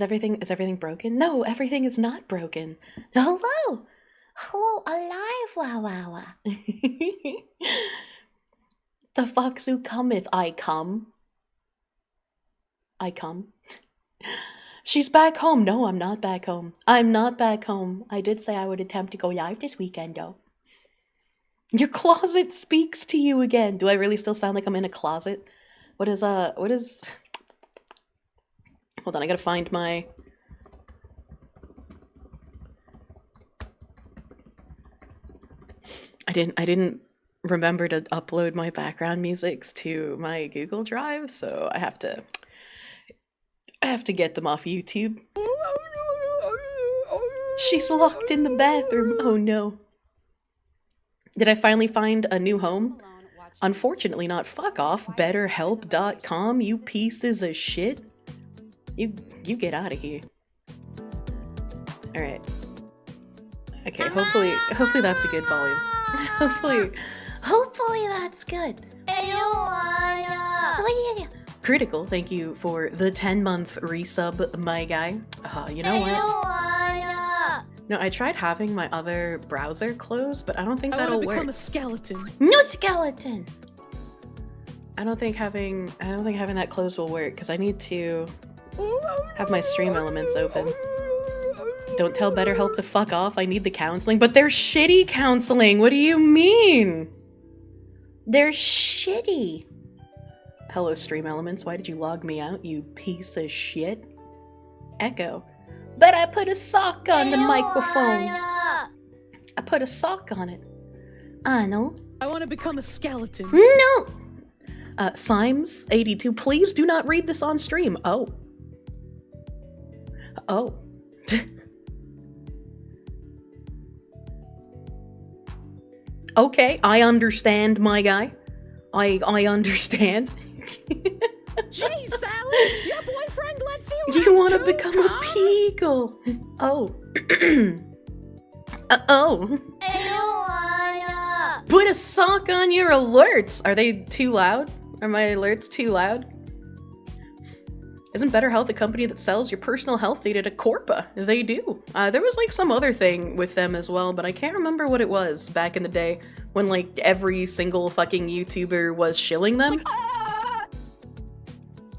Is everything broken? No, everything is not broken. Hello! Hello, alive, Wawawa. The fox who cometh, I come. I come. She's back home. No, I'm not back home. I'm not back home. I did say I would attempt to go live this weekend, though. Your closet speaks to you again. Do I really still sound like I'm in a closet? What is... Hold on, I gotta find my... I didn't remember to upload my background musics to my Google Drive, so I have to get them off YouTube. She's locked in the bathroom. Oh no. Did I finally find a new home? Unfortunately not. Fuck off. BetterHelp.com, you pieces of shit. You get out of here. Alright. Okay, hopefully that's a good volume. Hopefully that's good. Critical, thank you for the 10-month resub, my guy. You know what? No, I tried having my other browser closed, but I don't think that'll work. I want to become a skeleton. No skeleton! I don't think having that closed will work, because I need to have my stream elements open. Don't tell BetterHelp to fuck off, I need the counseling. But they're shitty counseling, what do you mean? They're shitty. Hello, stream elements, why did you log me out, you piece of shit? Echo. But I put a sock on the microphone. I put a sock on it. I know. I want to become a skeleton. No! Symes82, please do not read this on stream. Oh. Oh. Okay, I understand, my guy. I understand. Gee, Sally, your boyfriend lets you. You want to become a peagle? Oh. Oh. Put a sock on your alerts. Are they too loud? Are my alerts too loud? Isn't BetterHealth a company that sells your personal health data to Corpa? They do. There was like some other thing with them as well, but I can't remember what it was back in the day when like every single fucking YouTuber was shilling them.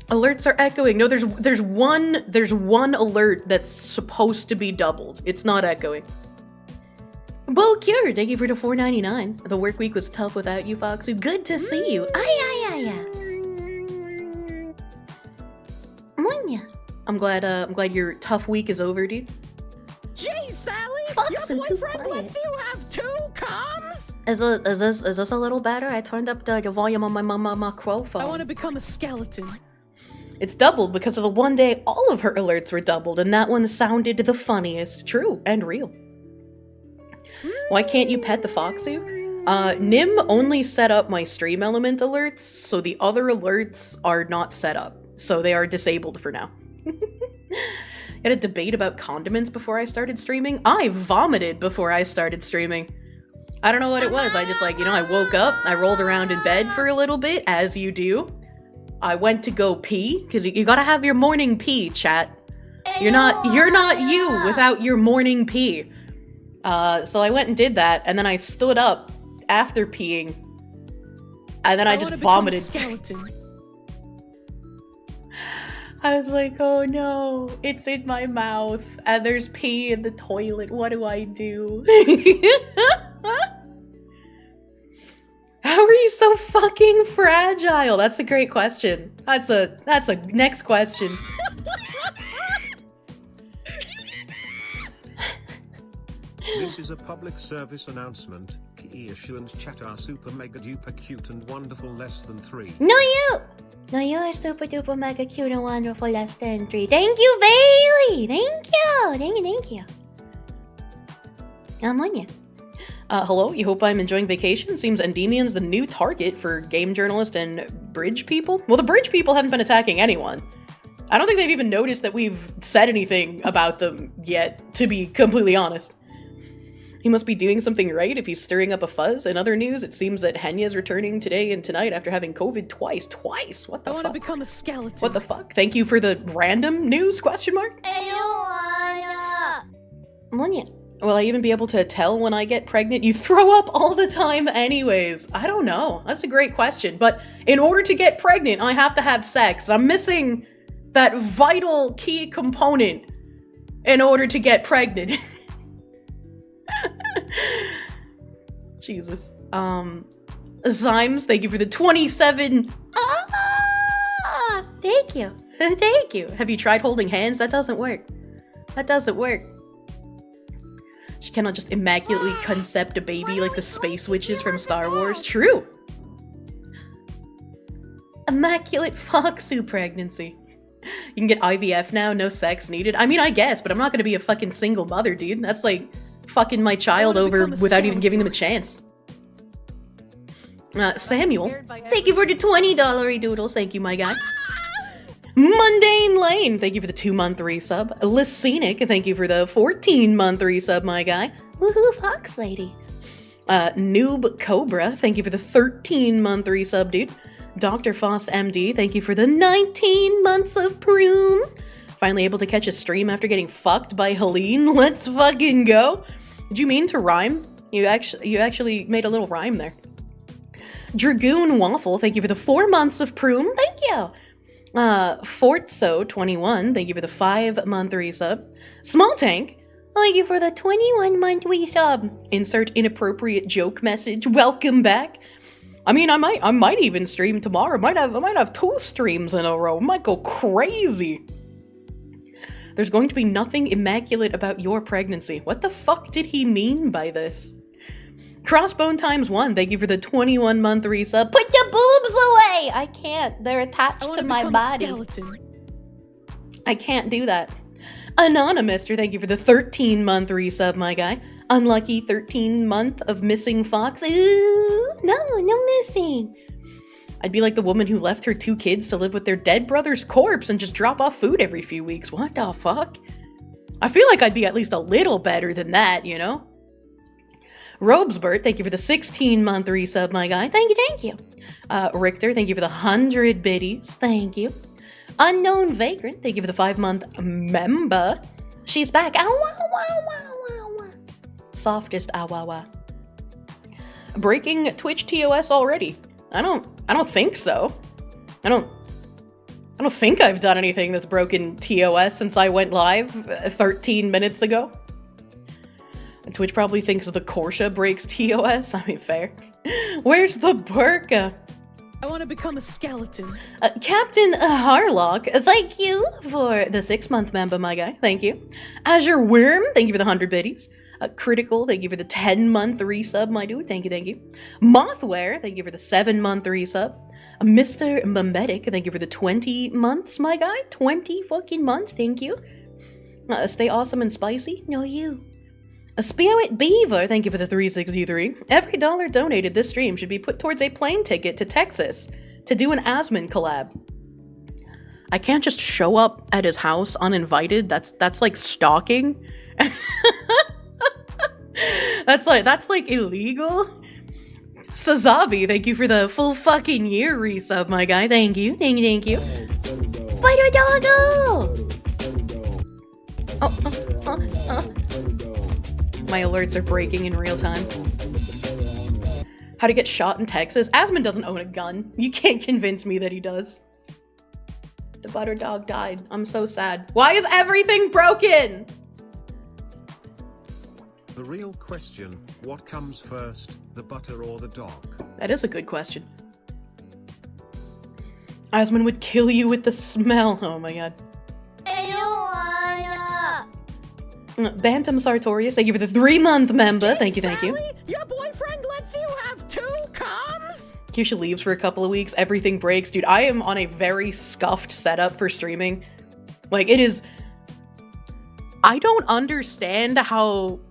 Alerts are echoing. No, there's one alert that's supposed to be doubled. It's not echoing. Well, cure. Thank you for the $4.99. The work week was tough without you, Foxy. Good to see you. I'm glad your tough week is over, dude. Gee, Sally, Fox, your boyfriend lets you have 2 comms? Is this a little better? I turned up the volume on my microphone. I want to become a skeleton. It's doubled because of the one day all of her alerts were doubled, and that one sounded the funniest. True and real. Why can't you pet the Foxu? Nim only set up my stream element alerts, so the other alerts are not set up. So they are disabled for now. Had a debate about condiments before I started streaming. I vomited before I started streaming. I don't know what it was. I just I woke up, I rolled around in bed for a little bit, as you do. I went to go pee, because you gotta have your morning pee, chat. You're not you without your morning pee. So I went and did that, and then I stood up after peeing, and then I just vomited. I was like, oh no, it's in my mouth, and there's pee in the toilet, what do I do? How are you so fucking fragile? That's a great question. That's a next question. This is a public service announcement. Kirsche and chat are super mega duper cute and wonderful less than 3. No, you are super duper mega cute and wonderful less than 3. Thank you, Bailey! Thank you. I'm on you. Hello, you hope I'm enjoying vacation? Seems Endymion's the new target for game journalists and bridge people? Well, the bridge people haven't been attacking anyone. I don't think they've even noticed that we've said anything about them yet, to be completely honest. He must be doing something right if he's stirring up a fuzz. In other news, it seems that Henya's returning today and tonight after having COVID twice. Twice? What the fuck? I want to become a skeleton. What the fuck? Thank you for the random news, question mark? Will I even be able to tell when I get pregnant? You throw up all the time anyways. I don't know. That's a great question. But in order to get pregnant, I have to have sex. And I'm missing that vital key component in order to get pregnant. Jesus. Zymes, thank you for the 27. Thank you. Thank you. Have you tried holding hands? That doesn't work. That doesn't work. She cannot just immaculately concept a baby like the space witches from Star Wars. True. Immaculate Foxu pregnancy. You can get IVF now, no sex needed. I mean, I guess, but I'm not gonna be a fucking single mother, dude. That's like fucking my child over without even giving them a chance. Samuel, thank you for the $20 doodles. Thank you, my guy. Mundane Lane, thank you for the 2-month resub. Lysenic, thank you for the 14-month resub, my guy. Woohoo, Fox Lady. Noob Cobra, thank you for the 13-month resub, dude. Dr. Fost MD, thank you for the 19 months of prune. Finally able to catch a stream after getting fucked by Helene. Let's fucking go. Did you mean to rhyme? You actually made a little rhyme there. Dragoon Waffle, thank you for the 4 months of prune. Thank you. Fortso21, thank you for the 5-month resub. Small Tank, thank you for the 21-month resub. Insert inappropriate joke message. Welcome back. I mean, I might even stream tomorrow. I might have 2 streams in a row. I might go crazy. There's going to be nothing immaculate about your pregnancy. What the fuck did he mean by this? Crossbone times 1, thank you for the 21-month resub. Put your boobs away! I can't. They're attached to my body. I can't do that. Anonymous, thank you for the 13-month resub, my guy. Unlucky 13-month of missing fox. Ooh, no missing. I'd be like the woman who left her 2 kids to live with their dead brother's corpse and just drop off food every few weeks. What the fuck? I feel like I'd be at least a little better than that, you know? Robesbert, thank you for the 16-month resub, my guy. Thank you. Richter, thank you for the 100 biddies. Thank you. Unknown Vagrant, thank you for the 5-month member. She's back. Ow, wow, wow, wow, wow, wow. Softest ow, wow, wow. Breaking Twitch TOS already. I don't think so. I don't think I've done anything that's broken TOS since I went live 13 minutes ago. And Twitch probably thinks the Kirsche breaks TOS. I mean, fair. Where's the burqa? I want to become a skeleton. Captain Harlock, thank you for the 6-month member, my guy. Thank you. Azure Worm, thank you for the 100 biddies. Critical, thank you for the 10-month resub, my dude. Thank you. Mothware, thank you for the 7-month resub. Mr. Membetic, thank you for the 20 months, my guy. 20 fucking months, thank you. Stay awesome and spicy. No, you. A Spirit Beaver, thank you for the 363. Every dollar donated this stream should be put towards a plane ticket to Texas to do an Asmon collab. I can't just show up at his house uninvited. That's like stalking. That's like illegal. Sazabi, thank you for the full fucking year resub, my guy. Thank you. Spider Doggo! My alerts are breaking in real time. How to get shot in Texas? Asmon doesn't own a gun. You can't convince me that he does. The butter dog died. I'm so sad. Why is everything broken? The real question, what comes first, the butter or the dog? That is a good question. Asmon would kill you with the smell. Oh my god. Bantam Sartorius, thank you for the 3-month member. Thank you. Your boyfriend lets you have 2 coms? Kirsche leaves for a couple of weeks. Everything breaks. Dude, I am on a very scuffed setup for streaming. Like, it is... I don't understand how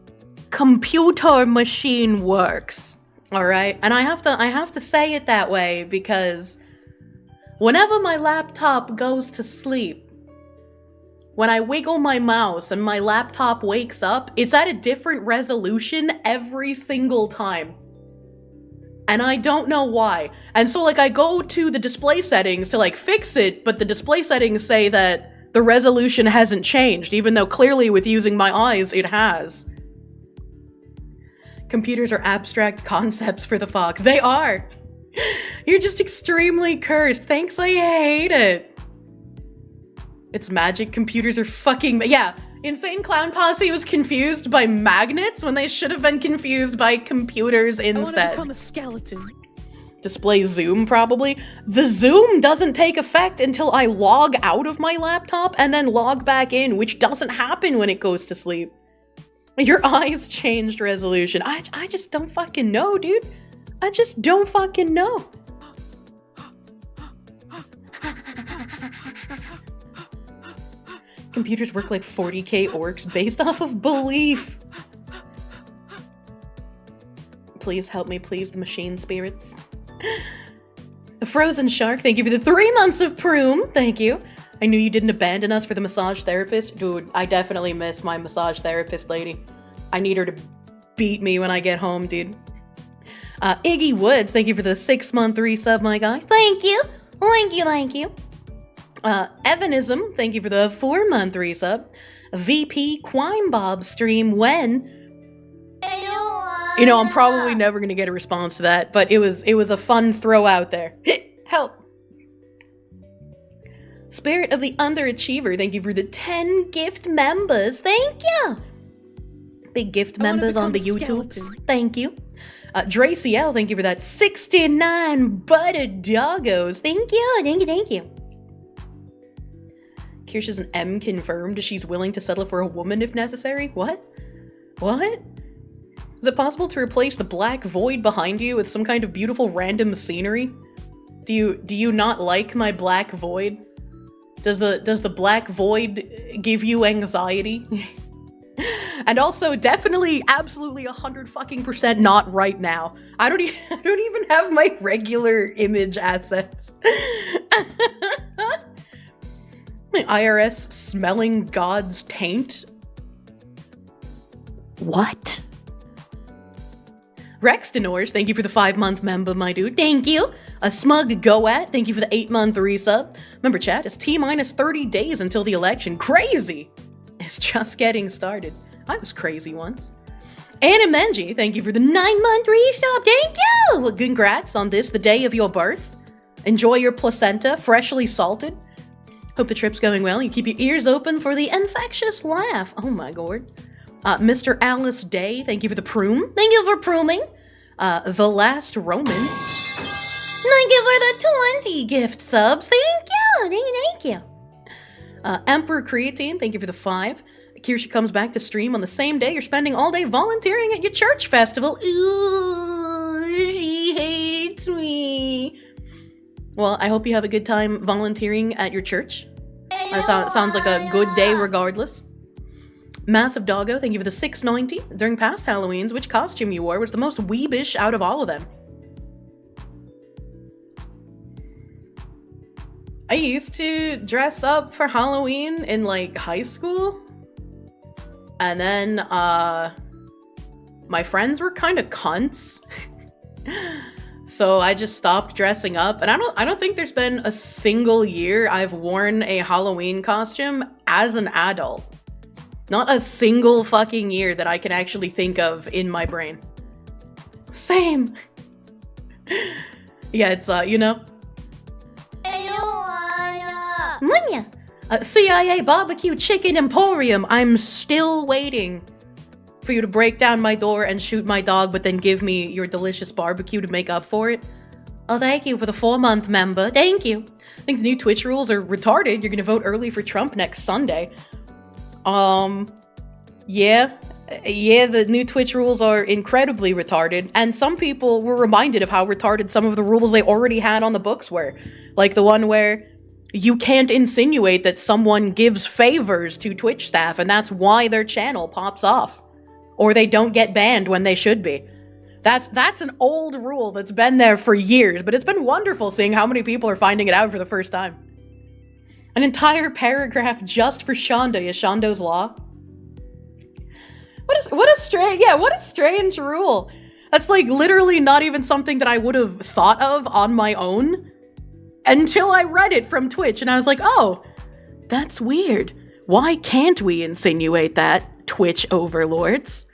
computer machine works. Alright? And I have to say it that way because whenever my laptop goes to sleep, when I wiggle my mouse and my laptop wakes up, it's at a different resolution every single time. And I don't know why. And so, like, I go to the display settings to, like, fix it, but the display settings say that the resolution hasn't changed, even though clearly with using my eyes, it has. Computers are abstract concepts for the fox. They are! You're just extremely cursed. Thanks, I hate it. It's magic. Computers are fucking... Yeah, Insane Clown Posse was confused by magnets when they should have been confused by computers instead. I want to become a skeleton. Display zoom, probably. The zoom doesn't take effect until I log out of my laptop and then log back in, which doesn't happen when it goes to sleep. Your eyes changed resolution. I just don't fucking know, dude. I just don't fucking know. Computers work like 40k orcs based off of belief. Please help me, please, machine spirits. The Frozen Shark, thank you for the 3 months of Proom. Thank you. I knew you didn't abandon us for the massage therapist. Dude, I definitely miss my massage therapist lady. I need her to beat me when I get home, dude. Iggy Woods, thank you for the 6-month resub, my guy. Thank you. Thank you, thank you. Evanism, thank you for the 4-month resub. VP Quime Bob stream when? You know, I'm probably never gonna get a response to that, but it was a fun throw out there. Help. Spirit of the Underachiever, thank you for the 10 gift members. Thank you. Big gift members on the YouTube. Thank you. Draciel, thank you for that 69 buttered doggos. Thank you, thank you, thank you. Kirsche is an M confirmed. She's willing to settle for a woman if necessary. What? What? Is it possible to replace the black void behind you with some kind of beautiful random scenery? Do you not like my black void? Does the black void give you anxiety? And also, definitely, absolutely 100% not right now. I don't even have my regular image assets. My IRS smelling God's taint. What? Rextenors, thank you for the 5-month member, my dude. Thank you. A smug Goat, thank you for the 8-month resub. Remember, chat, it's T-minus 30 days until the election. Crazy! It's just getting started. I was crazy once. Animenji, thank you for the 9-month resub. Thank you! Well, congrats on this, the day of your birth. Enjoy your placenta, freshly salted. Hope the trip's going well. You keep your ears open for the infectious laugh. Oh my god. Mr. Alice Day, thank you for the proom. Thank you for prooming. The Last Roman. Thank you for the 20 gift subs. Thank you. Thank you, thank you. Emperor Creatine, thank you for the 5. Kirsche comes back to stream on the same day you're spending all day volunteering at your church festival. Ooh, she hates me. Well, I hope you have a good time volunteering at your church. Sounds like a good day regardless. Massive Doggo, thank you for the 690. During past Halloweens, which costume you wore was the most weebish out of all of them? I used to dress up for Halloween in, like, high school. And then, my friends were kind of cunts. So I just stopped dressing up. And I don't think there's been a single year I've worn a Halloween costume as an adult. Not a single fucking year that I can actually think of in my brain. Same. Yeah, it's, you know. CIA Barbecue Chicken Emporium. I'm still waiting for you to break down my door and shoot my dog, but then give me your delicious barbecue to make up for it. Oh, thank you for the 4-month member. Thank you. I think the new Twitch rules are retarded. You're gonna vote early for Trump next Sunday. Yeah, the new Twitch rules are incredibly retarded, and some people were reminded of how retarded some of the rules they already had on the books were. Like the one where you can't insinuate that someone gives favors to Twitch staff, and that's why their channel pops off. Or they don't get banned when they should be. That's an old rule that's been there for years, but it's been wonderful seeing how many people are finding it out for the first time. An entire paragraph just for Shonda is Shondo's Law. What a strange rule. That's like literally not even something that I would have thought of on my own until I read it from Twitch, and I was like, oh, that's weird. Why can't we insinuate that, Twitch overlords?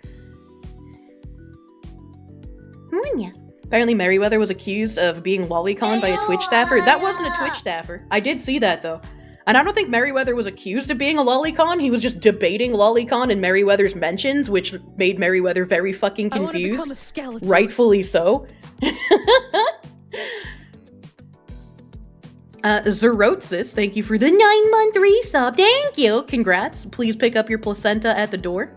Apparently Merryweather was accused of being lolicon by a Twitch staffer. That wasn't a Twitch staffer. I did see that, though. And I don't think Merryweather was accused of being a lolicon. He was just debating lolicon in Merryweather's mentions, which made Merryweather very fucking confused. I want to become a skeleton. Rightfully so. Zerotsis, thank you for the 9-month resub. Thank you. Congrats. Please pick up your placenta at the door.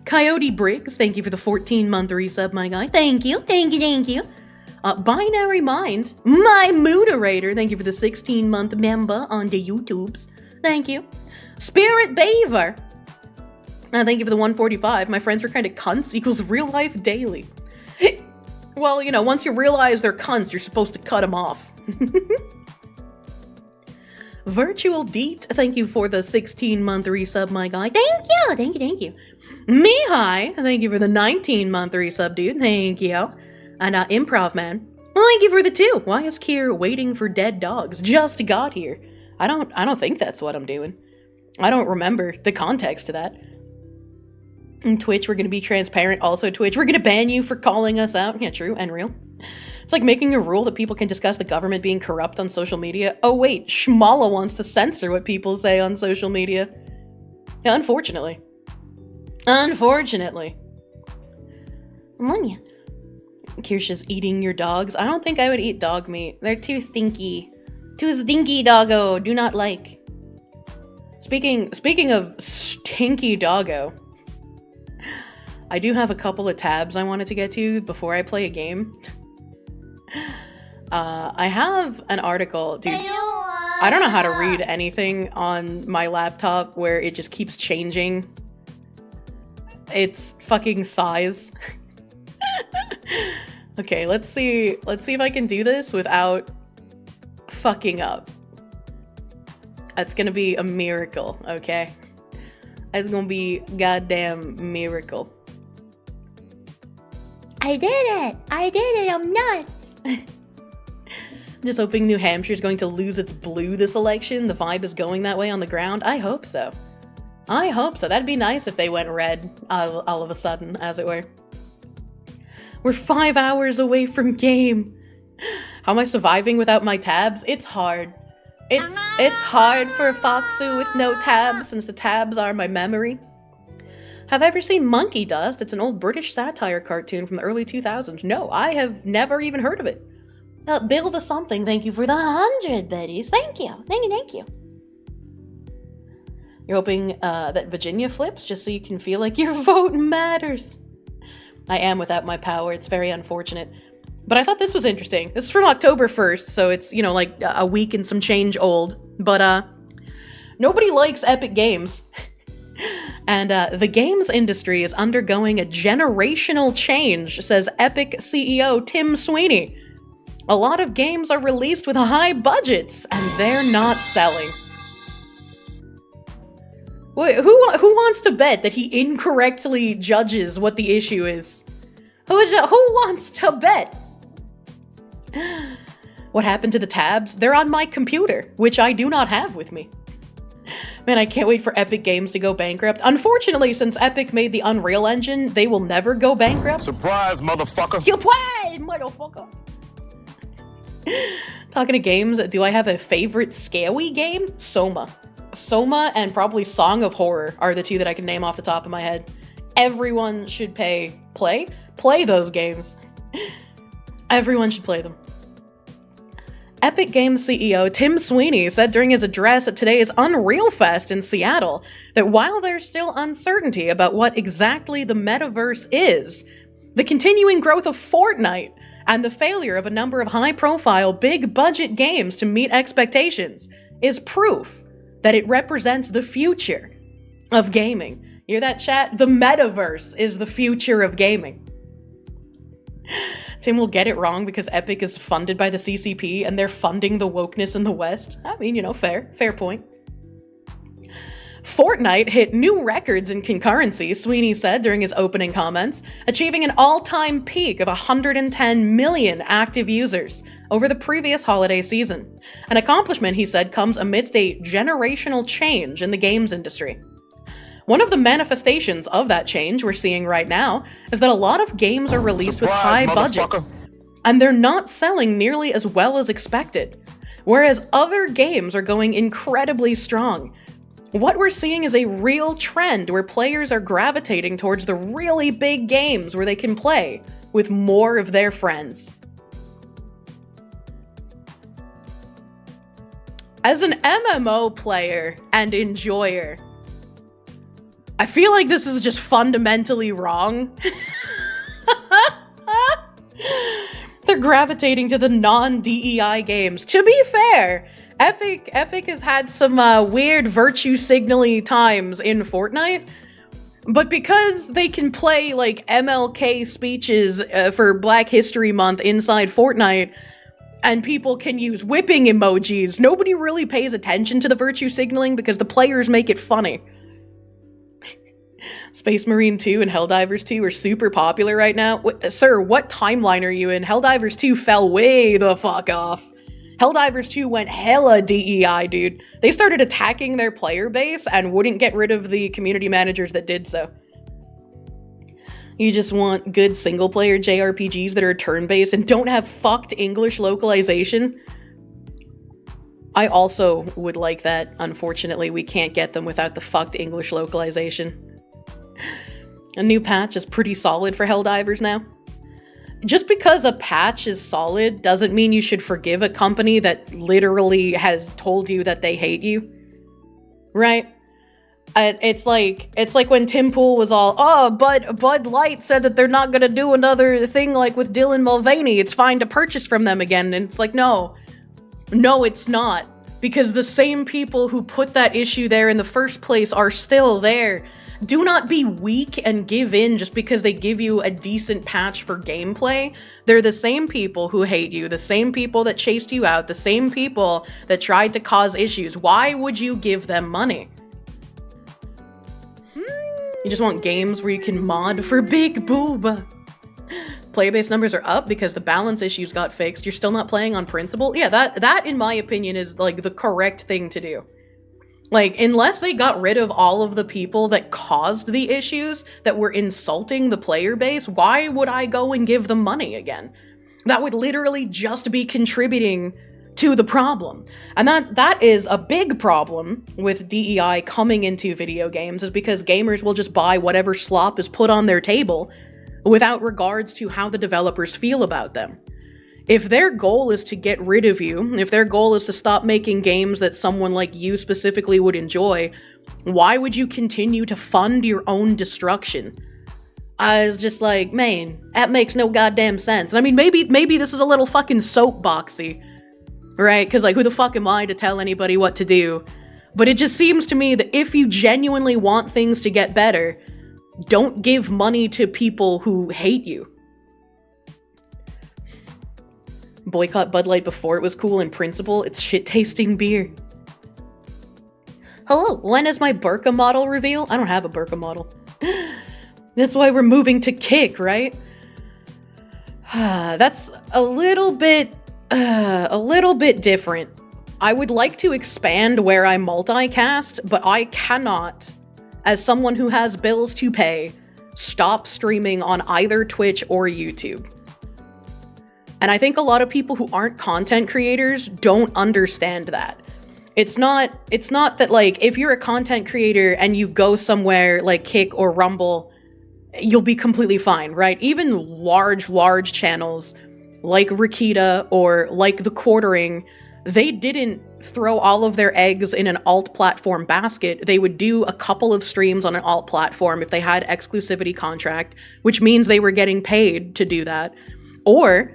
Coyote Briggs, thank you for the 14-month resub, my guy. Thank you. Thank you. Thank you. Binary Mind, my moderator, thank you for the 16-month member on the YouTubes. Thank you. Spirit Beaver, thank you for the 145. My friends are kind of cunts equals real life daily. Well, you know, once you realize they're cunts, you're supposed to cut them off. Virtual Deet, thank you for the 16-month resub, my guy. Thank you. Thank you. Thank you. Mihai, thank you for the 19-month resub, dude. Thank you. And Improv Man, well, thank you for the 2. Why is Kier waiting for dead dogs? Just got here. I don't think that's what I'm doing. I don't remember the context to that. And Twitch, we're gonna be transparent. Also, Twitch, we're gonna ban you for calling us out. Yeah, true and real. It's like making a rule that people can discuss the government being corrupt on social media. Oh wait, Schmala wants to censor what people say on social media. Yeah, unfortunately. Unfortunately. Ammonia. Kirsche's eating your dogs. I don't think I would eat dog meat. They're too stinky. Too stinky, doggo. Do not like. Speaking of stinky doggo, I do have a couple of tabs I wanted to get to before I play a game. I have an article, dude. I don't know how to read anything on my laptop where it just keeps changing its fucking size. Okay, let's see if I can do this without fucking up. That's gonna be a miracle, okay? That's gonna be a goddamn miracle. I did it! I'm nuts! I'm just hoping New Hampshire's going to lose its blue this election. The vibe is going that way on the ground. I hope so. I hope so. That'd be nice if they went red all of a sudden, as it were. We're 5 hours away from game. How am I surviving without my tabs? It's hard. It's hard for a Foxu with no tabs, since the tabs are my memory. Have I ever seen Monkey Dust? It's an old British satire cartoon from the early 2000s. No, I have never even heard of it. Bill the Something, thank you for the 100 biddies. Thank you. Thank you. You're hoping that Virginia flips just so you can feel like your vote matters. I am without my power. It's very unfortunate. But I thought this was interesting. This is from October 1st, so it's, you know, like a week and some change old. But nobody likes Epic Games. And the games industry is undergoing a generational change, says Epic CEO Tim Sweeney. A lot of games are released with high budgets, and they're not selling. Wait, who wants to bet that he incorrectly judges what the issue is? Who wants to bet? What happened to the tabs? They're on my computer, which I do not have with me. Man, I can't wait for Epic Games to go bankrupt. Unfortunately, since Epic made the Unreal Engine, they will never go bankrupt. Surprise, motherfucker! Surprise, motherfucker! Talking to games, do I have a favorite scary game? Soma. Soma and probably Song of Horror are the two that I can name off the top of my head. Everyone should play those games. Everyone should play them. Epic Games CEO Tim Sweeney said during his address at today's Unreal Fest in Seattle that while there's still uncertainty about what exactly the metaverse is, the continuing growth of Fortnite and the failure of a number of high-profile, big-budget games to meet expectations is proof that it represents the future of gaming. You hear that, chat? The metaverse is the future of gaming. Tim will get it wrong because Epic is funded by the CCP and they're funding the wokeness in the West. I mean, you know, fair point. Fortnite hit new records in concurrency, Sweeney said during his opening comments, achieving an all-time peak of 110 million active users over the previous holiday season. An accomplishment, he said, comes amidst a generational change in the games industry. One of the manifestations of that change we're seeing right now is that a lot of games are released with high budgets, and they're not selling nearly as well as expected, whereas other games are going incredibly strong. What we're seeing is a real trend where players are gravitating towards the really big games where they can play with more of their friends. As an MMO player and enjoyer, I feel like this is just fundamentally wrong. They're gravitating to the non-DEI games. To be fair, Epic has had some weird virtue signaling times in Fortnite, but because they can play like MLK speeches for Black History Month inside Fortnite, and people can use whipping emojis, nobody really pays attention to the virtue signaling because the players make it funny. Space Marine 2 and Helldivers 2 are super popular right now. Sir, what timeline are you in? Helldivers 2 fell way the fuck off. Helldivers 2 went hella DEI, dude. They started attacking their player base and wouldn't get rid of the community managers that did so. You just want good single-player JRPGs that are turn-based and don't have fucked English localization? I also would like that. Unfortunately, we can't get them without the fucked English localization. A new patch is pretty solid for Helldivers now. Just because a patch is solid doesn't mean you should forgive a company that literally has told you that they hate you. Right? It's like when Tim Pool was all, oh, Bud Light said that they're not gonna do another thing like with Dylan Mulvaney. It's fine to purchase from them again. And it's like, no, it's not. Because the same people who put that issue there in the first place are still there. Do not be weak and give in just because they give you a decent patch for gameplay. They're the same people who hate you, the same people that chased you out, the same people that tried to cause issues. Why would you give them money? You just want games where you can mod for big boob. Player base numbers are up because the balance issues got fixed. You're still not playing on principle? Yeah, that in my opinion is like the correct thing to do. Like, unless they got rid of all of the people that caused the issues that were insulting the player base, why would I go and give them money again? That would literally just be contributing to the problem. And that is a big problem with DEI coming into video games, is because gamers will just buy whatever slop is put on their table without regards to how the developers feel about them. If their goal is to get rid of you, if their goal is to stop making games that someone like you specifically would enjoy, why would you continue to fund your own destruction? I was just like, man, that makes no goddamn sense. And I mean, maybe this is a little fucking soapboxy, right? Because like, who the fuck am I to tell anybody what to do? But it just seems to me that if you genuinely want things to get better, don't give money to people who hate you. Boycott Bud Light before it was cool in principle. It's shit-tasting beer. Hello, when is my Burka model reveal? I don't have a Burka model. That's why we're moving to Kick, right? That's a little bit different. I would like to expand where I multicast, but I cannot, as someone who has bills to pay, stop streaming on either Twitch or YouTube. And I think a lot of people who aren't content creators don't understand that. It's not that, like, if you're a content creator and you go somewhere like Kick or Rumble, you'll be completely fine, right? Even large channels like Rakita or like The Quartering, they didn't throw all of their eggs in an alt platform basket. They would do a couple of streams on an alt platform if they had exclusivity contract, which means they were getting paid to do that. Or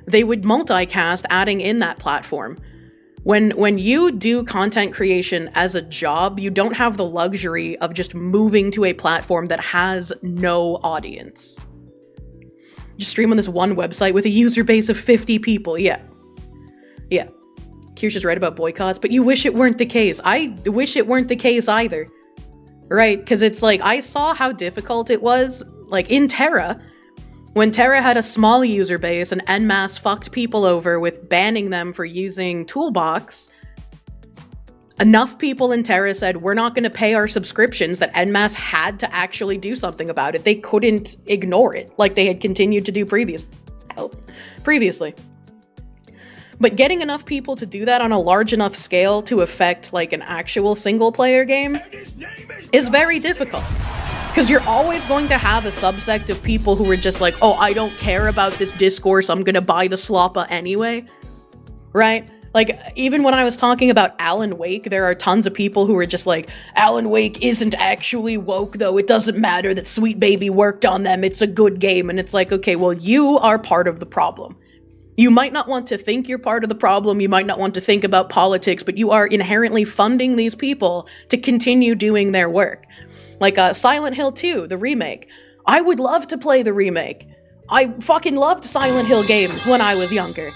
they would multicast, adding in that platform. When you do content creation as a job, you don't have the luxury of just moving to a platform that has no audience. Just stream on this one website with a user base of 50 people. Yeah. Yeah. Kirsche right about boycotts, but you wish it weren't the case. I wish it weren't the case either. Right? Because it's like, I saw how difficult it was, like, in Terra, when Terra had a small user base and en masse fucked people over with banning them for using Toolbox. Enough people in Terra said, we're not going to pay our subscriptions, that en masse had to actually do something about it. They couldn't ignore it like they had continued to do previously. But getting enough people to do that on a large enough scale to affect like an actual single player game is very difficult. Because you're always going to have a subsect of people who are just like, oh, I don't care about this discourse, I'm going to buy the sloppa anyway. Right? Like, even when I was talking about Alan Wake, there are tons of people who are just like, Alan Wake isn't actually woke, though. It doesn't matter that Sweet Baby worked on them. It's a good game. And it's like, okay, well, you are part of the problem. You might not want to think you're part of the problem. You might not want to think about politics, but you are inherently funding these people to continue doing their work. Like Silent Hill 2, the remake. I would love to play the remake. I fucking loved Silent Hill games when I was younger.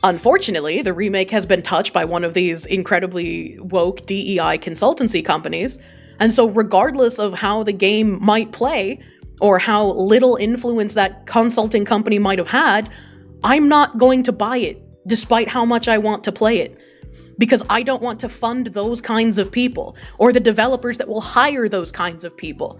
Unfortunately, the remake has been touched by one of these incredibly woke DEI consultancy companies, and so regardless of how the game might play, or how little influence that consulting company might have had, I'm not going to buy it, despite how much I want to play it. Because I don't want to fund those kinds of people, or the developers that will hire those kinds of people.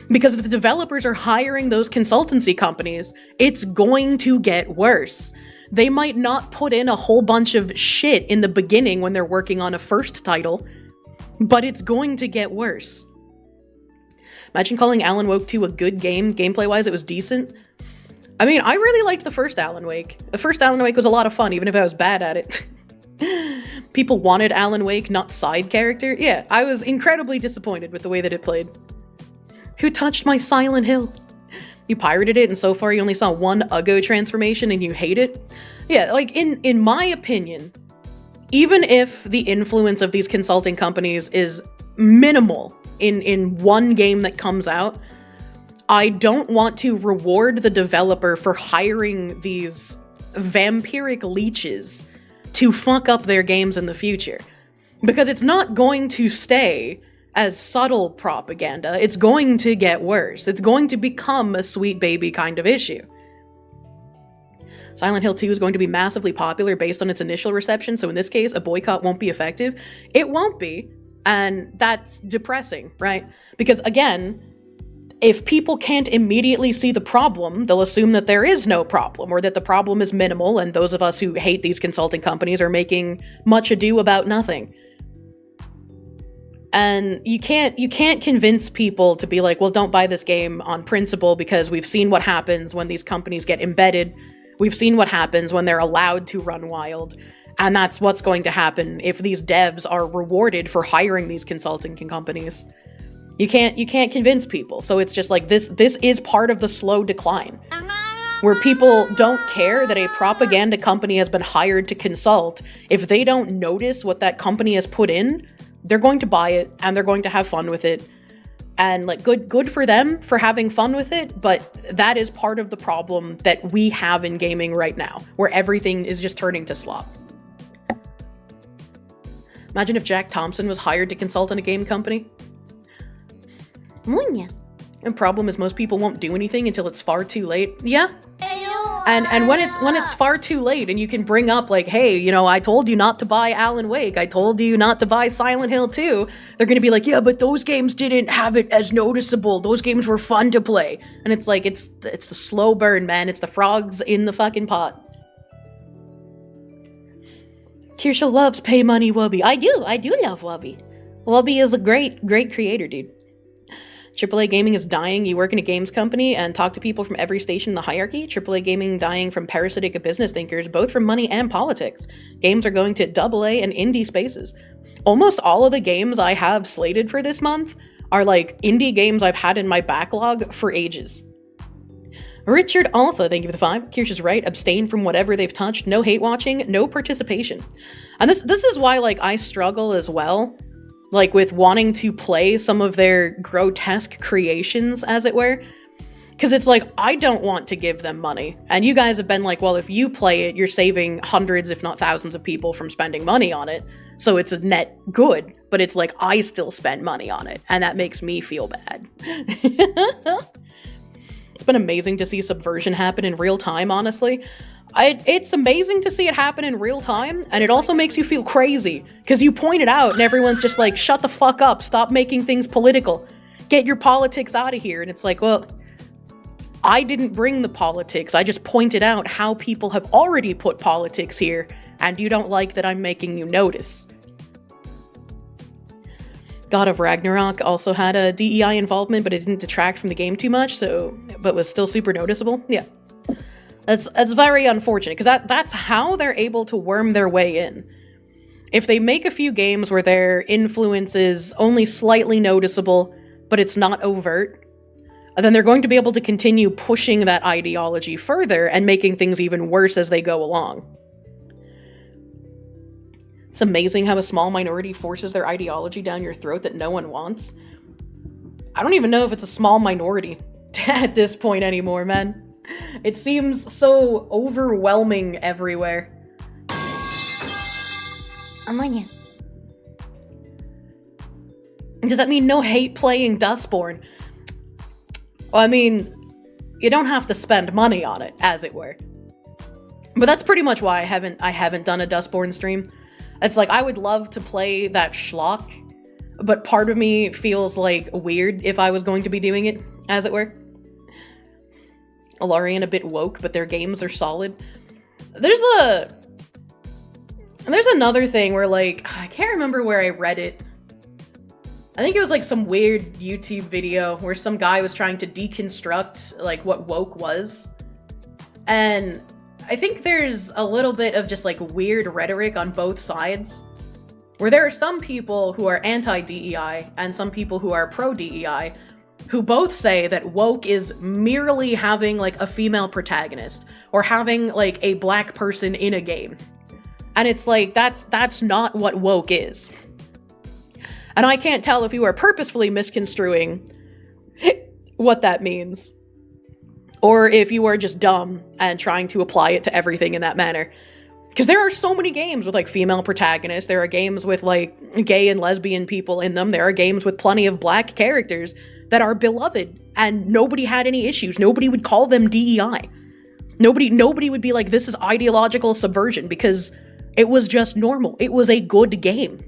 Because if the developers are hiring those consultancy companies, it's going to get worse. They might not put in a whole bunch of shit in the beginning when they're working on a first title, but it's going to get worse. Imagine calling Alan Wake 2 a good game. Gameplay-wise, it was decent. I mean, I really liked the first Alan Wake. The first Alan Wake was a lot of fun, even if I was bad at it. People wanted Alan Wake, not side character. Yeah, I was incredibly disappointed with the way that it played. Who touched my Silent Hill? You pirated it, and so far you only saw one Uggo transformation and you hate it? Yeah, like, in my opinion, even if the influence of these consulting companies is minimal in one game that comes out, I don't want to reward the developer for hiring these vampiric leeches to fuck up their games in the future. Because it's not going to stay as subtle propaganda. It's going to get worse. It's going to become a Sweet Baby kind of issue. Silent Hill 2 is going to be massively popular based on its initial reception, so in this case, a boycott won't be effective. It won't be, and that's depressing, right? Because again, if people can't immediately see the problem, they'll assume that there is no problem, or that the problem is minimal, and those of us who hate these consulting companies are making much ado about nothing. And you can't convince people to be like, well, don't buy this game on principle, because we've seen what happens when these companies get embedded. We've seen what happens when they're allowed to run wild. And that's what's going to happen if these devs are rewarded for hiring these consulting companies. You can't convince people. So it's just like this is part of the slow decline, where people don't care that a propaganda company has been hired to consult. If they don't notice what that company has put in, they're going to buy it and they're going to have fun with it. And like, good for them for having fun with it, but that is part of the problem that we have in gaming right now, where everything is just turning to slop. Imagine if Jack Thompson was hired to consult on a game company. The problem is most people won't do anything until it's far too late. Yeah. And when it's far too late and you can bring up like, hey, you know, I told you not to buy Alan Wake, I told you not to buy Silent Hill 2, they're gonna be like, yeah, but those games didn't have it as noticeable. Those games were fun to play. And it's like, it's the slow burn, man. It's the frogs in the fucking pot. Kirsche loves pay money Wubby. I do love Wubby. Wubby is a great creator, dude. AAA gaming is dying. You work in a games company and talk to people from every station in the hierarchy. AAA gaming dying from parasitic business thinkers, both from money and politics. Games are going to AA and indie spaces. Almost all of the games I have slated for this month are like indie games I've had in my backlog for ages. Richard Alpha, thank you for the 5. Kirsch's right. Abstain from whatever they've touched. No hate watching. No participation. And this is why like I struggle as well. Like with wanting to play some of their grotesque creations, as it were. Because it's like, I don't want to give them money. And you guys have been like, well, if you play it, you're saving hundreds, if not thousands of people from spending money on it. So it's a net good. But it's like, I still spend money on it. And that makes me feel bad. It's been amazing to see subversion happen in real time, honestly. It's amazing to see it happen in real time. And it also makes you feel crazy. Because you point it out and everyone's just like, shut the fuck up. Stop making things political. Get your politics out of here. And it's like, well, I didn't bring the politics. I just pointed out how people have already put politics here, and you don't like that I'm making you notice. God of Ragnarok also had a DEI involvement, but it didn't detract from the game too much, but was still super noticeable. Yeah. That's very unfortunate, because that's how they're able to worm their way in. If they make a few games where their influence is only slightly noticeable, but it's not overt, then they're going to be able to continue pushing that ideology further and making things even worse as they go along. It's amazing how a small minority forces their ideology down your throat that no one wants. I don't even know if it's a small minority at this point anymore, man. It seems so overwhelming everywhere. Ammonia. Does that mean no hate playing Dustborn? Well, I mean, you don't have to spend money on it, as it were. But that's pretty much why I haven't done a Dustborn stream. It's like, I would love to play that schlock, but part of me feels like weird if I was going to be doing it, as it were. Alarian a bit woke, but their games are solid. There's another thing where, like, I can't remember where I read it. I think it was like some weird YouTube video where some guy was trying to deconstruct like what woke was. And I think there's a little bit of just like weird rhetoric on both sides, where there are some people who are anti-DEI and some people who are pro-DEI, who both say that woke is merely having like a female protagonist or having like a black person in a game. And it's like, that's not what woke is. And I can't tell if you are purposefully misconstruing what that means, or if you are just dumb and trying to apply it to everything in that manner. Because there are so many games with like female protagonists, there are games with like gay and lesbian people in them, there are games with plenty of black characters that are beloved, and nobody had any issues. Nobody would call them DEI. Nobody would be like, this is ideological subversion, because it was just normal. It was a good game.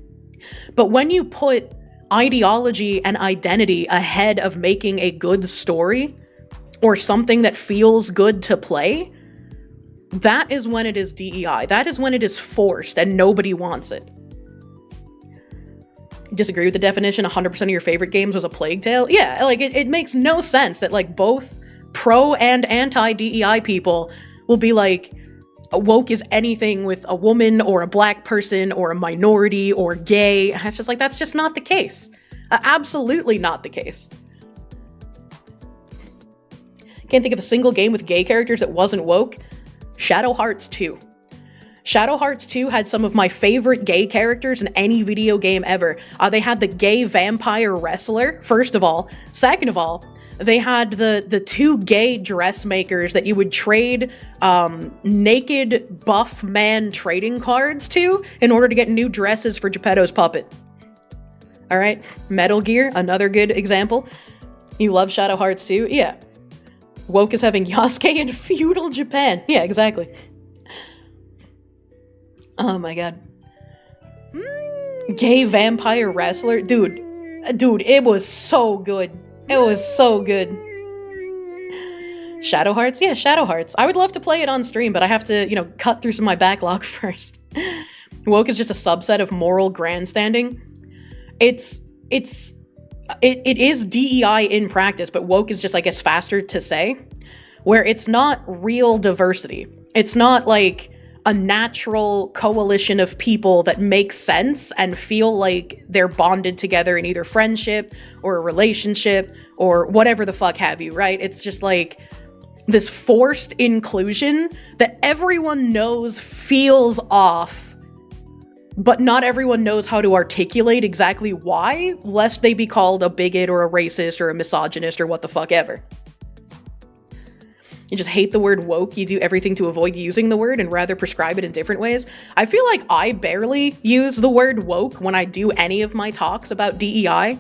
But when you put ideology and identity ahead of making a good story, or something that feels good to play, that is when it is DEI. That is when it is forced and nobody wants it. Disagree with the definition? 100% of your favorite games was a Plague Tale? Yeah, like it makes no sense that like both pro and anti-DEI people will be like, woke is anything with a woman or a black person or a minority or gay. And it's just like, that's just not the case. Absolutely not the case. Can't think of a single game with gay characters that wasn't woke. Shadow Hearts 2. Shadow Hearts 2 had some of my favorite gay characters in any video game ever. They had the gay vampire wrestler, first of all. Second of all, they had the two gay dressmakers that you would trade naked buff man trading cards to in order to get new dresses for Geppetto's puppet. Alright, Metal Gear, another good example. You love Shadow Hearts 2? Yeah. Woke is having Yasuke in feudal Japan. Yeah, exactly. Oh my god. Gay vampire wrestler? Dude, it was so good. It was so good. Shadow Hearts? Yeah, Shadow Hearts. I would love to play it on stream, but I have to, cut through some of my backlog first. Woke is just a subset of moral grandstanding. It is DEI in practice, but woke is just, I guess, faster to say, where it's not real diversity. It's not like a natural coalition of people that make sense and feel like they're bonded together in either friendship or a relationship or whatever the fuck have you, right? It's just like this forced inclusion that everyone knows feels off, but not everyone knows how to articulate exactly why, lest they be called a bigot or a racist or a misogynist or what the fuck ever. you just hate the word woke, you do everything to avoid using the word and rather prescribe it in different ways. I feel like I barely use the word woke when I do any of my talks about DEI,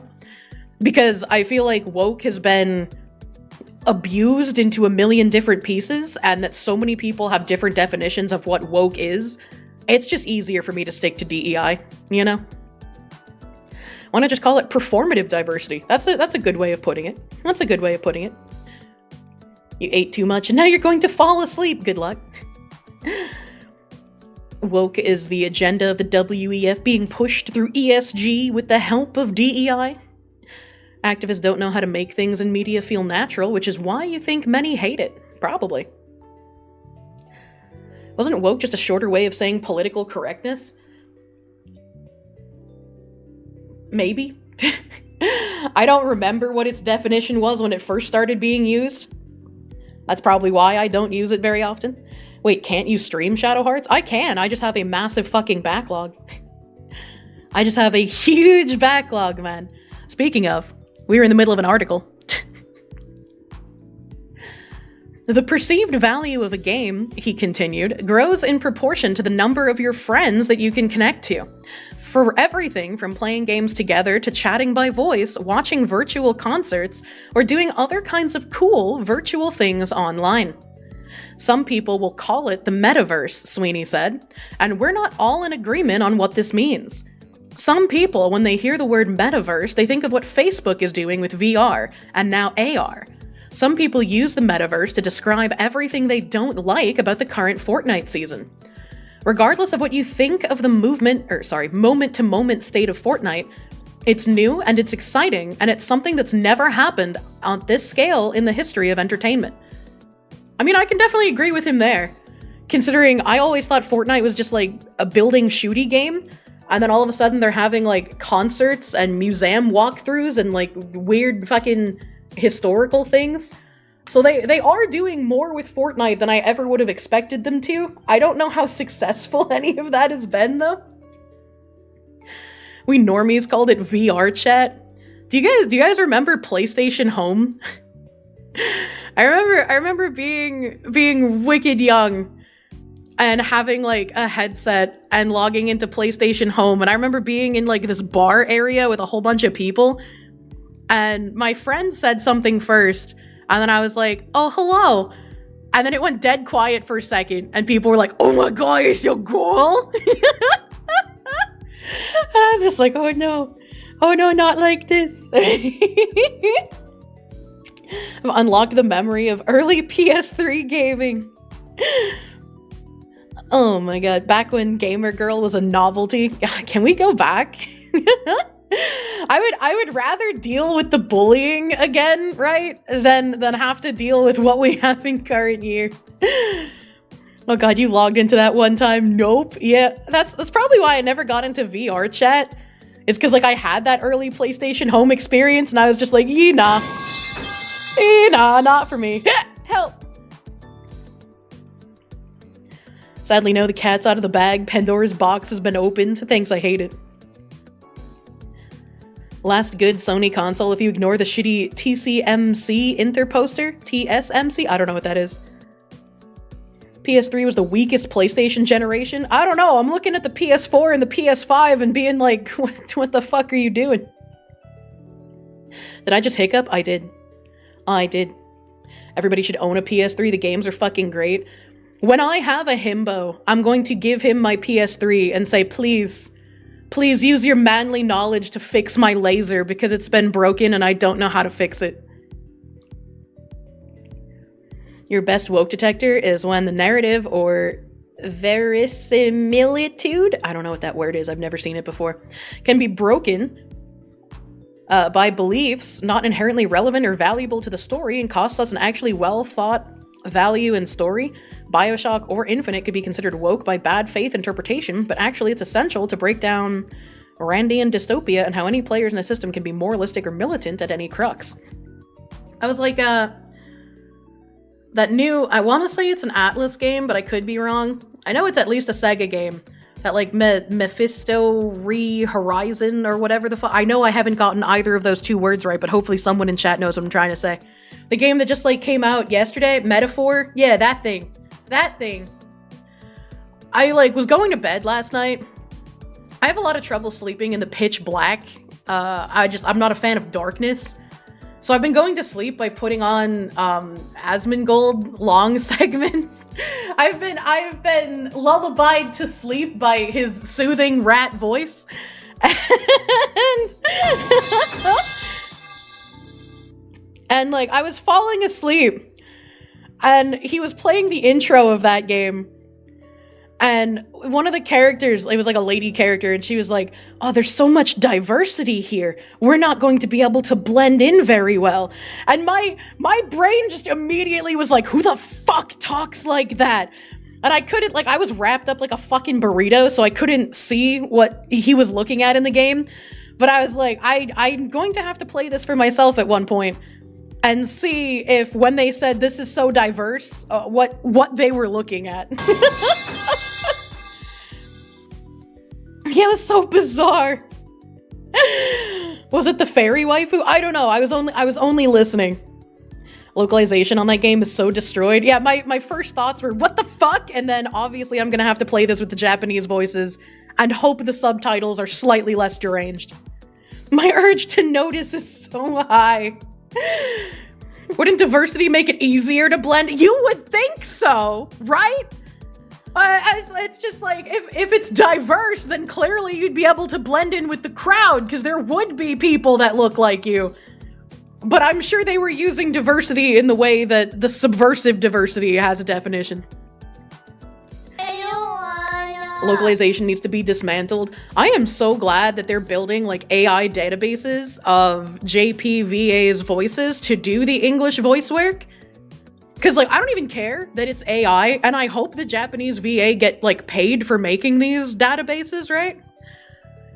because I feel like woke has been abused into a million different pieces, and that so many people have different definitions of what woke is. It's just easier for me to stick to DEI, you know? Why not just call it performative diversity? That's a good way of putting it. That's a good way of putting it. You ate too much and now you're going to fall asleep. Good luck. Woke is the agenda of the WEF being pushed through ESG with the help of DEI. Activists don't know how to make things in media feel natural, which is why you think many hate it. Probably. Wasn't woke just a shorter way of saying political correctness? Maybe. I don't remember what its definition was when it first started being used. That's probably why I don't use it very often. Wait, can't you stream Shadow Hearts? I can, I just have a massive fucking backlog. I just have a huge backlog, man. Speaking of, we were in the middle of an article. The perceived value of a game, he continued, grows in proportion to the number of your friends that you can connect to. For everything from playing games together to chatting by voice, watching virtual concerts, or doing other kinds of cool virtual things online. Some people will call it the metaverse, Sweeney said, and we're not all in agreement on what this means. Some people, when they hear the word metaverse, they think of what Facebook is doing with VR, and now AR. Some people use the metaverse to describe everything they don't like about the current Fortnite season. Regardless of what you think of the moment-to-moment state of Fortnite, it's new and it's exciting, and it's something that's never happened on this scale in the history of entertainment. I mean, I can definitely agree with him there, considering I always thought Fortnite was just like a building shooty game, and then all of a sudden they're having like concerts and museum walkthroughs and like weird fucking historical things. So they are doing more with Fortnite than I ever would have expected them to. I don't know how successful any of that has been, though. We normies called it VR chat. Do you guys remember PlayStation Home? I remember being wicked young and having like a headset and logging into PlayStation Home, and I remember being in like this bar area with a whole bunch of people, and my friend said something first. And then I was like, oh, hello. And then it went dead quiet for a second. And people were like, oh my god, you're so cool. And I was just like, oh no. Oh no, not like this. I've unlocked the memory of early PS3 gaming. Oh my god, back when Gamer Girl was a novelty. Can we go back? I would rather deal with the bullying again, right? Than have to deal with what we have in current year. Oh god, you logged into that one time? Nope. Yeah, that's probably why I never got into VR chat. It's because like I had that early PlayStation Home experience and I was just like, nah, not for me. Help. Sadly, no, the cat's out of the bag. Pandora's box has been opened. Thanks, I hate it. Last good Sony console if you ignore the shitty TCMC interposter? TSMC? I don't know what that is. PS3 was the weakest PlayStation generation? I don't know, I'm looking at the PS4 and the PS5 and being like, what the fuck are you doing? Did I just hiccup? I did. I did. Everybody should own a PS3, the games are fucking great. When I have a himbo, I'm going to give him my PS3 and say, please use your manly knowledge to fix my laser because it's been broken and I don't know how to fix it. Your best woke detector is when the narrative or verisimilitude, I don't know what that word is, I've never seen it before, can be broken by beliefs not inherently relevant or valuable to the story and cost us an actually well thought value and story. BioShock or Infinite could be considered woke by bad faith interpretation, but actually it's essential to break down Randian dystopia and how any players in a system can be moralistic or militant at any crux. I was like, that new, I want to say it's an Atlas game, but I could be wrong. I know it's at least a Sega game. That like Mephisto Horizon or whatever the fuck. I know I haven't gotten either of those two words right, but hopefully someone in chat knows what I'm trying to say. The game that just, like, came out yesterday, Metaphor. Yeah, that thing. That thing. I, like, was going to bed last night. I have a lot of trouble sleeping in the pitch black. I'm not a fan of darkness. So I've been going to sleep by putting on Asmongold long segments. I've been lullabied to sleep by his soothing rat voice. And like I was falling asleep and he was playing the intro of that game. And one of the characters, it was like a lady character, and she was like, oh, there's so much diversity here. We're not going to be able to blend in very well. And my brain just immediately was like, who the fuck talks like that? And I couldn't, like, I was wrapped up like a fucking burrito, so I couldn't see what he was looking at in the game. But I was like, I'm going to have to play this for myself at one point and see if when they said this is so diverse, what they were looking at. Yeah, it was so bizarre. Was it the fairy waifu? I don't know. I was only listening. Localization on that game is so destroyed. Yeah, my first thoughts were, what the fuck? And then obviously I'm gonna have to play this with the Japanese voices and hope the subtitles are slightly less deranged. My urge to notice is so high. Wouldn't diversity make it easier to blend? You would think so, right? It's just like, if it's diverse, then clearly you'd be able to blend in with the crowd, because there would be people that look like you. But I'm sure they were using diversity in the way that the subversive diversity has a definition. Localization needs to be dismantled. I am so glad that they're building like AI databases of JPVA's voices to do the English voice work. Because, like, I don't even care that it's AI, and I hope the Japanese VA get, like, paid for making these databases, right?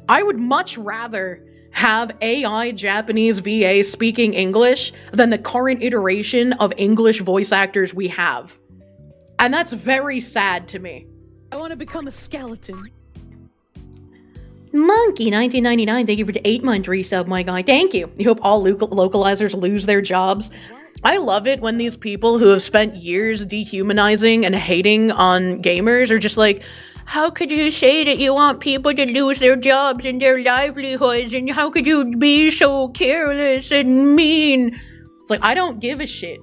I would much rather have AI Japanese VA speaking English than the current iteration of English voice actors we have. And that's very sad to me. I want to become a skeleton. Monkey 1999, thank you for the 8-month resub, my guy. Thank you. You hope all localizers lose their jobs. I love it when these people who have spent years dehumanizing and hating on gamers are just like, how could you say that you want people to lose their jobs and their livelihoods, and how could you be so careless and mean? It's like, I don't give a shit.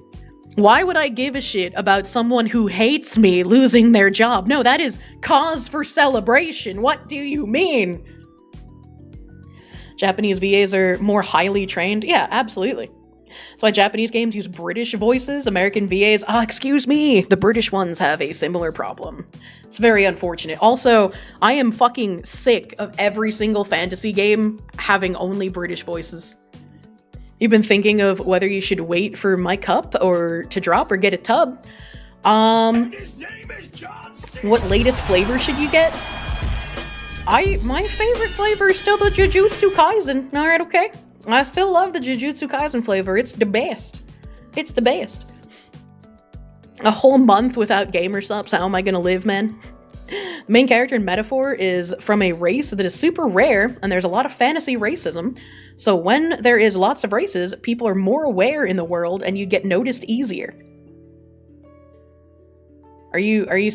Why would I give a shit about someone who hates me losing their job? No, that is cause for celebration. What do you mean? Japanese VAs are more highly trained? Yeah, absolutely. That's why Japanese games use British voices. American VAs, excuse me, the British ones have a similar problem. It's very unfortunate. Also, I am fucking sick of every single fantasy game having only British voices. You've been thinking of whether you should wait for my cup or to drop or get a tub. His name is John C. What latest flavor should you get? My favorite flavor is still the Jujutsu Kaisen. Alright, okay. I still love the Jujutsu Kaisen flavor. It's the best. It's the best. A whole month without gamer subs. How am I gonna live, man? The main character in Metaphor is from a race that is super rare, and there's a lot of fantasy racism. So when there is lots of races, people are more aware in the world, and you get noticed easier. Are you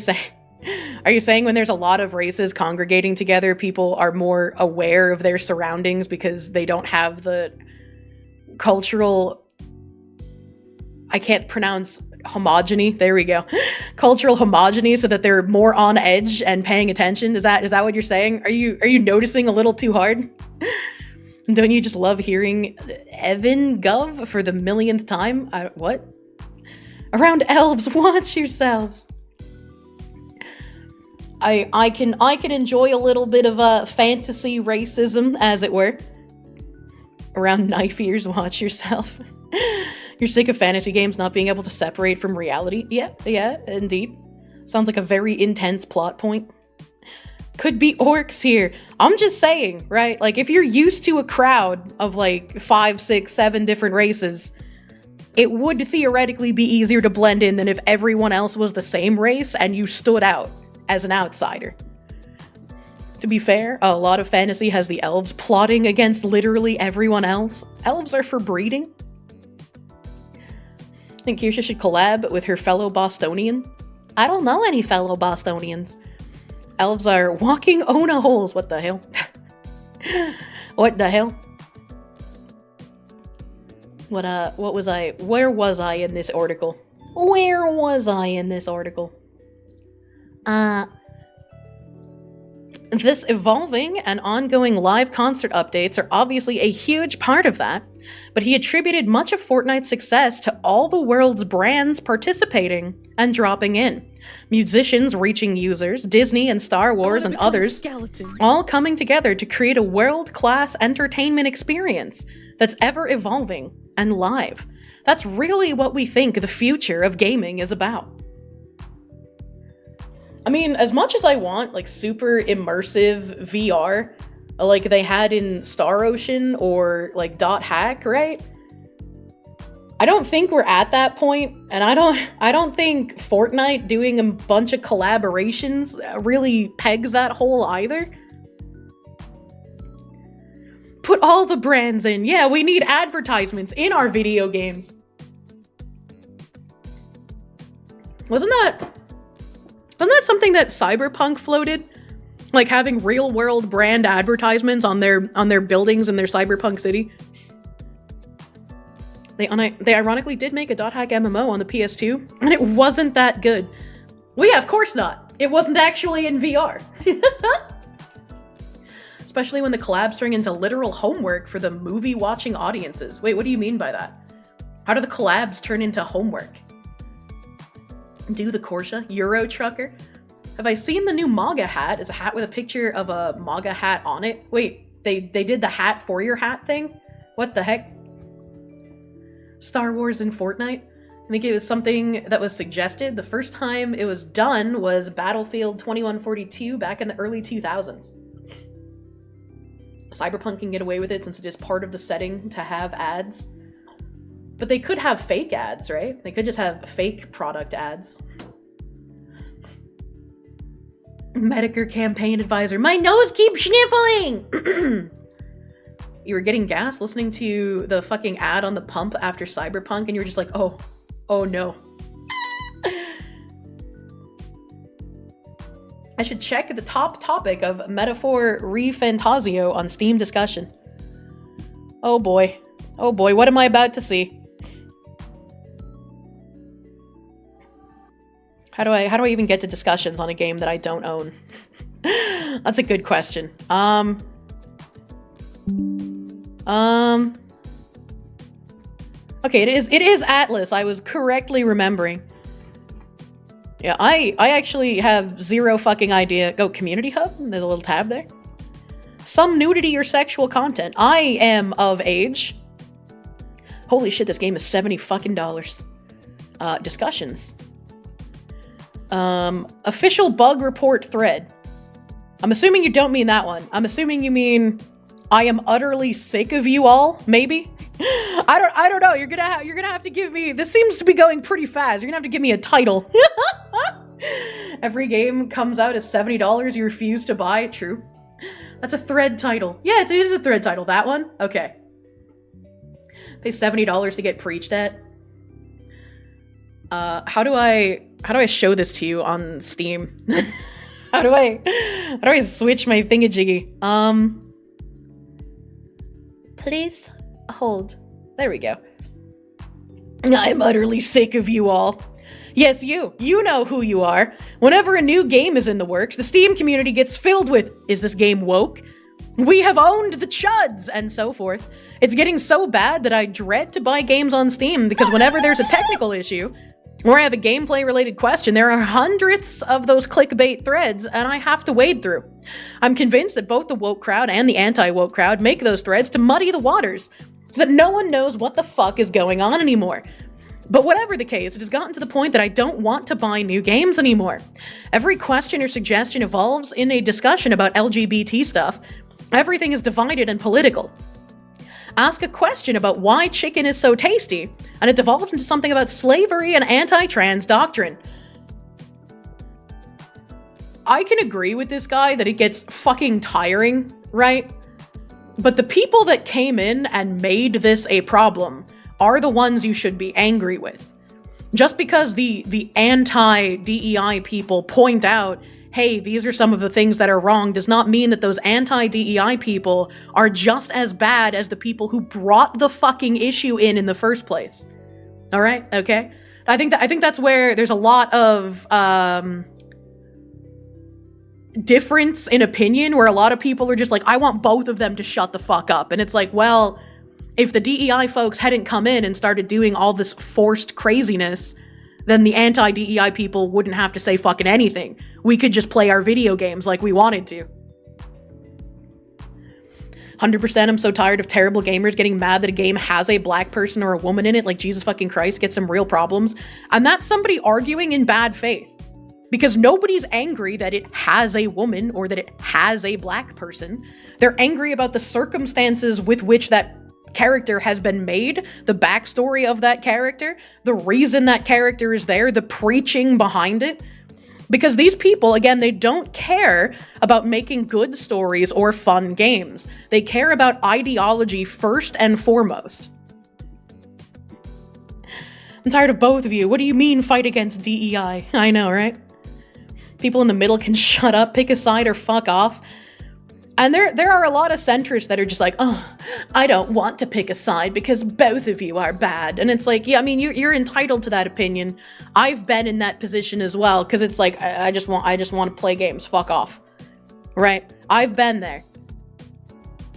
saying when there's a lot of races congregating together, people are more aware of their surroundings because they don't have the cultural... I can't pronounce homogeny. There we go. Cultural homogeny, so that they're more on edge and paying attention. Is that what you're saying? Are you noticing a little too hard? Don't you just love hearing Evan Gov for the millionth time? What? Around elves, watch yourselves. I can enjoy a little bit of fantasy racism, as it were. Around knife ears, watch yourself. You're sick of fantasy games not being able to separate from reality? Yeah, indeed. Sounds like a very intense plot point. Could be orcs here. I'm just saying, right? Like, if you're used to a crowd of like 5, 6, 7 different races, it would theoretically be easier to blend in than if everyone else was the same race and you stood out as an outsider. To be fair, a lot of fantasy has the elves plotting against literally everyone else. Elves are for breeding. I think Kirsche should collab with her fellow Bostonian. I don't know any fellow Bostonians. Elves are walking Ona holes. What the hell? What the hell? What was I? Where was I in this article? Where was I in this article? This evolving and ongoing live concert updates are obviously a huge part of that, but he attributed much of Fortnite's success to all the world's brands participating and dropping in. Musicians reaching users, Disney and Star Wars and others, all coming together to create a world-class entertainment experience that's ever evolving and live. That's really what we think the future of gaming is about. I mean, as much as I want, like, super immersive VR, like they had in Star Ocean or, like, Dot Hack, right? I don't think we're at that point, and I don't think Fortnite doing a bunch of collaborations really pegs that hole either. Put all the brands in. Yeah, we need advertisements in our video games. Wasn't that something that Cyberpunk floated? Like having real world brand advertisements on their buildings in their Cyberpunk city? They ironically did make a Dot Hack MMO on the PS2, and it wasn't that good. Well, yeah, of course not. It wasn't actually in VR. Especially when the collabs turn into literal homework for the movie-watching audiences. Wait, what do you mean by that? How do the collabs turn into homework? Do the Kirsche Euro Trucker? Have I seen the new MAGA hat? It's a hat with a picture of a MAGA hat on it. Wait, they did the hat for your hat thing? What the heck? Star Wars in Fortnite? I think it was something that was suggested. The first time it was done was Battlefield 2142 back in the early 2000s. Cyberpunk can get away with it since it is part of the setting to have ads. But they could have fake ads, right? They could just have fake product ads. Medicare campaign advisor. My nose keeps sniffling! You were getting gas listening to the fucking ad on the pump after Cyberpunk, and you were just like, oh no. I should check the top topic of Metaphor Re-Fantasio on Steam discussion. Oh boy, what am I about to see? How do I even get to discussions on a game that I don't own? That's a good question. Okay, it is Atlas. I was correctly remembering. Yeah, I actually have zero fucking idea. Go community hub. There's a little tab there. Some nudity or sexual content. I am of age. Holy shit, this game is $70 fucking. Discussions. Official bug report thread. I'm assuming you don't mean that one. I'm assuming you mean I am utterly sick of you all, maybe? I don't know. You're gonna have to give me, this seems to be going pretty fast. You're gonna have to give me a title. Every game comes out at $70 you refuse to buy. True. That's a thread title. Yeah, it is a thread title. That one? Okay. Pay $70 to get preached at. How do I show this to you on Steam? How do I switch my thingamajiggy? Please hold. There we go. I'm utterly sick of you all. Yes, you know who you are. Whenever a new game is in the works, the Steam community gets filled with, is this game woke? We have owned the chuds, and so forth. It's getting so bad that I dread to buy games on Steam because whenever there's a technical issue, or I have a gameplay-related question, there are hundreds of those clickbait threads, and I have to wade through. I'm convinced that both the woke crowd and the anti-woke crowd make those threads to muddy the waters, so that no one knows what the fuck is going on anymore. But whatever the case, it has gotten to the point that I don't want to buy new games anymore. Every question or suggestion evolves in a discussion about LGBT stuff. Everything is divided and political. Ask a question about why chicken is so tasty, and it devolves into something about slavery and anti-trans doctrine. I can agree with this guy that it gets fucking tiring, right? But the people that came in and made this a problem are the ones you should be angry with. Just because the anti-DEI people point out, hey, these are some of the things that are wrong, does not mean that those anti-DEI people are just as bad as the people who brought the fucking issue in the first place. All right? Okay? I think that's where there's a lot of difference in opinion, where a lot of people are just like, I want both of them to shut the fuck up. And it's like, well, if the DEI folks hadn't come in and started doing all this forced craziness, then the anti-DEI people wouldn't have to say fucking anything. We could just play our video games like we wanted to. 100%, I'm so tired of terrible gamers getting mad that a game has a black person or a woman in it, like Jesus fucking Christ, get some real problems. And that's somebody arguing in bad faith. Because nobody's angry that it has a woman or that it has a black person. They're angry about the circumstances with which that character has been made, the backstory of that character, the reason that character is there, the preaching behind it. Because these people, again, they don't care about making good stories or fun games. They care about ideology first and foremost. I'm tired of both of you. What do you mean fight against DEI? I know, right? People in the middle can shut up, pick a side, or fuck off. And there are a lot of centrists that are just like, oh, I don't want to pick a side because both of you are bad. And it's like, yeah, I mean, you're entitled to that opinion. I've been in that position as well, because it's like, I just want to play games. Fuck off. Right? I've been there.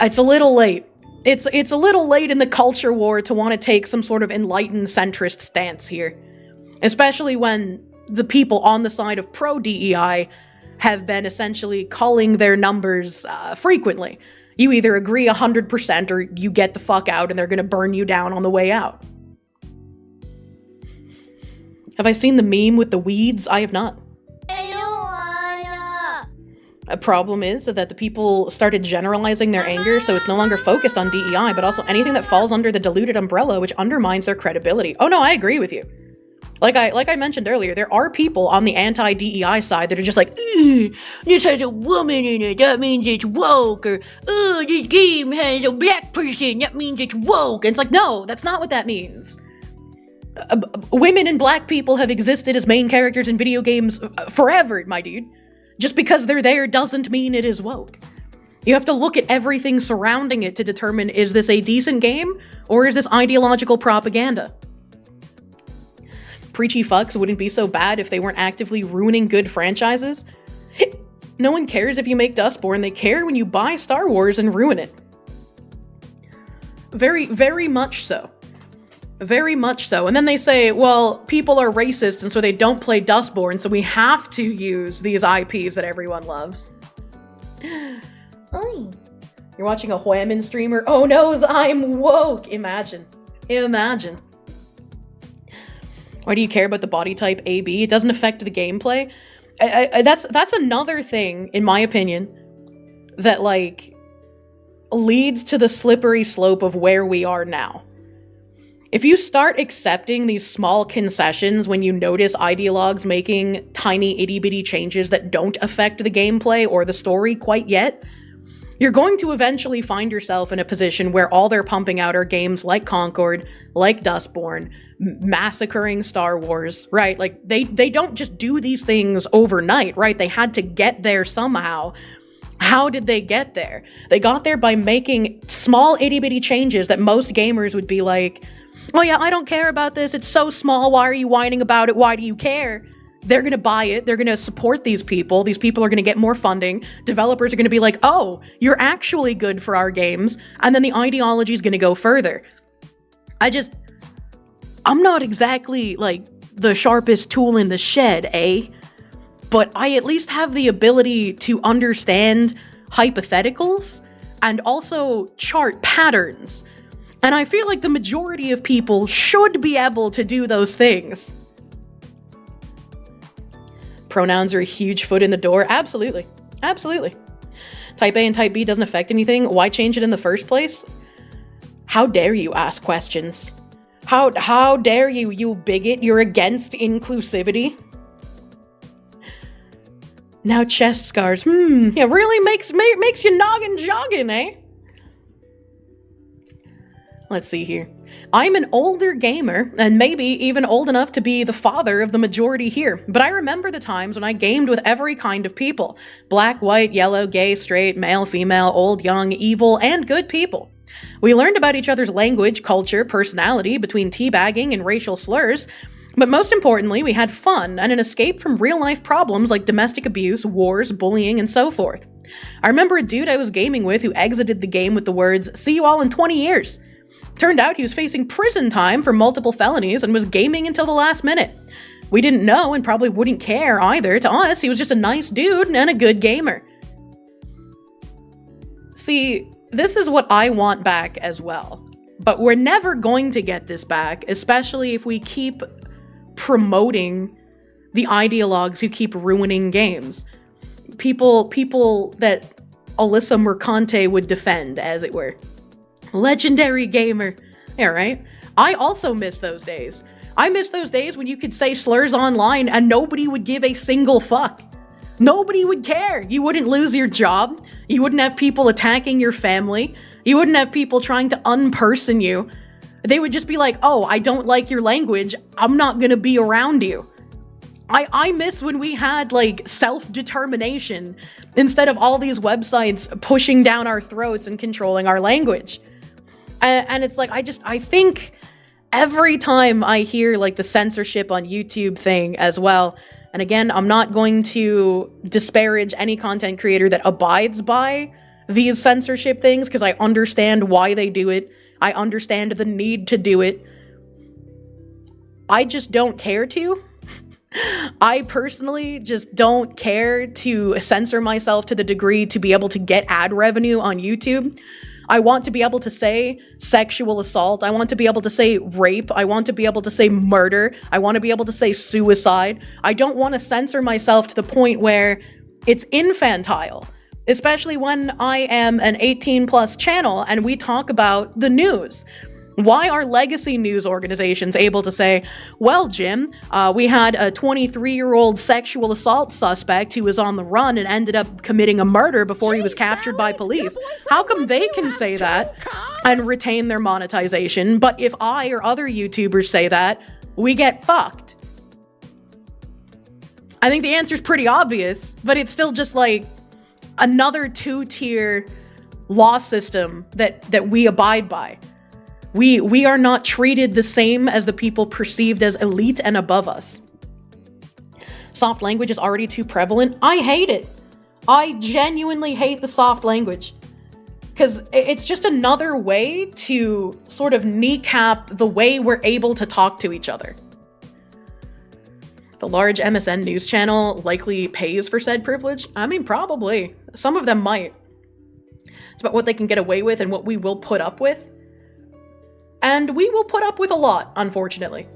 It's a little late. It's a little late in the culture war to want to take some sort of enlightened centrist stance here. Especially when the people on the side of pro-DEI have been essentially calling their numbers frequently. You either agree 100% or you get the fuck out and they're gonna burn you down on the way out. Have I seen the meme with the weeds? I have not. A problem is that the people started generalizing their anger, so it's no longer focused on DEI, but also anything that falls under the diluted umbrella, which undermines their credibility. Oh no, I agree with you. Like I mentioned earlier, there are people on the anti-DEI side that are just like, this has a woman in it, that means it's woke, or, this game has a black person, that means it's woke. And it's like, no, that's not what that means. Women and black people have existed as main characters in video games forever, my dude. Just because they're there doesn't mean it is woke. You have to look at everything surrounding it to determine, is this a decent game, or is this ideological propaganda? Preachy fucks wouldn't be so bad if they weren't actively ruining good franchises. No one cares if you make Dustborn, they care when you buy Star Wars and ruin it. Very, very much so. Very much so. And then they say, well, people are racist and so they don't play Dustborn, so we have to use these IPs that everyone loves. You're watching a Whammon streamer? Oh no, I'm woke! Imagine. Imagine. Why do you care about the body type AB? It doesn't affect the gameplay. That's another thing, in my opinion, that, like, leads to the slippery slope of where we are now. If you start accepting these small concessions when you notice ideologues making tiny itty-bitty changes that don't affect the gameplay or the story quite yet, you're going to eventually find yourself in a position where all they're pumping out are games like Concord, like Dustborn, massacring Star Wars, right? Like, they don't just do these things overnight, right? They had to get there somehow. How did they get there? They got there by making small itty-bitty changes that most gamers would be like, oh yeah, I don't care about this, it's so small, why are you whining about it, why do you care? They're gonna buy it, they're gonna support these people are gonna get more funding, developers are gonna be like, oh, you're actually good for our games, and then the ideology is gonna go further. I'm not exactly, like, the sharpest tool in the shed, eh? But I at least have the ability to understand hypotheticals, and also chart patterns. And I feel like the majority of people should be able to do those things. Pronouns are a huge foot in the door. Absolutely. Absolutely. Type A and Type B doesn't affect anything. Why change it in the first place? How dare you ask questions? How dare you, you bigot? You're against inclusivity? Now chest scars. Yeah, really makes your noggin jogging, eh? Let's see here. I'm an older gamer, and maybe even old enough to be the father of the majority here, but I remember the times when I gamed with every kind of people. Black, white, yellow, gay, straight, male, female, old, young, evil, and good people. We learned about each other's language, culture, personality, between teabagging and racial slurs, but most importantly, we had fun and an escape from real-life problems like domestic abuse, wars, bullying, and so forth. I remember a dude I was gaming with who exited the game with the words, "See you all in 20 years." Turned out he was facing prison time for multiple felonies and was gaming until the last minute. We didn't know and probably wouldn't care either. To us, he was just a nice dude and a good gamer. See, this is what I want back as well. But we're never going to get this back, especially if we keep promoting the ideologues who keep ruining games. People that Alyssa Mercante would defend, as it were. Legendary gamer. Yeah, right? I also miss those days. I miss those days when you could say slurs online and nobody would give a single fuck. Nobody would care. You wouldn't lose your job. You wouldn't have people attacking your family. You wouldn't have people trying to unperson you. They would just be like, oh, I don't like your language. I'm not gonna be around you. I miss when we had, like, self-determination instead of all these websites pushing down our throats and controlling our language. And it's like, I think every time I hear, like, the censorship on YouTube thing as well, and again, I'm not going to disparage any content creator that abides by these censorship things, because I understand why they do it. I understand the need to do it. I just don't care to. I personally just don't care to censor myself to the degree to be able to get ad revenue on YouTube. I want to be able to say sexual assault. I want to be able to say rape. I want to be able to say murder. I want to be able to say suicide. I don't want to censor myself to the point where it's infantile, especially when I am an 18+ channel and we talk about the news. Why are legacy news organizations able to say, well, Jim, we had a 23-year-old sexual assault suspect who was on the run and ended up committing a murder before he was captured by police? How come they can say that and retain their monetization, but if I or other YouTubers say that, we get fucked? I think the answer's pretty obvious, but it's still just like another 2-tier law system that we abide by. We are not treated the same as the people perceived as elite and above us. Soft language is already too prevalent. I hate it. I genuinely hate the soft language. Because it's just another way to sort of kneecap the way we're able to talk to each other. The large MSN news channel likely pays for said privilege. I mean, probably. Some of them might. It's about what they can get away with and what we will put up with. And we will put up with a lot, unfortunately.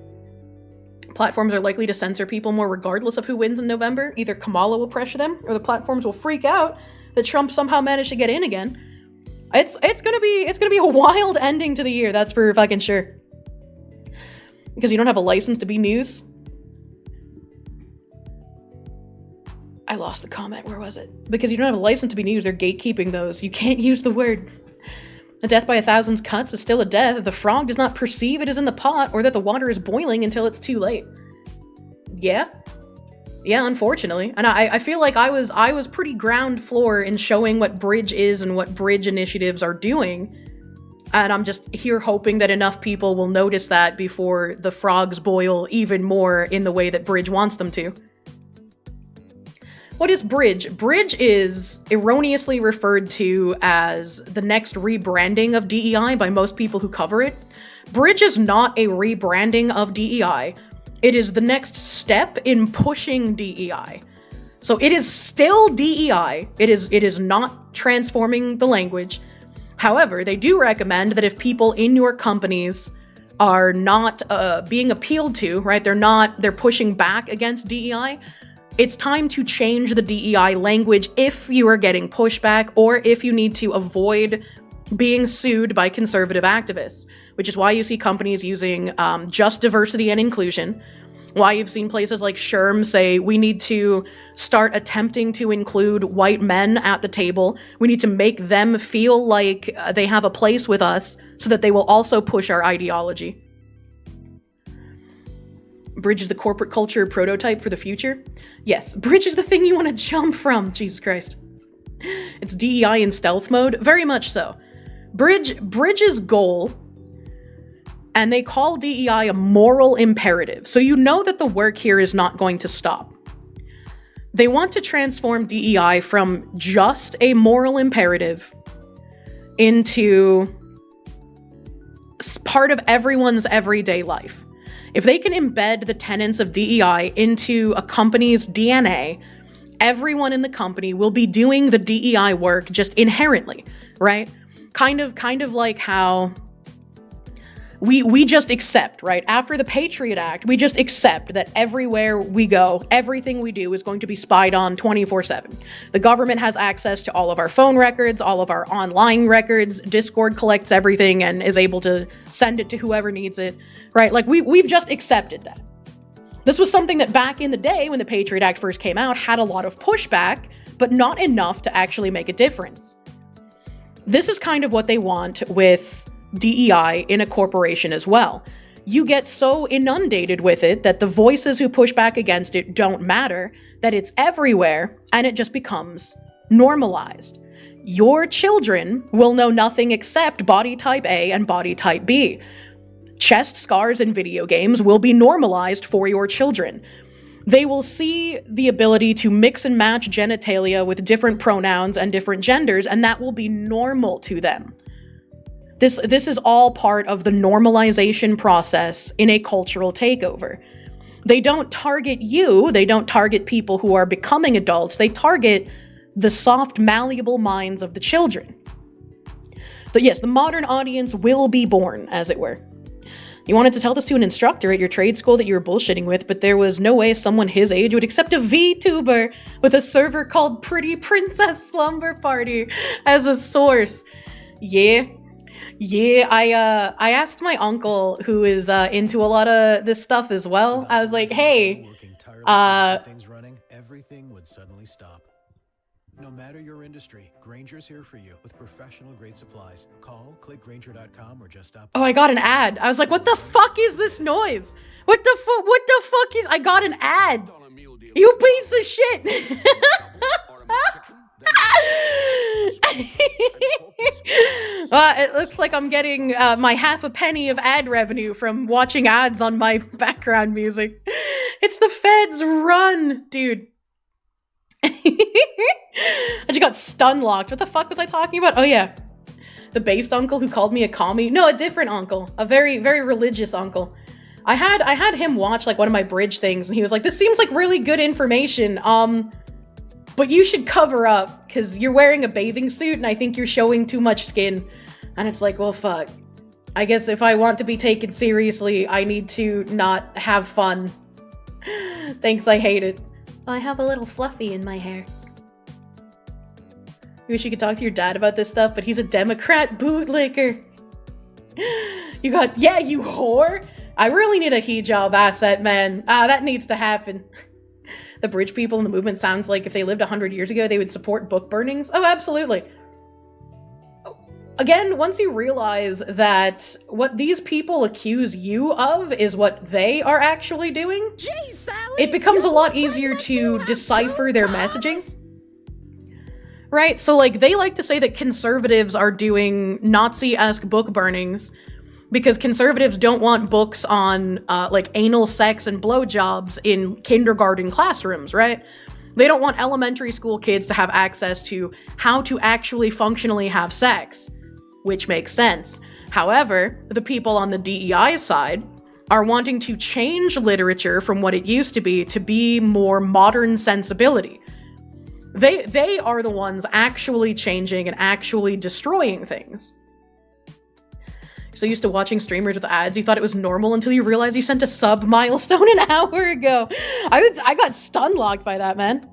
Platforms are likely to censor people more regardless of who wins in November. Either Kamala will pressure them, or the platforms will freak out that Trump somehow managed to get in again. It's gonna be a wild ending to the year, that's for fucking sure. Because you don't have a license to be news. I lost the comment, where was it? Because you don't have a license to be news, they're gatekeeping those. You can't use the word. A death by 1,000 cuts is still a death if the frog does not perceive it is in the pot or that the water is boiling until it's too late. Yeah, unfortunately. And I feel like I was pretty ground floor in showing what Bridge is and what Bridge initiatives are doing. And I'm just here hoping that enough people will notice that before the frogs boil even more in the way that Bridge wants them to. What is Bridge? Bridge is erroneously referred to as the next rebranding of DEI by most people who cover it. Bridge is not a rebranding of DEI. It is the next step in pushing DEI. So it is still DEI. It is not transforming the language. However, they do recommend that if people in your companies are not being appealed to, right? They're pushing back against DEI. It's time to change the DEI language if you are getting pushback or if you need to avoid being sued by conservative activists, which is why you see companies using just diversity and inclusion, Why you've seen places like Sherm say, we need to start attempting to include white men at the table. We need to make them feel like they have a place with us so that they will also push our ideology. Bridge is the corporate culture prototype for the future? Yes, Bridge is the thing you want to jump from, Jesus Christ. It's DEI in stealth mode? Very much so. Bridge's goal, and they call DEI a moral imperative, so you know that the work here is not going to stop. They want to transform DEI from just a moral imperative into part of everyone's everyday life. If they can embed the tenets of DEI into a company's DNA, everyone in the company will be doing the DEI work just inherently, right? Kind of like how we just accept, right? After the Patriot Act, we just accept that everywhere we go, everything we do is going to be spied on 24/7. The government has access to all of our phone records, all of our online records. Discord collects everything and is able to send it to whoever needs it, right? Like we've just accepted that. This was something that back in the day when the Patriot Act first came out had a lot of pushback, but not enough to actually make a difference. This is kind of what they want with DEI in a corporation as well. You get so inundated with it that the voices who push back against it don't matter, that it's everywhere, and it just becomes normalized. Your children will know nothing except body type A and body type B. Chest scars in video games will be normalized for your children. They will see the ability to mix and match genitalia with different pronouns and different genders, and that will be normal to them. This is all part of the normalization process in a cultural takeover. They don't target you, they don't target people who are becoming adults, they target the soft, malleable minds of the children. But yes, the modern audience will be born, as it were. You wanted to tell this to an instructor at your trade school that you were bullshitting with, but there was no way someone his age would accept a VTuber with a server called Pretty Princess Slumber Party as a source. Yeah, I asked my uncle, who is into a lot of this stuff as well. I was like, hey, things running, everything would suddenly stop. No matter your industry, Grainger's here for you with professional grade supplies. Call, click Grainger.com, or just stop. Oh, I got an ad. I was like, what the fuck is this noise? What the fuck is, I got an ad. You piece of shit. It looks like I'm getting my half a penny of ad revenue from watching ads on my background music. It's the feds, run, dude. I just got stun locked. What the fuck was I talking about? Oh yeah, the based uncle who called me a commie. No, a different uncle, a very, very religious uncle. I had him watch like one of my bridge things, and he was like, "This seems like really good information. But you should cover up because you're wearing a bathing suit, and I think you're showing too much skin." And it's like, well, fuck. I guess if I want to be taken seriously, I need to not have fun. Thanks, I hate it. I have a little fluffy in my hair. You wish you could talk to your dad about this stuff, but he's a Democrat bootlicker. You got, yeah, you whore. I really need a hijab asset, man. That needs to happen. The bridge people in the movement sounds like if they lived 100 years ago, they would support book burnings. Oh, absolutely. Again, once you realize that what these people accuse you of is what they are actually doing, Jeez, Sally, it becomes a lot easier to decipher their messaging. Right? So, like, they like to say that conservatives are doing Nazi-esque book burnings because conservatives don't want books on, like, anal sex and blowjobs in kindergarten classrooms, right? They don't want elementary school kids to have access to how to actually functionally have sex, which makes sense. However, the people on the DEI side are wanting to change literature from what it used to be more modern sensibility. They are the ones actually changing and actually destroying things. So used to watching streamers with ads, you thought it was normal until you realized you sent a sub milestone an hour ago. I got stun locked by that, man.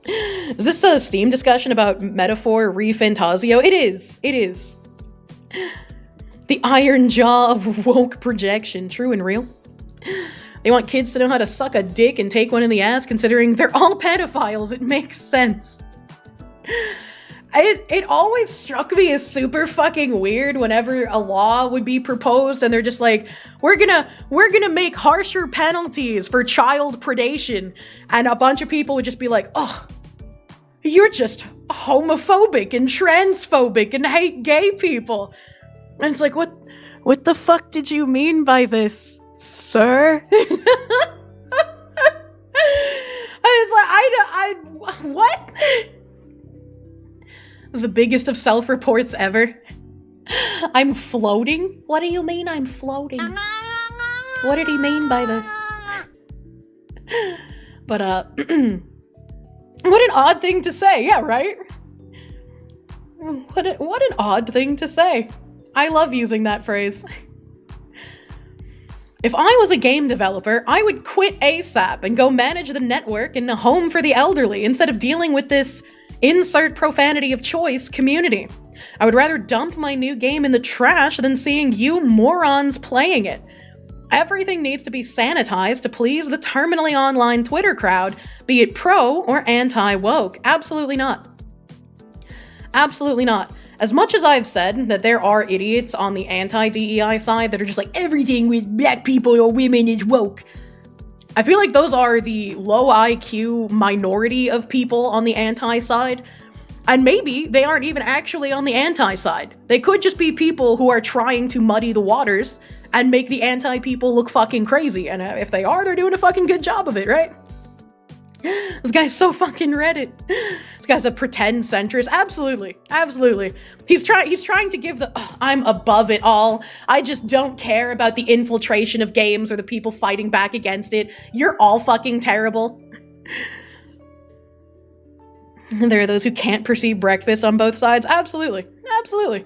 Is this a Steam discussion about Metaphor ReFantasio? It is. The iron jaw of woke projection, true and real. They want kids to know how to suck a dick and take one in the ass, considering they're all pedophiles. It makes sense. It always struck me as super fucking weird whenever a law would be proposed and they're just like, we're gonna make harsher penalties for child predation, and a bunch of people would just be like, oh, you're just homophobic and transphobic and hate gay people. And it's like, what the fuck did you mean by this, sir? I was like, what? The biggest of self-reports ever. I'm floating? What do you mean I'm floating? What did he mean by this? But, what an odd thing to say, yeah, right? What an odd thing to say. I love using that phrase. If I was a game developer, I would quit ASAP and go manage the network in a home for the elderly instead of dealing with this insert profanity of choice community. I would rather dump my new game in the trash than seeing you morons playing it. Everything needs to be sanitized to please the terminally online Twitter crowd, be it pro or anti-woke. Absolutely not. Absolutely not. As much as I've said that there are idiots on the anti-DEI side that are just like, everything with black people or women is woke, I feel like those are the low IQ minority of people on the anti side. And maybe they aren't even actually on the anti side. They could just be people who are trying to muddy the waters and make the anti people look fucking crazy. And if they are, they're doing a fucking good job of it, right? This guy's so fucking Reddit. This guy's a pretend centrist. Absolutely. Absolutely. He's trying to give the, I'm above it all. I just don't care about the infiltration of games or the people fighting back against it. You're all fucking terrible. There are those who can't perceive breakfast on both sides. Absolutely. Absolutely.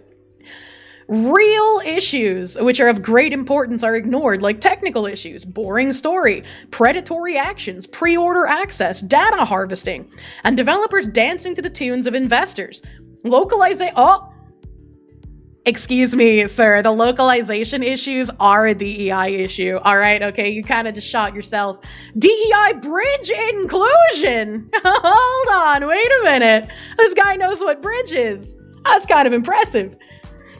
Real issues, which are of great importance, are ignored, like technical issues, boring story, predatory actions, pre-order access, data harvesting, and developers dancing to the tunes of investors. Excuse me, sir, the localization issues are a DEI issue. All right, okay, you kind of just shot yourself. DEI bridge inclusion! Hold on, wait a minute. This guy knows what bridge is. That's kind of impressive.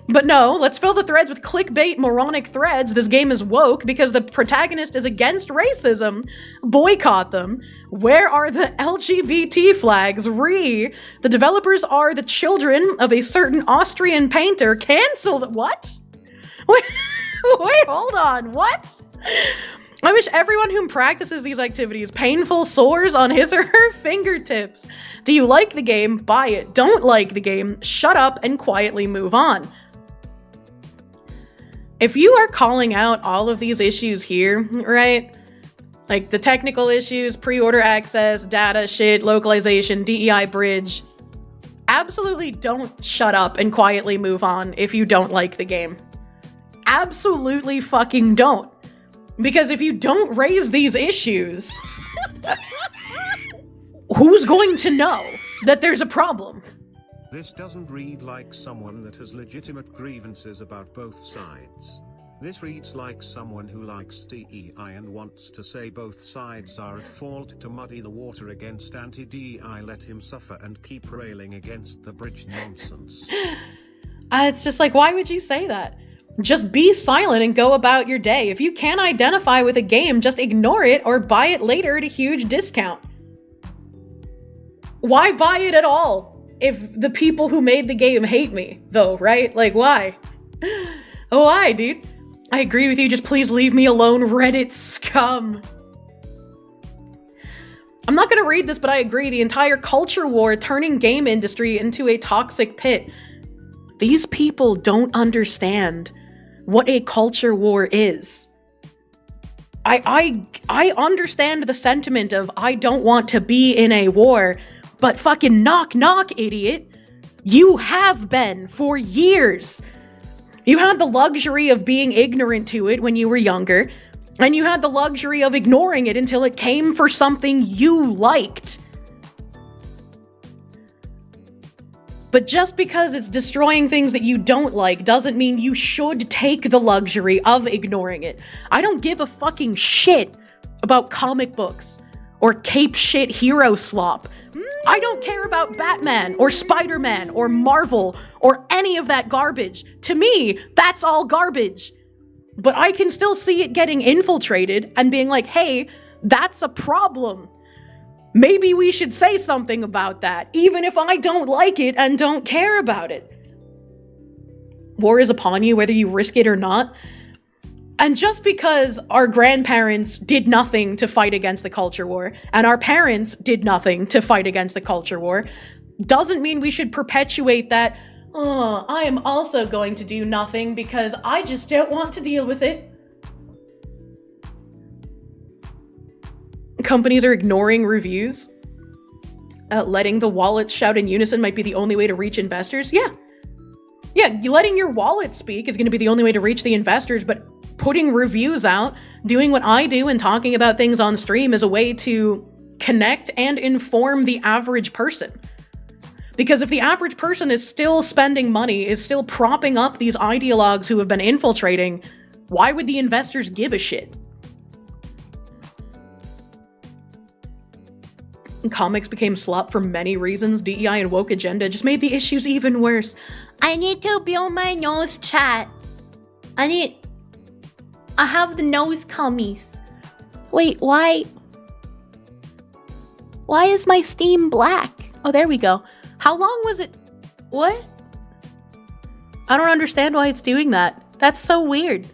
But no, let's fill the threads with clickbait moronic threads. This game is woke because the protagonist is against racism. Boycott them. Where are the LGBT flags? The developers are the children of a certain Austrian painter. Cancel the— what? Wait, hold on, what? I wish everyone who practices these activities painful sores on his or her fingertips. Do you like the game? Buy it. Don't like the game? Shut up and quietly move on. If you are calling out all of these issues here, right? Like the technical issues, pre-order access, data shit, localization, DEI bridge, absolutely don't shut up and quietly move on if you don't like the game. Absolutely fucking don't. Because if you don't raise these issues, who's going to know that there's a problem? This doesn't read like someone that has legitimate grievances about both sides. This reads like someone who likes DEI and wants to say both sides are at fault to muddy the water against anti-DEI. Let him suffer and keep railing against the bridge nonsense. It's just like, why would you say that? Just be silent and go about your day. If you can't identify with a game, just ignore it or buy it later at a huge discount. Why buy it at all? If the people who made the game hate me, though, right? Like, why? Why, dude? I agree with you, just please leave me alone, Reddit scum. I'm not gonna read this, but I agree. The entire culture war turning game industry into a toxic pit. These people don't understand what a culture war is. I understand the sentiment of I don't want to be in a war, but fucking knock knock, idiot. You have been for years. You had the luxury of being ignorant to it when you were younger, and you had the luxury of ignoring it until it came for something you liked. But just because it's destroying things that you don't like doesn't mean you should take the luxury of ignoring it. I don't give a fucking shit about comic books or cape shit hero slop. I don't care about Batman or Spider-Man or Marvel or any of that garbage. To me, that's all garbage. But I can still see it getting infiltrated and being like, hey, that's a problem. Maybe we should say something about that, even if I don't like it and don't care about it. War is upon you, whether you risk it or not. And just because our grandparents did nothing to fight against the culture war, and our parents did nothing to fight against the culture war, doesn't mean we should perpetuate that, oh, I am also going to do nothing because I just don't want to deal with it. Companies are ignoring reviews. Letting the wallets shout in unison might be the only way to reach investors. Yeah, letting your wallet speak is going to be the only way to reach the investors, but putting reviews out, doing what I do and talking about things on stream is a way to connect and inform the average person. Because if the average person is still spending money, is still propping up these ideologues who have been infiltrating, why would the investors give a shit? Comics became slop for many reasons. DEI and woke agenda just made the issues even worse. I need to build my nose, chat. I have the nose cummies. Wait, why is my Steam black? Oh, there we go. How long was it? What? I don't understand why it's doing that. That's so weird.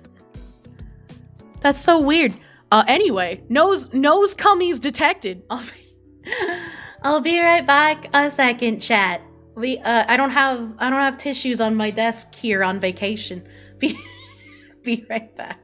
That's so weird. Anyway, nose cummies detected. I'll be right back a second, chat. I don't have tissues on my desk here on vacation. Be right back.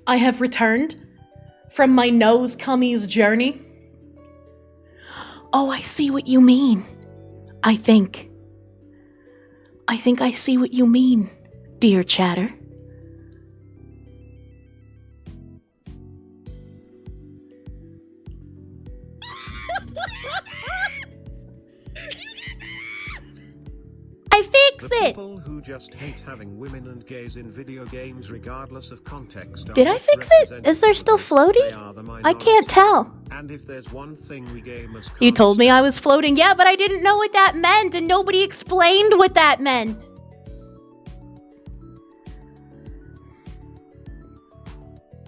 I have returned from my nose cummies journey. Oh, I see what you mean. I think I see what you mean, dear chatter. I fix The it! people who just hate having women and gays in video games regardless of context. Did I fix it? Is there still floating? I can't tell. And if there's one thing we gamers You can't told me stand- I was floating. Yeah, but I didn't know what that meant, and nobody explained what that meant.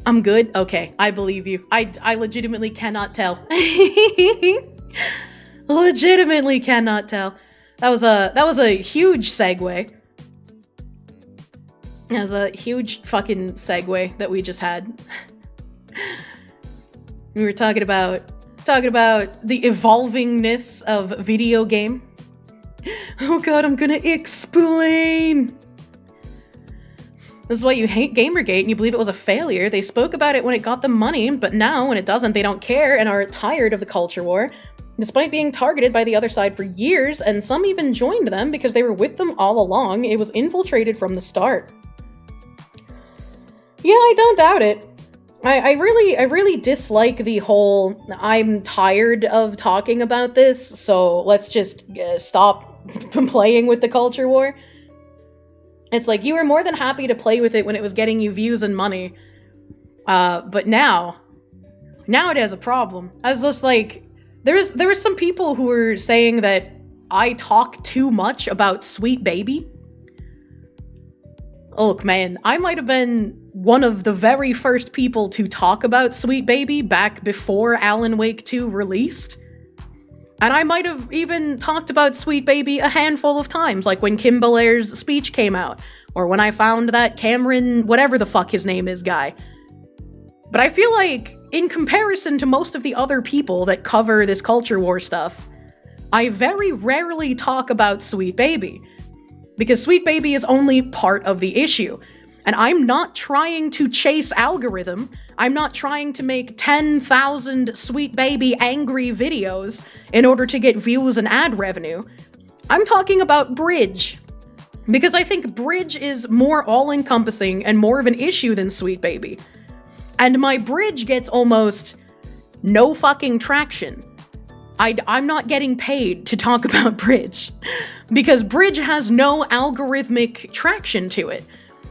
I'm good? Okay, I believe you. I legitimately cannot tell. Legitimately cannot tell. That was a huge segue. That was a huge fucking segue that we just had. We were talking about the evolvingness of video game. Oh god, I'm gonna explain. This is why you hate Gamergate and you believe it was a failure. They spoke about it when it got them money, but now when it doesn't, they don't care and are tired of the culture war. Despite being targeted by the other side for years, and some even joined them because they were with them all along, it was infiltrated from the start. Yeah, I don't doubt it. I really dislike the whole, I'm tired of talking about this, so let's just stop playing with the culture war. It's like, you were more than happy to play with it when it was getting you views and money. But now it has a problem. I was just like, there was some people who were saying that I talk too much about Sweet Baby. Look, man, I might have been one of the very first people to talk about Sweet Baby back before Alan Wake 2 released. And I might have even talked about Sweet Baby a handful of times, like when Kim Belair's speech came out, or when I found that Cameron, whatever the fuck his name is, guy. But I feel like, in comparison to most of the other people that cover this culture war stuff, I very rarely talk about Sweet Baby. Because Sweet Baby is only part of the issue. And I'm not trying to chase algorithm. I'm not trying to make 10,000 Sweet Baby angry videos in order to get views and ad revenue. I'm talking about Bridge. Because I think Bridge is more all-encompassing and more of an issue than Sweet Baby. And my Bridge gets almost no fucking traction. I'm not getting paid to talk about Bridge. Because Bridge has no algorithmic traction to it.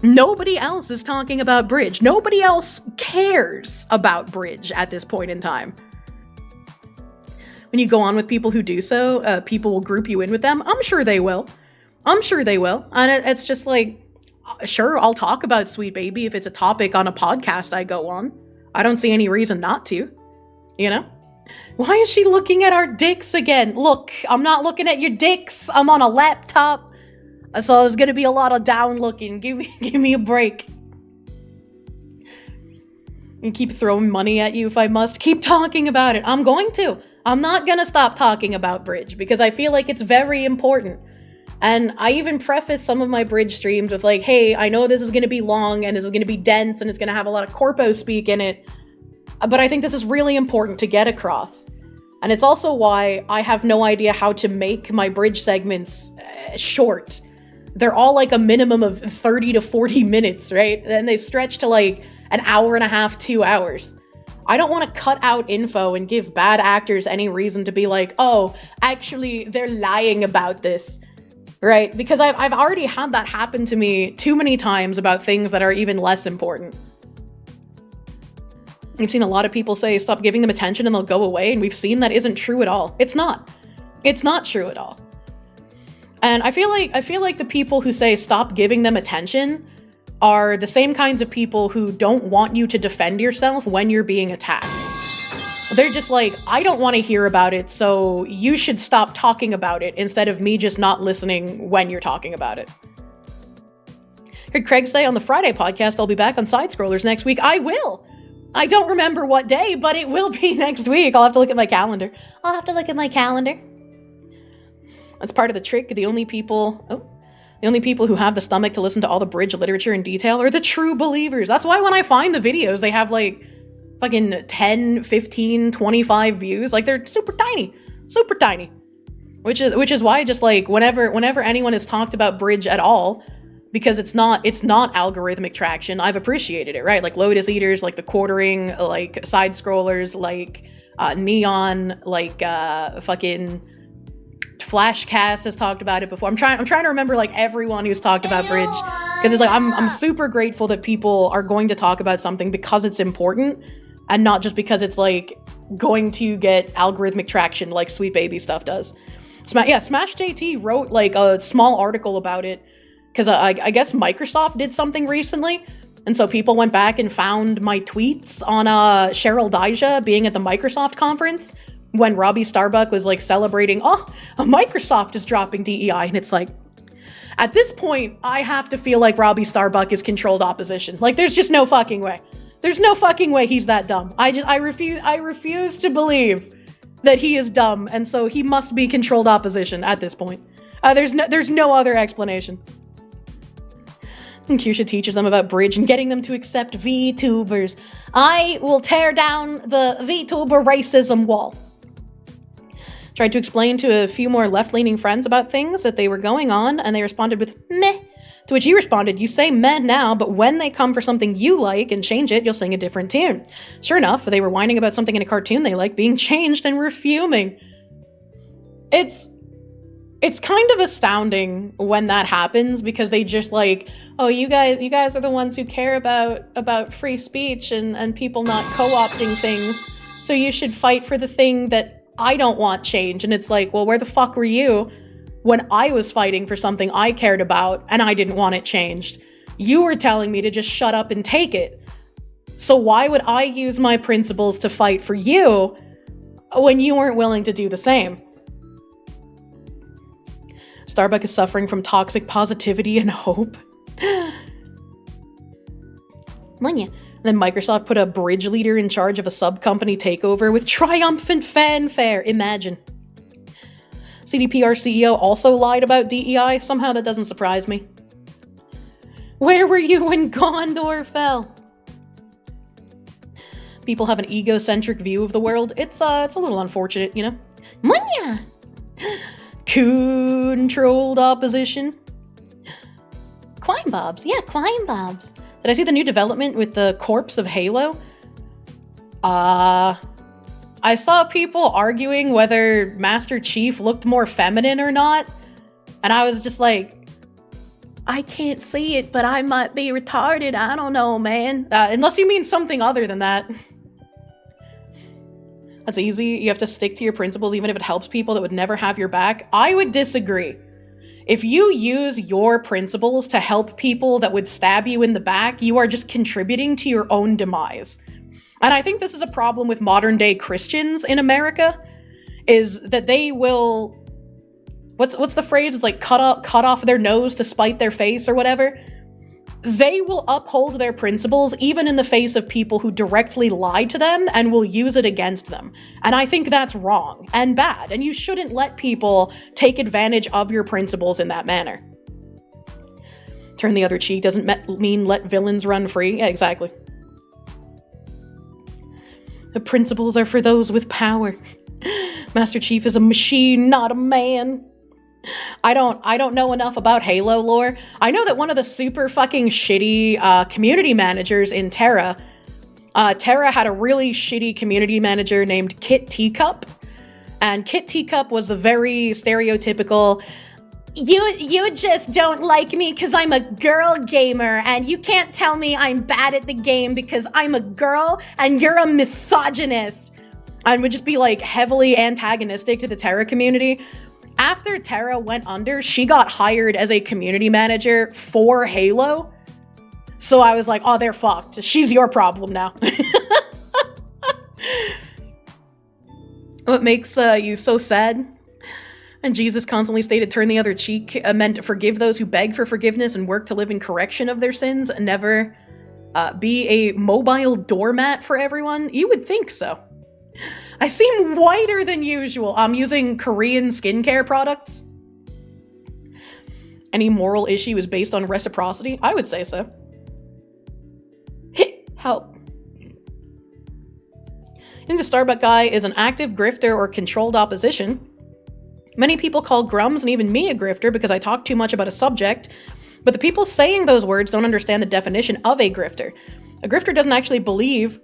Nobody else is talking about Bridge. Nobody else cares about Bridge at this point in time. When you go on with people who do so, people will group you in with them. I'm sure they will. I'm sure they will. And it's just like, sure, I'll talk about Sweet Baby if it's a topic on a podcast I go on. I don't see any reason not to. You know? Why is she looking at our dicks again? Look, I'm not looking at your dicks. I'm on a laptop. So there's gonna be a lot of down looking. Give me a break. And keep throwing money at you if I must. Keep talking about it. I'm going to. I'm not gonna stop talking about Bridge because I feel like it's very important. And I even preface some of my Bridge streams with like, hey, I know this is gonna be long and this is gonna be dense and it's gonna have a lot of corpo speak in it. But I think this is really important to get across. And it's also why I have no idea how to make my Bridge segments short. They're all like a minimum of 30 to 40 minutes, right? And they stretch to like an hour and a half, 2 hours. I don't want to cut out info and give bad actors any reason to be like, oh, actually, they're lying about this, right? Because I've already had that happen to me too many times about things that are even less important. We've seen a lot of people say, stop giving them attention and they'll go away. And we've seen that isn't true at all. It's not. It's not true at all. And I feel like the people who say stop giving them attention are the same kinds of people who don't want you to defend yourself when you're being attacked. They're just like, I don't want to hear about it, so you should stop talking about it instead of me just not listening when you're talking about it. Heard Craig say on the Friday podcast, I'll be back on Side Scrollers next week. I will! I don't remember what day, but it will be next week. I'll have to look at my calendar. That's part of the trick. The only people who have the stomach to listen to all the Bridge literature in detail are the true believers. That's why when I find the videos, they have like fucking 10, 15, 25 views. Like they're super tiny. Super tiny. Which is why just like whenever anyone has talked about Bridge at all, because it's not algorithmic traction, I've appreciated it, right? Like Lotus Eaters, like the quartering, like Side Scrollers, like Neon, like fucking Flashcast has talked about it before. I'm trying to remember like everyone who's talked about Bridge, because it's like I'm super grateful that people are going to talk about something because it's important and not just because it's like going to get algorithmic traction like Sweet Baby stuff does. Smash JT wrote like a small article about it because I guess Microsoft did something recently, and so people went back and found my tweets on Cheryl Daija being at the Microsoft conference when Robbie Starbuck was like celebrating, Microsoft is dropping DEI, and it's like, at this point, I have to feel like Robbie Starbuck is controlled opposition. Like, there's just no fucking way. There's no fucking way he's that dumb. I refuse to believe that he is dumb, and so he must be controlled opposition at this point. There's no other explanation. And Kirsche teaches them about Bridge and getting them to accept VTubers. I will tear down the VTuber racism wall. Tried to explain to a few more left-leaning friends about things that they were going on, and they responded with, meh. To which he responded, you say meh now, but when they come for something you like and change it, you'll sing a different tune. Sure enough, they were whining about something in a cartoon they like being changed and were fuming. It's kind of astounding when that happens, because they just like, oh, you guys are the ones who care about free speech and people not co-opting things, so you should fight for the thing that I don't want changed. And it's like, well, where the fuck were you when I was fighting for something I cared about and I didn't want it changed? You were telling me to just shut up and take it. So why would I use my principles to fight for you when you weren't willing to do the same? Starbucks is suffering from toxic positivity and hope. And then Microsoft put a bridge leader in charge of a sub-company takeover with triumphant fanfare. Imagine. CDPR CEO also lied about DEI. Somehow that doesn't surprise me. Where were you when Gondor fell? People have an egocentric view of the world. It's a little unfortunate, you know? Munya! Controlled opposition. Quine Bobs. Yeah, Quine Bobs. Did I see the new development with the corpse of Halo? I saw people arguing whether Master Chief looked more feminine or not. And I was just like, I can't see it, but I might be retarded. I don't know, man. Unless you mean something other than that. That's easy. You have to stick to your principles even if it helps people that would never have your back. I would disagree. If you use your principles to help people that would stab you in the back, you are just contributing to your own demise. And I think this is a problem with modern day Christians in America, is that they will, what's the phrase? It's like cut off their nose to spite their face or whatever. They will uphold their principles even in the face of people who directly lied to them and will use it against them. And I think that's wrong and bad, and you shouldn't let people take advantage of your principles in that manner. Turn the other cheek doesn't mean let villains run free. Yeah, exactly. The principles are for those with power. Master Chief is a machine, not a man. I don't know enough about Halo lore. I know that one of the super fucking shitty community managers in Terra had a really shitty community manager named Kit Teacup. And Kit Teacup was the very stereotypical, you just don't like me because I'm a girl gamer, and you can't tell me I'm bad at the game because I'm a girl and you're a misogynist. And would just be like heavily antagonistic to the Terra community. After Terra went under, she got hired as a community manager for Halo. So I was like, oh, they're fucked. She's your problem now. What makes you so sad? And Jesus constantly stated, turn the other cheek, meant forgive those who beg for forgiveness and work to live in correction of their sins, and never be a mobile doormat for everyone. You would think so. I seem whiter than usual. I'm using Korean skincare products. Any moral issue is based on reciprocity? I would say so. Help. I think the Starbucks guy is an active grifter or controlled opposition. Many people call Grums and even me a grifter because I talk too much about a subject, but the people saying those words don't understand the definition of a grifter. A grifter doesn't actually believe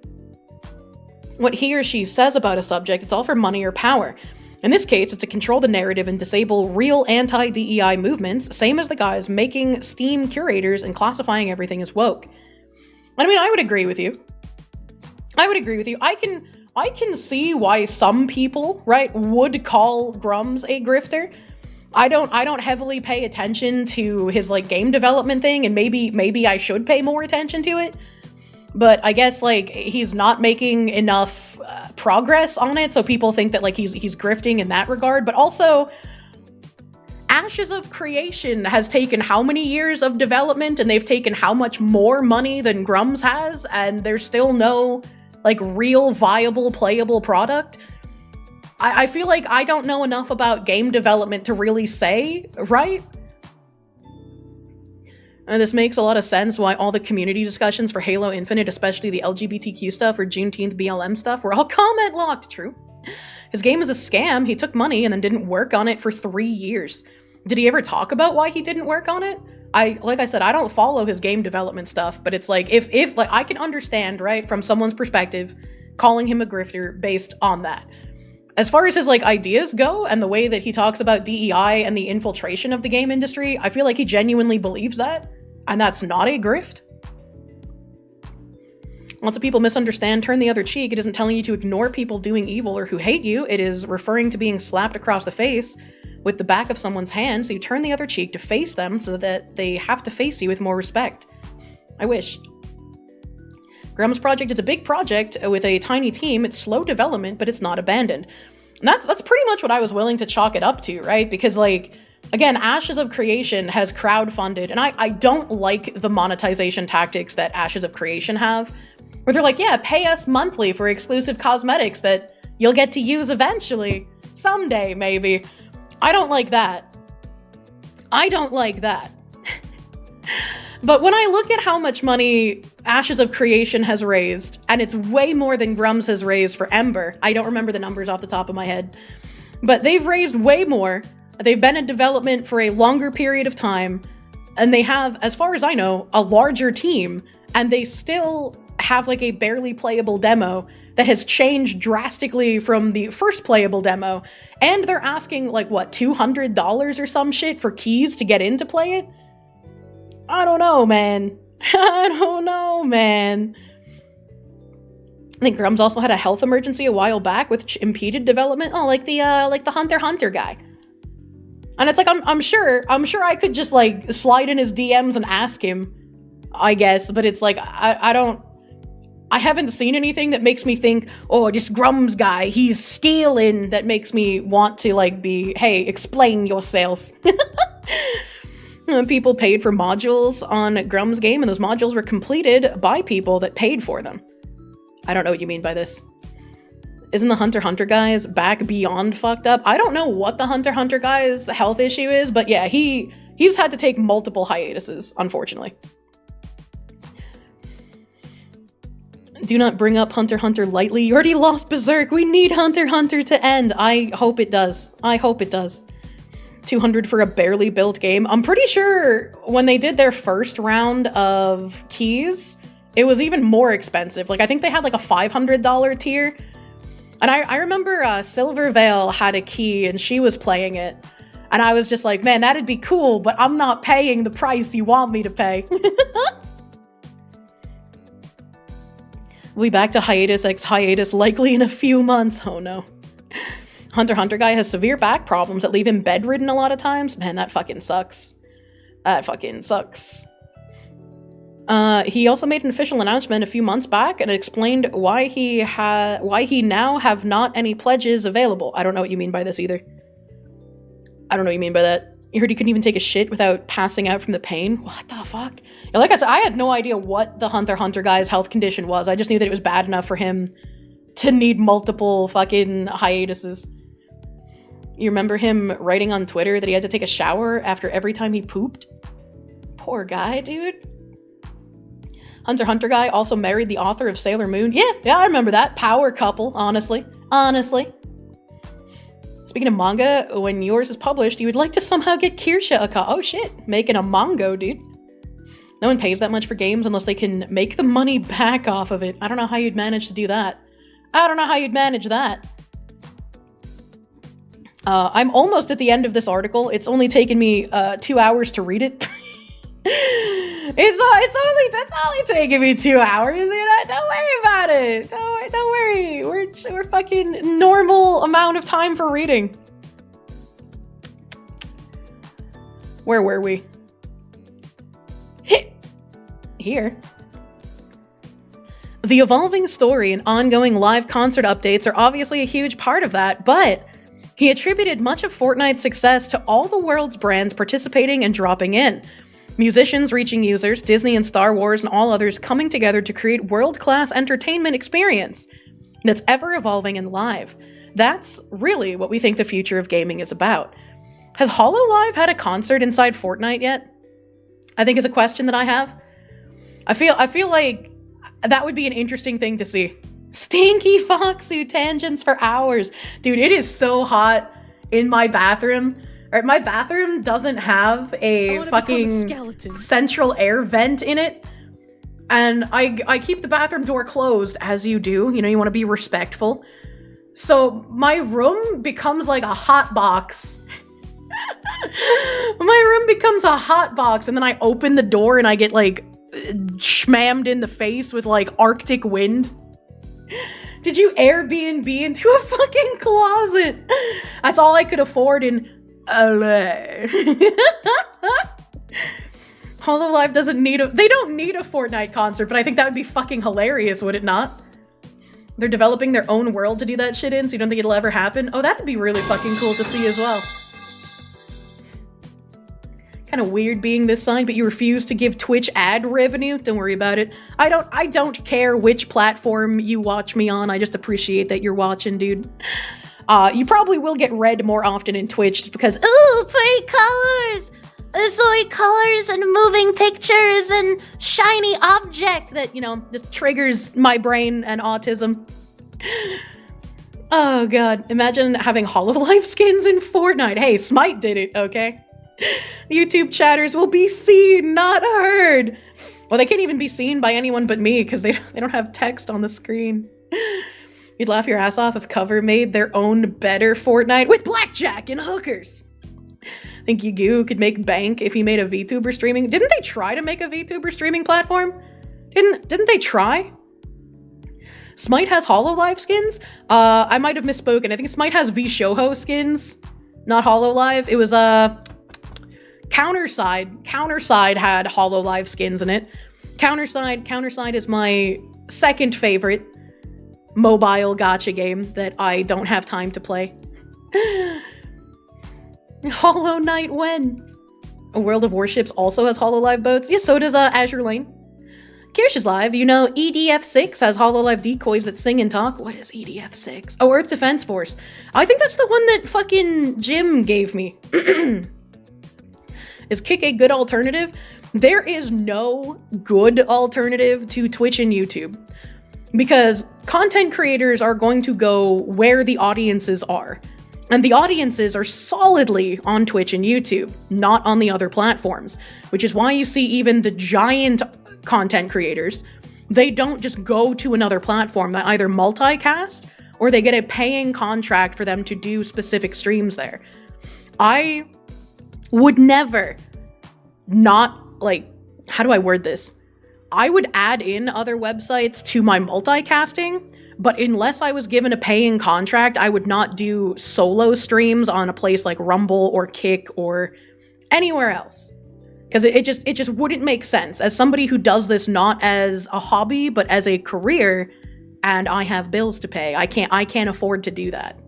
what he or she says about a subject. It's all for money or power. In this case, it's to control the narrative and disable real anti-DEI movements, same as the guys making Steam curators and classifying everything as woke. I mean, I would agree with you. I can see why some people, right, would call Grums a grifter. I don't heavily pay attention to his like game development thing, and maybe I should pay more attention to it. But I guess, like, he's not making enough progress on it, so people think that, like, he's grifting in that regard. But also, Ashes of Creation has taken how many years of development, and they've taken how much more money than Grums has, and there's still no, like, real viable, playable product. I feel like I don't know enough about game development to really say, right? And this makes a lot of sense why all the community discussions for Halo Infinite, especially the LGBTQ stuff or Juneteenth BLM stuff, were all comment locked. True. His game is a scam. He took money and then didn't work on it for 3 years. Did he ever talk about why he didn't work on it? like I said, I don't follow his game development stuff, but it's like, if like, I can understand, right, from someone's perspective, calling him a grifter based on that. As far as his like ideas go and the way that he talks about DEI and the infiltration of the game industry, I feel like he genuinely believes that, and that's not a grift. Lots of people misunderstand turn the other cheek. It isn't telling you to ignore people doing evil or who hate you. It is referring to being slapped across the face with the back of someone's hand, so you turn the other cheek to face them so that they have to face you with more respect. I wish. Grum's project is a big project with a tiny team. It's slow development, but it's not abandoned. And that's pretty much what I was willing to chalk it up to, right? Because, like, again, Ashes of Creation has crowdfunded, and I don't like the monetization tactics that Ashes of Creation have, where they're like, yeah, pay us monthly for exclusive cosmetics that you'll get to use eventually, someday, maybe. I don't like that. I don't like that. But when I look at how much money Ashes of Creation has raised, and it's way more than Grum's has raised for Ember. I don't remember the numbers off the top of my head, but they've raised way more. They've been in development for a longer period of time, and they have, as far as I know, a larger team, and they still have like a barely playable demo that has changed drastically from the first playable demo, and they're asking like, what, $200 or some shit for keys to get in to play it? I don't know, man. I don't know, man. I think Grum's also had a health emergency a while back, which impeded development. Oh, like the Hunter x Hunter guy. And it's like, I'm sure I could just like slide in his DMs and ask him, I guess, but it's like, I haven't seen anything that makes me think, oh, this Grum's guy, he's stealing, that makes me want to like be, hey, explain yourself. People paid for modules on Grum's game, and those modules were completed by people that paid for them. I don't know what you mean by this. Isn't the Hunter x Hunter guy's back beyond fucked up? I don't know what the Hunter x Hunter guy's health issue is, but yeah, he's had to take multiple hiatuses, unfortunately. Do not bring up Hunter x Hunter lightly. You already lost Berserk. We need Hunter x Hunter to end. I hope it does. I hope it does. 200 for a barely built game. I'm pretty sure when they did their first round of keys, it was even more expensive. Like, I think they had like a $500 tier. And I remember Silver Veil had a key and she was playing it. And I was just like, man, that'd be cool, but I'm not paying the price you want me to pay. We'll be back to hiatus x hiatus likely in a few months. Oh no. Hunter x Hunter guy has severe back problems that leave him bedridden a lot of times. Man, that fucking sucks. That fucking sucks. He also made an official announcement a few months back and explained why he now have not any pledges available. I don't know what you mean by this either. I don't know what you mean by that. You heard he couldn't even take a shit without passing out from the pain? What the fuck? Yeah, like I said, I had no idea what the Hunter x Hunter guy's health condition was. I just knew that it was bad enough for him to need multiple fucking hiatuses. You remember him writing on Twitter that he had to take a shower after every time he pooped? Poor guy, dude. Hunter x Hunter guy also married the author of Sailor Moon. Yeah, I remember that. Power couple, honestly. Speaking of manga, when yours is published, you would like to somehow get Kirsche a oh shit, making a mango, dude. No one pays that much for games unless they can make the money back off of it. I don't know how you'd manage to do that. I'm almost at the end of this article. It's only taken me 2 hours to read it. That's only taking me 2 hours. You know, don't worry about it. Don't worry. We're fucking normal amount of time for reading. Where were we? Here. The evolving story and ongoing live concert updates are obviously a huge part of that, but he attributed much of Fortnite's success to all the world's brands participating and dropping in. Musicians reaching users, Disney and Star Wars and all others coming together to create world-class entertainment experience that's ever-evolving and live. That's really what we think the future of gaming is about. Has HoloLive had a concert inside Fortnite yet? I think is a question that I have. I feel like that would be an interesting thing to see. Stinky Foxy tangents for hours. Dude, it is so hot in my bathroom Right, my bathroom doesn't have I a wanna become a fucking skeleton. central air vent in it. And I keep the bathroom door closed, as you do. You know, you want to be respectful. So my room becomes like a hot box. My room becomes a hot box, and then I open the door and I get like schmammed in the face with like Arctic wind. Did you Airbnb into a fucking closet? That's all I could afford in LA. Hololive doesn't need they don't need a Fortnite concert, but I think that would be fucking hilarious, would it not? They're developing their own world to do that shit in, so you don't think it'll ever happen? Oh, that'd be really fucking cool to see as well. Kind of weird being this sign, but you refuse to give Twitch ad revenue? Don't worry about it. I don't care which platform you watch me on. I just appreciate that you're watching, dude. You probably will get read more often in Twitch just because, ooh, pretty colors! There's like colors and moving pictures and shiny object that, you know, just triggers my brain and autism. Oh god, imagine having Hololive skins in Fortnite. Hey, Smite did it, okay? YouTube chatters will be seen, not heard. Well, they can't even be seen by anyone but me because they don't have text on the screen. You'd laugh your ass off if Cover made their own better Fortnite with blackjack and hookers. Think Yagoo could make bank if he made a VTuber streaming? Didn't they try to make a VTuber streaming platform? Didn't they try? Smite has Hololive skins? I might have misspoken. I think Smite has VShoho skins, not Hololive. It was Counterside. Counterside had Hololive skins in it. Counterside is my second favorite mobile gacha game that I don't have time to play. Hollow Knight when? A World of Warships also has Hololive boats. Yeah, so does Azure Lane. Kirsche is live. You know, EDF6 has Hololive decoys that sing and talk. What is EDF6? Oh, Earth Defense Force. I think that's the one that fucking Jim gave me. Is Kick a good alternative? There is no good alternative to Twitch and YouTube. Because content creators are going to go where the audiences are. And the audiences are solidly on Twitch and YouTube, not on the other platforms. Which is why you see even the giant content creators, they don't just go to another platform. That either multicast or they get a paying contract for them to do specific streams there. I would never not, like, how do I word this? I would add in other websites to my multicasting, but unless I was given a paying contract, I would not do solo streams on a place like Rumble or Kick or anywhere else. Because it just wouldn't make sense. As somebody who does this not as a hobby, but as a career, and I have bills to pay, I can't afford to do that.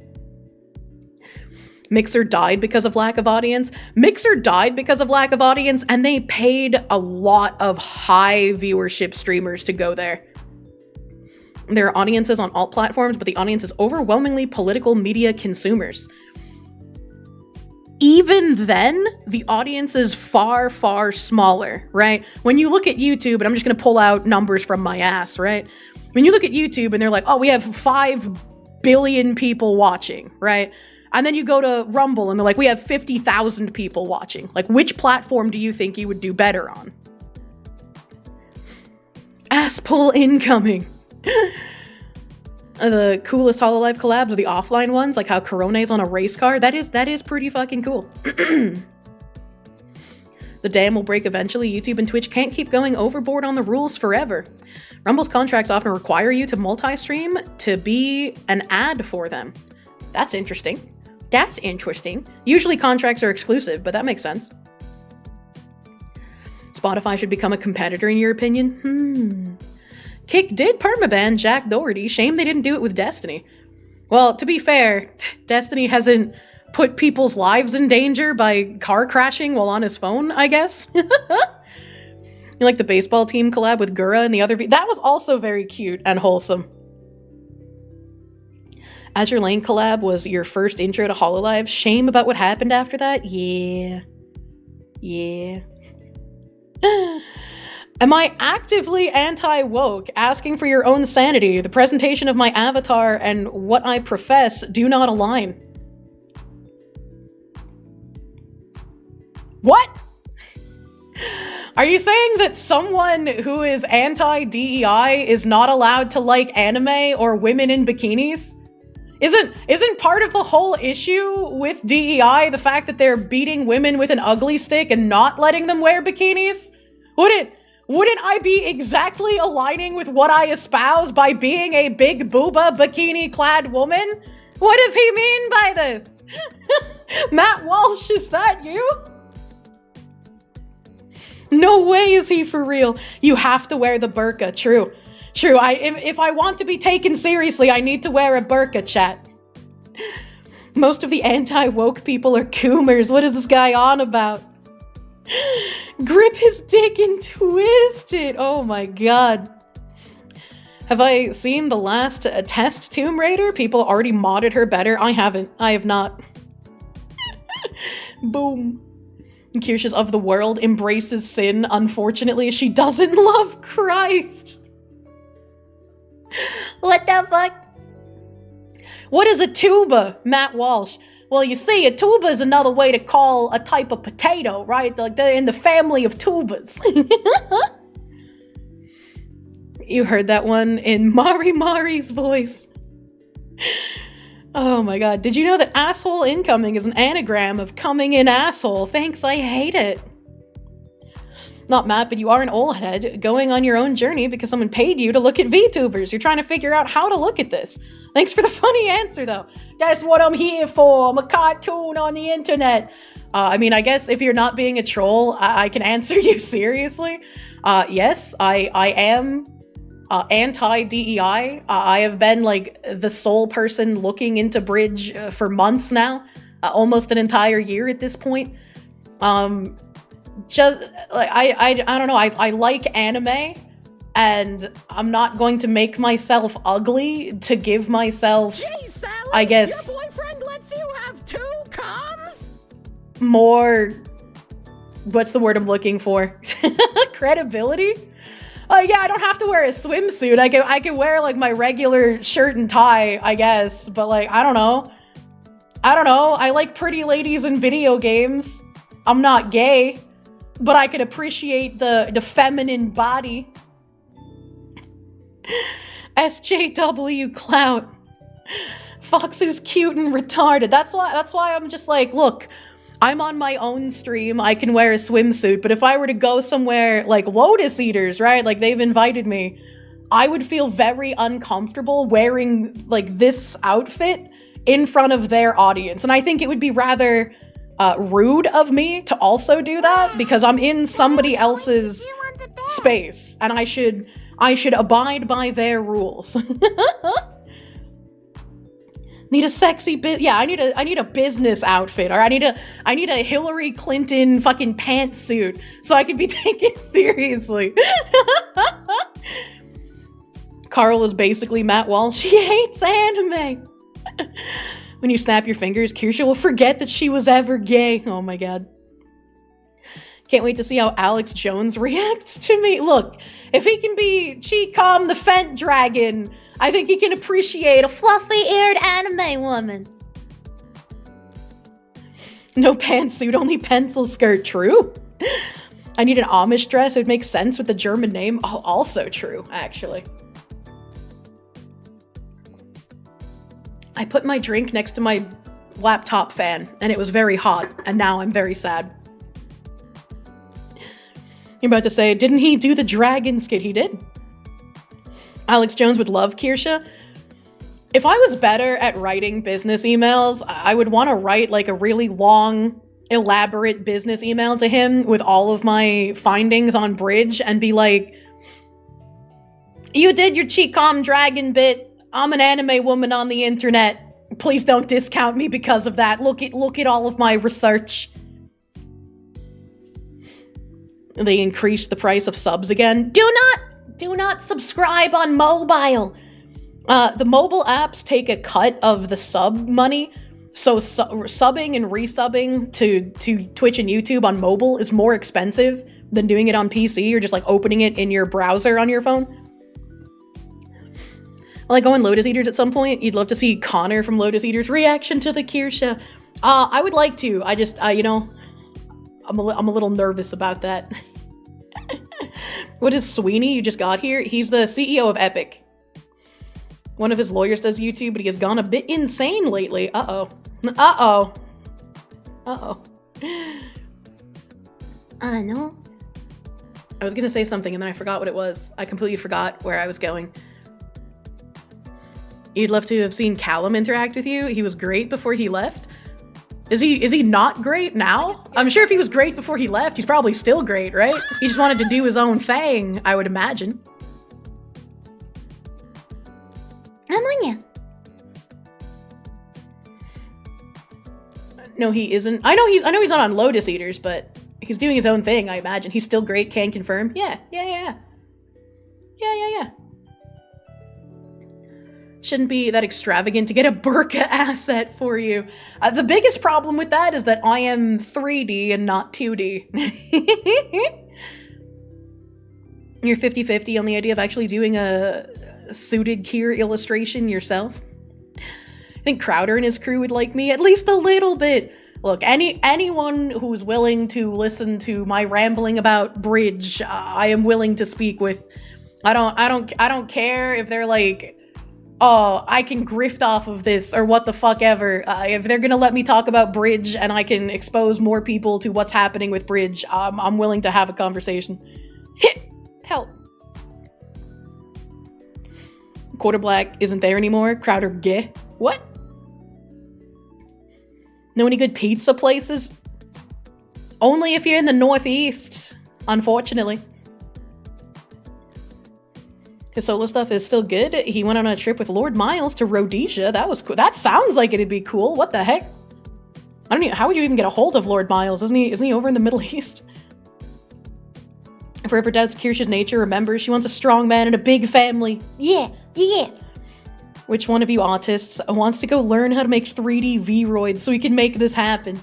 Mixer died because of lack of audience. Mixer died because of lack of audience, and they paid a lot of high viewership streamers to go there. There are audiences on alt platforms, but the audience is overwhelmingly political media consumers. Even then, the audience is far, far smaller, right? When you look at YouTube, and I'm just going to pull out numbers from my ass, right? When you look at YouTube and they're like, oh, we have 5 billion people watching, right? And then you go to Rumble and they're like, we have 50,000 people watching. Like, which platform do you think you would do better on? Ass pull incoming. The coolest Hololive collabs are the offline ones, like how Corone's on a race car. That is pretty fucking cool. The dam will break eventually. YouTube and Twitch can't keep going overboard on the rules forever. Rumble's contracts often require you to multi-stream to be an ad for them. That's interesting. That's interesting. Usually contracts are exclusive, but that makes sense. Spotify should become a competitor in your opinion? Kick did permaban Jack Doherty. Shame they didn't do it with Destiny. Well, to be fair, Destiny hasn't put people's lives in danger by car crashing while on his phone, I guess. You like the baseball team collab with Gura and the other... That was also very cute and wholesome. Azure Lane collab was your first intro to Hololive. Shame about what happened after that? Yeah. Am I actively anti-woke, asking for your own sanity? The presentation of my avatar and what I profess do not align. What? Are you saying that someone who is anti-DEI is not allowed to like anime or women in bikinis? Isn't part of the whole issue with DEI the fact that they're beating women with an ugly stick and not letting them wear bikinis? Wouldn't I be exactly aligning with what I espouse by being a big booba bikini-clad woman? What does he mean by this? Matt Walsh, is that you? No way is he for real. You have to wear the burqa. True. If I want to be taken seriously, I need to wear a burqa, chat. Most of the anti-woke people are coomers. What is this guy on about? Grip his dick and twist it. Oh my god. Have I seen the last test Tomb Raider? People already modded her better. I haven't. I have not. Boom. Kirsche of the world embraces sin. Unfortunately, she doesn't love Christ. What the fuck? What is a tuba, Matt Walsh? Well, you see, a tuba is another way to call a type of potato, right? Like they're in the family of tubas. You heard that one in Mari's voice. Oh my god. Did you know that asshole incoming is an anagram of coming in asshole? Thanks, I hate it. Not Matt, but you are an old head going on your own journey because someone paid you to look at VTubers. You're trying to figure out how to look at this. Thanks for the funny answer, though. That's what I'm here for. I'm a cartoon on the internet. I mean, I guess if you're not being a troll, I can answer you seriously. Yes, I am anti-DEI. I have been like the sole person looking into Bridge for months now, almost an entire year at this point. Just like I don't know. I like anime, and I'm not going to make myself ugly to give myself. Gee, Sally, I guess your boyfriend lets you have 2 comms? More. What's the word I'm looking for? Credibility. Yeah, I don't have to wear a swimsuit. I can wear like my regular shirt and tie, I guess. But like, I don't know. I like pretty ladies in video games. I'm not gay, but I can appreciate the feminine body. SJW clout. Foxu's cute and retarded. That's why I'm just like, look, I'm on my own stream. I can wear a swimsuit, but if I were to go somewhere like Lotus Eaters, right? Like they've invited me, I would feel very uncomfortable wearing like this outfit in front of their audience. And I think it would be rather rude of me to also do that because I'm in somebody else's space and I should abide by their rules. Need a sexy I need a business outfit, or I need a Hillary Clinton fucking pantsuit so I can be taken seriously. Carl is basically Matt Walsh. She hates anime. When you snap your fingers, Kirsche will forget that she was ever gay. Oh my god. Can't wait to see how Alex Jones reacts to me. Look, if he can be Chi-Com the Fent Dragon, I think he can appreciate a fluffy-eared anime woman. No pantsuit, only pencil skirt. True. I need an Amish dress. It would make sense with the German name. Oh, also true, actually. I put my drink next to my laptop fan, and it was very hot, and now I'm very sad. You're about to say, didn't he do the dragon skit? He did. Alex Jones would love Kirsche. If I was better at writing business emails, I would want to write like a really long, elaborate business email to him with all of my findings on Bridge and be like, you did your Chi-Com dragon bit. I'm an anime woman on the internet. Please don't discount me because of that. Look at all of my research. They increased the price of subs again. Do not subscribe on mobile. The mobile apps take a cut of the sub money. So subbing and resubbing to Twitch and YouTube on mobile is more expensive than doing it on PC or just like opening it in your browser on your phone. I'll go on Lotus Eaters at some point. You'd love to see Connor from Lotus Eaters' reaction to the Kirsche. I would like to. I just, I'm a little nervous about that. What is Sweeney? You just got here? He's the CEO of Epic. One of his lawyers does YouTube, but he has gone a bit insane lately. Uh-oh. Uh-oh. Uh-oh. No. I was gonna say something and then I forgot what it was. I completely forgot where I was going. You'd love to have seen Callum interact with you. He was great before he left. Is he not great now? I'm sure if he was great before he left, he's probably still great, right? He just wanted to do his own thing, I would imagine. Ammonia. No, he isn't. I know he's not on Lotus Eaters, but he's doing his own thing, I imagine. He's still great, can confirm. Yeah. Shouldn't be that extravagant to get a Burka asset for you. The biggest problem with that is that I am 3D and not 2D. You're 50-50 on the idea of actually doing a suited Kier illustration yourself. I think Crowder and his crew would like me at least a little bit. Look, anyone who's willing to listen to my rambling about Bridge, I am willing to speak with. I don't care if they're like, oh, I can grift off of this or what the fuck ever. If they're gonna let me talk about Bridge and I can expose more people to what's happening with Bridge, I'm willing to have a conversation. Help. Quarter Black isn't there anymore. Crowder gay. What? Know any good pizza places? Only if you're in the Northeast, unfortunately. His solo stuff is still good. He went on a trip with Lord Miles to Rhodesia. That was cool. That sounds like it'd be cool. What the heck? I don't even, how would you even get a hold of Lord Miles? Isn't he over in the Middle East? Forever doubts Kirsche's nature. Remember, she wants a strong man and a big family. Yeah. Which one of you autists wants to go learn how to make 3D V-roids so we can make this happen?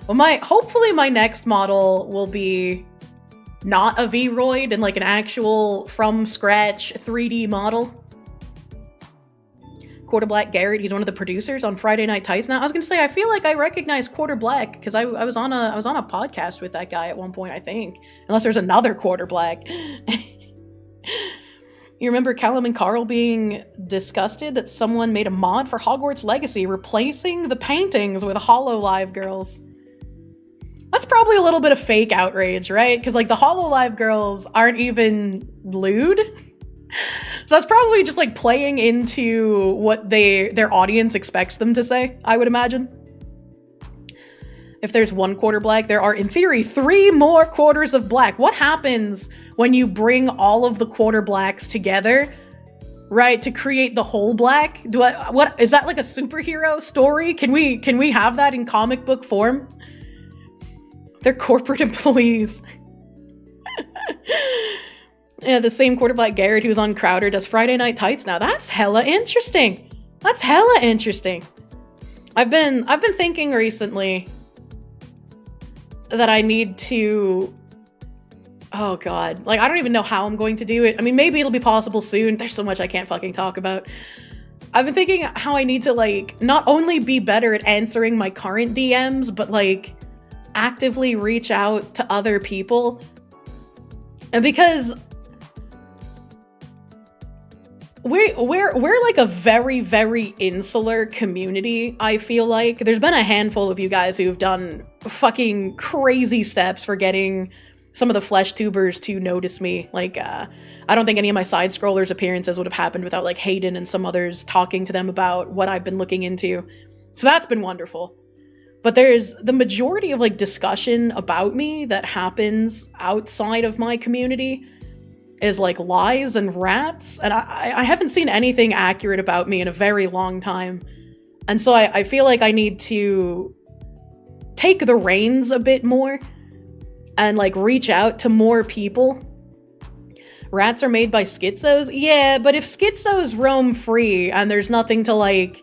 Well, hopefully my next model will be not a V-roid and like an actual from scratch 3D model. Quarter Black Garrett, he's one of the producers on Friday Night Tights. Now, I was gonna say, I feel like I recognize Quarter Black because I was on a podcast with that guy at one point, I think. Unless there's another Quarter Black. You remember Callum and Carl being disgusted that someone made a mod for Hogwarts Legacy replacing the paintings with HoloLive girls. That's probably a little bit of fake outrage, right? Because like the HoloLive girls aren't even lewd. So that's probably just like playing into what their audience expects them to say, I would imagine. If there's one quarter black, there are, in theory, 3 more quarters of black. What happens when you bring all of the quarter blacks together, right, to create the whole black? What is that, like a superhero story? Can we have that in comic book form? They're corporate employees. Yeah, the same quarter black Garrett who's on Crowder does Friday Night Tights now. That's hella interesting. That's hella interesting. I've been thinking recently that I need to, oh god, like I don't even know how I'm going to do it. I mean, maybe it'll be possible soon. There's so much I can't fucking talk about. I've been thinking how I need to like not only be better at answering my current DMs, but like actively reach out to other people. And because we're like a very, very insular community, I feel like. There's been a handful of you guys who've done fucking crazy steps for getting some of the flesh tubers to notice me. Like, I don't think any of my side scrollers appearances would have happened without like Hayden and some others talking to them about what I've been looking into. So that's been wonderful. But there's the majority of like discussion about me that happens outside of my community is like lies and rats, and I haven't seen anything accurate about me in a very long time. And so I feel like I need to take the reins a bit more and like reach out to more people. Rats are made by schizos? Yeah, but if schizos roam free and there's nothing to like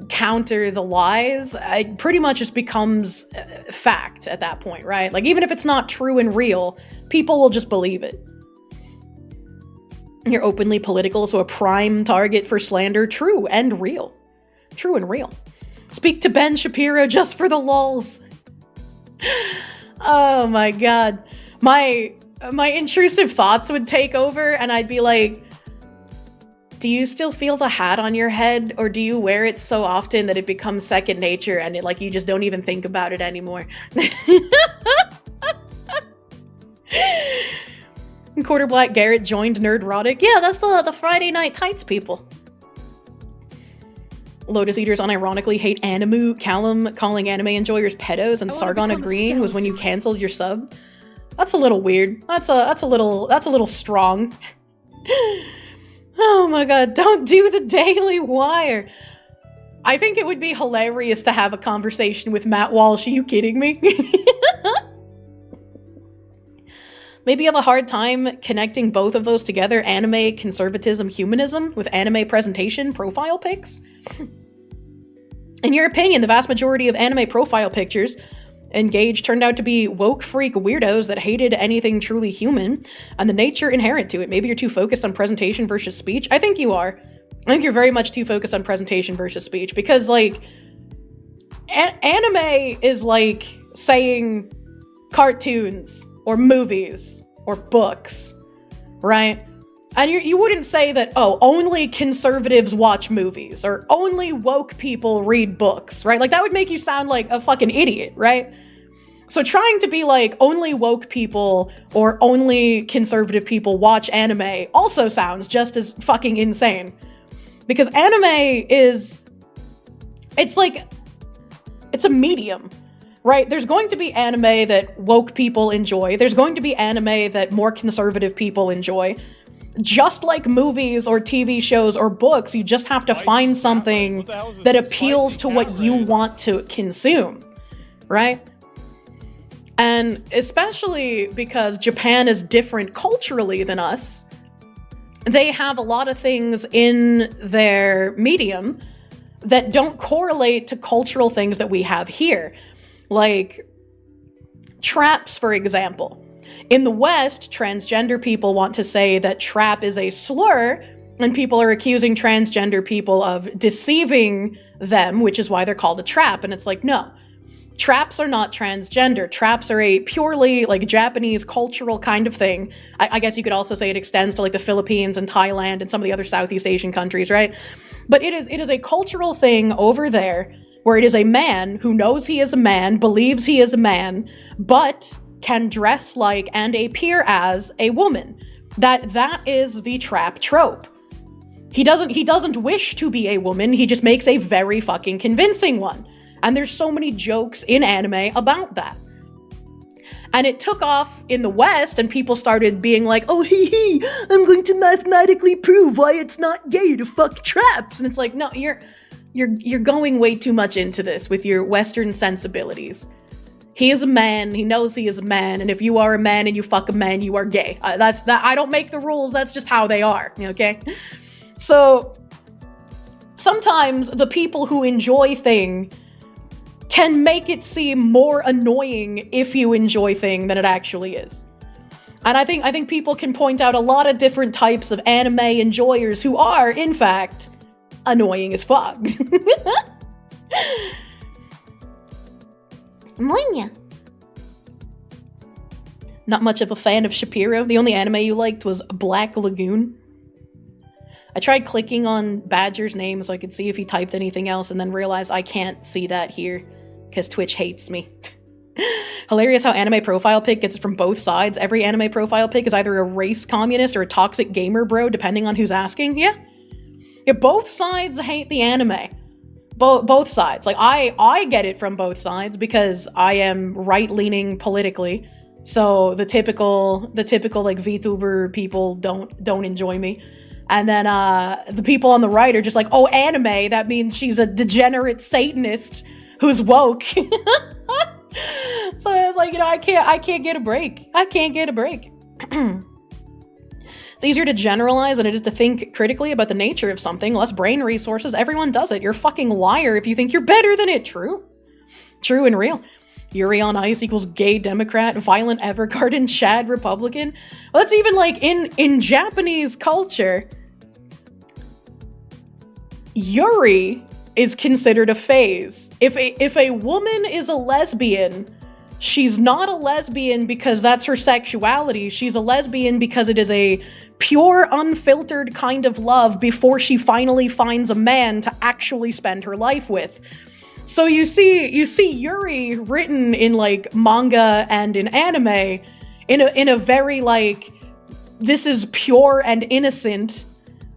counter the lies, it pretty much just becomes fact at that point, right? Like even if it's not true and real, people will just believe it. You're openly political, so a prime target for slander. True and real. True and real. Speak to Ben Shapiro just for the lulz. Oh my god. My intrusive thoughts would take over and I'd be like, do you still feel the hat on your head, or do you wear it so often that it becomes second nature and it, like, you just don't even think about it anymore? Quarter Black Garrett joined Nerdrotic. Yeah, that's the Friday Night Tights people. Lotus Eaters unironically hate anime. Callum calling anime enjoyers pedos, and Sargon agreeing was when you canceled your sub. That's a little weird. That's a little strong. Oh my god, don't do the Daily Wire. I think it would be hilarious to have a conversation with Matt Walsh. Are you kidding me? Maybe you have a hard time connecting both of those together, anime conservatism humanism, with anime presentation profile pics? In your opinion, the vast majority of anime profile pictures engaged turned out to be woke freak weirdos that hated anything truly human and the nature inherent to it. Maybe you're too focused on presentation versus speech. I think you are. I think you're very much too focused on presentation versus speech, because, like, anime is like saying cartoons or movies or books, right? And you wouldn't say that, oh, only conservatives watch movies or only woke people read books, right? Like, that would make you sound like a fucking idiot, right? So trying to be like, only woke people or only conservative people watch anime also sounds just as fucking insane. Because anime is, it's like, it's a medium, right? There's going to be anime that woke people enjoy. There's going to be anime that more conservative people enjoy. Just like movies or TV shows or books, you just have to find something that appeals to what you want to consume, right? And especially because Japan is different culturally than us, they have a lot of things in their medium that don't correlate to cultural things that we have here. Like traps, for example. In the West, transgender people want to say that trap is a slur, and people are accusing transgender people of deceiving them, which is why they're called a trap. And it's like, no, traps are not transgender. Traps are a purely, like, Japanese cultural kind of thing. I guess you could also say it extends to, like, the Philippines and Thailand and some of the other Southeast Asian countries, right? But it is a cultural thing over there where it is a man who knows he is a man, believes he is a man, but can dress like and appear as a woman. That is the trap trope. He doesn't wish to be a woman, he just makes a very fucking convincing one. And there's so many jokes in anime about that. And it took off in the West, and people started being like, oh, hee, I'm going to mathematically prove why it's not gay to fuck traps. And it's like, no, you're going way too much into this with your Western sensibilities. He is a man, he knows he is a man, and if you are a man and you fuck a man, you are gay. That's that. I don't make the rules, that's just how they are, okay? So, sometimes the people who enjoy thing can make it seem more annoying if you enjoy thing than it actually is. And I think people can point out a lot of different types of anime enjoyers who are, in fact, annoying as fuck. Not much of a fan of Shapiro. The only anime you liked was Black Lagoon. I tried clicking on Badger's name so I could see if he typed anything else, and then realized I can't see that here because Twitch hates me. Hilarious how anime profile pic gets it from both sides. Every anime profile pic is either a race communist or a toxic gamer bro, depending on who's asking. Yeah, both sides hate the anime. Both sides. Like, I get it from both sides because I am right-leaning politically. So the typical like VTuber people don't enjoy me. And then the people on the right are just like, oh, anime, that means she's a degenerate Satanist who's woke. So it's like, I can't get a break. I can't get a break. It's easier to generalize than it is to think critically about the nature of something. Less brain resources. Everyone does it. You're a fucking liar if you think you're better than it. True. True and real. Yuri on Ice equals gay Democrat, violent Evergarden, Chad Republican. Well, that's even like in Japanese culture, Yuri is considered a phase. If a woman is a lesbian, she's not a lesbian because that's her sexuality. She's a lesbian because it is a pure, unfiltered kind of love before she finally finds a man to actually spend her life with. So you see Yuri written in like manga and in anime in a very like, this is pure and innocent,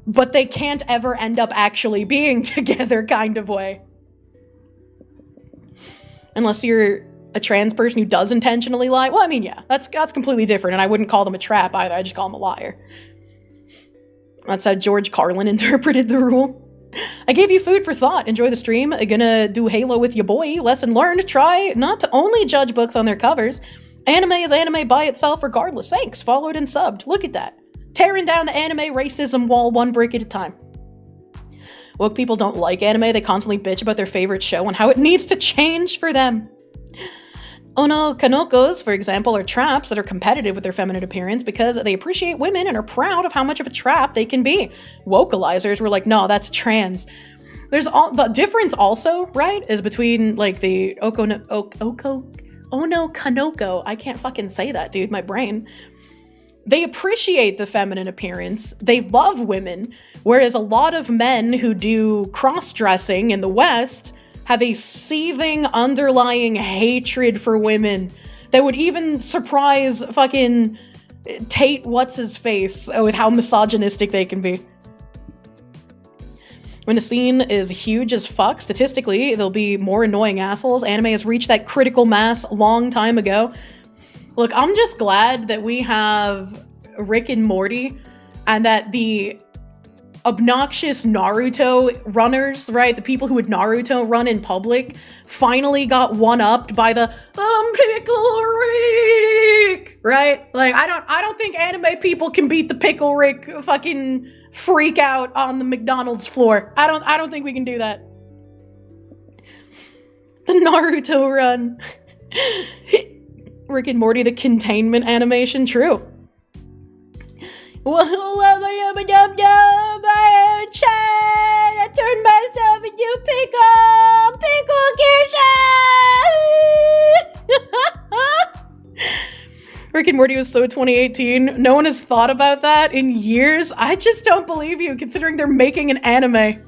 but they can't ever end up actually being together kind of way. Unless you're a trans person who does intentionally lie. Well, I mean, yeah, that's completely different, and I wouldn't call them a trap either. I just call them a liar. That's how George Carlin interpreted the rule. I gave you food for thought. Enjoy the stream. Gonna do Halo with your boy. Lesson learned. Try not to only judge books on their covers. Anime is anime by itself regardless. Thanks. Followed and subbed. Look at that. Tearing down the anime racism wall one brick at a time. Woke people don't like anime. They constantly bitch about their favorite show and how it needs to change for them. Ono Kanokos, for example, are traps that are competitive with their feminine appearance because they appreciate women and are proud of how much of a trap they can be. Vocalizers were like, no, that's trans. There's the difference also, right, is between like the Ono Kanoko. I can't fucking say that, dude, my brain. They appreciate the feminine appearance. They love women, whereas a lot of men who do cross-dressing in the West have a seething underlying hatred for women that would even surprise fucking Tate what's-his-face with how misogynistic they can be. When a scene is huge as fuck, statistically, there'll be more annoying assholes. Anime has reached that critical mass a long time ago. Look, I'm just glad that we have Rick and Morty and that the obnoxious Naruto runners, right? The people who would Naruto run in public finally got one-upped by the Pickle Rick, right? Like, I don't think anime people can beat the Pickle Rick fucking freak out on the McDonald's floor. I don't think we can do that. The Naruto run. Rick and Morty, the containment animation, true. I turned myself into Kirsche. Rick and Morty was so 2018. No one has thought about that in years. I just don't believe you, considering they're making an anime.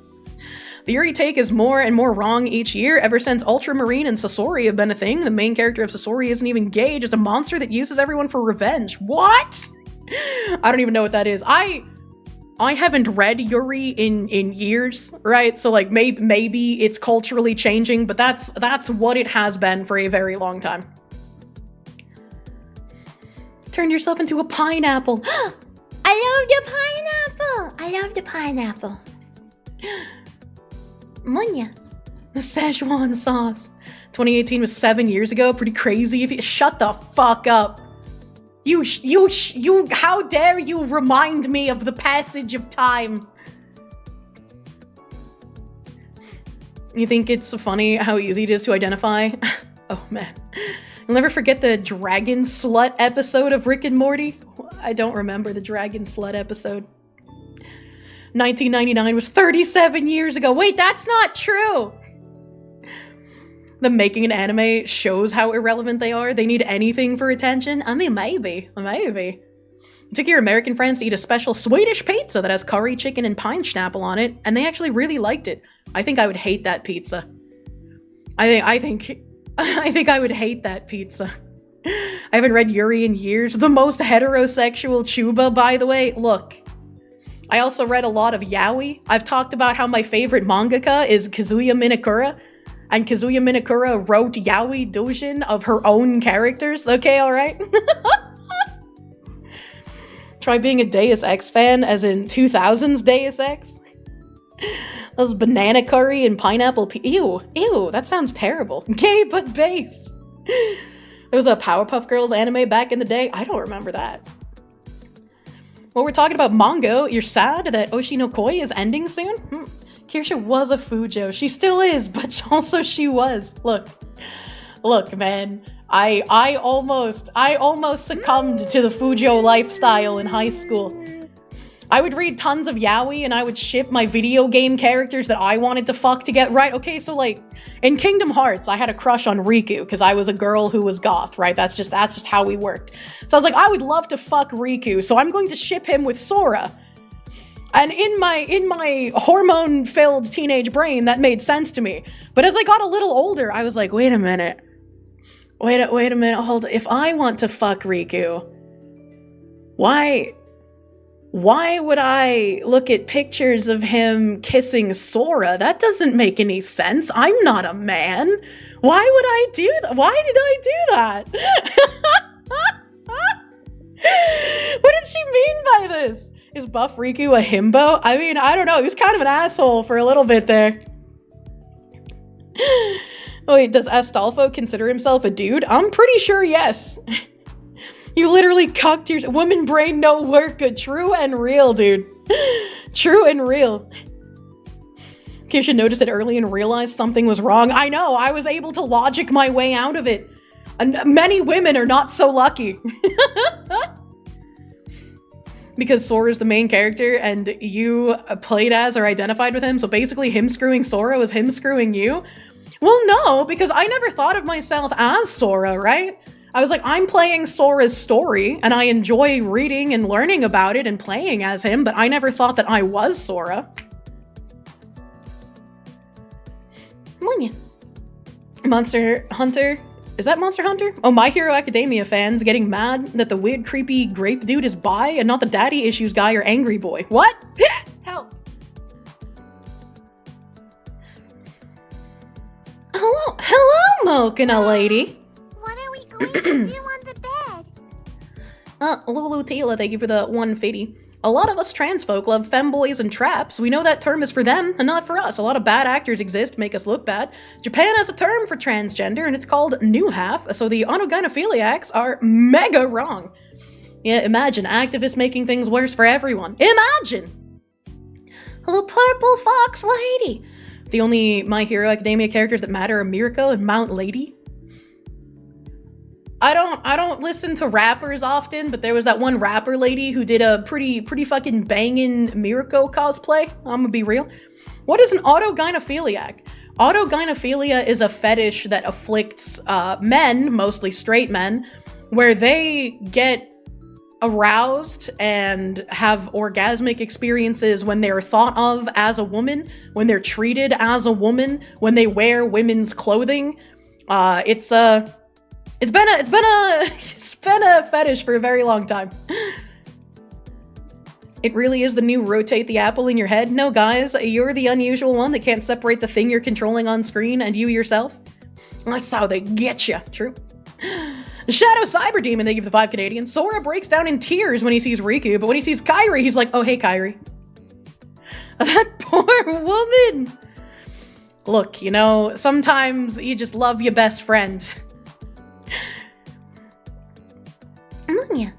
The Yuri take is more and more wrong each year. Ever since Ultramarine and Sasori have been a thing, the main character of Sasori isn't even gay, just a monster that uses everyone for revenge. What? I don't even know what that is. I haven't read Yuri in years, right? So like maybe it's culturally changing, but that's what it has been for a very long time. Turn yourself into a pineapple. I love the pineapple. Munya. The Szechuan sauce. 2018 was 7 years ago. Pretty crazy. If you shut the fuck up. You, how dare you remind me of the passage of time? You think it's funny how easy it is to identify? Oh man. I'll never forget the dragon slut episode of Rick and Morty. I don't remember the dragon slut episode. 1999 was 37 years ago. Wait, that's not true! Them making an anime shows how irrelevant they are. They need anything for attention. I mean, maybe. You took your American friends to eat a special Swedish pizza that has curry chicken and pine schnapple on it, and they actually really liked it. I think I would hate that pizza. I think I would hate that pizza. I haven't read Yuri in years. The most heterosexual Chuba, by the way. Look, I also read a lot of yaoi. I've talked about how my favorite mangaka is Kazuya Minakura, and Kazuya Minakura wrote yaoi doujin of her own characters. Okay, alright? Try being a Deus Ex fan, as in 2000s Deus Ex. Those banana curry and pineapple ew, that sounds terrible. Gay but base. There was a Powerpuff Girls anime back in the day. I don't remember that. Well, we're talking about manga. You're sad that Oshi no Koi is ending soon? Kirsche was a Fujo. She still is, but also she was. Look, man. I almost succumbed to the Fujo lifestyle in high school. I would read tons of yaoi and I would ship my video game characters that I wanted to fuck to get right. Okay, so like in Kingdom Hearts, I had a crush on Riku because I was a girl who was goth, right? That's just how we worked. So I was like, I would love to fuck Riku, so I'm going to ship him with Sora. And in my hormone-filled teenage brain, that made sense to me. But as I got a little older, I was like, wait a minute. Wait a minute, hold on. If I want to fuck Riku, why would I look at pictures of him kissing Sora? That doesn't make any sense. I'm not a man. Why would I do that? Why did I do that? What did she mean by this? Is Buff Riku a himbo? I mean, I don't know. He was kind of an asshole for a little bit there. Wait, does Astolfo consider himself a dude? I'm pretty sure yes. You literally cucked your woman brain, no work. True and real, dude. True and real. Kirsche noticed it early and realized something was wrong. I know, I was able to logic my way out of it. And many women are not so lucky. Because Sora's the main character and you played as or identified with him, so basically him screwing Sora was him screwing you? Well, no, because I never thought of myself as Sora, right? I was like, I'm playing Sora's story, and I enjoy reading and learning about it and playing as him, but I never thought that I was Sora. Monster Hunter. Is that Monster Hunter? Oh, My Hero Academia fans getting mad that the weird, creepy grape dude is bi and not the daddy issues guy or angry boy. What? Help. Hello, Mochina lady. What are we going to do on the bed? Lulu Tila, thank you for the 150. A lot of us trans folk love femboys and traps. We know that term is for them and not for us. A lot of bad actors exist, make us look bad. Japan has a term for transgender and it's called new half, so the autogynephiliacs are mega wrong. Yeah, imagine activists making things worse for everyone. Imagine! Hello, Purple Fox Lady! The only My Hero Academia characters that matter are Mirko and Mount Lady. I don't listen to rappers often, but there was that one rapper lady who did a pretty fucking banging Mirko cosplay. I'm gonna be real. What is an autogynephiliac? Autogynephilia is a fetish that afflicts men, mostly straight men, where they get aroused and have orgasmic experiences when they're thought of as a woman, when they're treated as a woman, when they wear women's clothing. It's been a fetish for a very long time. It really is the new rotate the apple in your head. No, guys, you're the unusual one that can't separate the thing you're controlling on screen and you yourself. That's how they get you. True. Shadow Cyber Demon, they give the 5 Canadian. Sora breaks down in tears when he sees Riku, but when he sees Kairi, he's like, oh, hey, Kairi. That poor woman. Look, you know, sometimes you just love your best friend. Ammonia.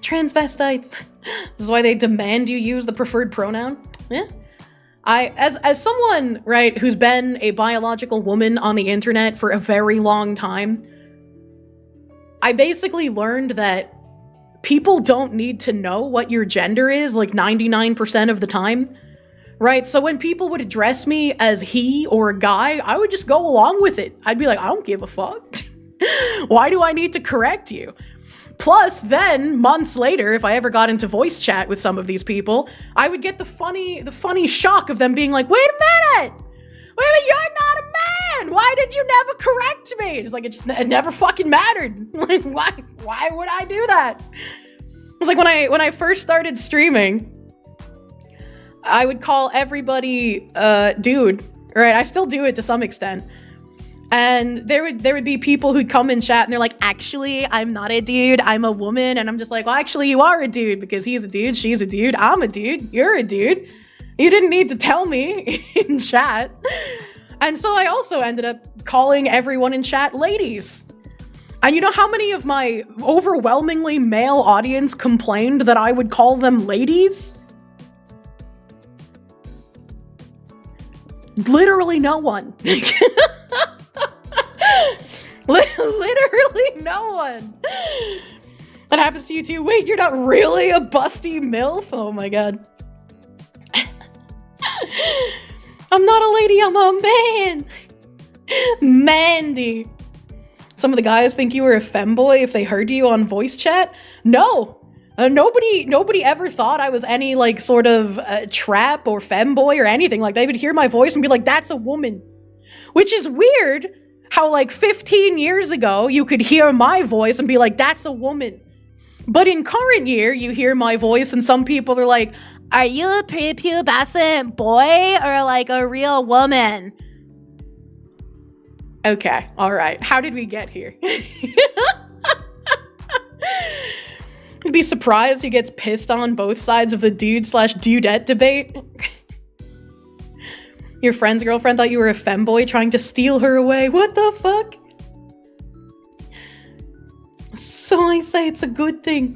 Transvestites. This is why they demand you use the preferred pronoun. Yeah. As someone, right, who's been a biological woman on the internet for a very long time, I basically learned that people don't need to know what your gender is like 99% of the time, right? So when people would address me as he or a guy, I would just go along with it. I'd be like, I don't give a fuck. Why do I need to correct you? Plus, then, months later, if I ever got into voice chat with some of these people, I would get the funny shock of them being like, wait a minute, you're not a man! Why did you never correct me? It's like, it never fucking mattered. Like, why would I do that? It's like when I first started streaming, I would call everybody, dude, right? I still do it to some extent. And there would be people who'd come in chat and they're like, actually, I'm not a dude, I'm a woman. And I'm just like, well, actually, you are a dude because he's a dude, she's a dude, I'm a dude, you're a dude. You didn't need to tell me in chat. And so I also ended up calling everyone in chat ladies. And you know how many of my overwhelmingly male audience complained that I would call them ladies? Literally no one. Literally no one. And That happens to you too? Wait, you're not really a busty MILF? Oh my god. I'm not a lady, I'm a man. Mandy. Some of the guys think you were a femboy if they heard you on voice chat. No. Nobody ever thought I was any, like, sort of trap or femboy or anything. Like, they would hear my voice and be like, that's a woman. Which is weird how, like, 15 years ago, you could hear my voice and be like, that's a woman. But in current year, you hear my voice and some people are like, are you a prepubescent boy or, like, a real woman? Okay, alright. How did we get here? You'd be surprised he gets pissed on both sides of the dude/dudette debate. Your friend's girlfriend thought you were a femboy trying to steal her away. What the fuck? So I say it's a good thing.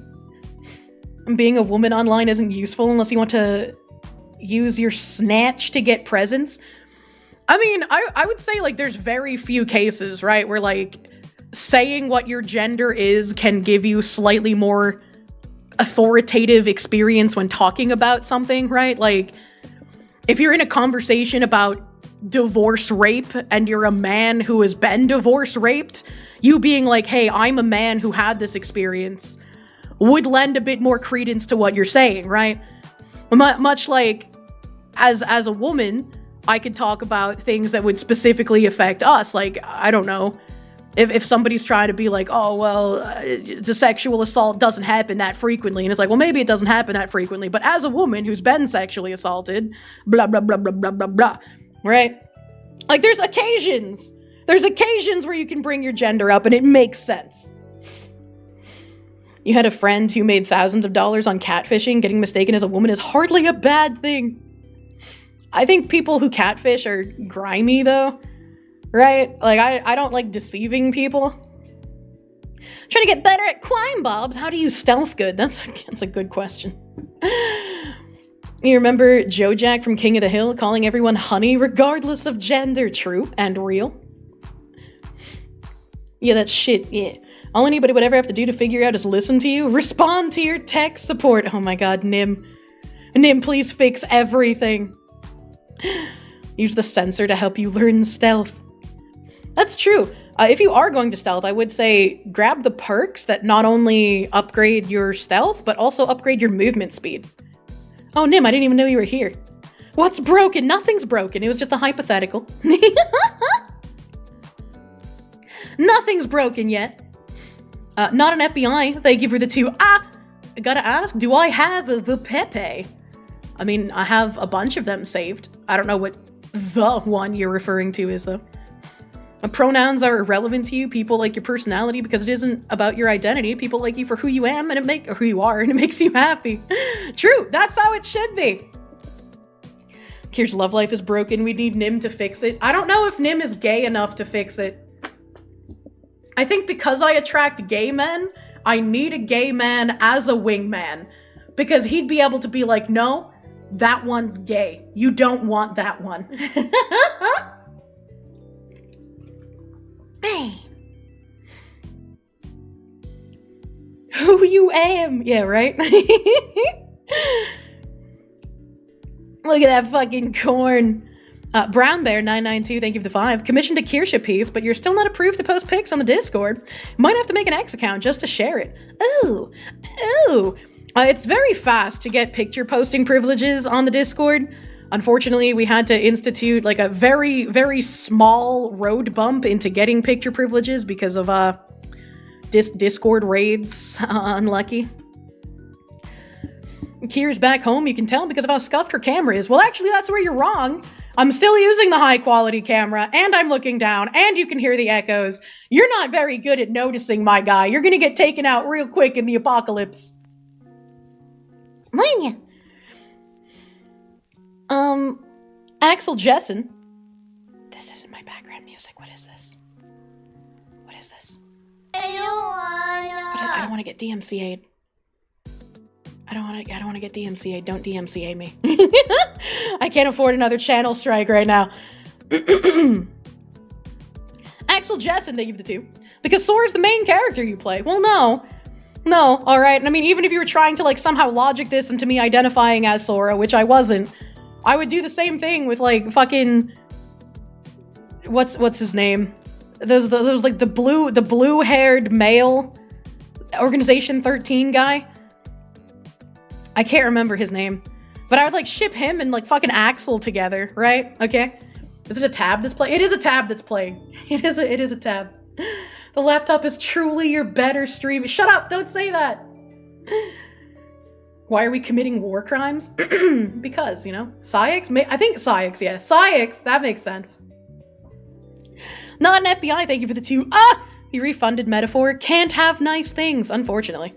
And being a woman online isn't useful unless you want to use your snatch to get presents. I mean, I would say, like, there's very few cases, right, where, like, saying what your gender is can give you slightly more authoritative experience when talking about something, right? Like, if you're in a conversation about divorce rape and you're a man who has been divorce raped, you being like, hey, I'm a man who had this experience, would lend a bit more credence to what you're saying, right? Much like, as a woman, I could talk about things that would specifically affect us. Like, I don't know, if somebody's trying to be like, oh, well, the sexual assault doesn't happen that frequently. And it's like, well, maybe it doesn't happen that frequently. But as a woman who's been sexually assaulted, blah, blah, blah, blah, blah, blah, blah, right? Like, there's occasions. There's occasions where you can bring your gender up and it makes sense. You had a friend who made thousands of dollars on catfishing. Getting mistaken as a woman is hardly a bad thing. I think people who catfish are grimy, though. Right? Like, I don't like deceiving people. Trying to get better at crime, Bobs. How do you stealth good? That's a good question. You remember Joe Jack from King of the Hill calling everyone honey regardless of gender? True and real. Yeah, that's shit, yeah. All anybody would ever have to do to figure out is listen to you. Respond to your tech support. Oh my god, Nim. Nim, please fix everything. Use the sensor to help you learn stealth. That's true. If you are going to stealth, I would say grab the perks that not only upgrade your stealth, but also upgrade your movement speed. Oh, Nim, I didn't even know you were here. What's broken? Nothing's broken. It was just a hypothetical. Nothing's broken yet. Not an FBI. Thank you for the 2. I gotta ask, do I have the Pepe? I mean, I have a bunch of them saved. I don't know what the one you're referring to is, though. Pronouns are irrelevant to you. People like your personality because it isn't about your identity. People like you for who you am and who you are, and it makes you happy. True, that's how it should be. Kirsch's love life is broken. We need Nim to fix it. I don't know if Nim is gay enough to fix it. I think because I attract gay men, I need a gay man as a wingman. Because he'd be able to be like, no, that one's gay. You don't want that one. Who you am? Yeah, right? Look at that fucking corn. Brown Bear 992, thank you for the 5. Commissioned a Kirsche piece, but you're still not approved to post pics on the Discord. Might have to make an X account just to share it. Ooh. It's very fast to get picture posting privileges on the Discord. Unfortunately, we had to institute like a very, very small road bump into getting picture privileges because of Discord raids. Unlucky. Kira's back home, you can tell because of how scuffed her camera is. Well, actually, that's where you're wrong. I'm still using the high quality camera, and I'm looking down, and you can hear the echoes. You're not very good at noticing, my guy. You're gonna get taken out real quick in the apocalypse. Axel Jessen. This isn't my background music. What is this? What is this? I don't want to get DMCA'd. I don't want to get DMCA'd. Don't DMCA me. I can't afford another channel strike right now. Axel Jessen, thank you for the 2. Because Sora's the main character you play. Well, no. No, alright? I mean, even if you were trying to, like, somehow logic this into me identifying as Sora, which I wasn't, I would do the same thing with, like, fucking... What's his name? There's like, the blue-haired male Organization 13 guy. I can't remember his name. But I would, like, ship him and, like, fucking Axel together, right? Okay? Is it a tab that's playing? It is a tab that's playing. It is a tab. The laptop is truly your better stream. Shut up! Don't say that! Why are we committing war crimes? Because, you know, sike? I think sike, yeah. Sike, that makes sense. Not an FBI, thank you for the 2. Ah! You refunded metaphor. Can't have nice things, unfortunately.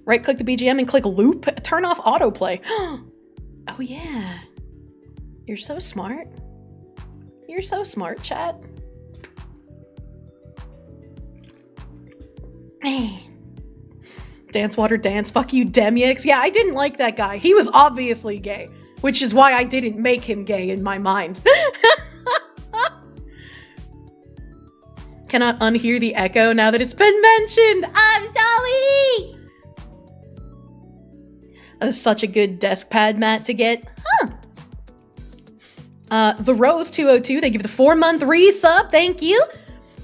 Right-click the BGM and click loop. Turn off autoplay. Oh, yeah. You're so smart. You're so smart, chat. Dance water dance. Fuck you, Demyx. Yeah, I didn't like that guy. He was obviously gay, which is why I didn't make him gay in my mind. Cannot unhear the echo now that it's been mentioned. I'm sorry. That was such a good desk pad mat to get. Huh. The Rose 202, thank you for the 4-month resub. Thank you.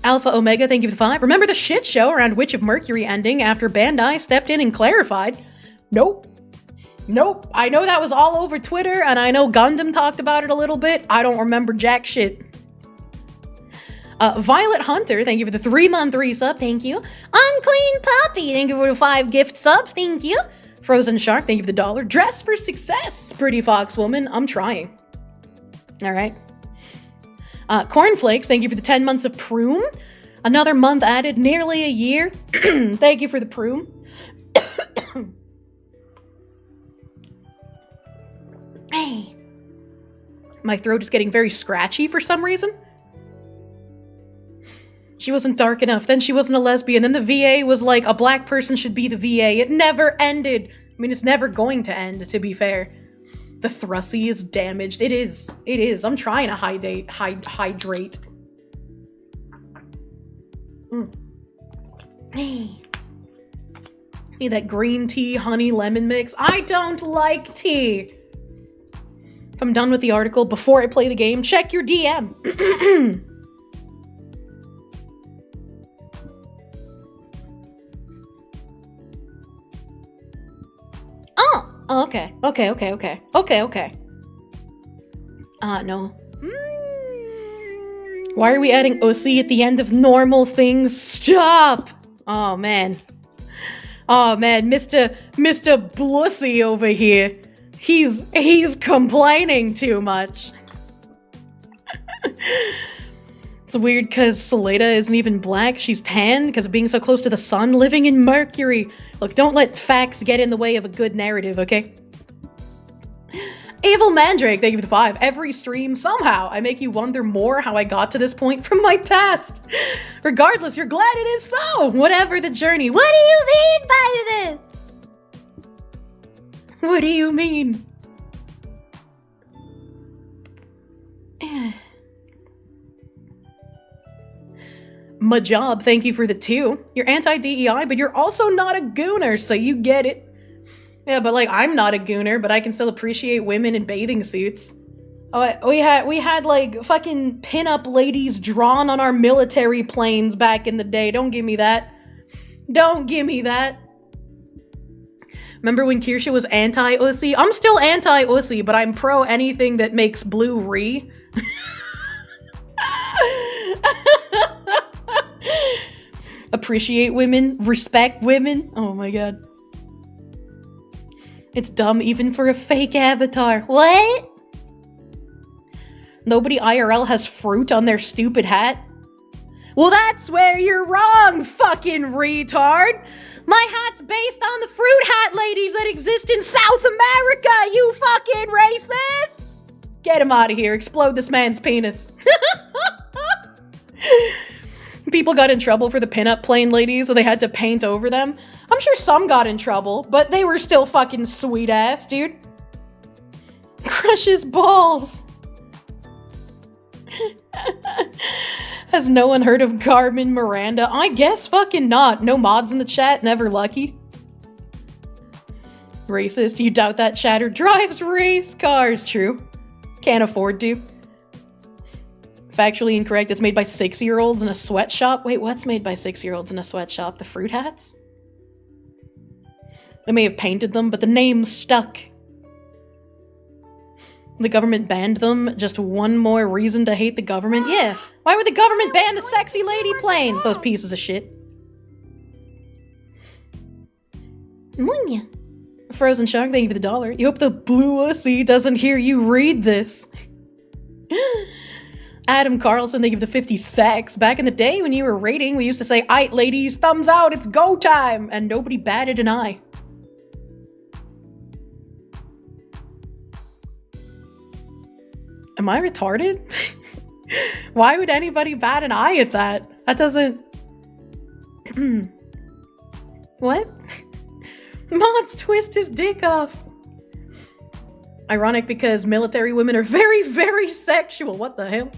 Alpha Omega, thank you for the 5. Remember the shit show around Witch of Mercury ending after Bandai stepped in and clarified? Nope. Nope. I know that was all over Twitter, and I know Gundam talked about it a little bit. I don't remember jack shit. Violet Hunter, thank you for the 3-month resub. Thank you. Unclean Puppy, thank you for the 5 gift subs. Thank you. Frozen Shark, thank you for the $1. Dress for Success, Pretty Fox Woman. I'm trying. All right. Cornflakes, thank you for the 10 months of Prune. Another month added, nearly a year. Thank you for the Prune. Hey. My throat is getting very scratchy for some reason. She wasn't dark enough, then she wasn't a lesbian, then the VA was like, a black person should be the VA. It never ended. I mean, it's never going to end, to be fair. The Thrussie is damaged. It is. It is. I'm trying to hydrate. Need that green tea, honey, lemon mix. I don't like tea. If I'm done with the article, before I play the game, check your DM. Oh, okay. Okay. No. Why are we adding Ussy at the end of normal things? Stop! Oh, man. Oh, man. Mr. Blussy over here. He's complaining too much. It's weird because Saleda isn't even black. She's tan because of being so close to the sun, living in Mercury. Look, don't let facts get in the way of a good narrative, okay? Evil Mandrake, thank you for the 5. Every stream, somehow, I make you wonder more how I got to this point from my past. Regardless, you're glad it is so. Whatever the journey. What do you mean by this? What do you mean? Majab, thank you for the 2. You're anti-DEI, but you're also not a gooner, so you get it. Yeah, but like, I'm not a gooner, but I can still appreciate women in bathing suits. Oh, we had like fucking pinup ladies drawn on our military planes back in the day. Don't give me that. Don't give me that. Remember when Kirsche was anti-Ussy? I'm still anti-Ussy, but I'm pro anything that makes blue re. Appreciate women, respect women. Oh my god. It's dumb even for a fake avatar. What? Nobody IRL has fruit on their stupid hat? Well, that's where you're wrong, fucking retard! My hat's based on the fruit hat ladies that exist in South America, you fucking racist! Get him out of here, explode this man's penis. People got in trouble for the pinup plane ladies, so they had to paint over them. I'm sure some got in trouble, but they were still fucking sweet ass, dude. Crush his balls. Has no one heard of Carmen Miranda? I guess fucking not. No mods in the chat, never lucky. Racist, you doubt that chatter drives race cars. True. Can't afford to. Factually incorrect, it's made by 6-year-olds in a sweatshop. Wait, what's made by 6-year-olds in a sweatshop? The fruit hats? They may have painted them, but the name stuck. The government banned them. Just one more reason to hate the government? Yeah. Why would the government ban the sexy lady planes? Those pieces of shit. Frozen Shark, thank you for the $1. You hope the blue wussy doesn't hear you read this. Adam Carlson, thank you for the 50 secs. Back in the day when you were rating, we used to say, "Aight, ladies, thumbs out, it's go time!" And nobody batted an eye. Am I retarded? Why would anybody bat an eye at that? That doesn't... What? Mods twist his dick off. Ironic because military women are very, very sexual. What the hell?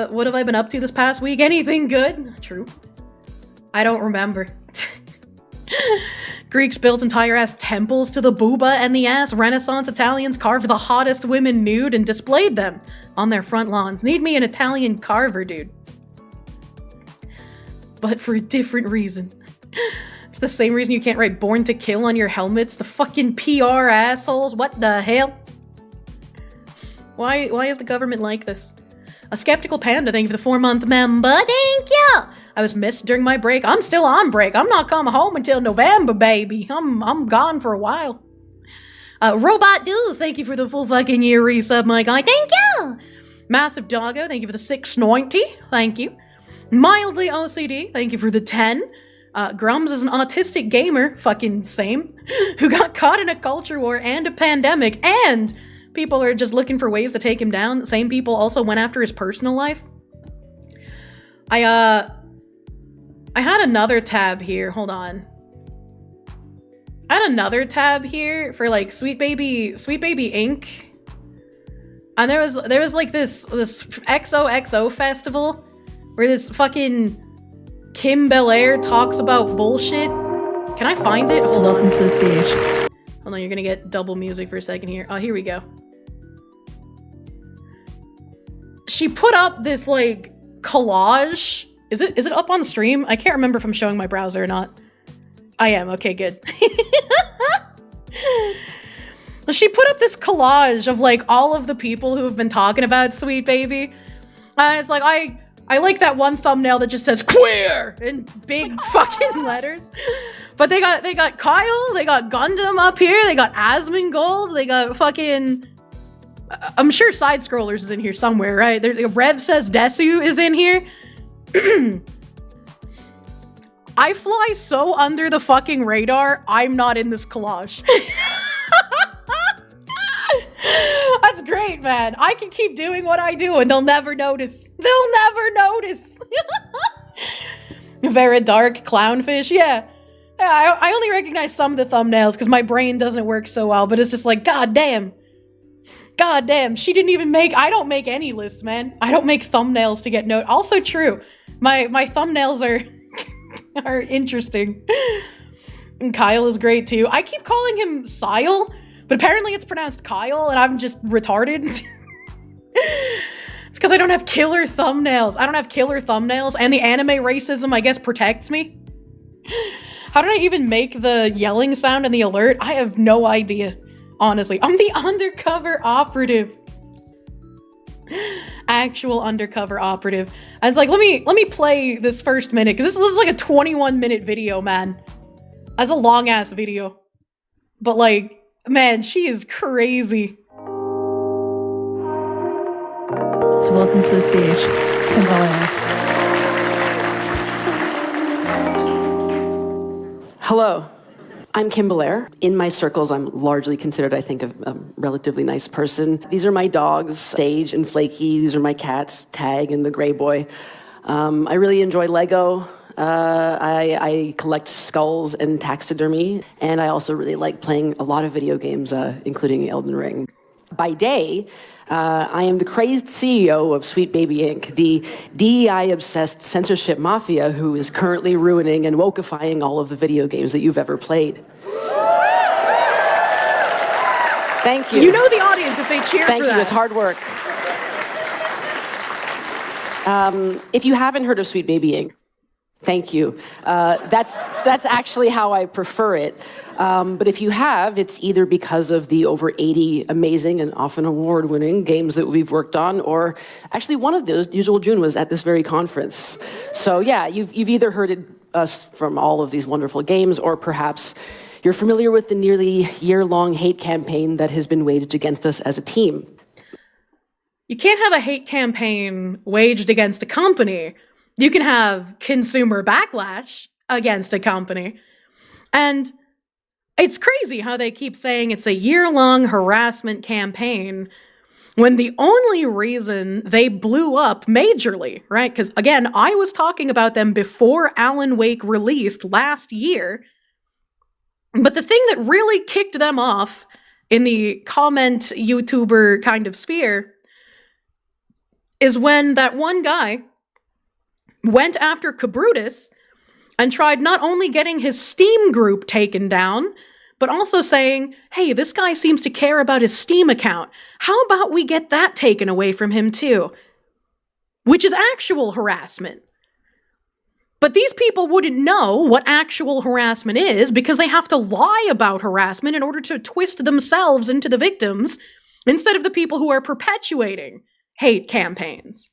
What have I been up to this past week? Anything good? True. I don't remember. Greeks built entire ass temples to the booba and the ass. Renaissance Italians carved the hottest women nude and displayed them on their front lawns. Need me an Italian carver, dude. But for a different reason. It's the same reason you can't write "Born to Kill" on your helmets. The fucking PR assholes. What the hell? Why is the government like this? A skeptical panda, thank you for the 4-month member. Thank you. I was missed during my break. I'm still on break. I'm not coming home until November, baby. I'm gone for a while. Robot Dudes, thank you for the full fucking year resub, my guy. Thank you. Massive Doggo, thank you for the 690. Thank you. Mildly OCD, thank you for the 10. Grums is an autistic gamer, fucking same, who got caught in a culture war and a pandemic, and people are just looking for ways to take him down. Same people also went after his personal life. I had another tab here. Hold on. I had another tab here for like Sweet Baby Inc. And there was like this XOXO festival where this fucking Kim Belair talks about bullshit. Can I find it? Hold on. Welcome to the stage. Hold on, you're gonna get double music for a second here. Oh, here we go. She put up this like collage. Is it up on the stream? I can't remember if I'm showing my browser or not. I am. Okay, good. She put up this collage of like all of the people who have been talking about Sweet Baby. And it's like, I like that one thumbnail that just says queer in big fucking letters. But they got Kyle, they got Gundam up here, they got Asmongold, they got fucking... I'm sure Side Scrollers is in here somewhere, right? Rev says Desu is in here. I fly so under the fucking radar, I'm not in this collage. That's great, man. I can keep doing what I do and they'll never notice. They'll never notice. Very dark clownfish, yeah. Yeah, I only recognize some of the thumbnails because my brain doesn't work so well, but it's just like, god damn, she didn't even I don't make any lists, man. I don't make thumbnails to get note. Also true, my thumbnails are interesting. And Kyle is great too. I keep calling him Sile, but apparently it's pronounced Kyle and I'm just retarded. It's because I don't have killer thumbnails. I don't have killer thumbnails and the anime racism, I guess, protects me. How did I even make the yelling sound in the alert? I have no idea, honestly. I'm the undercover operative. Actual undercover operative. I was like, let me play this first minute, because this is like a 21-minute video, man. That's a long-ass video. But like, man, she is crazy. So welcome to the stage, Kim Belair. Hello, I'm Kim Belair. In my circles, I'm largely considered, I think, a relatively nice person. These are my dogs, Sage and Flaky. These are my cats, Tag and the Gray Boy. I really enjoy Lego. I collect skulls and taxidermy. And I also really like playing a lot of video games, including Elden Ring. By day, I am the crazed CEO of Sweet Baby Inc., the DEI-obsessed censorship mafia who is currently ruining and wokeifying all of the video games that you've ever played. Thank you. You know the audience if they cheer Thank for you, that. it's hard work. If you haven't heard of Sweet Baby Inc., thank you. That's actually how I prefer it. But if you have, it's either because of the over 80 amazing and often award-winning games that we've worked on, or actually one of those, Usual June, was at this very conference. So yeah, you've either heard us from all of these wonderful games, or perhaps you're familiar with the nearly year-long hate campaign that has been waged against us as a team. You can't have a hate campaign waged against a company. You can have consumer backlash against a company. And it's crazy how they keep saying it's a year-long harassment campaign when the only reason they blew up majorly, right? Because again, I was talking about them before Alan Wake released last year. But the thing that really kicked them off in the comment YouTuber kind of sphere is when that one guy went after Cabrutus and tried not only getting his Steam group taken down, but also saying, hey, this guy seems to care about his Steam account. How about we get that taken away from him too? Which is actual harassment. But these people wouldn't know what actual harassment is because they have to lie about harassment in order to twist themselves into the victims instead of the people who are perpetuating hate campaigns.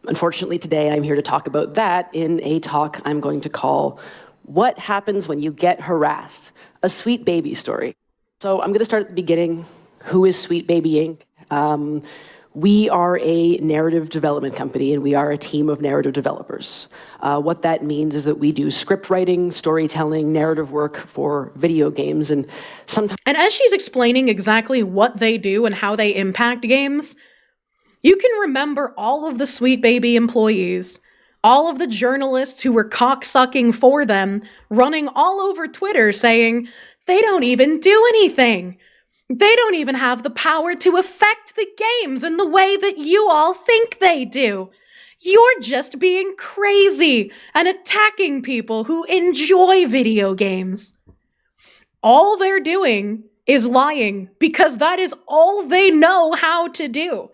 Unfortunately, today I'm here to talk about that in a talk I'm going to call What Happens When You Get Harassed? A Sweet Baby Story. So I'm going to start at the beginning. Who is Sweet Baby Inc.? We are a narrative development company, and we are a team of narrative developers. What that means is that we do script writing, storytelling, narrative work for video games, and sometimes... And as she's explaining exactly what they do and how they impact games, you can remember all of the Sweet Baby employees, all of the journalists who were cocksucking for them, running all over Twitter saying, they don't even do anything. They don't even have the power to affect the games in the way that you all think they do. You're just being crazy and attacking people who enjoy video games. All they're doing is lying because that is all they know how to do.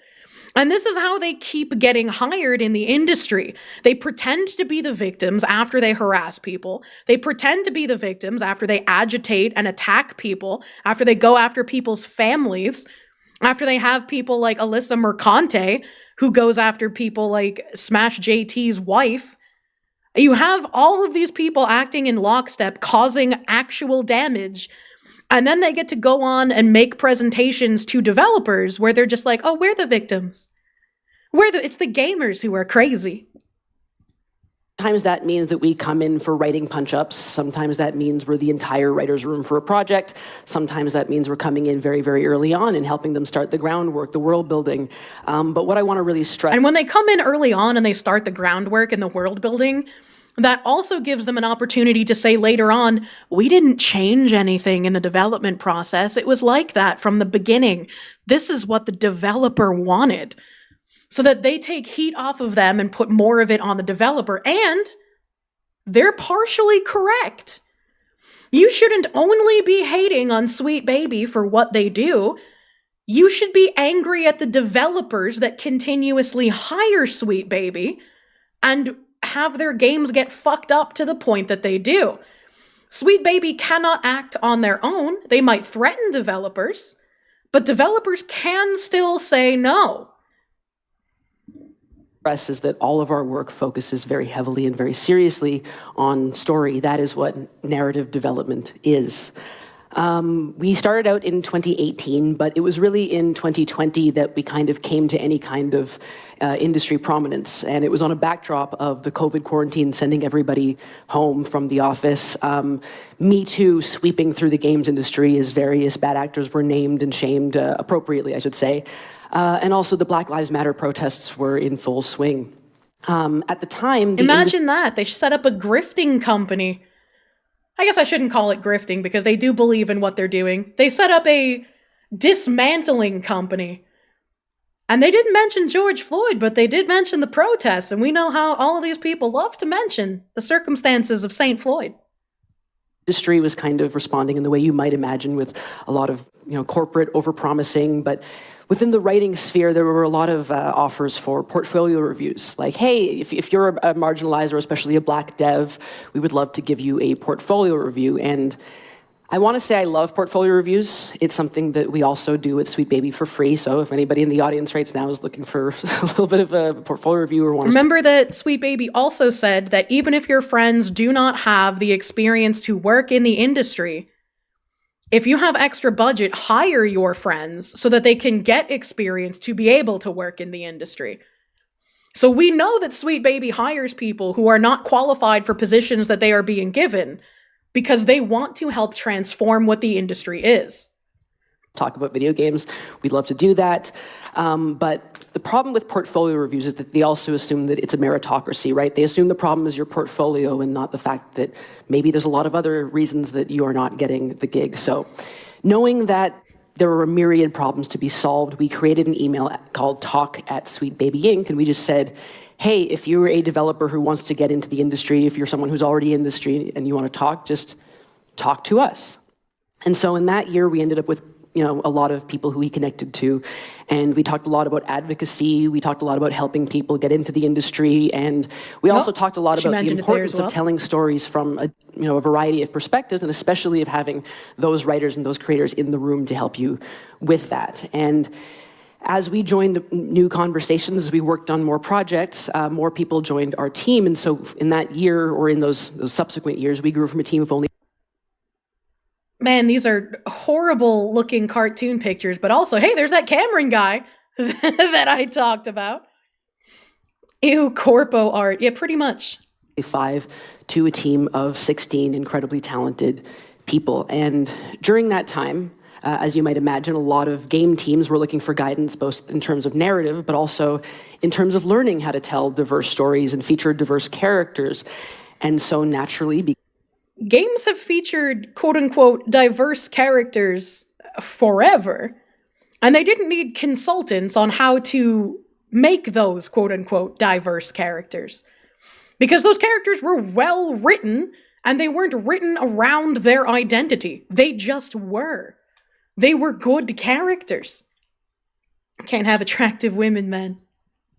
And this is how they keep getting hired in the industry. They pretend to be the victims after they harass people. They pretend to be the victims after they agitate and attack people, after they go after people's families, after they have people like Alyssa Mercante, who goes after people like Smash JT's wife. You have all of these people acting in lockstep, causing actual damage. And then they get to go on and make presentations to developers where they're just like, oh, we're the victims. It's the gamers who are crazy. Sometimes that means that we come in for writing punch-ups. Sometimes that means we're the entire writer's room for a project. Sometimes that means we're coming in very, very early on and helping them start the groundwork, the world building. But what I want to really stress... And when they come in early on and they start the groundwork and the world building, that also gives them an opportunity to say later on, we didn't change anything in the development process. It was like that from the beginning. This is what the developer wanted. So that they take heat off of them and put more of it on the developer. And they're partially correct. You shouldn't only be hating on Sweet Baby for what they do. You should be angry at the developers that continuously hire Sweet Baby and have their games get fucked up to the point that they do. Sweet Baby cannot act on their own. They might threaten developers, but developers can still say no. Is that all of our work focuses very heavily and very seriously on story. That is what narrative development is. We started out in 2018, but it was really in 2020 that we kind of came to any kind of industry prominence. And it was on a backdrop of the COVID quarantine, sending everybody home from the office. Me Too sweeping through the games industry as various bad actors were named and shamed, appropriately, I should say. And also the Black Lives Matter protests were in full swing. At the time... Imagine that. They set up a grifting company. I guess I shouldn't call it grifting because they do believe in what they're doing. They set up a dismantling company. And they didn't mention George Floyd, but they did mention the protests, and we know how all of these people love to mention the circumstances of St. Floyd. Industry was kind of responding in the way you might imagine, with a lot of corporate overpromising, but within the writing sphere, there were a lot of offers for portfolio reviews. Like, hey, if you're a marginalized or especially a Black dev, we would love to give you a portfolio review. And I want to say I love portfolio reviews. It's something that we also do at Sweet Baby for free. So if anybody in the audience right now is looking for a little bit of a portfolio review or wants Remember that Sweet Baby also said that even if your friends do not have the experience to work in the industry, if you have extra budget, hire your friends so that they can get experience to be able to work in the industry. So we know that Sweet Baby hires people who are not qualified for positions that they are being given, because they want to help transform what the industry is. talk about video games. We'd love to do that. But the problem with portfolio reviews is that they also assume that it's a meritocracy, right? They assume the problem is your portfolio and not the fact that maybe there's a lot of other reasons that you are not getting the gig. So knowing that there were a myriad problems to be solved, we created an email called talk@SweetBaby Inc. And we just said, hey, if you're a developer who wants to get into the industry, if you're someone who's already in the industry and you want to talk, just talk to us. And so in that year, we ended up with a lot of people who we connected to, and we talked a lot about advocacy. We talked a lot about helping people get into the industry, and we also talked a lot about the importance of telling stories from a variety of perspectives, and especially of having those writers and those creators in the room to help you with that. And as we joined new conversations, as we worked on more projects, more people joined our team, and so in that year or in those subsequent years, we grew from a team of only. Man, these are horrible looking cartoon pictures, but also, hey, there's that Cameron guy that I talked about. Ew, corpo art. Yeah, pretty much. 5 to a team of 16 incredibly talented people. And during that time, as you might imagine, a lot of game teams were looking for guidance, both in terms of narrative, but also in terms of learning how to tell diverse stories and feature diverse characters. And so naturally, games have featured quote-unquote diverse characters forever, and they didn't need consultants on how to make those quote-unquote diverse characters, because those characters were well written, and they weren't written around their identity. They just were. They were good characters. Can't have attractive women, man.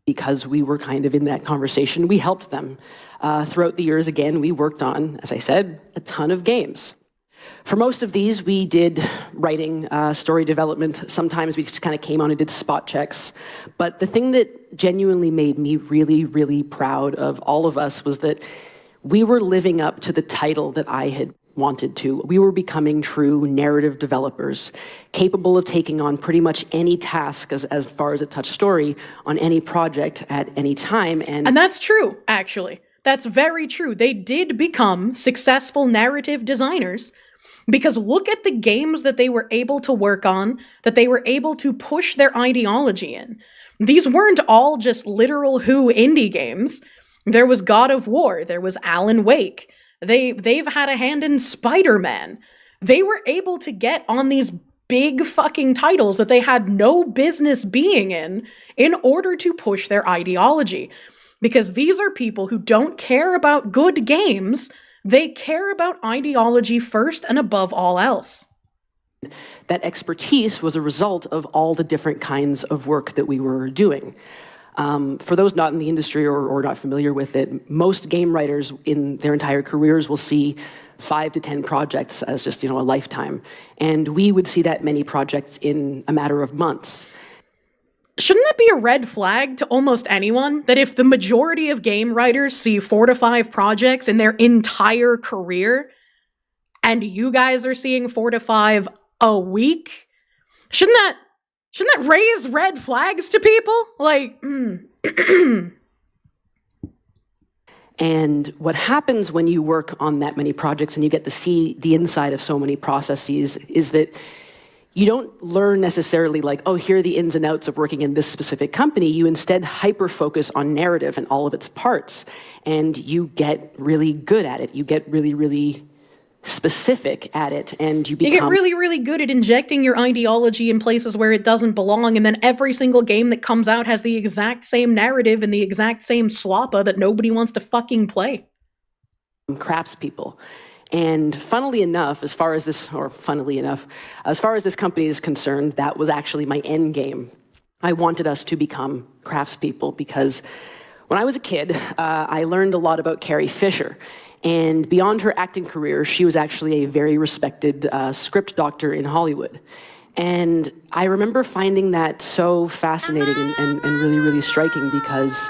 Because we were kind of in that conversation, we helped them. Throughout the years, again, we worked on, as I said, a ton of games. For most of these, we did writing, story development. Sometimes we just kind of came on and did spot checks. But the thing that genuinely made me really, really proud of all of us was that we were living up to the title that I had wanted to. We were becoming true narrative developers, capable of taking on pretty much any task as far as a touch story on any project at any time. And that's true, actually. That's very true. They did become successful narrative designers because look at the games that they were able to work on, that they were able to push their ideology in. These weren't all just literal Who indie games. There was God of War. There was Alan Wake. They've had a hand in Spider-Man. They were able to get on these big fucking titles that they had no business being in order to push their ideology. Because these are people who don't care about good games, they care about ideology first and above all else. That expertise was a result of all the different kinds of work that we were doing. For those not in the industry or not familiar with it, most game writers in their entire careers will see 5 to 10 projects as just, a lifetime. And we would see that many projects in a matter of months. Shouldn't that be a red flag to almost anyone? That if the majority of game writers see 4 to 5 projects in their entire career, and you guys are seeing 4 to 5 a week, shouldn't that raise red flags to people? And what happens when you work on that many projects and you get to see the inside of so many processes is that you don't learn necessarily here are the ins and outs of working in this specific company. You instead hyper-focus on narrative and all of its parts, and you get really good at it. You get really, really specific at it, and you You become... get really, really good at injecting your ideology in places where it doesn't belong, and then every single game that comes out has the exact same narrative and the exact same sloppa that nobody wants to fucking play. craftspeople. And funnily enough, as far as this company is concerned, that was actually my end game. I wanted us to become craftspeople because when I was a kid, I learned a lot about Carrie Fisher. And beyond her acting career, she was actually a very respected script doctor in Hollywood. And I remember finding that so fascinating and really, really striking because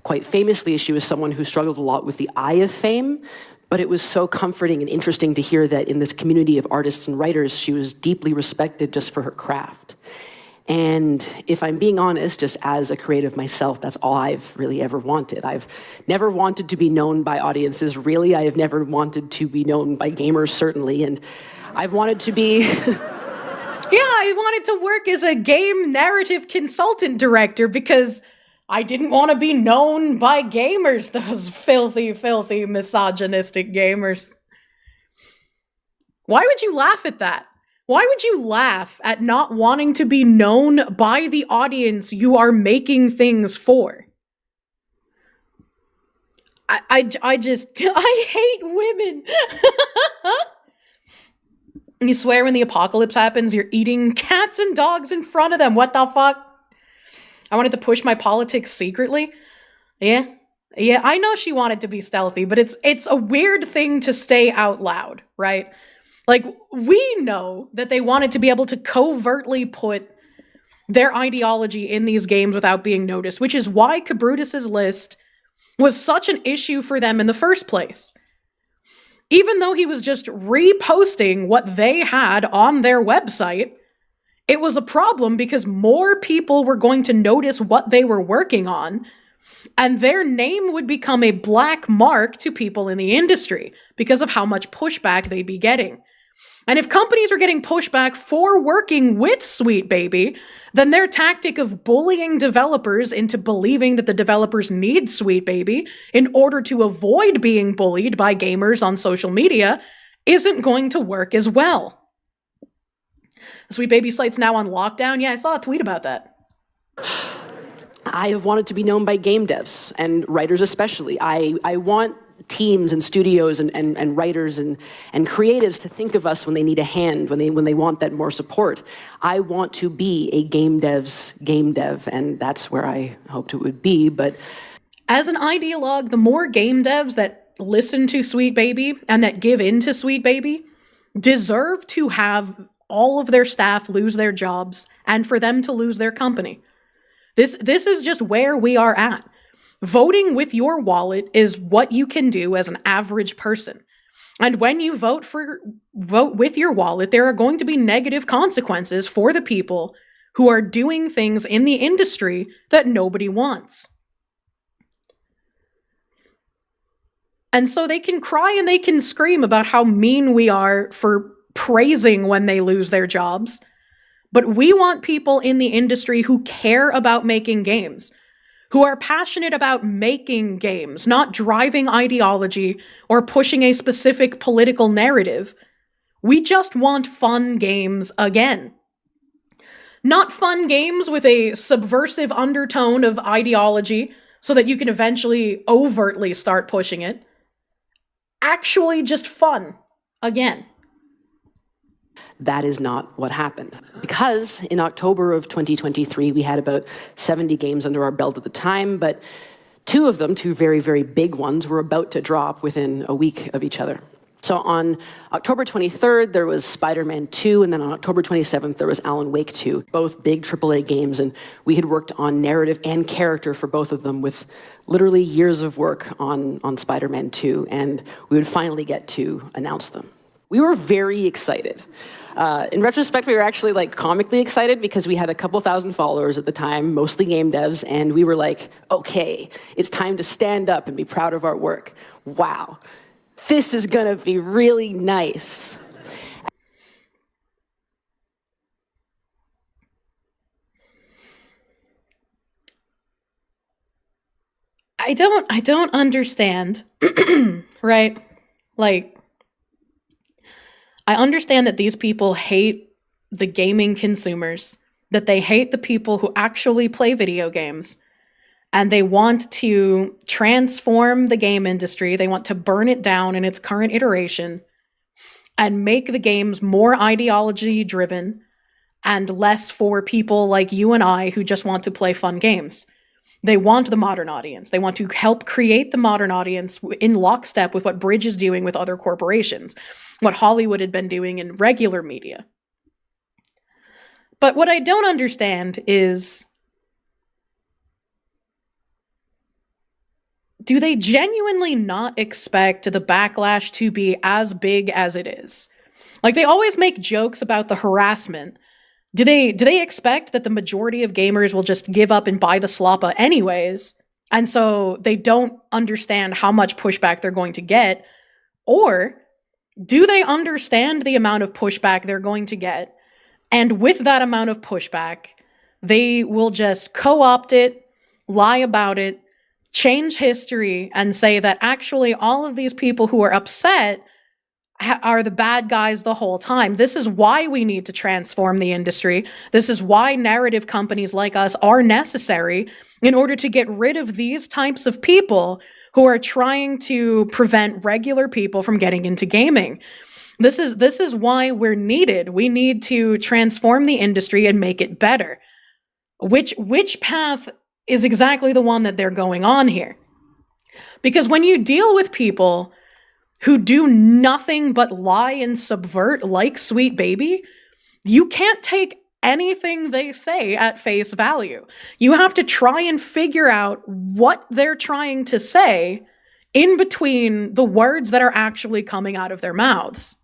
quite famously, she was someone who struggled a lot with the eye of fame, but it was so comforting and interesting to hear that in this community of artists and writers, she was deeply respected just for her craft. And if I'm being honest, just as a creative myself, that's all I've really ever wanted. I've never wanted to be known by audiences, really. I have never wanted to be known by gamers, certainly. And I've wanted to be... Yeah, I wanted to work as a game narrative consultant director because I didn't want to be known by gamers, those filthy, filthy, misogynistic gamers. Why would you laugh at that? Why would you laugh at not wanting to be known by the audience you are making things for? I hate women. You swear when the apocalypse happens, you're eating cats and dogs in front of them. What the fuck? I wanted to push my politics secretly. Yeah, I know she wanted to be stealthy, but it's a weird thing to say out loud, right? Like, we know that they wanted to be able to covertly put their ideology in these games without being noticed, which is why Kabrutus's list was such an issue for them in the first place. Even though he was just reposting what they had on their website, it was a problem because more people were going to notice what they were working on, and their name would become a black mark to people in the industry because of how much pushback they'd be getting. And if companies are getting pushback for working with Sweet Baby, then their tactic of bullying developers into believing that the developers need Sweet Baby in order to avoid being bullied by gamers on social media isn't going to work as well. The Sweet Baby site's now on lockdown. Yeah, I saw a tweet about that. I have wanted to be known by game devs and writers especially. I want teams and studios and writers and creatives to think of us when they need a hand, when they want that more support. I want to be a game dev's game dev, and that's where I hoped it would be, but... As an ideologue, the more game devs that listen to Sweet Baby and that give in to Sweet Baby deserve to have all of their staff lose their jobs and for them to lose their company. This is just where we are at. Voting with your wallet is what you can do as an average person. And when you vote with your wallet, there are going to be negative consequences for the people who are doing things in the industry that nobody wants. And so they can cry and they can scream about how mean we are for praising when they lose their jobs. But we want people in the industry who care about making games, who are passionate about making games, not driving ideology or pushing a specific political narrative. We just want fun games again. Not fun games with a subversive undertone of ideology so that you can eventually overtly start pushing it. Actually just fun again. That is not what happened. Because in October of 2023, we had about 70 games under our belt at the time, but two of them, two very, very big ones, were about to drop within a week of each other. So on October 23rd, there was Spider-Man 2, and then on October 27th, there was Alan Wake 2, both big AAA games, and we had worked on narrative and character for both of them with literally years of work on Spider-Man 2, and we would finally get to announce them. We were very excited. In retrospect, we were actually comically excited because we had a couple thousand followers at the time, mostly game devs, and we were like, okay, it's time to stand up and be proud of our work. Wow, this is gonna be really nice. I don't understand, right? I understand that these people hate the gaming consumers, that they hate the people who actually play video games, and they want to transform the game industry. They want to burn it down in its current iteration and make the games more ideology driven and less for people like you and I who just want to play fun games. They want the modern audience. They want to help create the modern audience in lockstep with what Bridge is doing with other corporations, what Hollywood had been doing in regular media. But what I don't understand is, do they genuinely not expect the backlash to be as big as it is? Like, they always make jokes about the harassment. Do they expect that the majority of gamers will just give up and buy the sloppa anyways, and so they don't understand how much pushback they're going to get? Or do they understand the amount of pushback they're going to get, and with that amount of pushback, they will just co-opt it, lie about it, change history, and say that actually all of these people who are upset are the bad guys the whole time? This is why we need to transform the industry. This is why narrative companies like us are necessary, in order to get rid of these types of people who are trying to prevent regular people from getting into gaming. This is why we're needed. We need to transform the industry and make it better. Which path is exactly the one that they're going on here? Because when you deal with people who do nothing but lie and subvert like Sweet Baby, you can't take anything they say at face value. You have to try and figure out what they're trying to say in between the words that are actually coming out of their mouths.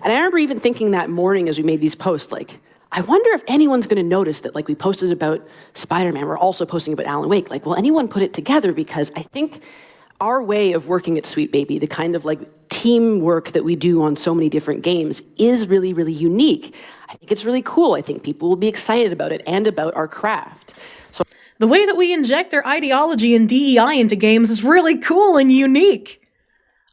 And I remember even thinking that morning as we made these posts, like, I wonder if anyone's going to notice that, like, we posted about Spider-Man, we're also posting about Alan Wake. Like, will anyone put it together? Because I think our way of working at Sweet Baby, the kind of like teamwork that we do on so many different games, is really, really unique. I think it's really cool. I think people will be excited about it and about our craft. So the way that we inject our ideology and DEI into games is really cool and unique.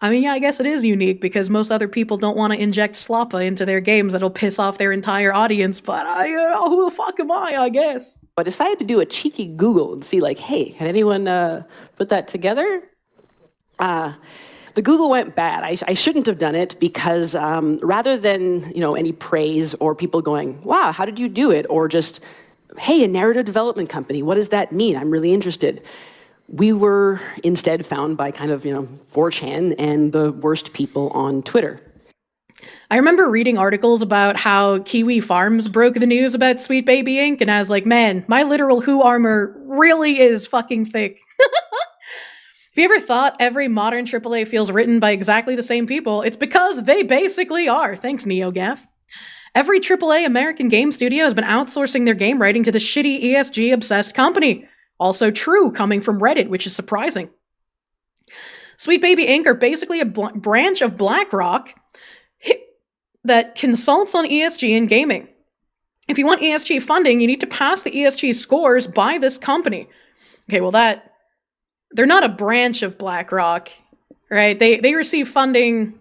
I mean, yeah, I guess it is unique because most other people don't want to inject sloppa into their games that'll piss off their entire audience, but who the fuck am I guess? I decided to do a cheeky Google and see, like, hey, had anyone put that together? The Google went bad. I shouldn't have done it because rather than, any praise or people going, wow, how did you do it? Or just, hey, a narrative development company, what does that mean? I'm really interested. We were instead found by kind of, 4chan and the worst people on Twitter. I remember reading articles about how Kiwi Farms broke the news about Sweet Baby Inc. And I was like, man, my literal Who armor really is fucking thick. If you ever thought every modern AAA feels written by exactly the same people, it's because they basically are. Thanks, NeoGaf. Every AAA American game studio has been outsourcing their game writing to the shitty ESG-obsessed company. Also true, coming from Reddit, which is surprising. Sweet Baby Inc. are basically a branch of BlackRock that consults on ESG in gaming. If you want ESG funding, you need to pass the ESG scores by this company. Okay, well they're not a branch of BlackRock, right? They receive funding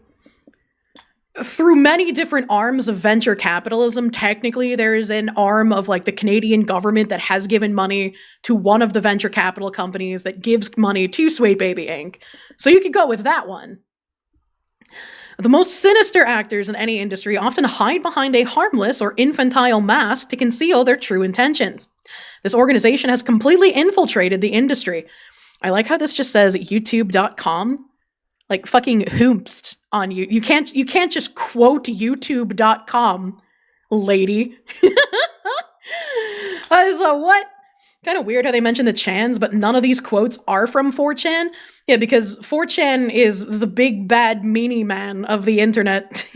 through many different arms of venture capitalism. Technically, there is an arm of like the Canadian government that has given money to one of the venture capital companies that gives money to Sweet Baby Inc. So you could go with that one. The most sinister actors in any industry often hide behind a harmless or infantile mask to conceal their true intentions. This organization has completely infiltrated the industry. I like how this just says youtube.com, like fucking hoomst on you. You can't just quote youtube.com, lady. So what? Kind of weird how they mention the chans, but none of these quotes are from 4chan. Yeah, because 4chan is the big bad meanie man of the internet.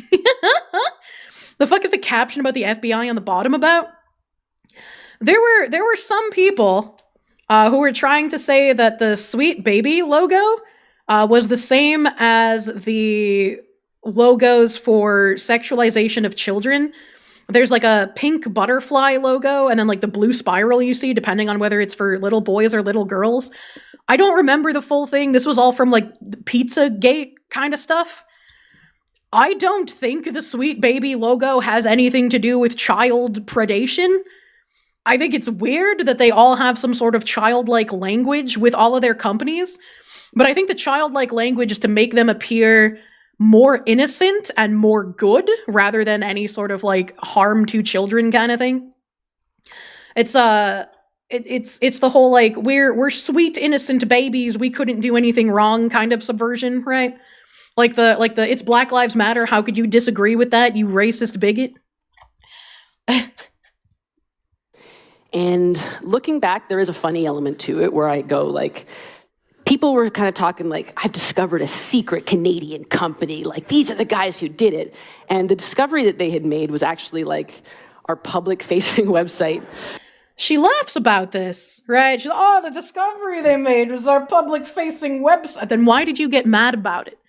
The fuck is the caption about the FBI on the bottom about? There were some people who were trying to say that the Sweet Baby logo was the same as the logos for sexualization of children. There's like a pink butterfly logo and then like the blue spiral you see depending on whether it's for little boys or little girls. I don't remember the full thing. This was all from like Pizzagate kind of stuff. I don't think the Sweet Baby logo has anything to do with child predation. I think it's weird that they all have some sort of childlike language with all of their companies, but I think the childlike language is to make them appear more innocent and more good rather than any sort of like harm to children kind of thing. It's it's the whole like we're sweet innocent babies, we couldn't do anything wrong kind of subversion, right? Like the it's Black Lives Matter, how could you disagree with that, you racist bigot? And looking back, there is a funny element to it where I go like, people were kind of talking like, I've discovered a secret Canadian company. Like, these are the guys who did it. And the discovery that they had made was actually like our public-facing website. She laughs about this, right? She's, oh, the discovery they made was our public-facing website. Then why did you get mad about it?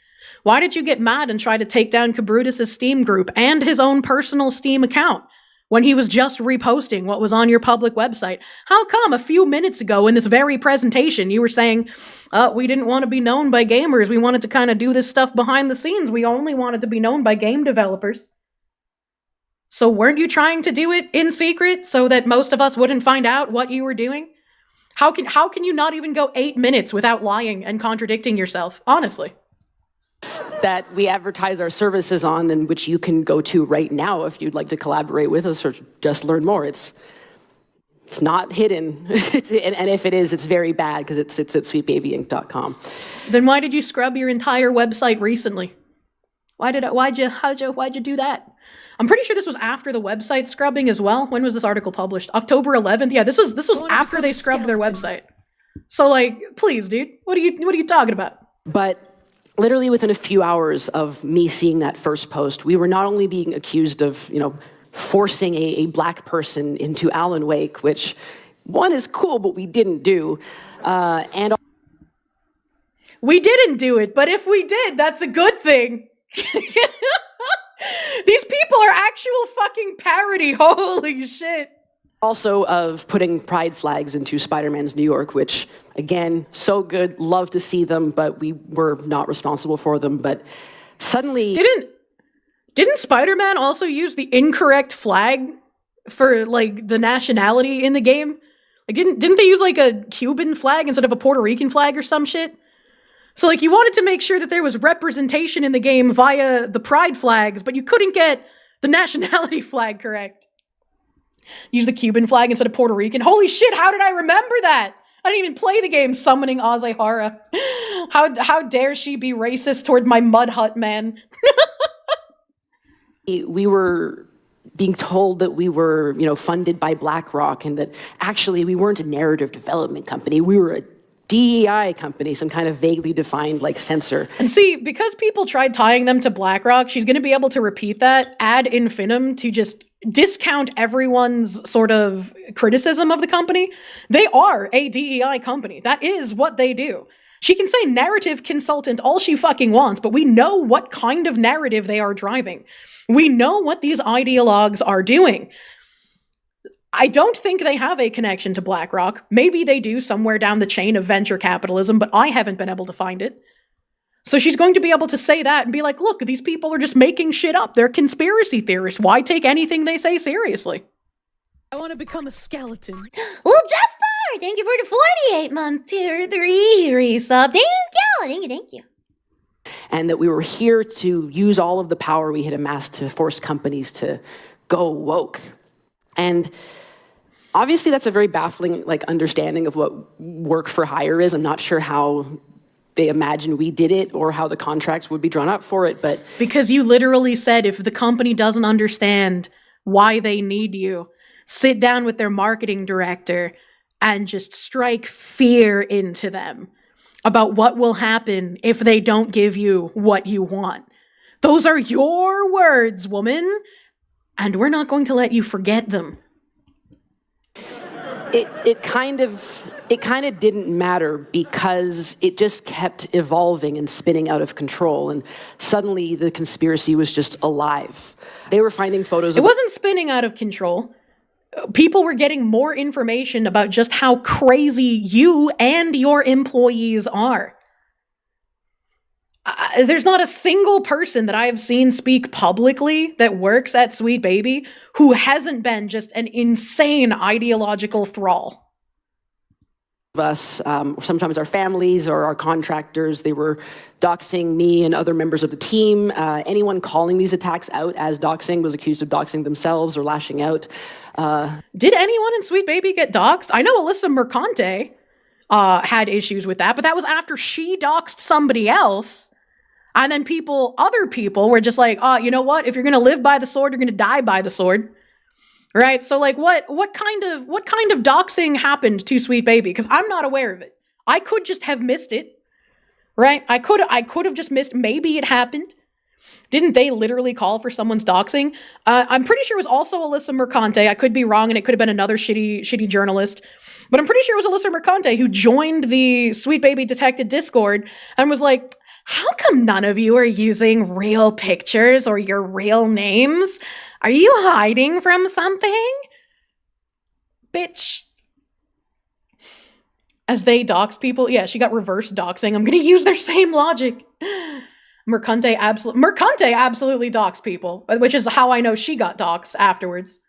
Why did you get mad and try to take down Kabrutus' Steam group and his own personal Steam account when he was just reposting what was on your public website? How come a few minutes ago in this very presentation you were saying, we didn't want to be known by gamers, we wanted to kind of do this stuff behind the scenes, we only wanted to be known by game developers? So weren't you trying to do it in secret so that most of us wouldn't find out what you were doing? How can you not even go 8 minutes without lying and contradicting yourself? Honestly. That we advertise our services on, and which you can go to right now if you'd like to collaborate with us or just learn more. It's not hidden. And if it is, it's very bad because it's at sweetbabyinc.com. Then why did you scrub your entire website recently? Why'd you do that? I'm pretty sure this was after the website scrubbing as well. When was this article published? October 11th? Yeah, this was after they scrubbed their website. So like, please, dude, what are you talking about? But literally within a few hours of me seeing that first post, we were not only being accused of, forcing a black person into Alan Wake, which one is cool, but we didn't do. And we didn't do it, but if we did, that's a good thing. These people are actual fucking parody. Holy shit. Also of putting pride flags into Spider-Man's New York, which, again, so good, love to see them, but we were not responsible for them. But suddenly... Didn't Spider-Man also use the incorrect flag for, like, the nationality in the game? Like, didn't they use, like, a Cuban flag instead of a Puerto Rican flag or some shit? So, like, you wanted to make sure that there was representation in the game via the pride flags, but you couldn't get the nationality flag correct. Use the Cuban flag instead of Puerto Rican. Holy shit, how did I remember that? I didn't even play the game summoning Azehara. How dare she be racist toward my mud hut man? We were being told that we were, funded by BlackRock and that actually we weren't a narrative development company. We were a DEI company, some kind of vaguely defined like censor. And see, because people tried tying them to BlackRock, she's going to be able to repeat that ad infinitum to just discount everyone's sort of criticism of the company. They are a DEI company. That is what they do. She can say narrative consultant all she fucking wants, but we know what kind of narrative they are driving. We know what these ideologues are doing. I don't think they have a connection to BlackRock. Maybe they do somewhere down the chain of venture capitalism, but I haven't been able to find it. So she's going to be able to say that and be like, look, these people are just making shit up. They're conspiracy theorists. Why take anything they say seriously? I want to become a skeleton. Well, Jasper, thank you for the 48-month tier 3 resub. Thank you. And that we were here to use all of the power we had amassed to force companies to go woke. And obviously that's a very baffling understanding of what work for hire is. I'm not sure how they imagine we did it or how the contracts would be drawn up for it, but... Because you literally said if the company doesn't understand why they need you, sit down with their marketing director and just strike fear into them about what will happen if they don't give you what you want. Those are your words, woman, and we're not going to let you forget them. It kind of didn't matter because it just kept evolving and spinning out of control, and suddenly the conspiracy was just alive. They were finding photos of... It wasn't spinning out of control. People were getting more information about just how crazy you and your employees are. there's not a single person that I have seen speak publicly that works at Sweet Baby who hasn't been just an insane ideological thrall. Us, sometimes our families or our contractors, they were doxing me and other members of the team. Anyone calling these attacks out as doxing was accused of doxing themselves or lashing out. Did anyone in Sweet Baby get doxed? I know Alyssa Mercante had issues with that, but that was after she doxed somebody else. And then other people were just like, you know what? If you're going to live by the sword, you're going to die by the sword. Right? So like what kind of doxing happened to Sweet Baby? Because I'm not aware of it. I could just have missed it. Right? I could have just missed. Maybe it happened. Didn't they literally call for someone's doxing? I'm pretty sure it was also Alyssa Mercante. I could be wrong, and it could have been another shitty journalist. But I'm pretty sure it was Alyssa Mercante who joined the Sweet Baby Detected Discord and was like, how come none of you are using real pictures or your real names? Are you hiding from something? Bitch. As they dox people, yeah, she got reverse doxing. I'm gonna use their same logic. Mercante absolutely doxed people, which is how I know she got doxed afterwards.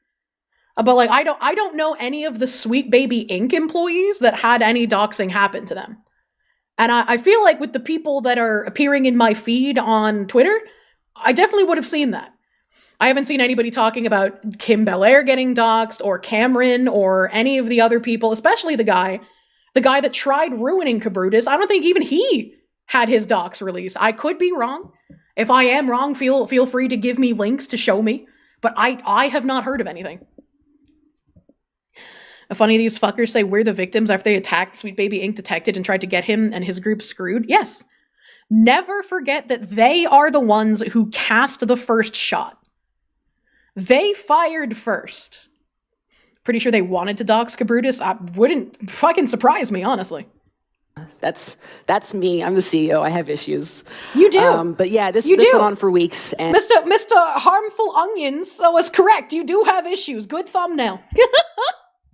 But like, I don't know any of the Sweet Baby Inc. employees that had any doxing happen to them. And I feel like with the people that are appearing in my feed on Twitter, I definitely would have seen that. I haven't seen anybody talking about Kim Belair getting doxed or Cameron or any of the other people, especially the guy that tried ruining Cabrutus. I don't think even he had his docs released. I could be wrong. If I am wrong, feel free to give me links to show me. But I have not heard of anything. Funny these fuckers say we're the victims after they attacked Sweet Baby Inc. Detected and tried to get him and his group screwed. Yes. Never forget that they are the ones who cast the first shot. They fired first. Pretty sure they wanted to dox Cabrutus. I wouldn't fucking surprise me, honestly. That's me. I'm the CEO. I have issues. You do. But yeah, this went on for weeks. And Mr. Harmful Onions was correct. You do have issues. Good thumbnail.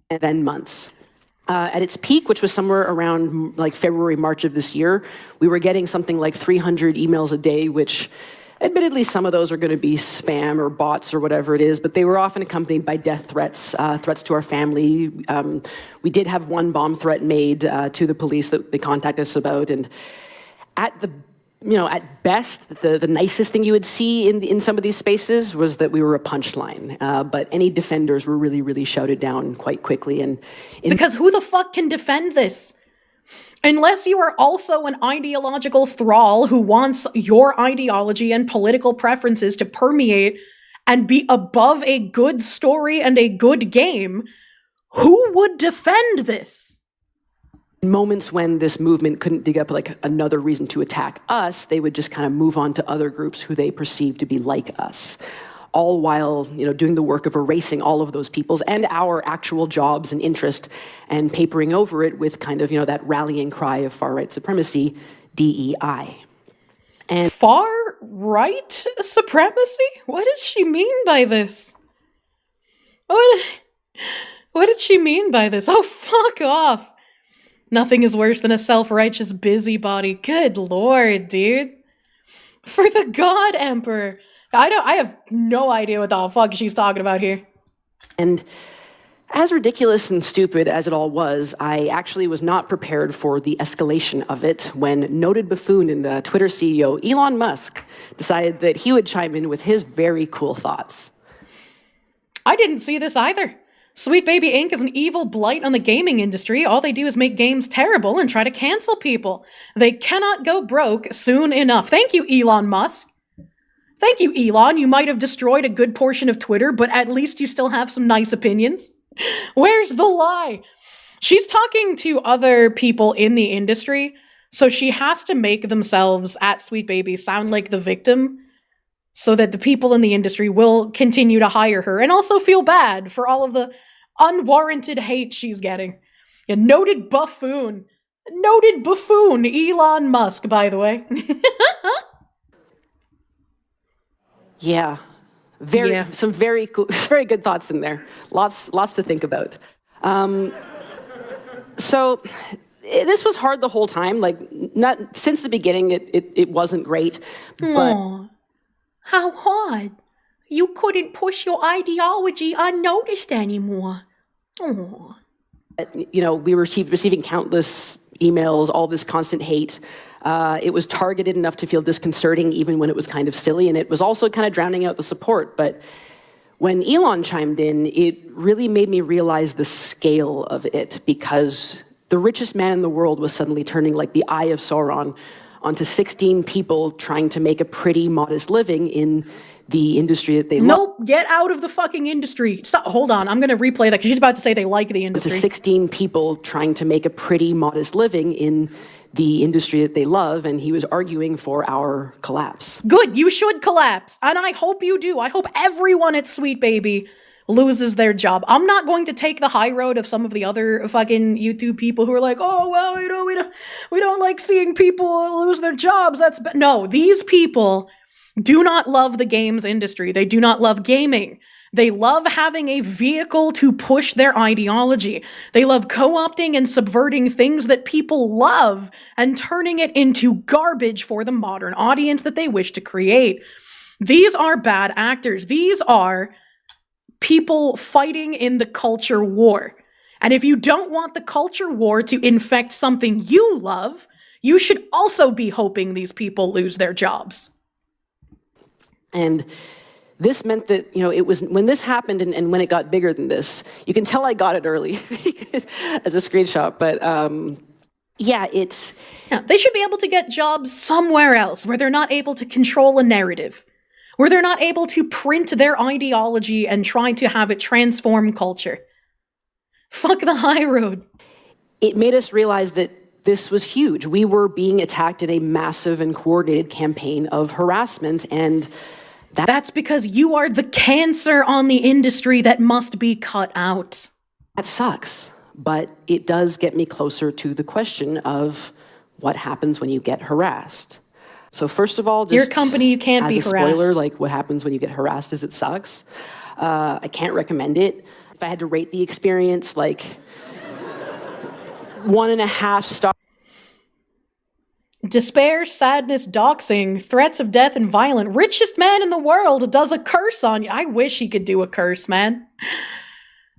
and then months. At its peak, which was somewhere around like February, March of this year, we were getting something like 300 emails a day, which admittedly some of those are going to be spam or bots or whatever it is, but they were often accompanied by death threats, threats to our family. We did have one bomb threat made to the police that they contacted us about, and at best, the nicest thing you would see in some of these spaces was that we were a punchline. But any defenders were really, really shouted down quite quickly. Because who the fuck can defend this? Unless you are also an ideological thrall who wants your ideology and political preferences to permeate and be above a good story and a good game, who would defend this? Moments when this movement couldn't dig up like another reason to attack us, they would just kind of move on to other groups who they perceived to be like us, all while doing the work of erasing all of those people's and our actual jobs and interest and papering over it with kind of that rallying cry of far right supremacy, DEI. And far right supremacy? What does she mean by this? What did she mean by this? Oh, fuck off. Nothing is worse than a self-righteous busybody. Good lord, dude. For the God Emperor. I have no idea what the fuck she's talking about here. And as ridiculous and stupid as it all was, I actually was not prepared for the escalation of it when noted buffoon and Twitter CEO Elon Musk decided that he would chime in with his very cool thoughts. I didn't see this either. Sweet Baby Inc. is an evil blight on the gaming industry. All they do is make games terrible and try to cancel people. They cannot go broke soon enough. Thank you, Elon Musk. Thank you, Elon. You might have destroyed a good portion of Twitter, but at least you still have some nice opinions. Where's the lie? She's talking to other people in the industry, so she has to make themselves at Sweet Baby sound like the victim so that the people in the industry will continue to hire her and also feel bad for all of the unwarranted hate she's getting. A noted buffoon. Noted buffoon, Elon Musk, by the way. Yeah, some very cool, very good thoughts in there. Lots to think about. So this was hard the whole time. Like, not since the beginning, it wasn't great. But Aw, how hard? You couldn't push your ideology unnoticed anymore. Aw. you know, we were receiving countless emails, all this constant hate. It was targeted enough to feel disconcerting, even when it was kind of silly, and it was also kind of drowning out the support. But when Elon chimed in, it really made me realize the scale of it, because the richest man in the world was suddenly turning like the Eye of Sauron onto 16 people trying to make a pretty modest living in the industry that they love. Nope, get out of the fucking industry. Stop, hold on, I'm gonna replay that because she's about to say they like the industry. To 16 people trying to make a pretty modest living in the industry that they love, and he was arguing for our collapse. Good, you should collapse, and I hope you do. I hope everyone at Sweet Baby loses their job. I'm not going to take the high road of some of the other fucking YouTube people who are like, oh, well, you know, we don't like seeing people lose their jobs. No, these people do not love the games industry. They do not love gaming. They love having a vehicle to push their ideology. They love co-opting and subverting things that people love and turning it into garbage for the modern audience that they wish to create. These are bad actors. These are people fighting in the culture war. And if you don't want the culture war to infect something you love, you should also be hoping these people lose their jobs. And this meant that, you know, it was when this happened and when it got bigger than this, you can tell I got it early as a screenshot, but yeah, they should be able to get jobs somewhere else where they're not able to control a narrative, where they're not able to print their ideology and try to have it transform culture. Fuck the high road. It made us realize that this was huge. We were being attacked in a massive and coordinated campaign of harassment, and that's because you are the cancer on the industry that must be cut out. That sucks, but it does get me closer to the question of what happens when you get harassed. So first of all, just your company, you can't be harassed. As a spoiler, like what happens when you get harassed is it sucks. I can't recommend it. If I had to rate the experience, like 1.5 stars. Despair, sadness, doxing, threats of death, and violence. Richest man in the world does a curse on you. I wish he could do a curse, man.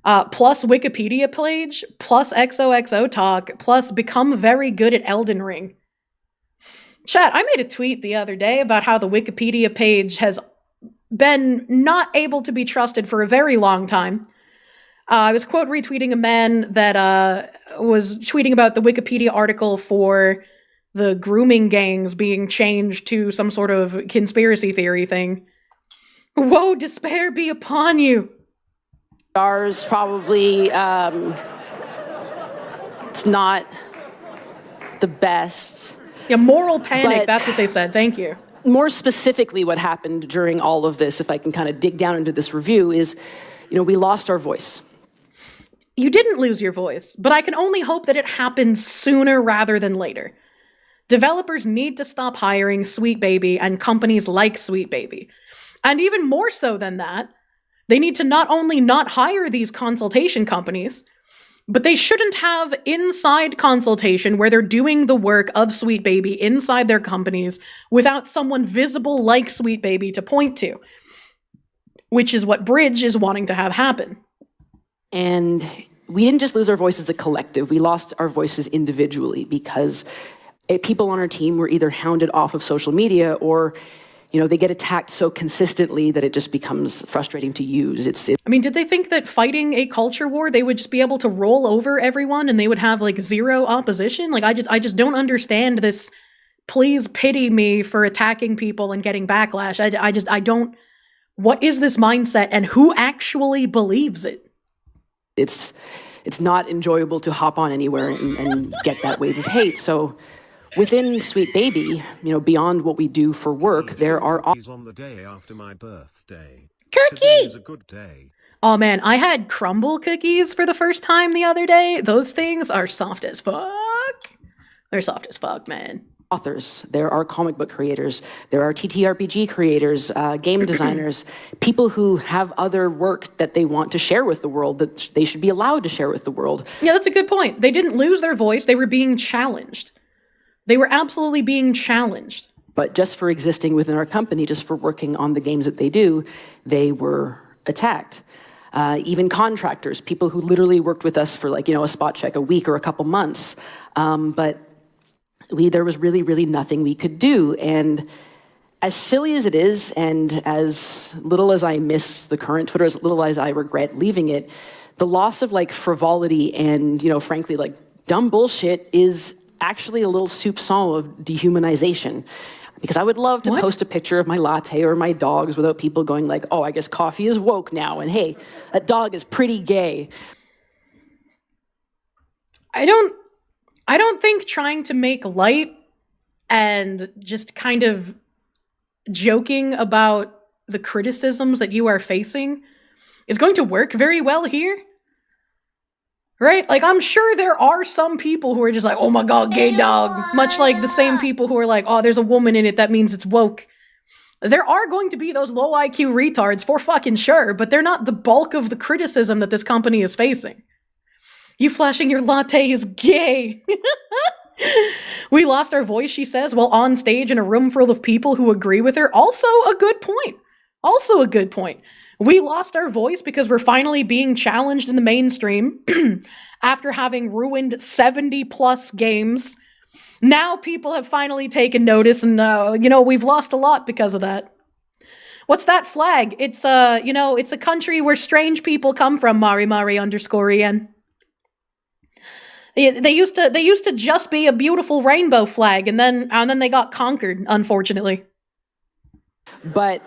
Plus Wikipedia page, plus XOXO talk, plus become very good at Elden Ring. Chat, I made a tweet the other day about how the Wikipedia page has been not able to be trusted for a very long time. I was quote retweeting a man that was tweeting about the Wikipedia article for the grooming gangs being changed to some sort of conspiracy theory thing. Woe, despair be upon you. Stars probably, it's not the best. Yeah, moral panic, that's what they said. Thank you. More specifically, what happened during all of this, if I can kind of dig down into this review, is, you know, we lost our voice. You didn't lose your voice, but I can only hope that it happens sooner rather than later. Developers need to stop hiring Sweet Baby and companies like Sweet Baby. And even more so than that, they need to not only not hire these consultation companies, but they shouldn't have inside consultation where they're doing the work of Sweet Baby inside their companies without someone visible like Sweet Baby to point to, which is what Bridge is wanting to have happen. And we didn't just lose our voice as a collective, we lost our voices individually because people on our team were either hounded off of social media or, you know, they get attacked so consistently that it just becomes frustrating to use. I mean, did they think that fighting a culture war, they would just be able to roll over everyone and they would have like zero opposition? Like, I just don't understand this. Please pity me for attacking people and getting backlash. I don't. What is this mindset and who actually believes it? It's not enjoyable to hop on anywhere and get that wave of hate. So within Sweet Baby, you know, beyond what we do for work, there are on the day after my birthday. Cookie! Today is a good day. Oh man, I had crumble cookies for the first time the other day. Those things are soft as fuck. They're soft as fuck, man. authors, there are comic book creators, there are TTRPG creators, game designers, people who have other work that they want to share with the world that they should be allowed to share with the world. Yeah, that's a good point. They didn't lose their voice. They were being challenged. They were absolutely being challenged. But just for existing within our company, just for working on the games that they do, they were attacked. Even contractors, people who literally worked with us for a spot check, a week or a couple months. But there was really, really nothing we could do. And as silly as it is, and as little as I miss the current Twitter, as little as I regret leaving it, the loss of frivolity and, frankly, dumb bullshit is actually a little soupçon of dehumanization. Because I would love to post a picture of my latte or my dogs without people going oh, I guess coffee is woke now, and hey, that dog is pretty gay. I don't think trying to make light and just kind of joking about the criticisms that you are facing is going to work very well here. Right? I'm sure there are some people who are just oh my god, gay dog. Much like the same people who are oh, there's a woman in it, that means it's woke. There are going to be those low IQ retards for fucking sure, but they're not the bulk of the criticism that this company is facing. You flashing your latte is gay. We lost our voice, she says, while on stage in a room full of people who agree with her. Also a good point. We lost our voice because we're finally being challenged in the mainstream after having ruined 70 plus games. Now people have finally taken notice, and we've lost a lot because of that. What's that flag? It's it's a country where strange people come from, Mari_en. They used to just be a beautiful rainbow flag, and then they got conquered, unfortunately. But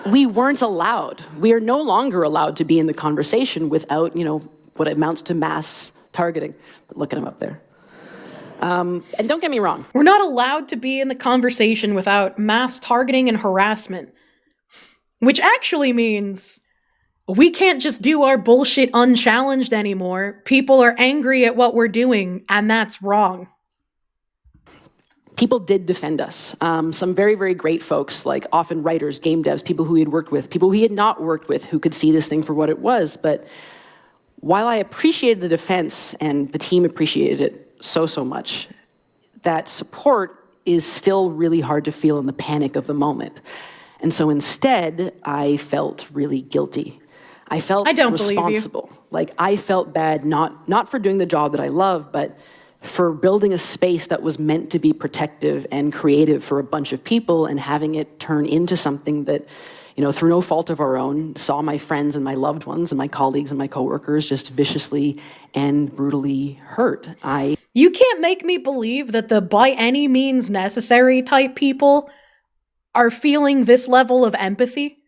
we weren't allowed. We are no longer allowed to be in the conversation without, what amounts to mass targeting. Look at him up there. And don't get me wrong. We're not allowed to be in the conversation without mass targeting and harassment. Which actually means we can't just do our bullshit unchallenged anymore. People are angry at what we're doing, and that's wrong. People did defend us. Some very, very great folks, often writers, game devs, people who we had worked with, people we had not worked with, who could see this thing for what it was. But while I appreciated the defense and the team appreciated it so much, that support is still really hard to feel in the panic of the moment. And so instead, I felt really guilty. I felt responsible. I felt bad, not for doing the job that I love, but for building a space that was meant to be protective and creative for a bunch of people and having it turn into something that, through no fault of our own, saw my friends and my loved ones and my colleagues and my coworkers just viciously and brutally hurt. You can't make me believe that the by any means necessary type people are feeling this level of empathy.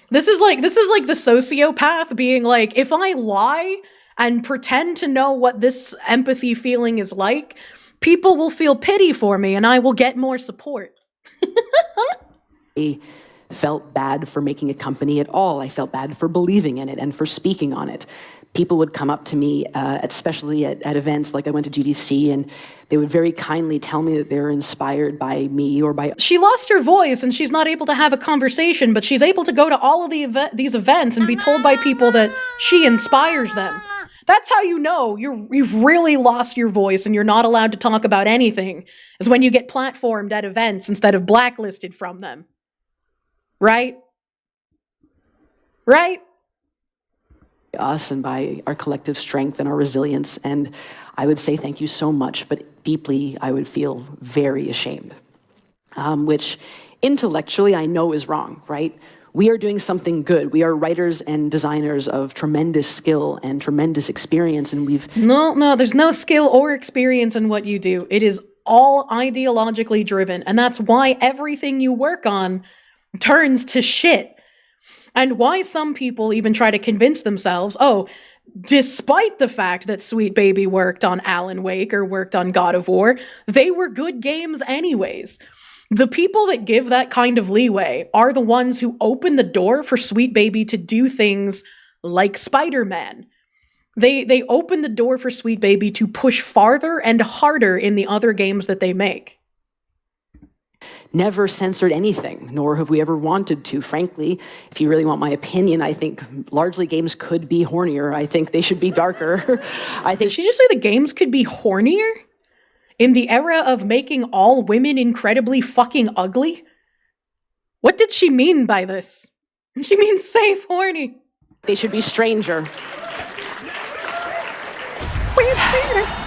This is like the sociopath being if I lie and pretend to know what this empathy feeling is like, people will feel pity for me and I will get more support. I felt bad for making a company at all. I felt bad for believing in it and for speaking on it. People would come up to me, especially at events like I went to GDC, and they would very kindly tell me that they were inspired by me or by... She lost her voice and she's not able to have a conversation, but she's able to go to all of these events and be told by people that she inspires them. That's how you know you've really lost your voice and you're not allowed to talk about anything, is when you get platformed at events instead of blacklisted from them. Right? Right? Us and by our collective strength and our resilience. And I would say thank you so much, but deeply I would feel very ashamed, which intellectually I know is wrong, right? We are doing something good. We are writers and designers of tremendous skill and tremendous experience, and we've... No, there's no skill or experience in what you do. It is all ideologically driven, and that's why everything you work on turns to shit. And why some people even try to convince themselves, despite the fact that Sweet Baby worked on Alan Wake or worked on God of War, they were good games anyways. The people that give that kind of leeway are the ones who open the door for Sweet Baby to do things like Spider-Man. They open the door for Sweet Baby to push farther and harder in the other games that they make. never censored anything, nor have we ever wanted to. Frankly, if you really want my opinion, I think largely games could be hornier. I think they should be darker. I think Did she just say the games could be hornier? In the era of making all women incredibly fucking ugly? What did she mean by this? She means safe horny. they should be stranger.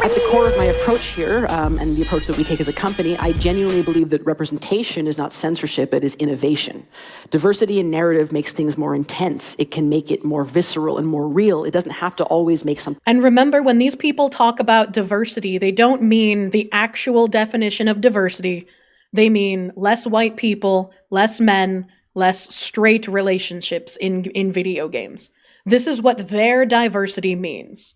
At the core of my approach here, and the approach that we take as a company, I genuinely believe that representation is not censorship, it is innovation. Diversity in narrative makes things more intense. It can make it more visceral and more real. It doesn't have to always make something. And remember, when these people talk about diversity, they don't mean the actual definition of diversity. They mean less white people, less men, less straight relationships in video games. This is what their diversity means.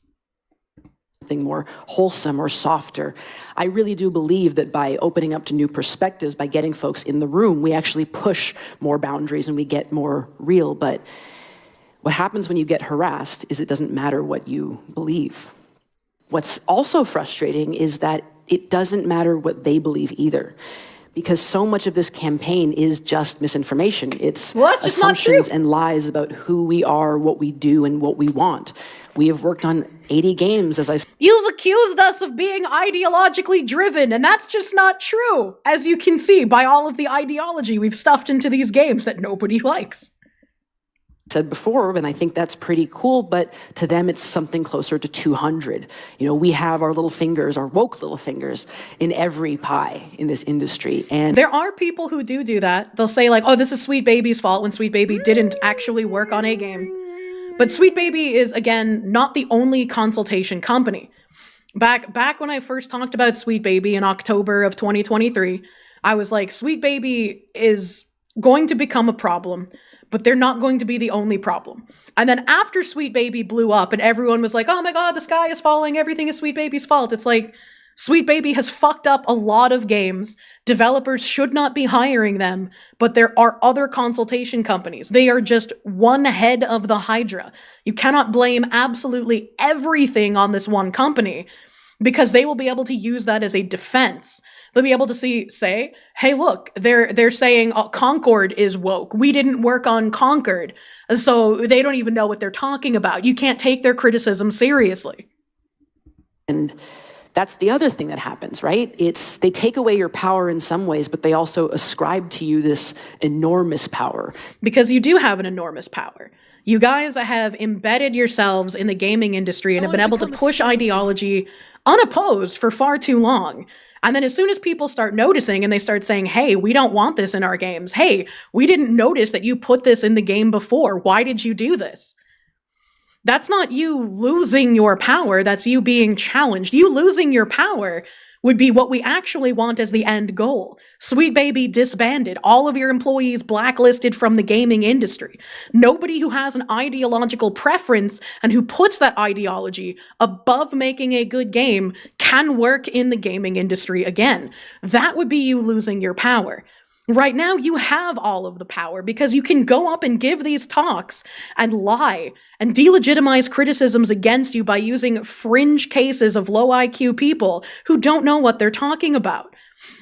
More wholesome or softer. I really do believe that by opening up to new perspectives, by getting folks in the room, we actually push more boundaries and we get more real. But what happens when you get harassed is it doesn't matter what you believe. What's also frustrating is that it doesn't matter what they believe either. Because so much of this campaign is just misinformation. It's assumptions and lies about who we are, what we do, and what we want. We have worked on 80 games, as I said. You've accused us of being ideologically driven, and that's just not true, as you can see by all of the ideology we've stuffed into these games that nobody likes. Said before, and I think that's pretty cool, but to them it's something closer to 200. You know, we have our little fingers, our woke little fingers, in every pie in this industry. And there are people who do that. They'll say like, oh, this is Sweet Baby's fault, when Sweet Baby didn't actually work on a game. But Sweet Baby is, again, not the only consultation company. Back when I first talked about Sweet Baby in October of 2023, I was like, Sweet Baby is going to become a problem, but they're not going to be the only problem. And then after Sweet Baby blew up and everyone was like, oh my god, the sky is falling, everything is Sweet Baby's fault. It's like, Sweet Baby has fucked up a lot of games. Developers should not be hiring them, but there are other consultation companies. They are just one head of the Hydra. You cannot blame absolutely everything on this one company, because they will be able to use that as a defense. They'll be able to say, hey, look, they're saying Concord is woke. We didn't work on Concord, so they don't even know what they're talking about. You can't take their criticism seriously. And that's the other thing that happens, right? They take away your power in some ways, but they also ascribe to you this enormous power. Because you do have an enormous power. You guys have embedded yourselves in the gaming industry and have been able to push ideology unopposed for far too long. And then as soon as people start noticing and they start saying, hey, we don't want this in our games. Hey, we didn't notice that you put this in the game before. Why did you do this? That's not you losing your power. That's you being challenged. You losing your power would be what we actually want as the end goal. Sweet Baby disbanded, all of your employees blacklisted from the gaming industry. Nobody who has an ideological preference and who puts that ideology above making a good game can work in the gaming industry again. That would be you losing your power. Right now, you have all of the power because you can go up and give these talks and lie and delegitimize criticisms against you by using fringe cases of low IQ people who don't know what they're talking about.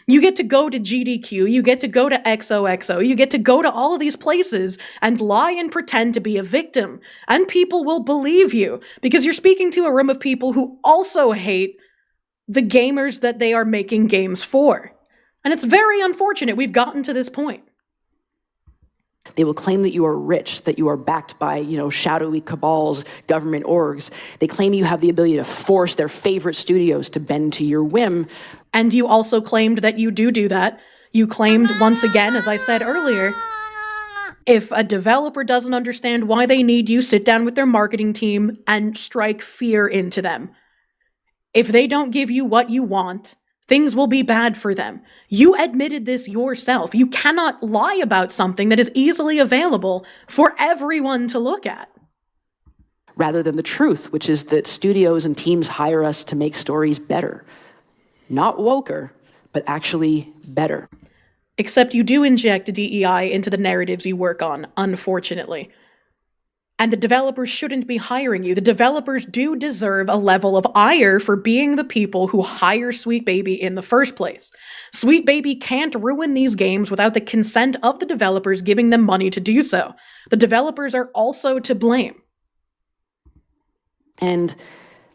You get to go to GDQ, you get to go to XOXO, you get to go to all of these places and lie and pretend to be a victim. And people will believe you because you're speaking to a room of people who also hate the gamers that they are making games for. And it's very unfortunate we've gotten to this point. They will claim that you are rich, that you are backed by, shadowy cabals, government orgs. They claim you have the ability to force their favorite studios to bend to your whim. And you also claimed that you do that. You claimed, once again, as I said earlier, if a developer doesn't understand why they need you, sit down with their marketing team and strike fear into them. If they don't give you what you want, things will be bad for them. You admitted this yourself. You cannot lie about something that is easily available for everyone to look at. Rather than the truth, which is that studios and teams hire us to make stories better. Not woker, but actually better. Except you do inject DEI into the narratives you work on, unfortunately. And the developers shouldn't be hiring you. The developers do deserve a level of ire for being the people who hire Sweet Baby in the first place. Sweet Baby can't ruin these games without the consent of the developers giving them money to do so. The developers are also to blame. And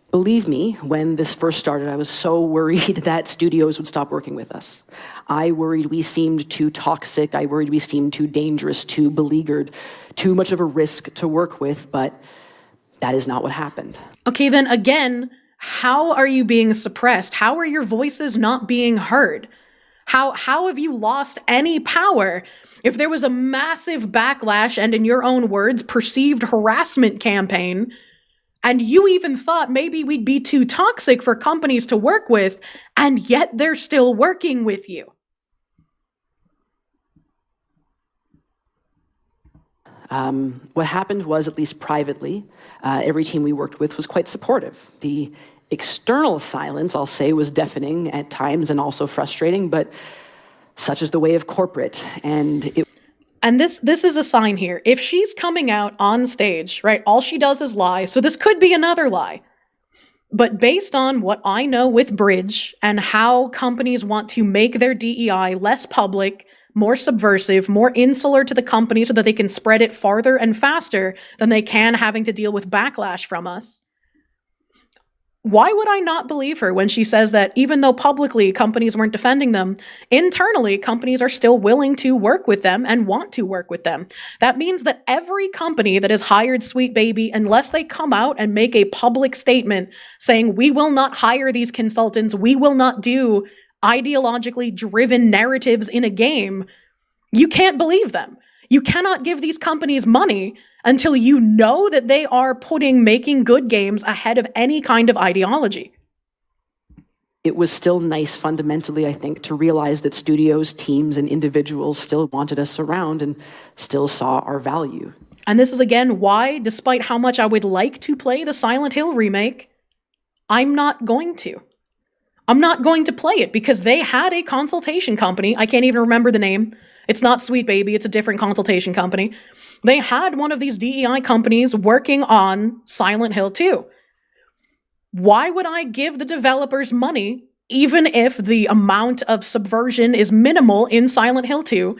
believe me, when this first started, I was so worried that studios would stop working with us. I worried we seemed too toxic. I worried we seemed too dangerous, too beleaguered, too much of a risk to work with, but that is not what happened. Okay, then again, how are you being suppressed? How are your voices not being heard? How have you lost any power? If there was a massive backlash and, in your own words, perceived harassment campaign, and you even thought maybe we'd be too toxic for companies to work with, and yet they're still working with you. What happened was, at least privately, every team we worked with was quite supportive. The external silence, I'll say, was deafening at times and also frustrating, but such is the way of corporate. And this is a sign here. If she's coming out on stage, right, all she does is lie, so this could be another lie. But based on what I know with Bridge and how companies want to make their DEI less public, more subversive, more insular to the company so that they can spread it farther and faster than they can having to deal with backlash from us, why would I not believe her when she says that even though publicly companies weren't defending them, internally companies are still willing to work with them and want to work with them? That means that every company that has hired Sweet Baby, unless they come out and make a public statement saying, we will not hire these consultants, we will not do ideologically driven narratives in a game, you can't believe them. You cannot give these companies money until you know that they are putting making good games ahead of any kind of ideology. it was still nice fundamentally, I think, to realize that studios, teams, and individuals still wanted us around and still saw our value. And this is again why, despite how much I would like to play the Silent Hill remake, I'm not going to. I'm not going to play it because they had a consultation company. I can't even remember the name. It's not Sweet Baby, it's a different consultation company. They had one of these DEI companies working on Silent Hill 2. Why would I give the developers money, even if the amount of subversion is minimal in Silent Hill 2,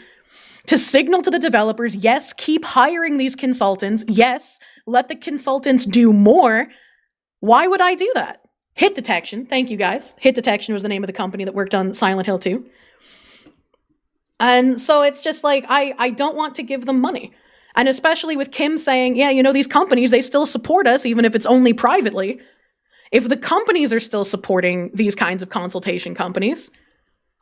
to signal to the developers, yes, keep hiring these consultants, yes, let the consultants do more? Why would I do that? Hit Detection, thank you guys. Hit Detection was the name of the company that worked on Silent Hill 2. And so it's just like, I don't want to give them money. And especially with Kim saying, yeah, you know, these companies, they still support us, even if it's only privately. If the companies are still supporting these kinds of consultation companies,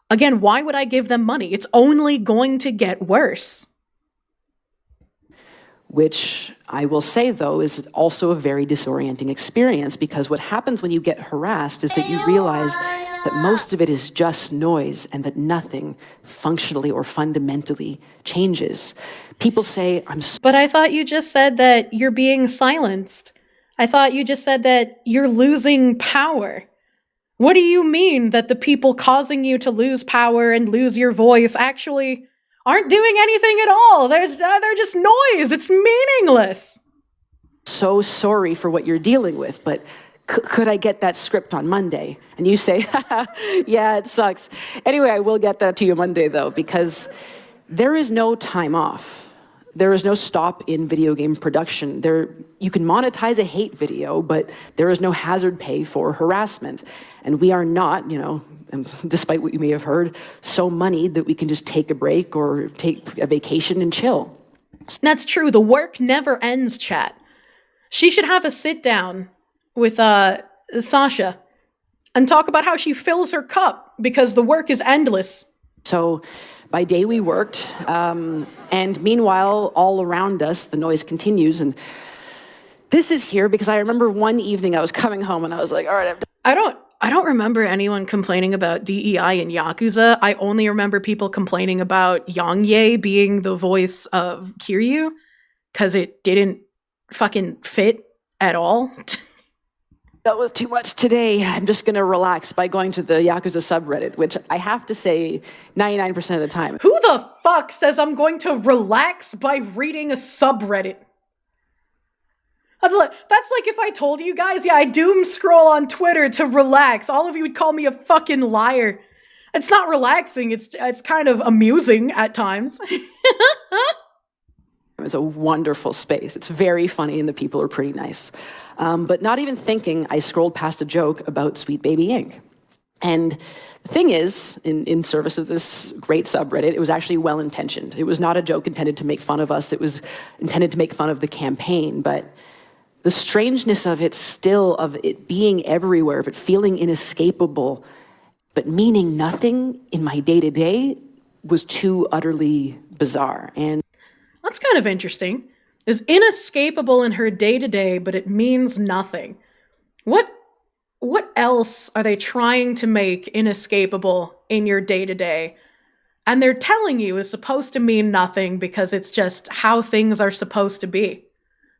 again, why would I give them money? It's only going to get worse. Which I will say, though, is also a very disorienting experience, because what happens when you get harassed is that you realize that most of it is just noise and that nothing functionally or fundamentally changes. People say, But I thought you just said that you're being silenced. I thought you just said that you're losing power. What do you mean that the people causing you to lose power and lose your voice actually aren't doing anything at all? They're just noise. It's meaningless. So sorry for what you're dealing with, but could I get that script on Monday? And you say, yeah, it sucks. Anyway, I will get that to you Monday, though, because there is no time off. There is no stop in video game production. You can monetize a hate video, but there is no hazard pay for harassment. And we are not, despite what you may have heard, so moneyed that we can just take a break or take a vacation and chill. That's true. The work never ends, chat. She should have a sit down with Sasha and talk about how she fills her cup because the work is endless. So by day we worked, and meanwhile, all around us, the noise continues. And this is here because I remember one evening I was coming home and I was like, all right, I don't remember anyone complaining about DEI in Yakuza. I only remember people complaining about Yongye being the voice of Kiryu because it didn't fucking fit at all. Dealt with too much today. I'm just going to relax by going to the Yakuza subreddit, which I have to say 99% of the time. Who the fuck says I'm going to relax by reading a subreddit? That's like if I told you guys, yeah, I doom scroll on Twitter to relax. All of you would call me a fucking liar. It's not relaxing, it's kind of amusing at times. It's a wonderful space. It's very funny and the people are pretty nice. But not even thinking, I scrolled past a joke about Sweet Baby Ink. And the thing is, in service of this great subreddit, it was actually well-intentioned. It was not a joke intended to make fun of us. It was intended to make fun of the campaign. But the strangeness of it still, of it being everywhere, of it feeling inescapable, but meaning nothing in my day-to-day was too utterly bizarre. And That's kind of interesting. Is inescapable in her day-to-day, but it means nothing. What else are they trying to make inescapable in your day-to-day? And they're telling you is supposed to mean nothing because it's just how things are supposed to be.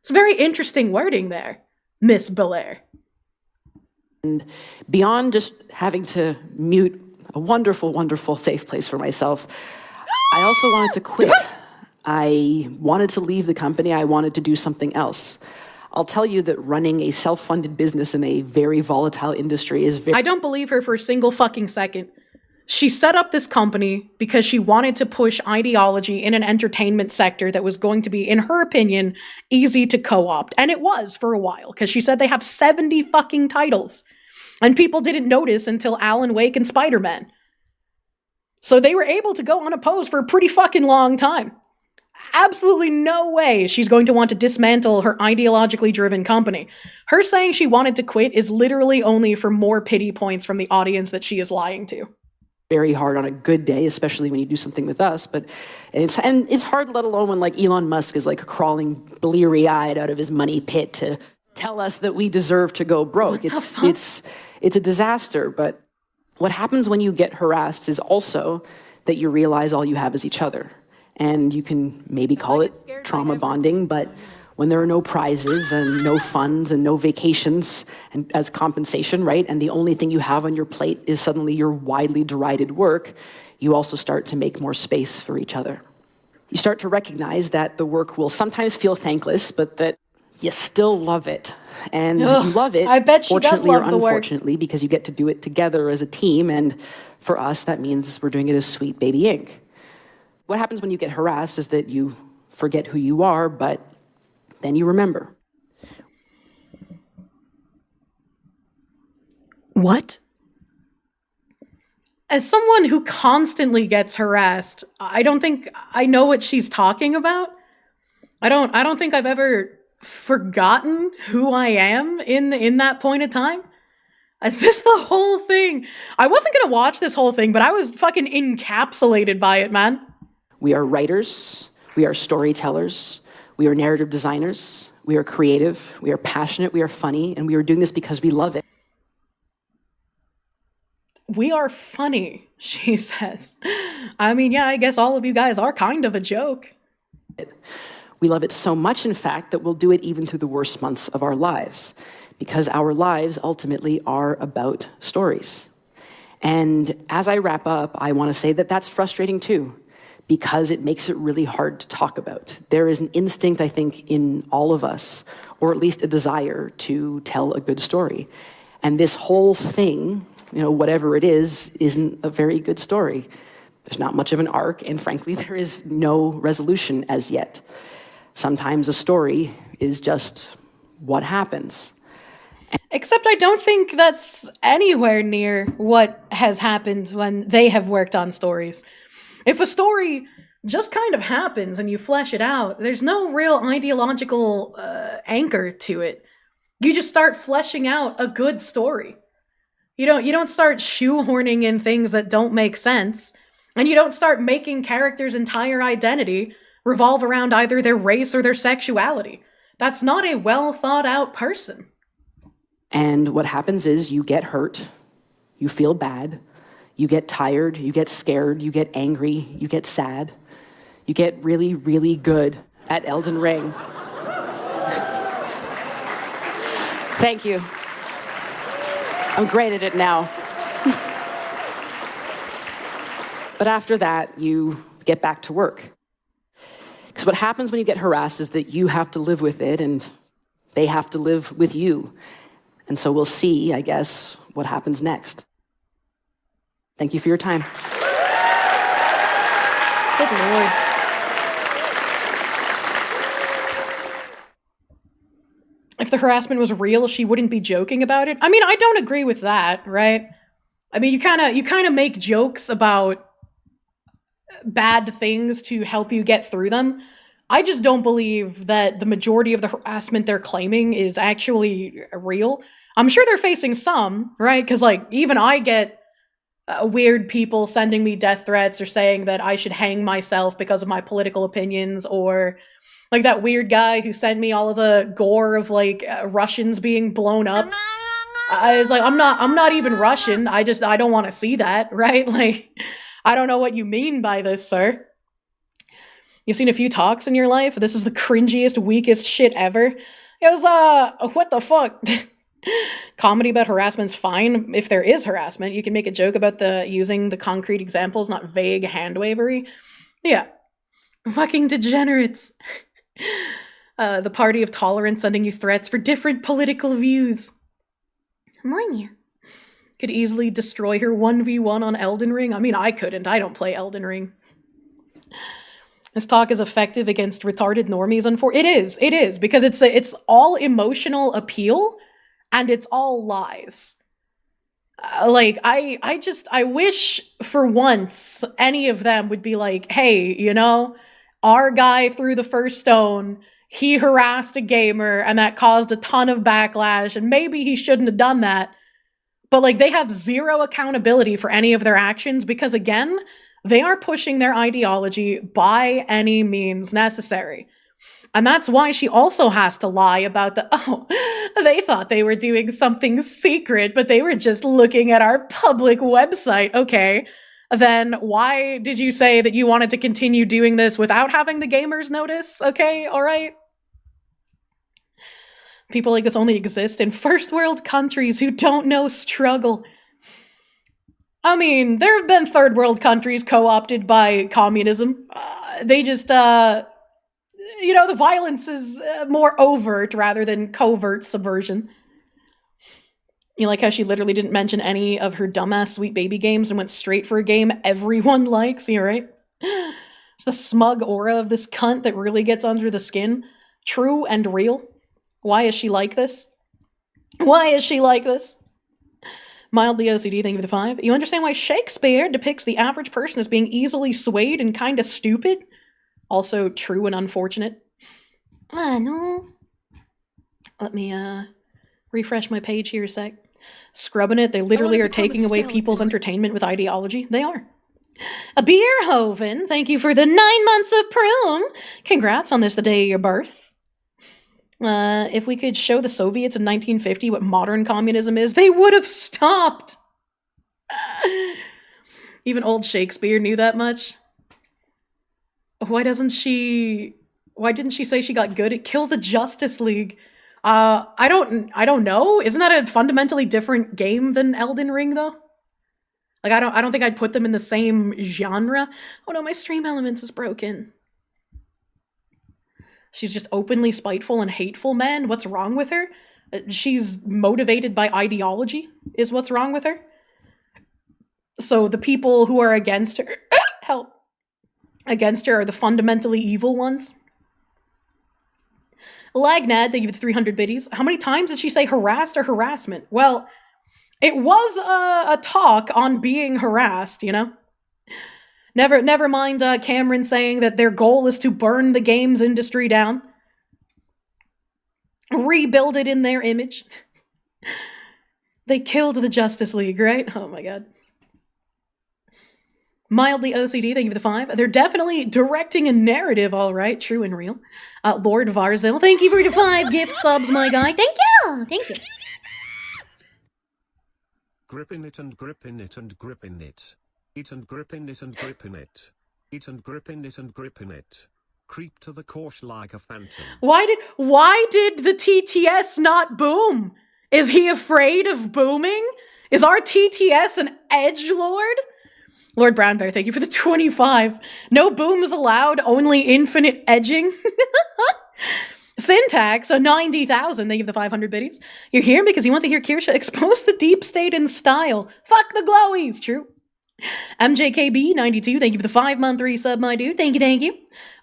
It's very interesting wording there, Miss Belair. And beyond just having to mute a wonderful, wonderful safe place for myself, I also wanted to quit. I wanted to leave the company. I wanted to do something else. I'll tell you that running a self-funded business in a very volatile industry is very... I don't believe her for a single fucking second. She set up this company because she wanted to push ideology in an entertainment sector that was going to be, in her opinion, easy to co-opt. And it was for a while, because she said they have 70 fucking titles. And people didn't notice until Alan Wake and Spider-Man. So they were able to go unopposed for a pretty fucking long time. Absolutely no way she's going to want to dismantle her ideologically driven company. Her saying she wanted to quit is literally only for more pity points from the audience that she is lying to. Very hard on a good day, especially when you do something with us, but it's hard, let alone when like Elon Musk is like crawling bleary-eyed out of his money pit to tell us that we deserve to go broke. It's a disaster, but what happens when you get harassed is also that you realize all you have is each other. And you can maybe call it trauma bonding, but when there are no prizes and no funds and no vacations and as compensation, right? And the only thing you have on your plate is suddenly your widely derided work, you also start to make more space for each other. You start to recognize that the work will sometimes feel thankless, but that you still love it. And you love it, I bet she does fortunately or love the work. unfortunately, because you get to do it together as a team. And for us, that means we're doing it as Sweet Baby Ink. What happens when you get harassed is that you forget who you are, but then you remember. What? As someone who constantly gets harassed, I don't think I know what she's talking about. I don't think I've ever forgotten who I am in that point of time. Is this the whole thing? I wasn't gonna watch this whole thing, but I was fucking encapsulated by it, man. We are writers, we are storytellers, we are narrative designers, we are creative, we are passionate, we are funny, and we are doing this because we love it. We are funny, she says. I mean, yeah, I guess all of you guys are kind of a joke. We love it so much, in fact, that we'll do it even through the worst months of our lives, because our lives ultimately are about stories. And as I wrap up, I want to say that that's frustrating too, because it makes it really hard to talk about. There is an instinct, I think, in all of us, or at least a desire to tell a good story. And this whole thing, whatever it is, isn't a very good story. There's not much of an arc, and frankly, there is no resolution as yet. Sometimes a story is just what happens. Except I don't think that's anywhere near what has happened when they have worked on stories. If a story just kind of happens and you flesh it out, there's no real ideological anchor to it. You just start fleshing out a good story. You don't start shoehorning in things that don't make sense, and you don't start making characters' entire identity revolve around either their race or their sexuality. That's not a well thought out person. And what happens is you get hurt, you feel bad, you get tired, you get scared, you get angry, you get sad, you get really, really good at Elden Ring. Thank you. I'm great at it now. But after that, you get back to work. Because what happens when you get harassed is that you have to live with it, and They have to live with you. And so we'll see, I guess, what happens next. Thank you for your time. Good Lord. If the harassment was real, she wouldn't be joking about it. I mean, I don't agree with that, right? I mean, you kind of make jokes about bad things to help you get through them. I just don't believe that the majority of the harassment they're claiming is actually real. I'm sure they're facing some, right? Because, like, even I get weird people sending me death threats or saying that I should hang myself because of my political opinions, or like that weird guy who sent me all of the gore of like Russians being blown up. I was like, I'm not even Russian. I don't want to see that, right? Like, I don't know what you mean by this, sir. You've seen a few talks in your life. This is the cringiest, weakest shit ever. It was, what the fuck? Comedy about harassment's fine. If there is harassment, you can make a joke about using the concrete examples, not vague hand-wavery. Yeah. Fucking degenerates. The party of tolerance sending you threats for different political views. Moin. Could easily destroy her 1v1 on Elden Ring. I mean, I couldn't. I don't play Elden Ring. This talk is effective against retarded normies. It is, because it's all emotional appeal, and it's all lies. Like, I wish for once any of them would be like, hey, you know, our guy threw the first stone, he harassed a gamer, and that caused a ton of backlash, and maybe he shouldn't have done that. But, like, they have zero accountability for any of their actions because, again, they are pushing their ideology by any means necessary. And that's why she also has to lie about they thought they were doing something secret, but they were just looking at our public website. Okay, then why did you say that you wanted to continue doing this without having the gamers notice? Okay, all right. People like this only exist in first world countries who don't know struggle. I mean, there have been third world countries co-opted by communism. They just, you know, the violence is more overt rather than covert subversion. You like how she literally didn't mention any of her dumbass Sweet Baby games and went straight for a game everyone likes, you right? It's the smug aura of this cunt that really gets under the skin. True and real. Why is she like this? Why is she like this? Mildly OCD, thank you for the 5. You understand why Shakespeare depicts the average person as being easily swayed and kind of stupid? Also true and unfortunate. No. Let me, refresh my page here a sec. Scrubbing it, they literally are taking away people's entertainment with ideology. They are. A Beerhoven, thank you for the 9 months of Prum. Congrats on this, the day of your birth. If we could show the Soviets in 1950 what modern communism is, they would have stopped. Even old Shakespeare knew that much. Why didn't she say she got good at Kill the Justice League? I don't know. Isn't that a fundamentally different game than Elden Ring though? Like I don't think I'd put them in the same genre. Oh no, my stream elements is broken. She's just openly spiteful and hateful, man. What's wrong with her? She's motivated by ideology, is what's wrong with her. So the people who are against her, against her are the fundamentally evil ones. Lagnad, thank you for the 300 biddies. How many times did she say harassed or harassment? Well, it was a talk on being harassed, you know? Never mind Cameron saying that their goal is to burn the games industry down. Rebuild it in their image. They killed the Justice League, right? Oh my god. Mildly OCD, thank you for the 5. They're definitely directing a narrative, all right. True and real. Lord Varzil, thank you for the 5 gift subs, my guy. Thank you. Thank you. Gripping it and gripping it and gripping it. Eat and gripping it and gripping it. Eat and gripping it and gripping it. Creep to the Kirsche like a phantom. Why did the TTS not boom? Is he afraid of booming? Is our TTS an edgelord? Lord Brownbear, thank you for the 25. No booms allowed, only infinite edging. Syntax, a 90,000. Thank you for the 500 biddies. You're here because you want to hear Kirsche expose the deep state in style. Fuck the glowies. True. MJKB 92, thank you for the 5-month resub, my dude. Thank you.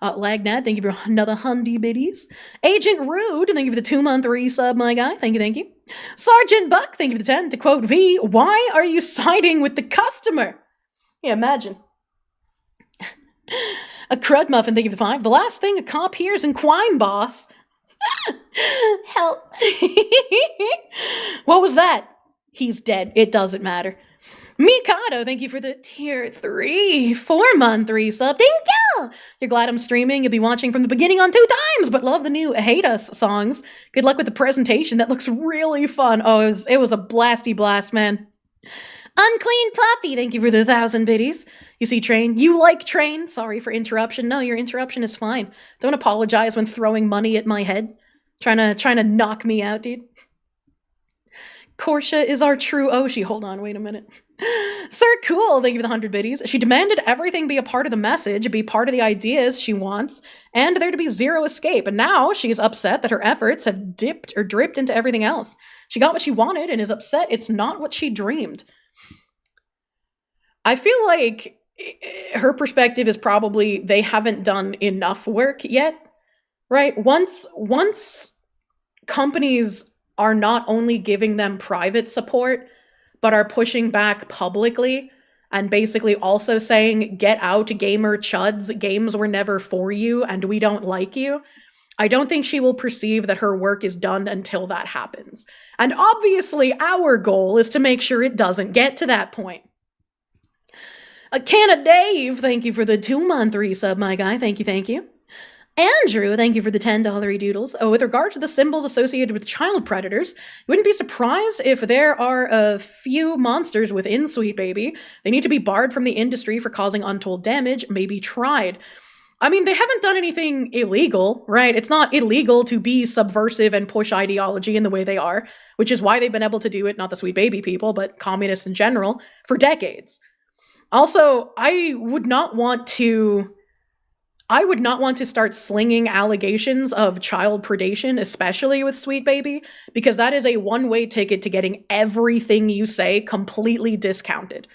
Lagnad, thank you for another 100 biddies. Agent Rude, thank you for the 2-month resub, my guy. Thank you. Sergeant Buck, thank you for the 10. To quote V, why are you siding with the customer? Yeah, imagine. A Crud Muffin, thank you for the 5. The last thing a cop hears in Quine Boss. Help. What was that? He's dead. It doesn't matter. Mikado, thank you for the tier 3 4-month resub. Thank you! You're glad I'm streaming. You'll be watching from the beginning on 2 times, but love the new Hate Us songs. Good luck with the presentation. That looks really fun. Oh, it was a blasty blast, man. Unclean Puppy, thank you for the 1,000 biddies. You see Train? You like Train? Sorry for interruption. No, your interruption is fine. Don't apologize when throwing money at my head. Trying to knock me out, dude. Kirsche is our true Oshi. Hold on, wait a minute. Sir Cool, thank you for the 100 biddies. She demanded everything be a part of the message, be part of the ideas she wants, and there to be zero escape. And now she's upset that her efforts have dripped into everything else. She got what she wanted and is upset it's not what she dreamed. I feel like her perspective is probably they haven't done enough work yet, right? Once companies are not only giving them private support, but are pushing back publicly and basically also saying, get out, gamer chuds, games were never for you and we don't like you. I don't think she will perceive that her work is done until that happens. And obviously our goal is to make sure it doesn't get to that point. Canna Dave, thank you for the 2-month resub, my guy. Thank you. Andrew, thank you for the $10 doodles. Oh, with regard to the symbols associated with child predators, you wouldn't be surprised if there are a few monsters within Sweet Baby. They need to be barred from the industry for causing untold damage, maybe tried. I mean, they haven't done anything illegal, right? It's not illegal to be subversive and push ideology in the way they are, which is why they've been able to do it, not the Sweet Baby people, but communists in general, for decades. Also, I would not want to start slinging allegations of child predation, especially with Sweet Baby, because that is a one-way ticket to getting everything you say completely discounted.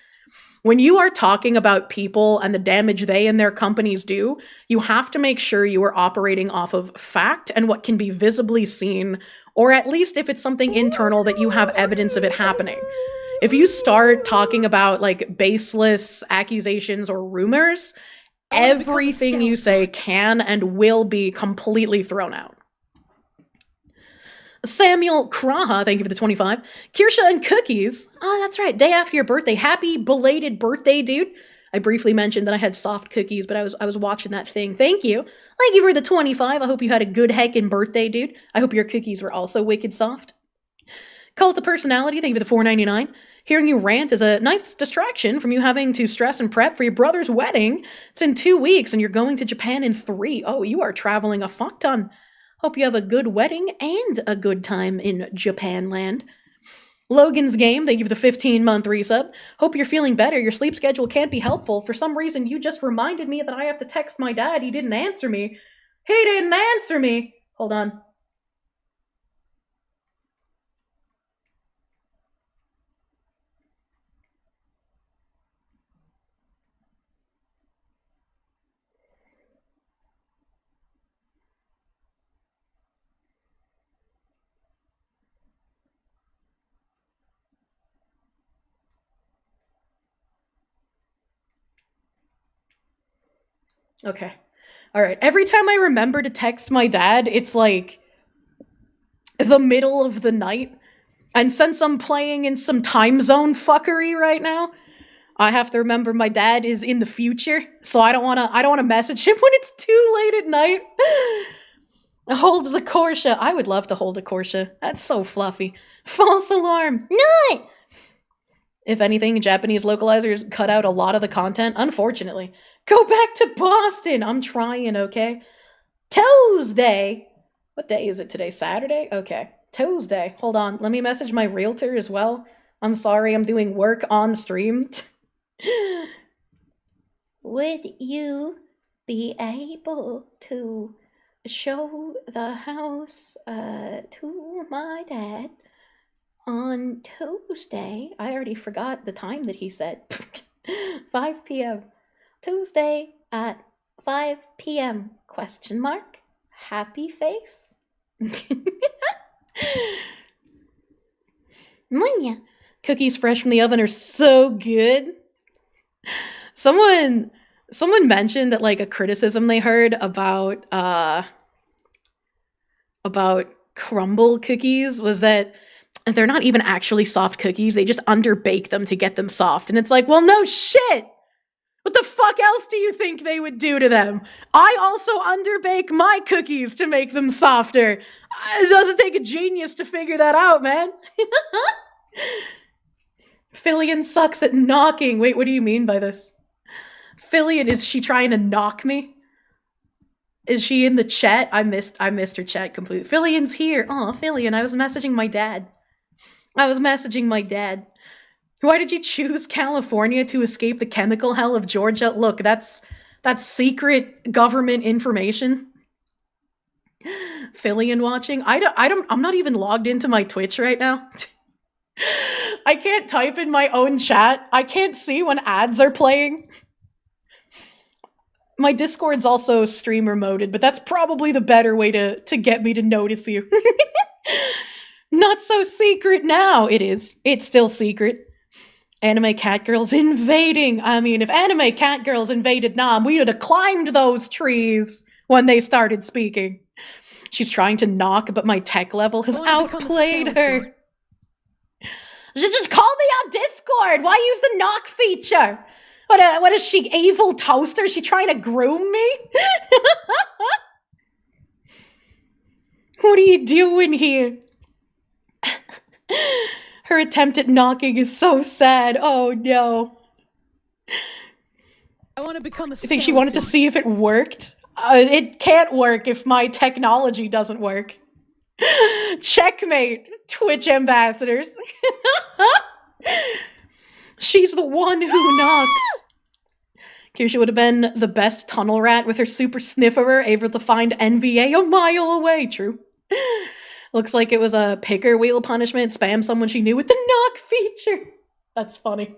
When you are talking about people and the damage they and their companies do, you have to make sure you are operating off of fact and what can be visibly seen, or at least if it's something internal that you have evidence of it happening. If you start talking about like baseless accusations or rumors, everything you say can and will be completely thrown out. Samuel Kraha, thank you for the 25. Kirsche and Cookies. Oh, that's right. Day after your birthday. Happy belated birthday, dude. I briefly mentioned that I had soft cookies, but I was watching that thing. Thank you. Thank you for the 25. I hope you had a good heckin' birthday, dude. I hope your cookies were also wicked soft. Cult of Personality, thank you for the $4.99. Hearing you rant is a nice distraction from you having to stress and prep for your brother's wedding. It's in 2 weeks and you're going to Japan in 3. Oh, you are traveling a fuck ton. Hope you have a good wedding and a good time in Japan land. Logan's Game, thank you for the 15-month resub. Hope you're feeling better. Your sleep schedule can't be helpful. For some reason, you just reminded me that I have to text my dad. He didn't answer me. He didn't answer me. Hold on. Okay. All right. Every time I remember to text my dad, it's like the middle of the night. And since I'm playing in some time zone fuckery right now, I have to remember my dad is in the future. So I don't want to message him when it's too late at night. Hold the Kirsche. I would love to hold a Kirsche. That's so fluffy. False alarm. No! If anything, Japanese localizers cut out a lot of the content, unfortunately. Go back to Boston! I'm trying, okay? Tuesday! What day is it today? Saturday? Okay. Tuesday. Hold on. Let me message my realtor as well. I'm sorry, I'm doing work on stream. Would you be able to show the house to my dad on Tuesday. I already forgot the time that he said. 5 p.m. Tuesday at 5 p.m. question mark. Happy face. Munya. Cookies fresh from the oven are so good. Someone mentioned that like a criticism they heard about crumble cookies was that they're not even actually soft cookies. They just underbake them to get them soft. And it's like, well, no shit. What the fuck else do you think they would do to them? I also underbake my cookies to make them softer. It doesn't take a genius to figure that out, man. Fillion sucks at knocking. Wait, what do you mean by this? Fillion, is she trying to knock me? Is she in the chat? I missed her chat completely. Fillion's here. Oh, Fillion, I was messaging my dad. Why did you choose California to escape the chemical hell of Georgia? Look, that's secret government information. Fillion watching. I'm not even logged into my Twitch right now. I can't type in my own chat. I can't see when ads are playing. My Discord's also streamer moded, but that's probably the better way to get me to notice you. Not so secret now. It is. It's still secret. Anime cat girls invading. I mean, if anime cat girls invaded Nam, we would have climbed those trees when they started speaking. She's trying to knock, but my tech level has outplayed her. Just call me on Discord. Why use the knock feature? What is she, evil toaster? Is she trying to groom me? What are you doing here? Her attempt at knocking is so sad. Oh no. I want to become a I think she wanted to see if it worked. It can't work if my technology doesn't work. Checkmate, Twitch ambassadors. She's the one who knocks. Kirsche would have been the best tunnel rat with her super snifferer, able to find NVA a mile away. True. Looks like it was a picker wheel punishment. Spam someone she knew with the knock feature. That's funny.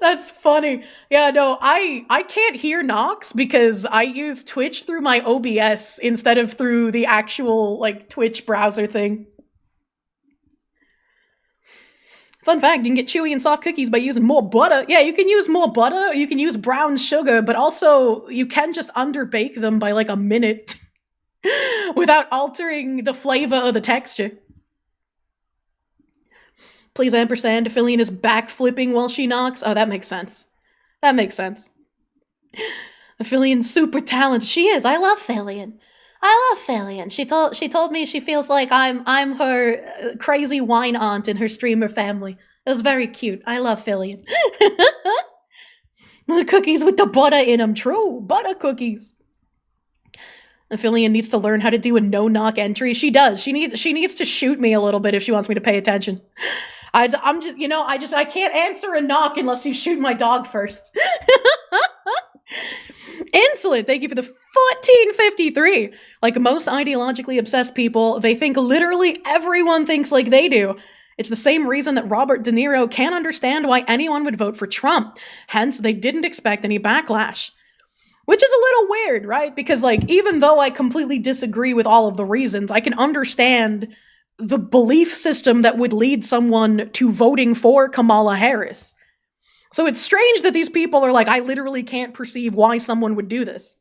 That's funny. Yeah, no, I can't hear knocks because I use Twitch through my OBS instead of through the actual, like, Twitch browser thing. Fun fact, you can get chewy and soft cookies by using more butter. Yeah, you can use more butter, you can use brown sugar, but also you can just underbake them by like a minute without altering the flavor or the texture. Please ampersand, Fillion is backflipping while she knocks. Oh, that makes sense. That makes sense. Fillion's super talented. She is. I love Fillion. She told me she feels like I'm her crazy wine aunt in her streamer family. It was very cute. I love Fillion. The cookies with the butter in them. True. Butter cookies. Fillion needs to learn how to do a no-knock entry. She does. She needs to shoot me a little bit if she wants me to pay attention. I can't answer a knock unless you shoot my dog first. Insolent, thank you for the 1453. Like most ideologically obsessed people, they think literally everyone thinks like they do. It's the same reason that Robert De Niro can't understand why anyone would vote for Trump. Hence, they didn't expect any backlash. Which is a little weird, right? Because, like, even though I completely disagree with all of the reasons, I can understand the belief system that would lead someone to voting for Kamala Harris. So it's strange that these people are like, I literally can't perceive why someone would do this.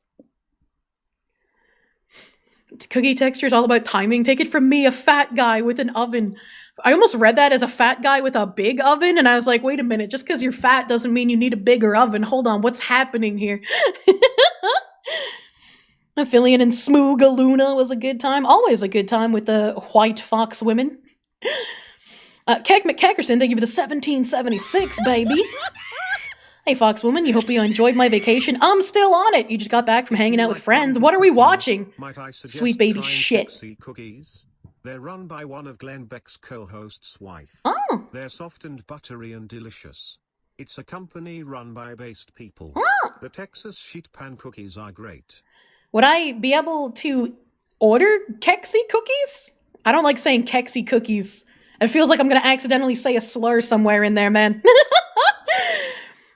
Cookie texture is all about timing. Take it from me, a fat guy with an oven. I almost read that as a fat guy with a big oven, and I was like, wait a minute, just because you're fat doesn't mean you need a bigger oven. Hold on, what's happening here? Fillion and Smoogaluna was a good time. Always a good time with the white fox women. Keck McKeckerson, thank you for the 1776, baby. Hey, Foxwoman, you hope you enjoyed my vacation. I'm still on it. You just got back from hanging out with friends. What are we watching? Sweet baby shit. Cookies. They're run by one of Glenn Beck's co-hosts' wife. Oh. They're soft and buttery and delicious. It's a company run by based people. Oh. The Texas sheet pan cookies are great. Would I be able to order Kexi cookies? I don't like saying Kexi cookies. It feels like I'm gonna accidentally say a slur somewhere in there, man.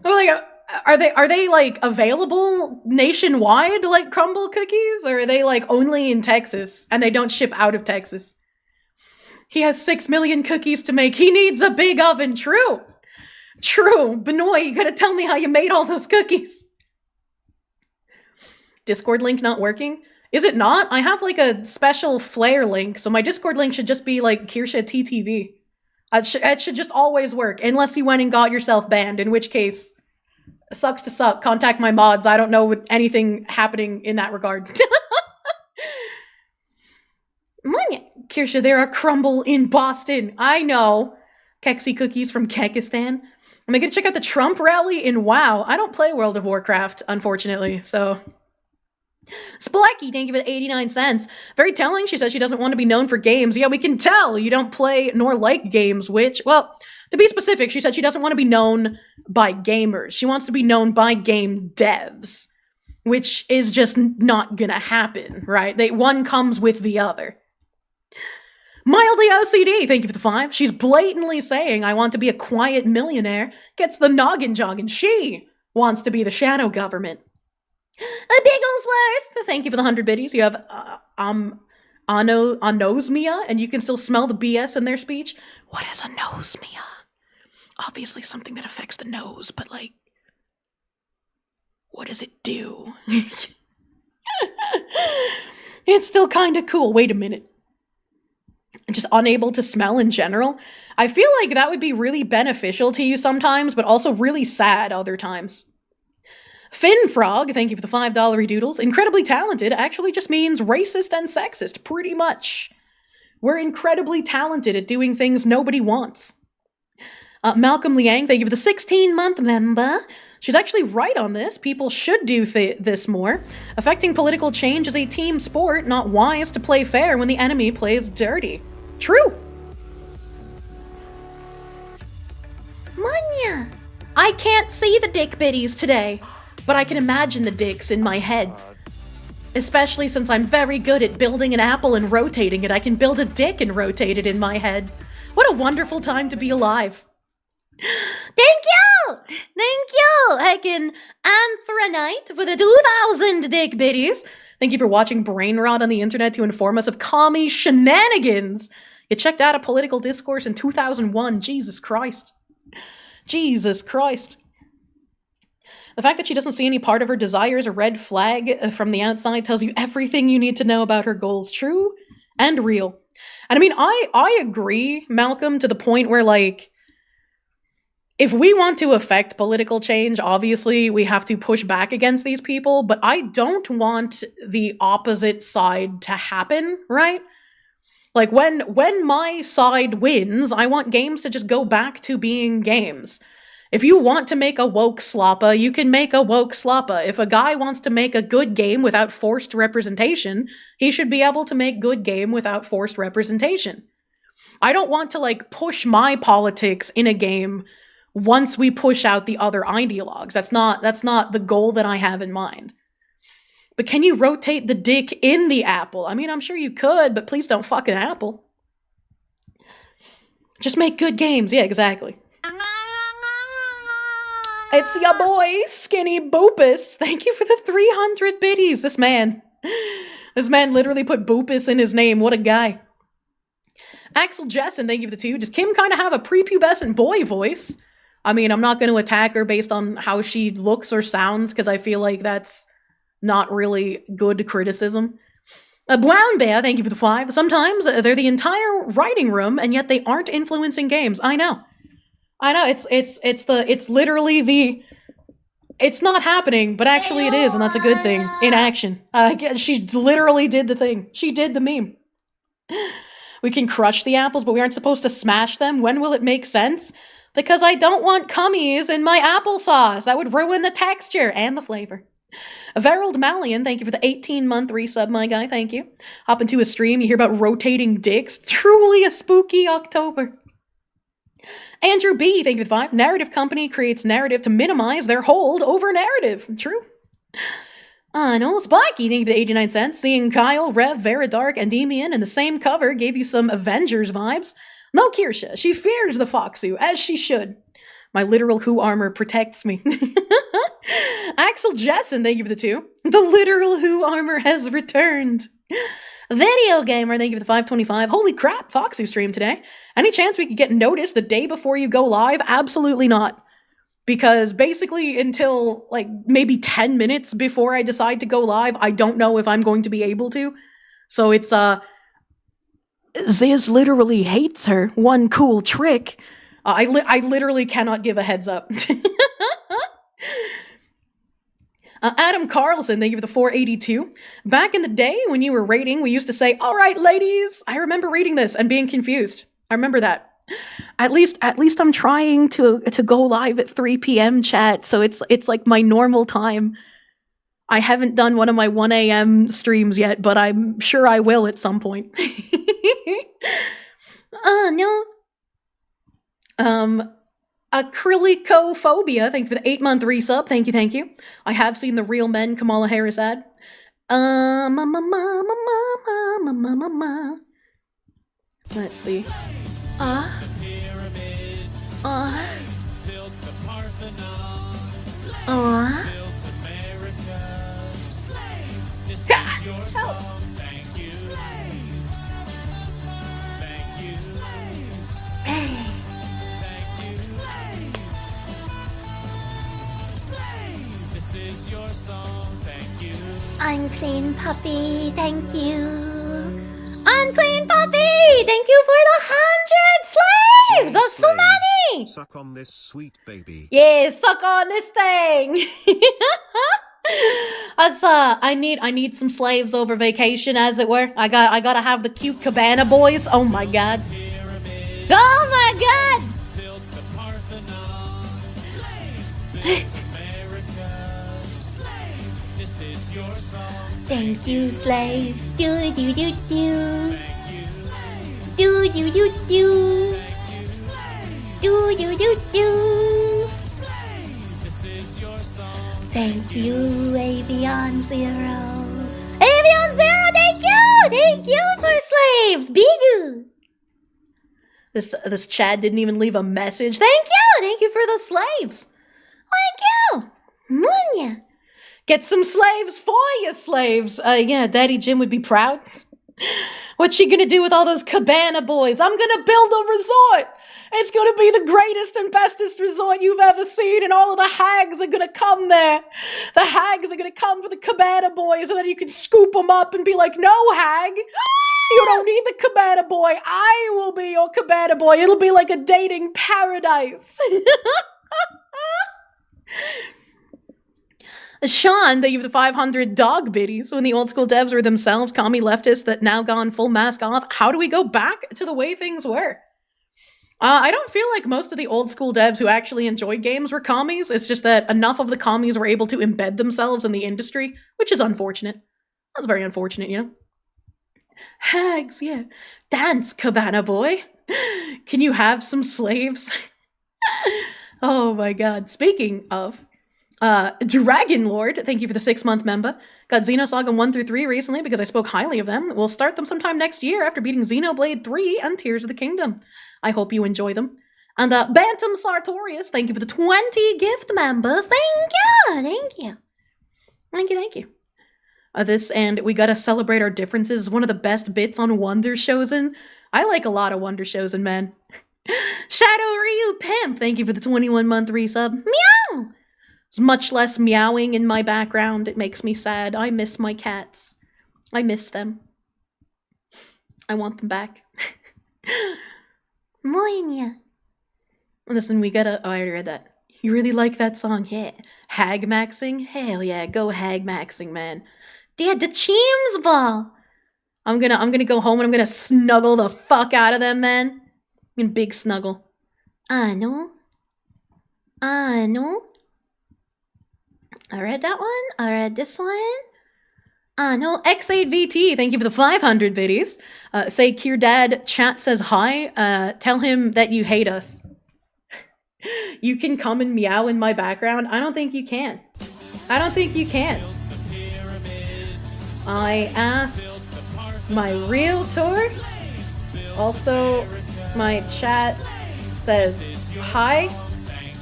I'm like, are they like available nationwide, like crumble cookies? Or are they like only in Texas and they don't ship out of Texas? He has 6 million cookies to make. He needs a big oven. True. True. Benoit, you gotta tell me how you made all those cookies. Discord link not working? Is it not? I have like a special Flare link, so my Discord link should just be like Kirsche TTV. It should just always work, unless you went and got yourself banned, in which case, sucks to suck. Contact my mods. I don't know anything happening in that regard. Kirsche, there are crumble in Boston. I know. Kexi cookies from Kekistan. Am I gonna check out the Trump rally in WoW? I don't play World of Warcraft, unfortunately, so... Splacky, thank you for the 89 cents. Very telling, she says she doesn't want to be known for games. Yeah, we can tell you don't play nor like games, which, well, to be specific, she said she doesn't want to be known by gamers. She wants to be known by game devs, which is just not gonna happen, right? One comes with the other. Mildly OCD, thank you for the 5. She's blatantly saying, I want to be a quiet millionaire, gets the noggin jogging. She wants to be the shadow government. A Bigglesworth, thank you for the 100 biddies. You have, anosmia, and you can still smell the BS in their speech. What is anosmia? Obviously something that affects the nose, but like, what does it do? It's still kind of cool. Wait a minute. Just unable to smell in general? I feel like that would be really beneficial to you sometimes, but also really sad other times. Finn Frog, thank you for the $5 doodles. Incredibly talented actually just means racist and sexist, pretty much. We're incredibly talented at doing things nobody wants. Malcolm Liang, thank you for the 16-month member. She's actually right on this. People should do this more. Affecting political change is a team sport, not wise to play fair when the enemy plays dirty. True. Munya. I can't see the dick biddies today, but I can imagine the dicks in my head. Especially since I'm very good at building an apple and rotating it, I can build a dick and rotate it in my head. What a wonderful time to be alive. Thank you! Thank you! Heckin' Anthronite for the 2,000 dick biddies. Thank you for watching Brain Rot on the internet to inform us of commie shenanigans. You checked out a political discourse in 2001. Jesus Christ. Jesus Christ. The fact that she doesn't see any part of her desire as a red flag from the outside tells you everything you need to know about her goals. True and real. And I mean, I agree, Malcolm, to the point where, like, if we want to affect political change, obviously we have to push back against these people, but I don't want the opposite side to happen, right? Like, when my side wins, I want games to just go back to being games. If you want to make a woke sloppa, you can make a woke sloppa. If a guy wants to make a good game without forced representation, he should be able to make good game without forced representation. I don't want to, like, push my politics in a game once we push out the other ideologues. That's not the goal that I have in mind. But can you rotate the dick in the apple? I mean, I'm sure you could, but please don't fuck an apple. Just make good games. Yeah, exactly. It's ya boy, Skinny Boopus. Thank you for the 300 biddies. This man literally put Boopus in his name. What a guy. Axel Jessen, thank you for the 2. Does Kim kind of have a prepubescent boy voice? I mean, I'm not going to attack her based on how she looks or sounds, because I feel like that's not really good criticism. Brown Bear, thank you for the 5. Sometimes they're the entire writing room, and yet they aren't influencing games. I know. It's literally the, it's not happening, but actually it is, and that's a good thing. In action. She literally did the thing. She did the meme. We can crush the apples, but we aren't supposed to smash them. When will it make sense? Because I don't want cummies in my applesauce. That would ruin the texture and the flavor. Verald Malian, thank you for the 18-month resub, my guy. Thank you. Hop into a stream, you hear about rotating dicks. Truly a spooky October. Andrew B, thank you for the 5. Narrative company creates narrative to minimize their hold over narrative. True. No, Spiky, thank you for the 89 cents. Seeing Kyle, Rev, Veridark, and Demian in the same cover gave you some Avengers vibes. No, Kirsche, she fears the Foxu, as she should. My literal Who armor protects me. Axel Jessen, thank you for the 2. The literal Who armor has returned. Video Gamer, thank you for the 525. Holy crap, Foxu stream today. Any chance we could get noticed the day before you go live? Absolutely not. Because basically until like maybe 10 minutes before I decide to go live, I don't know if I'm going to be able to. So it's, Ziz literally hates her. One cool trick. I literally cannot give a heads up. Adam Carlson, thank you for the 482. Back in the day when you were rating, we used to say, "All right, ladies." I remember reading this and being confused. I remember that. At least I'm trying to go live at 3 p.m. chat, so it's like my normal time. I haven't done one of my 1 a.m. streams yet, but I'm sure I will at some point. No. Acrylicophobia, thank you for the 8-month resub. Thank you. I have seen the Real Men Kamala Harris ad. Let's see. Unclean puppy, thank you. Unclean puppy, thank you for the 100 slaves. That's so many. Suck on this sweet baby. Yeah, suck on this thing. That's I need some slaves over vacation, as it were. I gotta have the cute cabana boys. Oh my god. Oh my god. Thank you, slaves. Do do do do. Do do do do. Do do do do. Thank you, Avion Zero. Avion Zero, thank you! Thank you for slaves! Bigu! This Chad didn't even leave a message. Thank you for the slaves. Thank you! Munya! Get some slaves for you, slaves. Yeah, Daddy Jim would be proud. What's she gonna do with all those cabana boys? I'm gonna build a resort. It's gonna be the greatest and bestest resort you've ever seen, and all of the hags are gonna come there. The hags are gonna come for the cabana boys, and then you can scoop them up and be like, "No, hag, you don't need the cabana boy. I will be your cabana boy. It'll be like a dating paradise." Sean, thank you for the 500 dog biddies. When the old school devs were themselves commie leftists that now gone full mask off, how do we go back to the way things were? I don't feel like most of the old school devs who actually enjoyed games were commies. It's just that enough of the commies were able to embed themselves in the industry, which is unfortunate. That's very unfortunate, you know? Hags, yeah. Dance, cabana boy. Can you have some slaves? Oh my god. Speaking of... Dragon Lord, thank you for the 6-month member. Got Xenosaga 1 through 3 recently because I spoke highly of them. We'll start them sometime next year after beating Xenoblade 3 and Tears of the Kingdom. I hope you enjoy them. And Bantam Sartorius, thank you for the 20 gift members. Thank you! Thank you. This and we gotta celebrate our differences. One of the best bits on Wonder Chosen. I like a lot of Wonder Chosen, man. Shadow Ryu Pimp, thank you for the 21-month resub. Meow! There's much less meowing in my background. It makes me sad. I miss my cats. I miss them. I want them back. Moinya. Listen, we gotta... Oh, I already read that. You really like that song? Yeah. Hag maxing? Hell yeah, go hag maxing, man. Yeah, the Cheems ball. I'm gonna go home and I'm gonna snuggle the fuck out of them, man. In big snuggle. No. I read that one. I read this one. No, X8VT, thank you for the 500 biddies. Say, Kier Dad, chat says hi. Tell him that you hate us. You can come and meow in my background? I don't think you can. I asked my realtor. Also, my chat says hi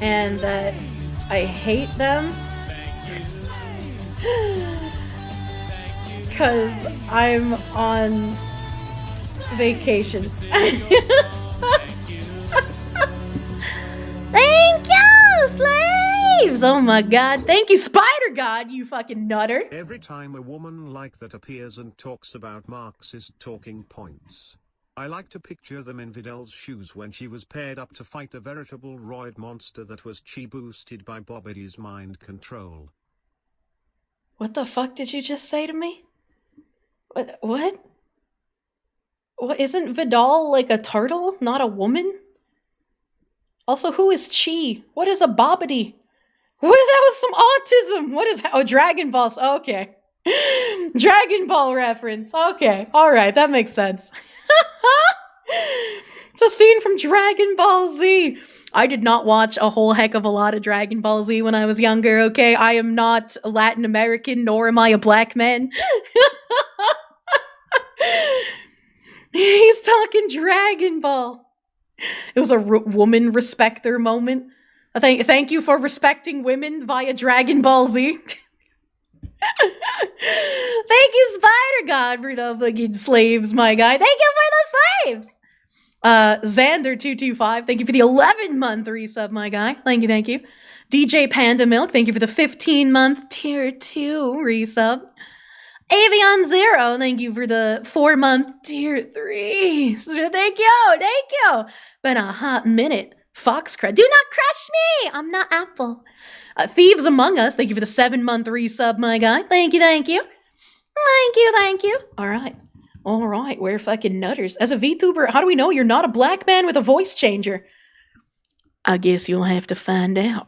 and that I hate them because I'm on vacation. Thank you, slaves! Oh my god. Thank you, Spider God, you fucking nutter. Every time a woman like that appears and talks about Marxist talking points, I like to picture them in Vidal's shoes when she was paired up to fight a veritable roid monster that was chi-boosted by Bobbity's mind control. What the fuck did you just say to me? What? What, isn't Vidal like a turtle, not a woman? Also, who is Chi? What is a Bobbity? What? That was some autism. What is... Oh, Dragon Balls. Okay. Dragon Ball reference. Okay. Alright, that makes sense. It's a scene from Dragon Ball Z. I did not watch a whole heck of a lot of Dragon Ball Z when I was younger, okay? I am not Latin American, nor am I a black man. He's talking Dragon Ball. It was a woman respecter moment. Thank you for respecting women via Dragon Ball Z. Thank you, Spider God, for the fucking slaves, my guy. Thank you for the slaves. Xander225, thank you for the 11-month resub, my guy. Thank you. DJ Panda Milk, thank you for the 15-month tier 2 resub. Avion Zero, thank you for the 4-month tier 3. Thank you. Been a hot minute. Foxcrud, do not crush me. I'm not Apple. Thieves Among Us, thank you for the 7-month resub, my guy. Thank you. All right, we're fucking nutters. As a VTuber, how do we know you're not a black man with a voice changer? I guess you'll have to find out.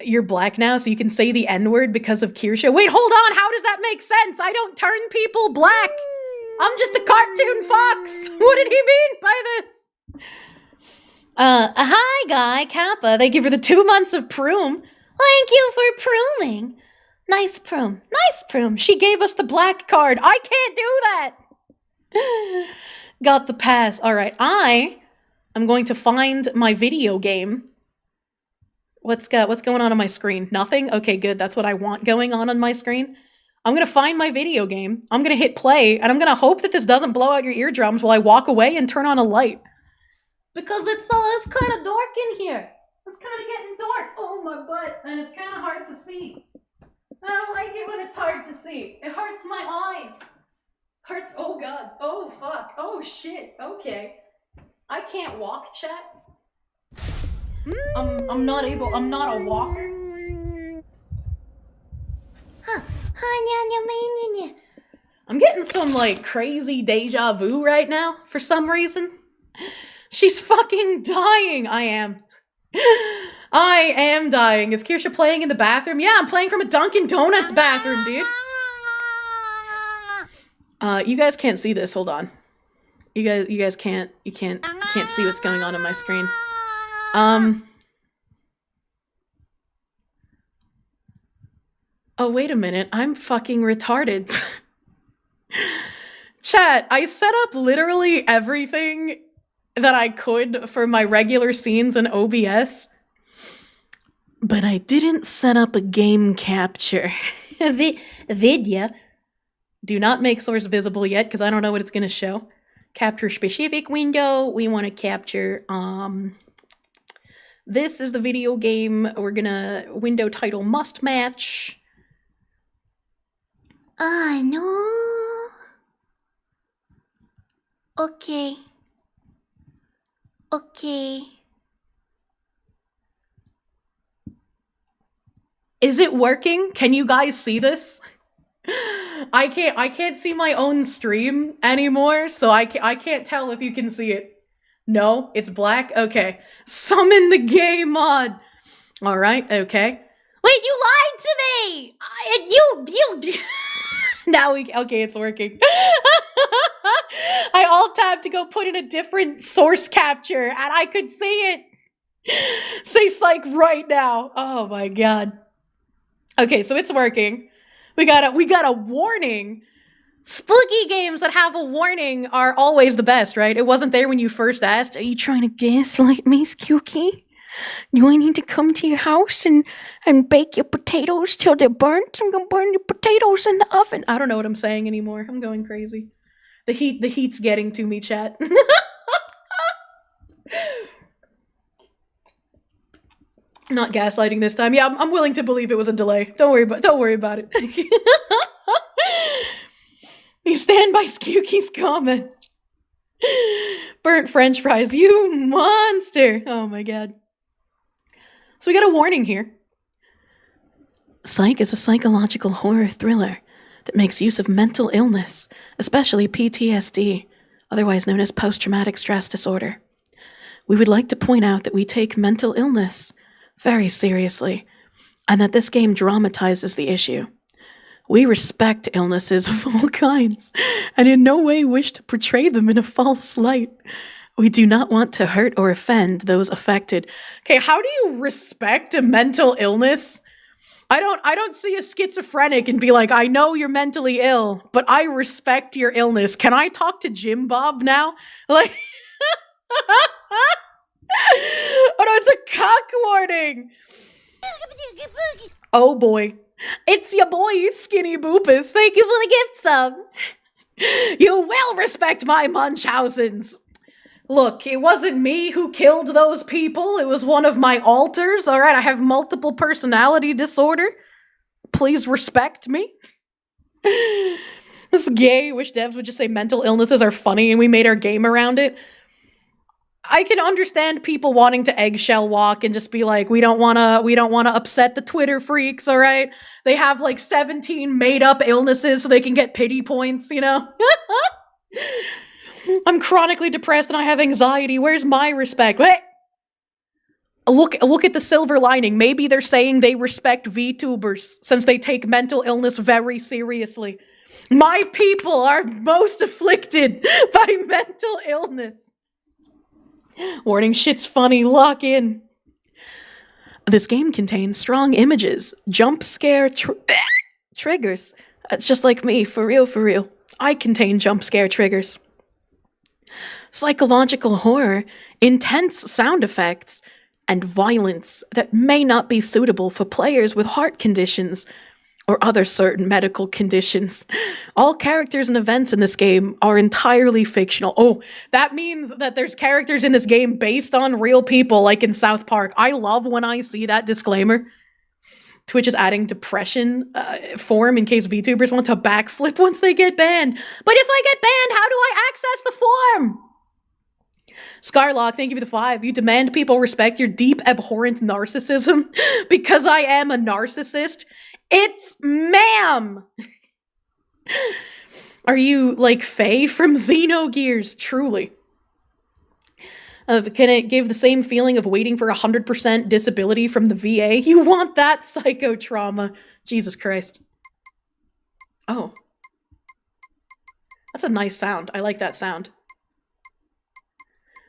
You're black now, so you can say the N-word because of Kirsche. Wait, hold on, how does that make sense? I don't turn people black. I'm just a cartoon fox. What did he mean by this? Hi, Guy Kappa. Thank you for the 2 months of Proom. Thank you for prooming. Nice Proom. She gave us the black card. I can't do that. Got the pass. All right, I am going to find my video game. What's going on my screen? Nothing? Okay, good. That's what I want going on my screen. I'm going to find my video game. I'm going to hit play, and I'm going to hope that this doesn't blow out your eardrums while I walk away and turn on a light. Because it's kind of dark in here. It's kind of getting dark. Oh, my butt. And it's kind of hard to see. I don't like it when it's hard to see. It hurts my eyes. Oh, God. Oh, fuck. Oh, shit. Okay. I can't walk, chat. I'm not a walker. I'm getting some, like, crazy deja vu right now, for some reason. She's fucking dying. I am dying. Is Kirsche playing in the bathroom? Yeah, I'm playing from a Dunkin' Donuts bathroom, dude. You guys can't see this. Hold on. You guys can't see what's going on my screen. Oh, wait a minute. I'm fucking retarded. Chat, I set up literally everything that I could for my regular scenes in OBS, but I didn't set up a game capture. Vidya. Do not make source visible yet, because I don't know what it's going to show. Capture specific window. We want to capture, this is the video game. We're gonna window title must match. No. Okay. Is it working? Can you guys see this? I can't see my own stream anymore, so I can't tell if you can see it. No, it's black? Okay. Summon the gay mod. All right, okay. Wait, you lied to me! You... Now okay, it's working. I alt-tabbed to go put in a different source capture, and I could see it. Say psych right now. Oh my god. Okay, so it's working. We got a warning. Spooky games that have a warning are always the best, right? It wasn't there when you first asked. Are you trying to gaslight me, Skooky? Do I need to come to your house and bake your potatoes till they're burnt? I'm gonna burn your potatoes in the oven. I don't know what I'm saying anymore. I'm going crazy. The heat's getting to me, chat. Not gaslighting this time. Yeah, I'm willing to believe it was a delay. Don't worry about it. You stand by Skooky's comments. Burnt French fries, you monster! Oh my god. So we got a warning here. Sike is a psychological horror thriller that makes use of mental illness, especially PTSD, otherwise known as post-traumatic stress disorder. We would like to point out that we take mental illness very seriously, and that this game dramatizes the issue. We respect illnesses of all kinds, and in no way wish to portray them in a false light. We do not want to hurt or offend those affected. Okay, how do you respect a mental illness? I don't see a schizophrenic and be like, I know you're mentally ill, but I respect your illness. Can I talk to Jim Bob now? Like, oh no, it's a cock warning. Oh boy. It's your boy, Skinny Boopus. Thank you for the gift sub. You will respect my Munchausens. Look, it wasn't me who killed those people. It was one of my alters, alright? I have multiple personality disorder. Please respect me. This is gay. Wish devs would just say mental illnesses are funny and we made our game around it. I can understand people wanting to eggshell walk and just be like, we don't want to upset the Twitter freaks, all right? They have like 17 made up illnesses so they can get pity points, you know? I'm chronically depressed and I have anxiety. Where's my respect? Wait. Look at the silver lining. Maybe they're saying they respect VTubers since they take mental illness very seriously. My people are most afflicted by mental illness. Warning, shit's funny, lock in. This game contains strong images, jump scare triggers. It's just like me, for real. I contain jump scare triggers. Psychological horror, intense sound effects, and violence that may not be suitable for players with heart conditions or other certain medical conditions. All characters and events in this game are entirely fictional. Oh, that means that there's characters in this game based on real people, like in South Park. I love when I see that disclaimer. Twitch is adding depression form in case VTubers want to backflip once they get banned. But if I get banned, how do I access the form? Scarlock, thank you for the 5. You demand people respect your deep, abhorrent narcissism because I am a narcissist. It's ma'am! Are you like Faye from Xenogears? Truly. Can it give the same feeling of waiting for 100% disability from the VA? You want that psychotrauma. Jesus Christ. Oh. That's a nice sound. I like that sound.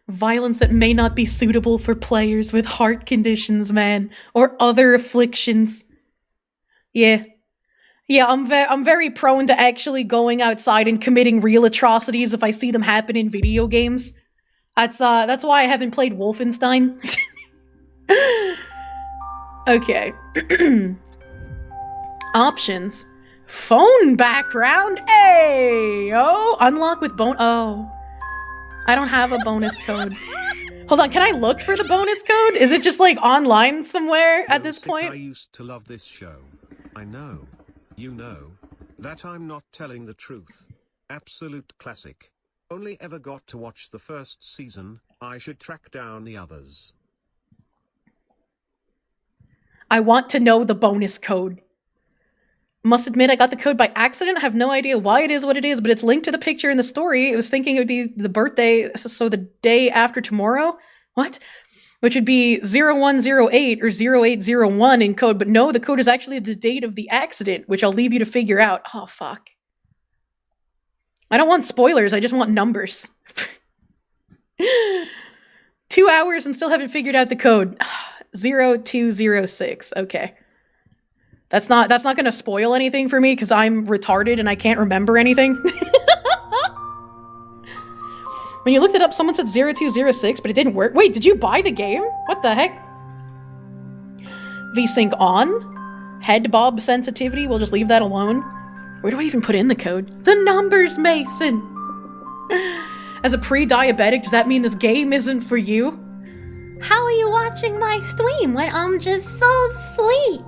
Violence that may not be suitable for players with heart conditions, man. Or other afflictions. Yeah. Yeah, I'm very prone to actually going outside and committing real atrocities if I see them happen in video games. That's why I haven't played Wolfenstein. Okay. Options. Phone background. Hey! Oh, unlock with Oh. I don't have a bonus code. Hold on, can I look for the bonus code? Is it just like online somewhere at this point? I used to love this show. I know. You know. That I'm not telling the truth. Absolute classic. Only ever got to watch the first season. I should track down the others. I want to know the bonus code. Must admit I got the code by accident. I have no idea why it is what it is, but it's linked to the picture in the story. I was thinking it would be the birthday, so the day after tomorrow? What? Which would be 0108 or 0801 in code, but no, the code is actually the date of the accident, which I'll leave you to figure out. Oh, fuck. I don't want spoilers, I just want numbers. 2 hours and still haven't figured out the code. 0206, okay. That's not gonna spoil anything for me because I'm retarded and I can't remember anything. When you looked it up, someone said 0206, but it didn't work. Wait, did you buy the game? What the heck? VSync on. Head bob sensitivity, we'll just leave that alone. Where do I even put in the code? The numbers, Mason! As a pre-diabetic, does that mean this game isn't for you? How are you watching my stream when I'm just so sweet?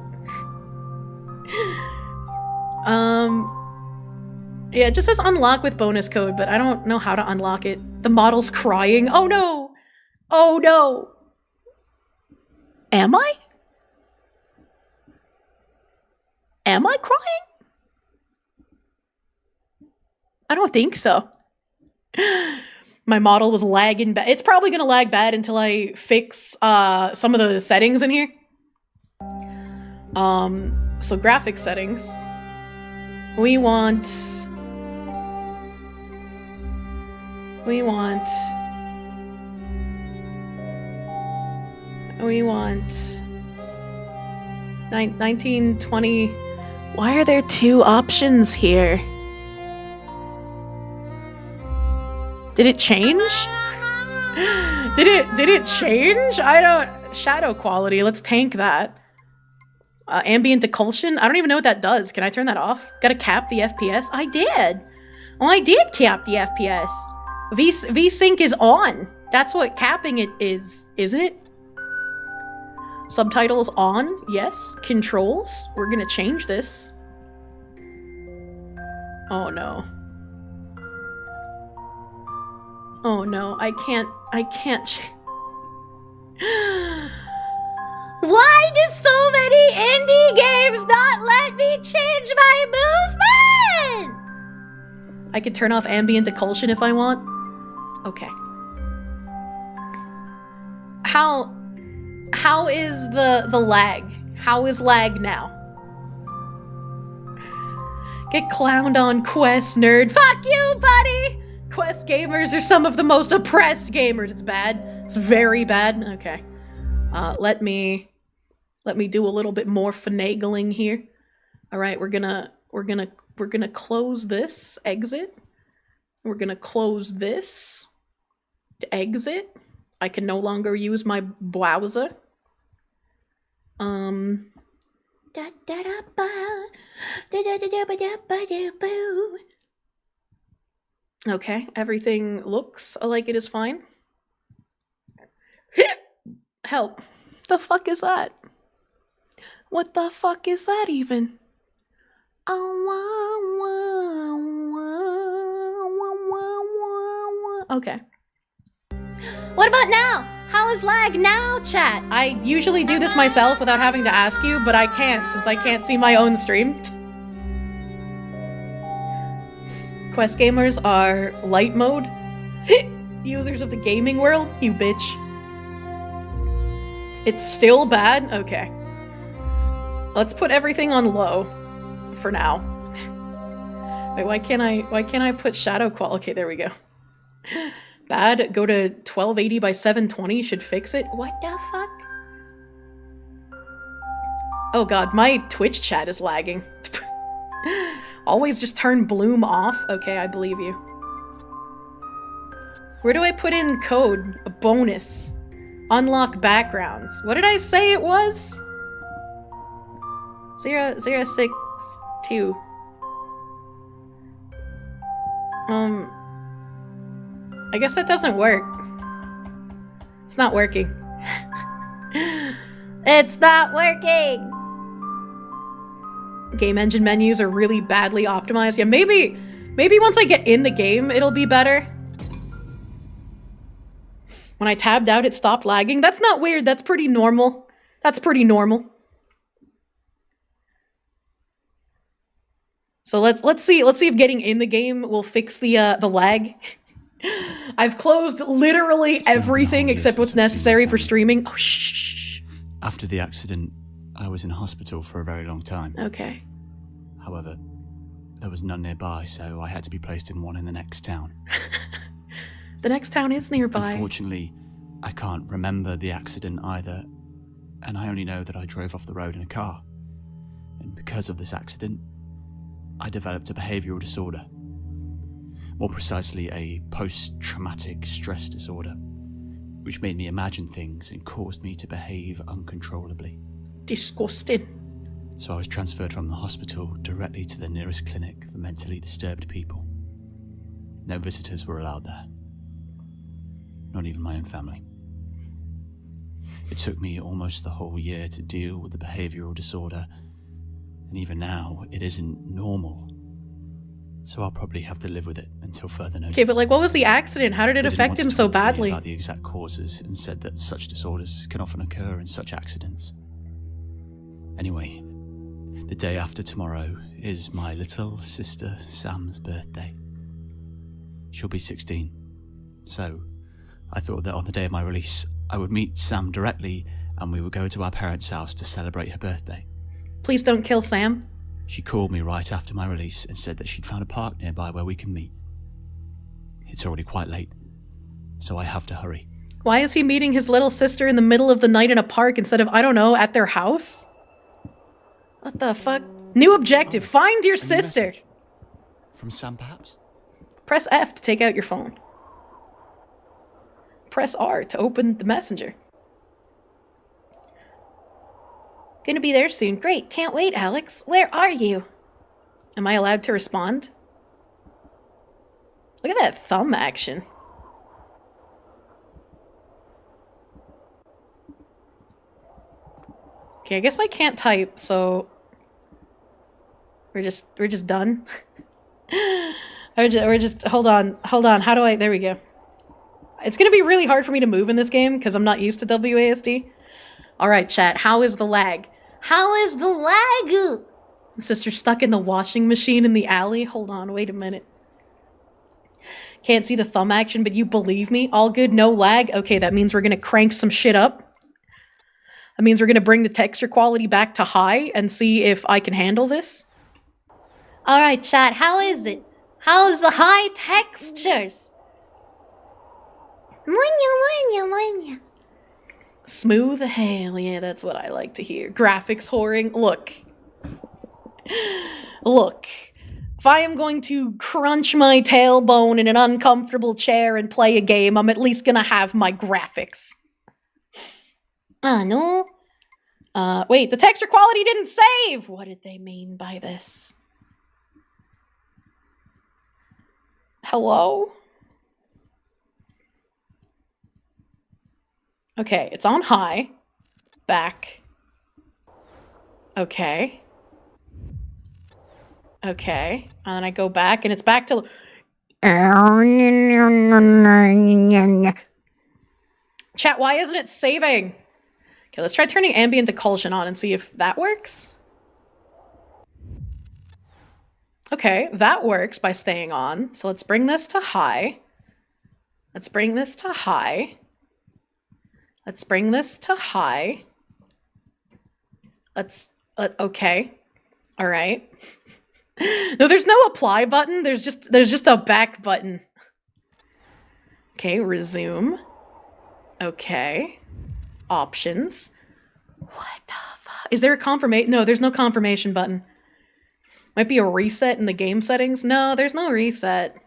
Yeah, it just says unlock with bonus code, but I don't know how to unlock it. The model's crying. Oh no! Oh no! Am I? Am I crying? I don't think so. My model was lagging bad. It's probably gonna lag bad until I fix some of the settings in here. So graphic settings. We want 1920. Why are there two options here? Did it change? Did it change? I don't... Shadow quality, let's tank that. Ambient occlusion? I don't even know what that does. Can I turn that off? Gotta cap the FPS? I did! Oh, I did cap the FPS. VSync is on. That's what capping it is, isn't it? Subtitles on, yes. Controls, we're gonna change this. Oh no. Oh no, I can't Why do so many indie games not let me change my movement? I could turn off ambient occlusion if I want. Okay. How is the lag? How is lag now? Get clowned on Quest, nerd. Fuck you, buddy! Quest gamers are some of the most oppressed gamers. It's bad. It's very bad. Okay. Let me do a little bit more finagling here. All right, we're gonna close this, exit. We're gonna close this to exit. I can no longer use my browser. Okay, everything looks like it is fine. Help. The fuck is that? What the fuck is that even? Okay. What about now? How is lag now, chat? I usually do this myself without having to ask you, but I can't since I can't see my own stream. Quest gamers are light mode. Users of the gaming world, you bitch. It's still bad? Okay. Let's put everything on low for now. Wait, why can't I put shadow quality? Okay, there we go. Bad, go to 1280 by 720, should fix it. What the fuck? Oh god, my Twitch chat is lagging. Always just turn bloom off. Okay, I believe you. Where do I put in code? A bonus. Unlock backgrounds. What did I say it was? 0062. I guess that doesn't work. It's not working. It's not working! Game engine menus are really badly optimized. Yeah, maybe once I get in the game, it'll be better. When I tabbed out, it stopped lagging. That's not weird. That's pretty normal. That's pretty normal. So let's see if getting in the game will fix the lag. I've closed literally everything except what's necessary for streaming. Oh, shh. After the accident, I was in hospital for a very long time. Okay. However, there was none nearby, so I had to be placed in one in the next town. The next town is nearby. Unfortunately, I can't remember the accident either, and I only know that I drove off the road in a car. and because of this accident, I developed a behavioural disorder. More precisely, a post-traumatic stress disorder, which made me imagine things and caused me to behave uncontrollably. Disgusting. So I was transferred from the hospital directly to the nearest clinic for mentally disturbed people. No visitors were allowed there. Not even my own family. It took me almost the whole year to deal with the behavioural disorder, and even now, it isn't normal. So I'll probably have to live with it until further notice. Okay, but like, what was the accident? How did it affect him so badly? About the exact causes and said that such disorders can often occur in such accidents. Anyway, the day after tomorrow is my little sister Sam's birthday. She'll be 16. So I thought that on the day of my release, I would meet Sam directly and we would go to our parents' house to celebrate her birthday. Please don't kill Sam. She called me right after my release and said that she'd found a park nearby where we can meet. It's already quite late, so I have to hurry. Why is he meeting his little sister in the middle of the night in a park instead of, I don't know, at their house? What the fuck? New objective. Find your sister. Message. From Sam, perhaps? Press F to take out your phone. Press R to open the messenger. Gonna be there soon. Great. Can't wait, Alex. Where are you? Am I allowed to respond? Look at that thumb action. Okay, I guess I can't type, so we're just done. we're just hold on. How do I? There we go. It's gonna be really hard for me to move in this game because I'm not used to WASD. All right, chat. How is the lag? How is the lag? Sister's stuck in the washing machine in the alley. Hold on, wait a minute. Can't see the thumb action, but you believe me? All good, no lag? Okay, that means we're gonna crank some shit up. That means we're gonna bring the texture quality back to high and see if I can handle this. Alright, chat, how is it? How is the high textures? Mwanya. Smooth? Hell yeah, that's what I like to hear. Graphics whoring? Look. Look. If I am going to crunch my tailbone in an uncomfortable chair and play a game, I'm at least gonna have my graphics. No. Wait, the texture quality didn't save! What did they mean by this? Hello? Okay, it's on high. Back. Okay. Okay. And then I go back and it's back to... Chat, why isn't it saving? Okay, let's try turning ambient occlusion on and see if that works. Okay, that works by staying on. So let's bring this to high. Let's bring this to high. Let's bring this to high. Okay. All right. No, there's no apply button. There's just a back button. Okay, resume. Okay. Options. What the fuck? Is there a confirmation? No, there's no confirmation button. Might be a reset in the game settings. No, there's no reset.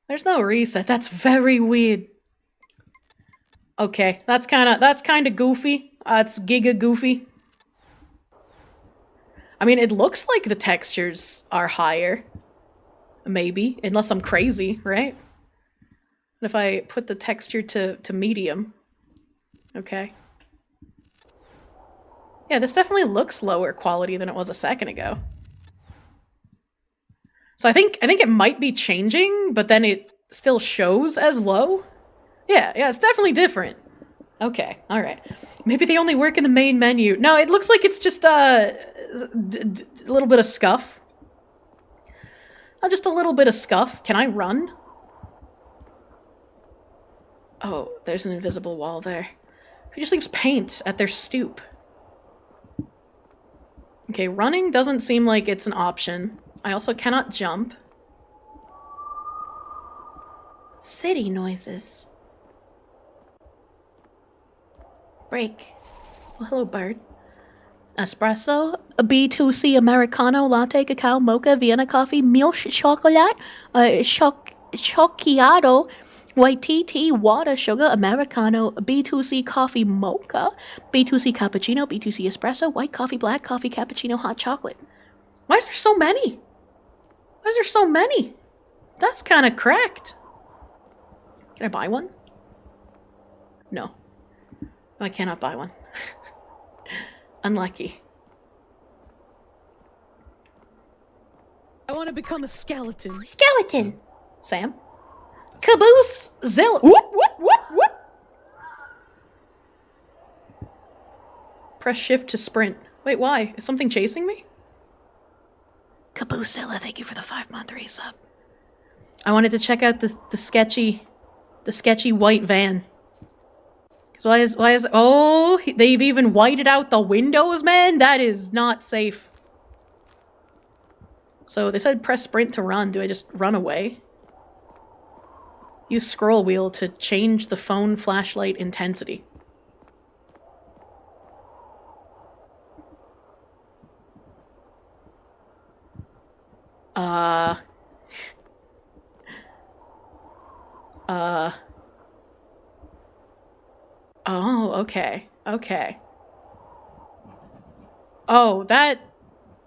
There's no reset. That's very weird. Okay, that's kind of goofy. It's giga goofy. I mean, it looks like the textures are higher. Maybe, unless I'm crazy, right? If I put the texture to medium. Okay. Yeah, this definitely looks lower quality than it was a second ago. So I think it might be changing, but then it still shows as low. Yeah, it's definitely different. Okay, all right. Maybe they only work in the main menu. No, it looks like it's just a little bit of scuff. Just a little bit of scuff. Can I run? Oh, there's an invisible wall there. Who just leaves paint at their stoop? Okay, running doesn't seem like it's an option. I also cannot jump. City noises. Break. Well, hello, bird. espresso, a B2C Americano, latte, cacao, mocha, Vienna coffee, milk chocolate, chocolate, white tea, water, sugar, Americano, B2C coffee, mocha, B2C cappuccino, B2C espresso, white coffee, black coffee, cappuccino, hot chocolate. Why is there so many? Why is there so many? That's kind of cracked. Can I buy one? No. I cannot buy one. Unlucky. I want to become a skeleton. Skeleton. Sam? Caboose! Zilla! Whoop, whoop, whoop, whoop! Press shift to sprint. Wait, why? Is something chasing me? Caboosezilla, thank you for the 5-month resub. I wanted to check out the sketchy white van. So why is oh, they've even whited out the windows, man? That is not safe. So they said press sprint to run. Do I just run away? Use scroll wheel to change the phone flashlight intensity. Oh, okay. Okay. Oh, that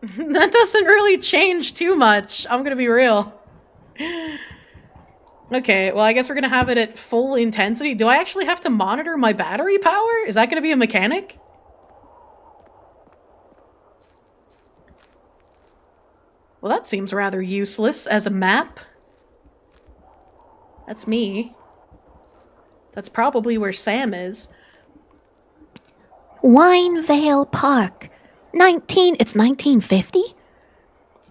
doesn't really change too much. I'm gonna be real. Okay, well, I guess we're gonna have it at full intensity. Do I actually have to monitor my battery power? Is that gonna be a mechanic? Well, that seems rather useless as a map. That's me. That's probably where Sam is. Winevale Park. It's 1950?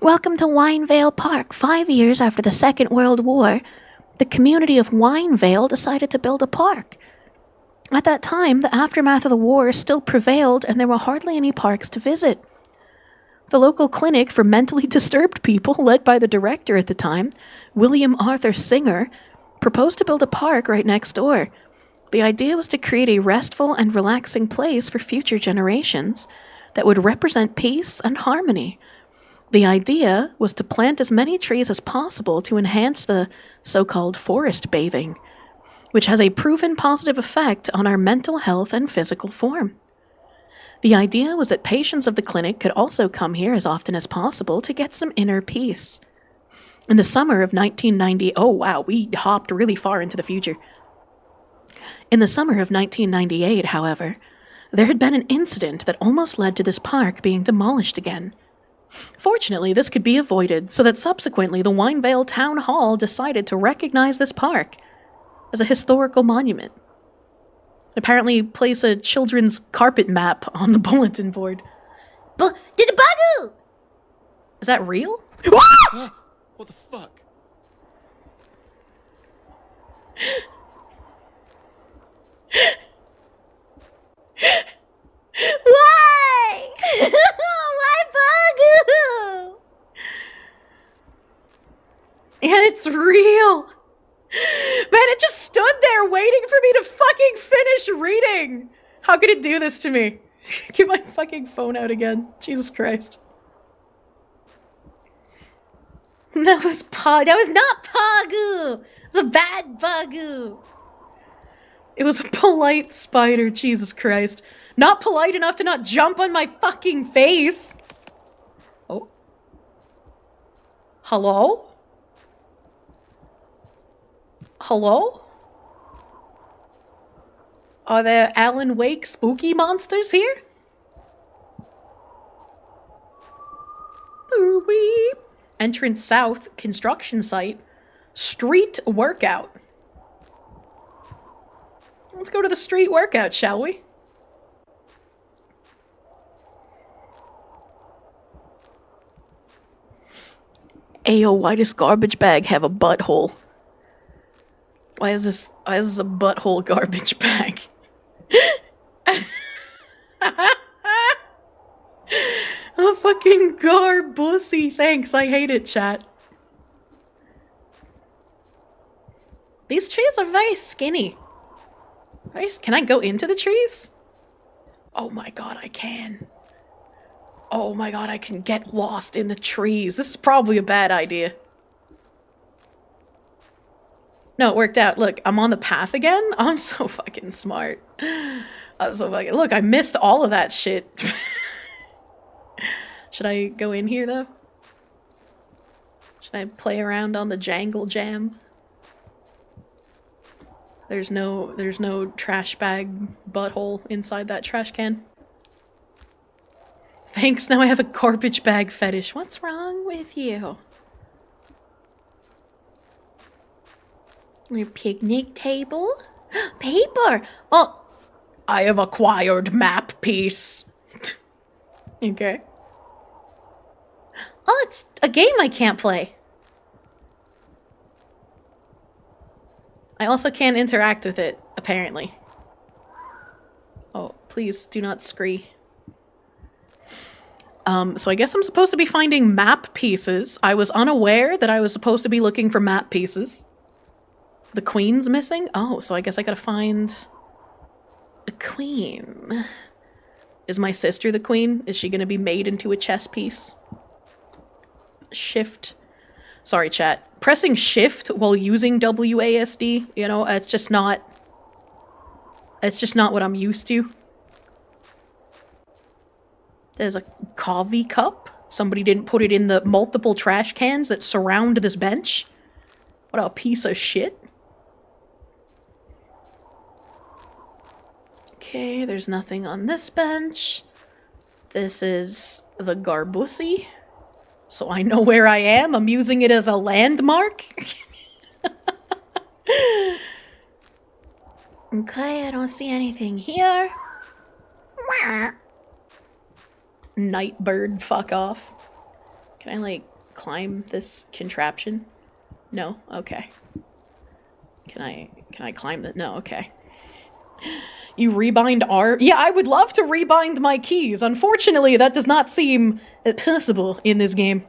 Welcome to Winevale Park. 5 years after the Second World War, the community of Winevale decided to build a park. At that time, the aftermath of the war still prevailed and there were hardly any parks to visit. The local clinic for mentally disturbed people, led by the director at the time, William Arthur Singer, proposed to build a park right next door. The idea was to create a restful and relaxing place for future generations that would represent peace and harmony. The idea was to plant as many trees as possible to enhance the so-called forest bathing, which has a proven positive effect on our mental health and physical form. The idea was that patients of the clinic could also come here as often as possible to get some inner peace. In the summer of 1990, oh wow, we hopped really far into the future. In the summer of 1998, however, there had been an incident that almost led to this park being demolished again. Fortunately, this could be avoided, so that subsequently the Winevale Town Hall decided to recognize this park as a historical monument. Apparently place a children's carpet map on the bulletin board. Did the bugoo! Is that real? What the fuck? Why? Why bugoo? And it's real! Man, it just stood there waiting for me to fucking finish reading! How could it do this to me? Get my fucking phone out again. Jesus Christ. That was not Pagoo! It was a bad bugoo! It was a polite spider, Jesus Christ. Not polite enough to not jump on my fucking face! Oh. Hello? Hello? Are there Alan Wake spooky monsters here? Ooh-wee. Entrance south, construction site, street workout. Let's go to the street workout, shall we? Ayo, why does garbage bag have a butthole? Why is this a butthole garbage bag? A fucking garbussy. Thanks, I hate it, chat. These trees are very skinny. Can I go into the trees? Oh my god, I can. Oh my god, I can get lost in the trees. This is probably a bad idea. No, it worked out. Look, I'm on the path again? I'm so fucking smart. I'm so fucking... Look, I missed all of that shit. Should I go in here, though? Should I play around on the jangle jam? There's no trash bag butthole inside that trash can. Thanks, now I have a garbage bag fetish. What's wrong with you? Your picnic table? Paper! Oh, I have acquired map piece. Okay. Oh, it's a game I can't play. I also can't interact with it, apparently. Oh, please do not scree. So I guess I'm supposed to be finding map pieces. I was unaware that I was supposed to be looking for map pieces. The queen's missing? Oh, so I guess I gotta find a queen. Is my sister the queen? Is she gonna be made into a chess piece? Shift. Sorry, chat. Pressing shift while using WASD, you know, it's just not what I'm used to. There's a coffee cup. Somebody didn't put it in the multiple trash cans that surround this bench. What a piece of shit. Okay, there's nothing on this bench. This is the Garbussy. So I know where I am. I'm using it as a landmark. Okay, I don't see anything here. Nightbird, fuck off. Can I, like, climb this contraption? No? Okay. Can I climb it? No, okay. You rebind R? Yeah, I would love to rebind my keys. Unfortunately, that does not seem possible in this game.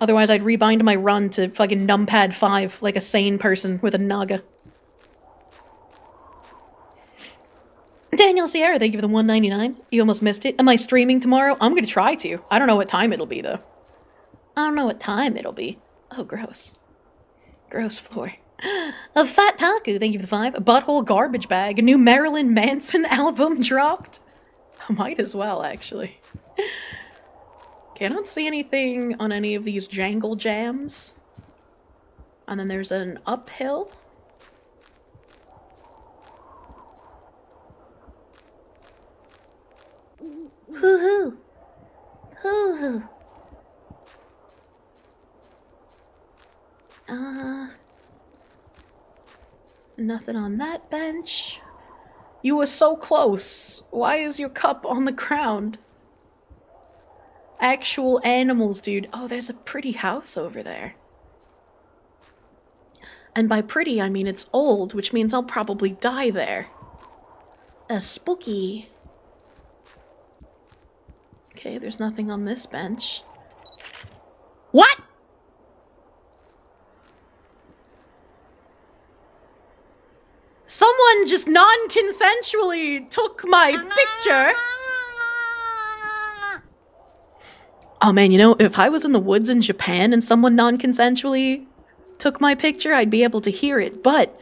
Otherwise, I'd rebind my run to fucking numpad 5 like a sane person with a naga. Daniel Sierra, thank you for the $1.99. You almost missed it. Am I streaming tomorrow? I'm gonna try to. I don't know what time it'll be, though. I don't know what time it'll be. Oh, gross. Gross floor. A Fat Taku, thank you for the 5. A Butthole Garbage Bag. A new Marilyn Manson album dropped. I might as well, actually. Okay, I don't see anything on any of these jangle jams. And then there's an uphill. Hoo-hoo. Hoo-hoo. Nothing on that bench. You were so close. Why is your cup on the ground? Actual animals, dude. Oh, there's a pretty house over there. And by pretty, I mean it's old, which means I'll probably die there. Spooky. Okay, there's nothing on this bench. What?! Someone just non-consensually took my picture. Oh man, you know, if I was in the woods in Japan and someone non-consensually took my picture, I'd be able to hear it. But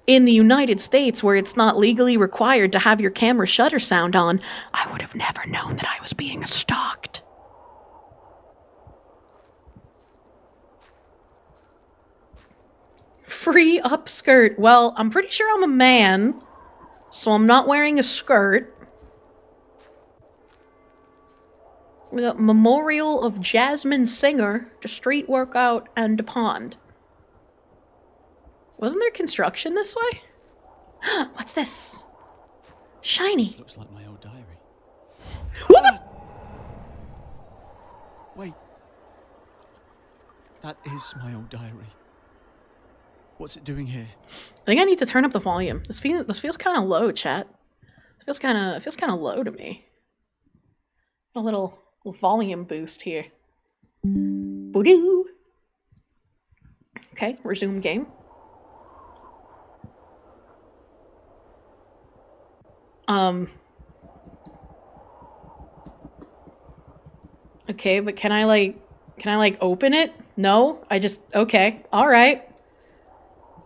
in the United States, where it's not legally required to have your camera shutter sound on, I would have never known that I was being stalked. Free upskirt. Well, I'm pretty sure I'm a man, so I'm not wearing a skirt. We got Memorial of Jasmine Singer, to street workout, and to pond. Wasn't there construction this way? What's this? Shiny. This looks like my old diary. What the? Wait. That is my old diary. What's it doing here? I think I need to turn up the volume. This feels kind of low, chat. It feels kind of low to me. A little volume boost here. Boo-doo. Okay, resume game. Okay, but can I like open it? No? Okay. Alright.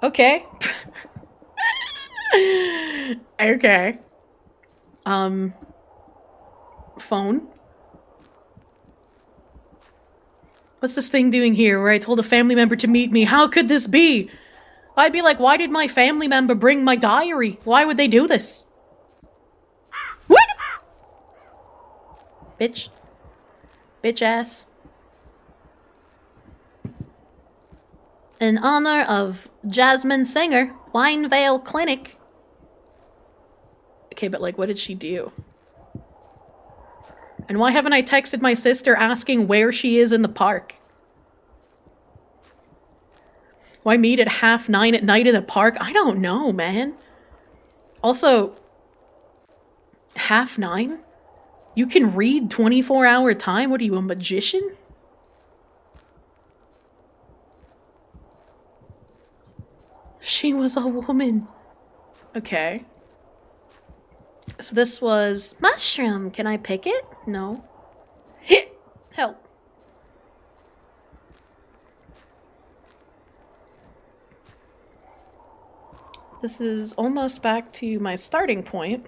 Okay. Okay. Phone? What's this thing doing here where I told a family member to meet me? How could this be? I'd be like, why did my family member bring my diary? Why would they do this? What? Bitch. Bitch ass. In honor of Jasmine Singer, Winevale Clinic. Okay, but like, what did she do? And why haven't I texted my sister asking where she is in the park? Why meet at 9:30 at night in the park? I don't know, man. Also, 9:30? You can read 24-hour time? What are you, a magician? She was a woman. Okay. So this was mushroom. Can I pick it? No. Help. This is almost back to my starting point.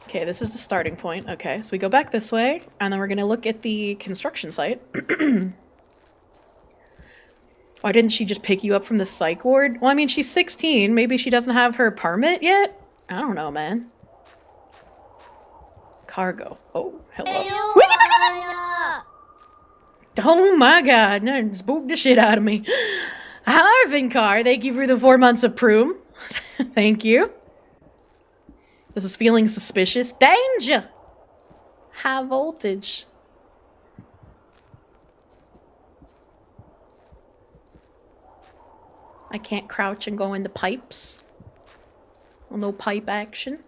Okay, this is the starting point. Okay, so we go back this way, and then we're going to look at the construction site. Why didn't she just pick you up from the psych ward? Well, I mean, she's 16. Maybe she doesn't have her permit yet? I don't know, man. Cargo. Oh, hello. Oh my god, no, spooked the shit out of me. Harvin car, thank you for the 4 months of Proom. Thank you. This is feeling suspicious. Danger! High voltage. I can't crouch and go into pipes. Well, no pipe action.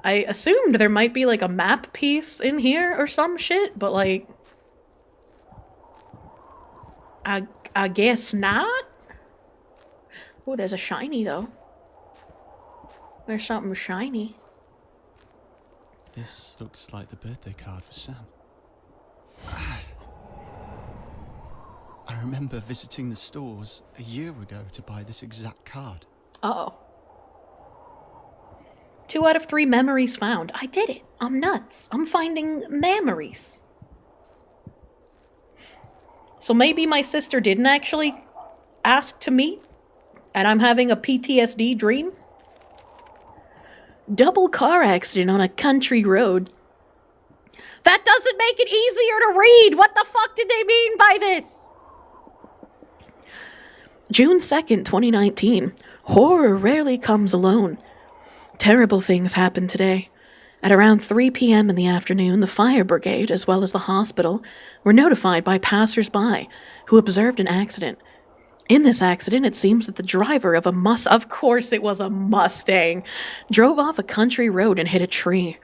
I assumed there might be like a map piece in here or some shit, but like... I guess not? Oh, there's a shiny though. There's something shiny. This looks like the birthday card for Sam. I remember visiting the stores a year ago to buy this exact card. Uh-oh. 2 out of 3 memories found. I did it. I'm nuts. I'm finding memories. So maybe my sister didn't actually ask to meet, and I'm having a PTSD dream? Double car accident on a country road. That doesn't make it easier to read! What the fuck did they mean by this? June 2nd, 2019. Horror rarely comes alone. Terrible things happened today. At around 3 p.m. in the afternoon, the fire brigade, as well as the hospital, were notified by passers-by who observed an accident. In this accident, it seems that the driver of of course it was a Mustang, drove off a country road and hit a tree.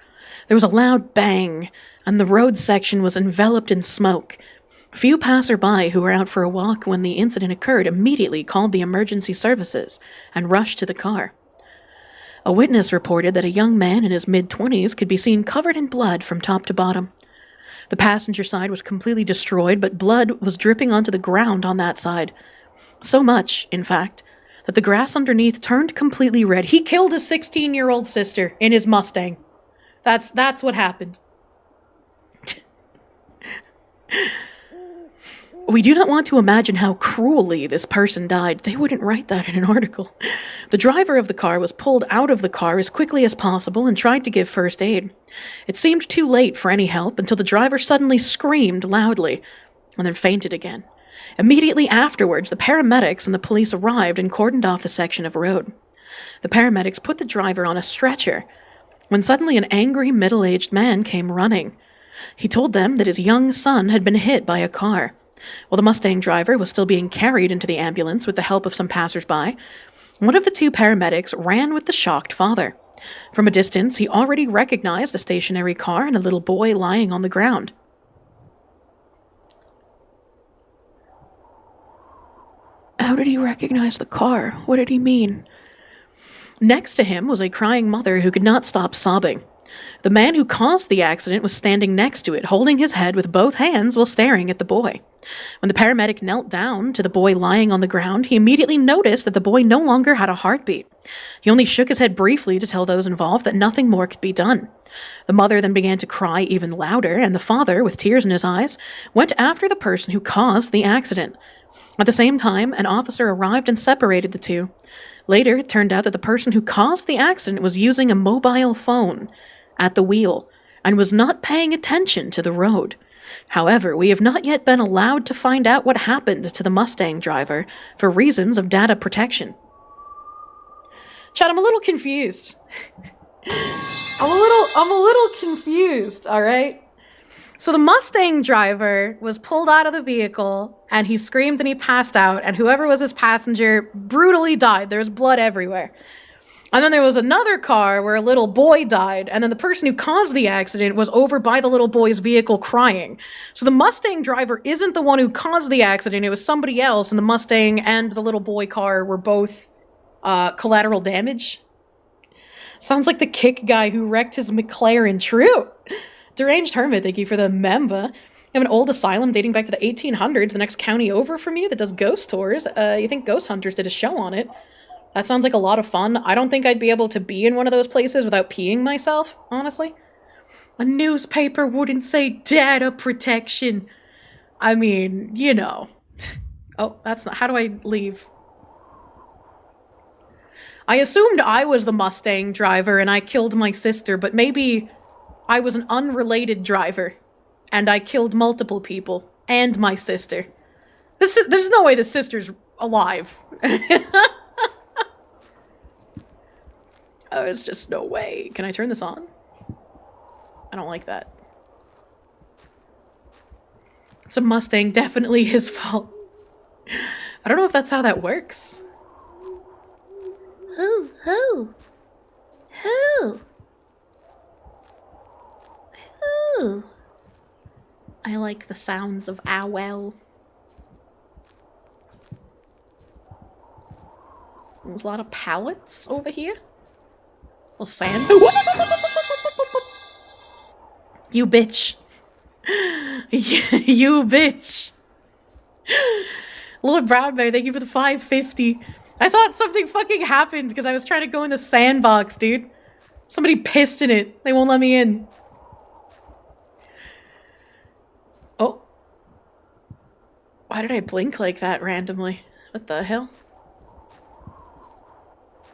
There was a loud bang, and the road section was enveloped in smoke. Few passer-by who were out for a walk when the incident occurred immediately called the emergency services and rushed to the car. A witness reported that a young man in his mid-20s could be seen covered in blood from top to bottom. The passenger side was completely destroyed, but blood was dripping onto the ground on that side. So much, in fact, that the grass underneath turned completely red. He killed his 16-year-old sister in his Mustang. That's what happened. We do not want to imagine how cruelly this person died. They wouldn't write that in an article. The driver of the car was pulled out of the car as quickly as possible and tried to give first aid. It seemed too late for any help until the driver suddenly screamed loudly and then fainted again. Immediately afterwards, the paramedics and the police arrived and cordoned off the section of road. The paramedics put the driver on a stretcher when suddenly an angry middle-aged man came running. He told them that his young son had been hit by a car. While the Mustang driver was still being carried into the ambulance with the help of some passers-by, one of the 2 paramedics ran with the shocked father. From a distance, he already recognized a stationary car and a little boy lying on the ground. How did he recognize the car? What did he mean? Next to him was a crying mother who could not stop sobbing. The man who caused the accident was standing next to it, holding his head with both hands while staring at the boy. When the paramedic knelt down to the boy lying on the ground, he immediately noticed that the boy no longer had a heartbeat. He only shook his head briefly to tell those involved that nothing more could be done. The mother then began to cry even louder, and the father, with tears in his eyes, went after the person who caused the accident. At the same time, an officer arrived and separated the two. Later, it turned out that the person who caused the accident was using a mobile phone at the wheel and was not paying attention to the road. However, we have not yet been allowed to find out what happened to the Mustang driver for reasons of data protection. Chad, I'm a little confused. I'm a little confused, all right? So the Mustang driver was pulled out of the vehicle, and he screamed and he passed out, and whoever was his passenger brutally died. There was blood everywhere. And then there was another car where a little boy died, and then the person who caused the accident was over by the little boy's vehicle crying. So the Mustang driver isn't the one who caused the accident, it was somebody else, and the Mustang and the little boy car were both collateral damage. Sounds like the Kick guy who wrecked his McLaren. True. Deranged Hermit, thank you for the member. You have an old asylum dating back to the 1800s, the next county over from you that does ghost tours. You think Ghost Hunters did a show on it. That sounds like a lot of fun. I don't think I'd be able to be in one of those places without peeing myself, honestly. A newspaper wouldn't say data protection. I mean, you know. Oh, that's not... How do I leave? I assumed I was the Mustang driver and I killed my sister, but maybe I was an unrelated driver and I killed multiple people and my sister. There's no way the sister's alive. Oh, it's just no way. Can I turn this on? I don't like that. It's a Mustang, definitely his fault. I don't know if that's how that works. Who? I like the sounds of owl. There's a lot of pallets over here. Well, sand. You bitch. You bitch. Lord Brown Bear, thank you for the 550. I thought something fucking happened because I was trying to go in the sandbox, dude. Somebody pissed in it. They won't let me in. Oh. Why did I blink like that randomly? What the hell?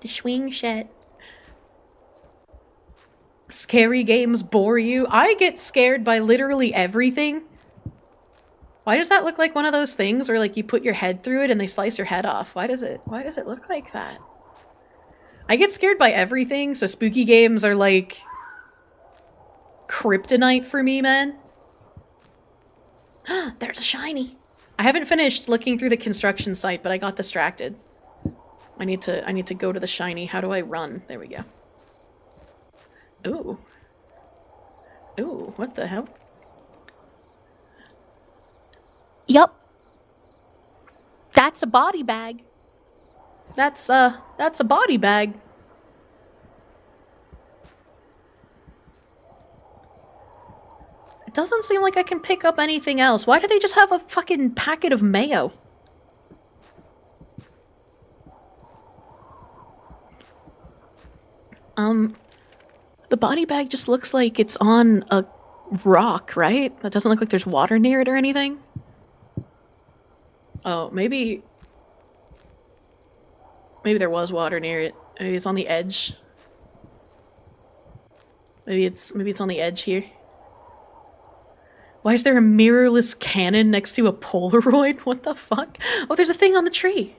The swing shit. Scary games bore you? I get scared by literally everything. Why does that look like one of those things where like you put your head through it and they slice your head off? Why does it look like that? I get scared by everything, so spooky games are like kryptonite for me, man. There's a shiny. I haven't finished looking through the construction site, but I got distracted. I need to go to the shiny. How do I run? There we go. Ooh. Ooh, what the hell? Yup. That's a body bag. That's a body bag. It doesn't seem like I can pick up anything else. Why do they just have a fucking packet of mayo? The body bag just looks like it's on a rock, right? That doesn't look like there's water near it or anything. Oh, maybe there was water near it. Maybe it's on the edge. Maybe it's on the edge here. Why is there a mirrorless cannon next to a Polaroid? What the fuck? Oh, there's a thing on the tree.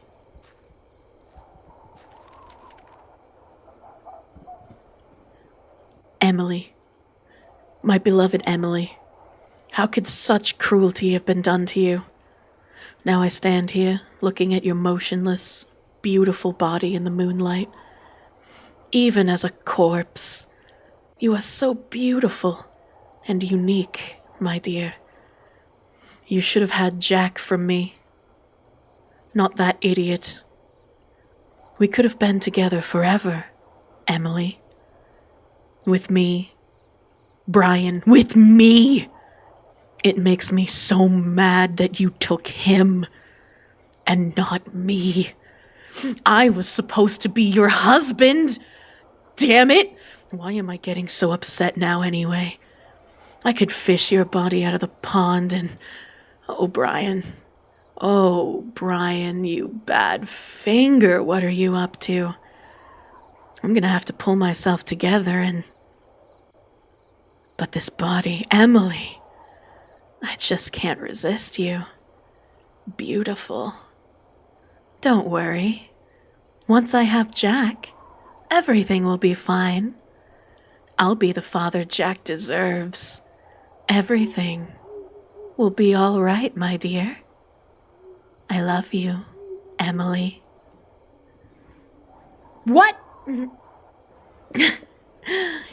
Emily. My beloved Emily. How could such cruelty have been done to you? Now I stand here, looking at your motionless, beautiful body in the moonlight. Even as a corpse, you are so beautiful and unique, my dear. You should have had Jack from me. Not that idiot. We could have been together forever, Emily. With me. Brian, with me! It makes me so mad that you took him and not me. I was supposed to be your husband! Damn it! Why am I getting so upset now anyway? I could fish your body out of the pond and... Oh, Brian, you bad finger, what are you up to? I'm gonna have to pull myself together and... But this body, Emily, I just can't resist you. Beautiful. Don't worry. Once I have Jack, everything will be fine. I'll be the father Jack deserves. Everything will be all right, my dear. I love you, Emily. What?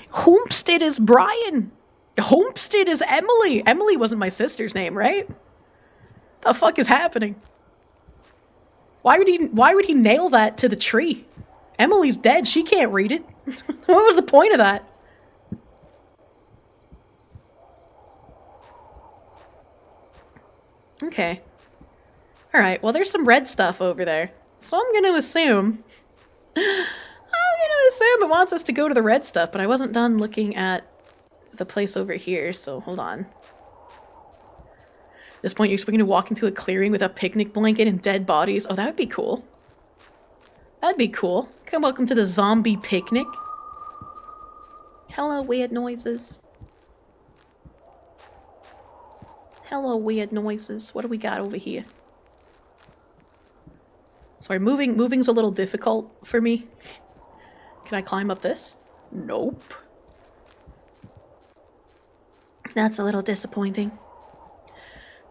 Homestead is Brian. Homestead is Emily. Emily wasn't my sister's name, right? The fuck is happening? Why would he nail that to the tree? Emily's dead. She can't read it. What was the point of that? Okay. Alright, well there's some red stuff over there. So I'm gonna assume... it wants us to go to the red stuff, but I wasn't done looking at the place over here, so hold on. At this point, you're expecting to walk into a clearing with a picnic blanket and dead bodies. Oh, that would be cool. That'd be cool. Welcome to the zombie picnic. Hello, weird noises. Hello, weird noises. What do we got over here? Sorry, moving's a little difficult for me. Can I climb up this? Nope. That's a little disappointing.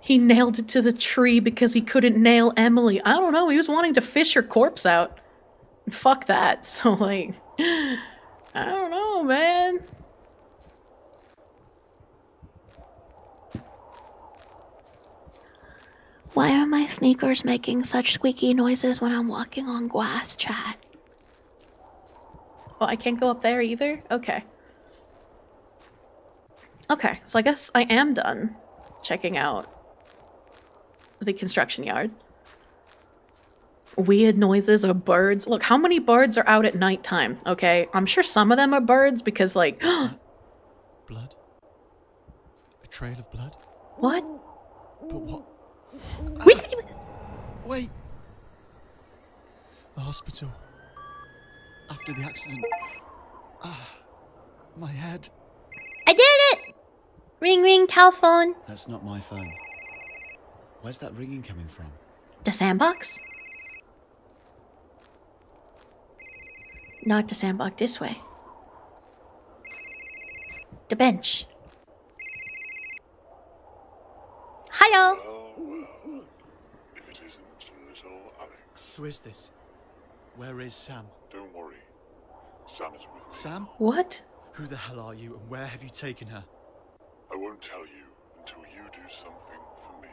He nailed it to the tree because he couldn't nail Emily. I don't know, he was wanting to fish her corpse out. Fuck that. So, like, I don't know, man. Why are my sneakers making such squeaky noises when I'm walking on glass, chat? Well, I can't go up there either? Okay. Okay, so I guess I am done checking out the construction yard. Weird noises or birds. Look, how many birds are out at nighttime? Okay, I'm sure some of them are birds because, like... Blood? A trail of blood? What? But what? Wait! The hospital. After the accident. My head. I did it! Ring ring, telephone. That's not my phone. Where's that ringing coming from? The sandbox? Not the sandbox this way. The bench. Hiyo! If it isn't little Alex. Who is this? Where is Sam? Don't worry. Sam is with me. Sam? What? Who the hell are you and where have you taken her? I won't tell you until you do something for me.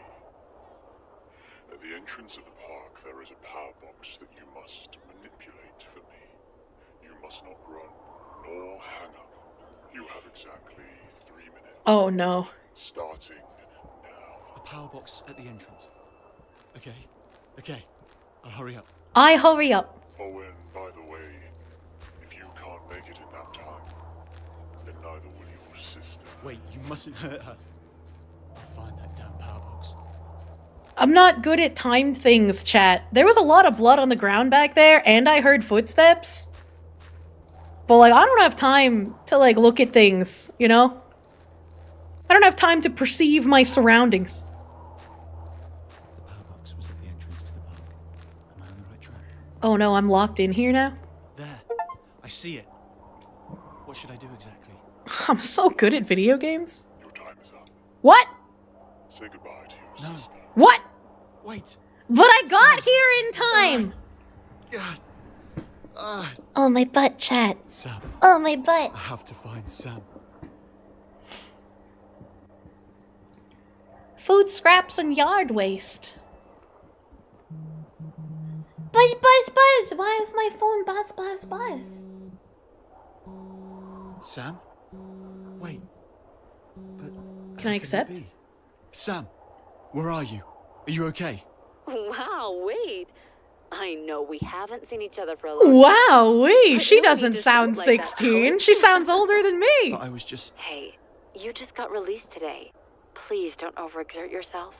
At the entrance of the park, there is a power box that you must manipulate for me. You must not run, nor hang up. You have exactly 3 minutes. Oh, no. Starting now. A power box at the entrance. Okay. I'll hurry up. I hurry up. Oh, and by the way, if you can't make it in that time, then neither will your sister. Wait, you mustn't hurt her. I'll find that damn power box. I'm not good at timed things, chat. There was a lot of blood on the ground back there, and I heard footsteps. But, like, I don't have time to, like, look at things, you know? I don't have time to perceive my surroundings. The power box was at the entrance to the park. Am I on the right track? Oh no, I'm locked in here now? There. I see it. What should I do exactly? I'm so good at video games. Your time is up. What? Say goodbye to your No. sister. What? Wait. But I got Sam. here in time! God. Oh, my butt, chat. Sam. Oh, my butt. I have to find Sam. Food scraps and yard waste. Buzz, buzz, buzz! Why is my phone buzz, buzz, buzz? Sam? Wait. But Can I accept? Sam, where are you? Are you okay? Wow, wait. I know we haven't seen each other for a long time. Wow, I she know you doesn't just sound look like that, 16. Alex. She sounds older than me. But I was just... Hey, you just got released today. Please don't overexert yourself.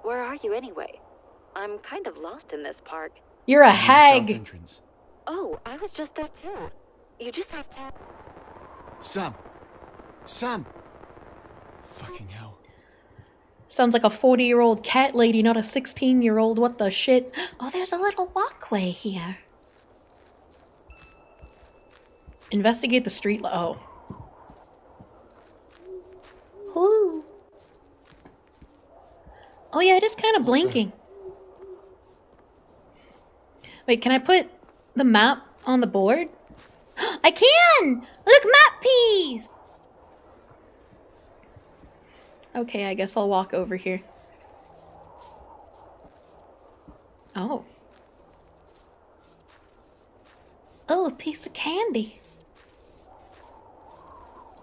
Where are you anyway? I'm kind of lost in this park. You're a I'm in the south hag. entrance. Oh, I was just there too. You just have to... Sam! Sam! Fucking hell. Sounds like a 40-year-old cat lady, not a 16-year-old. What the shit? Oh, there's a little walkway here. Investigate the street. Oh. Ooh. Oh yeah, it is kind of blinking. Wait, can I put the map on the board? I can! Look, map piece! Okay, I guess I'll walk over here. Oh. Oh, a piece of candy.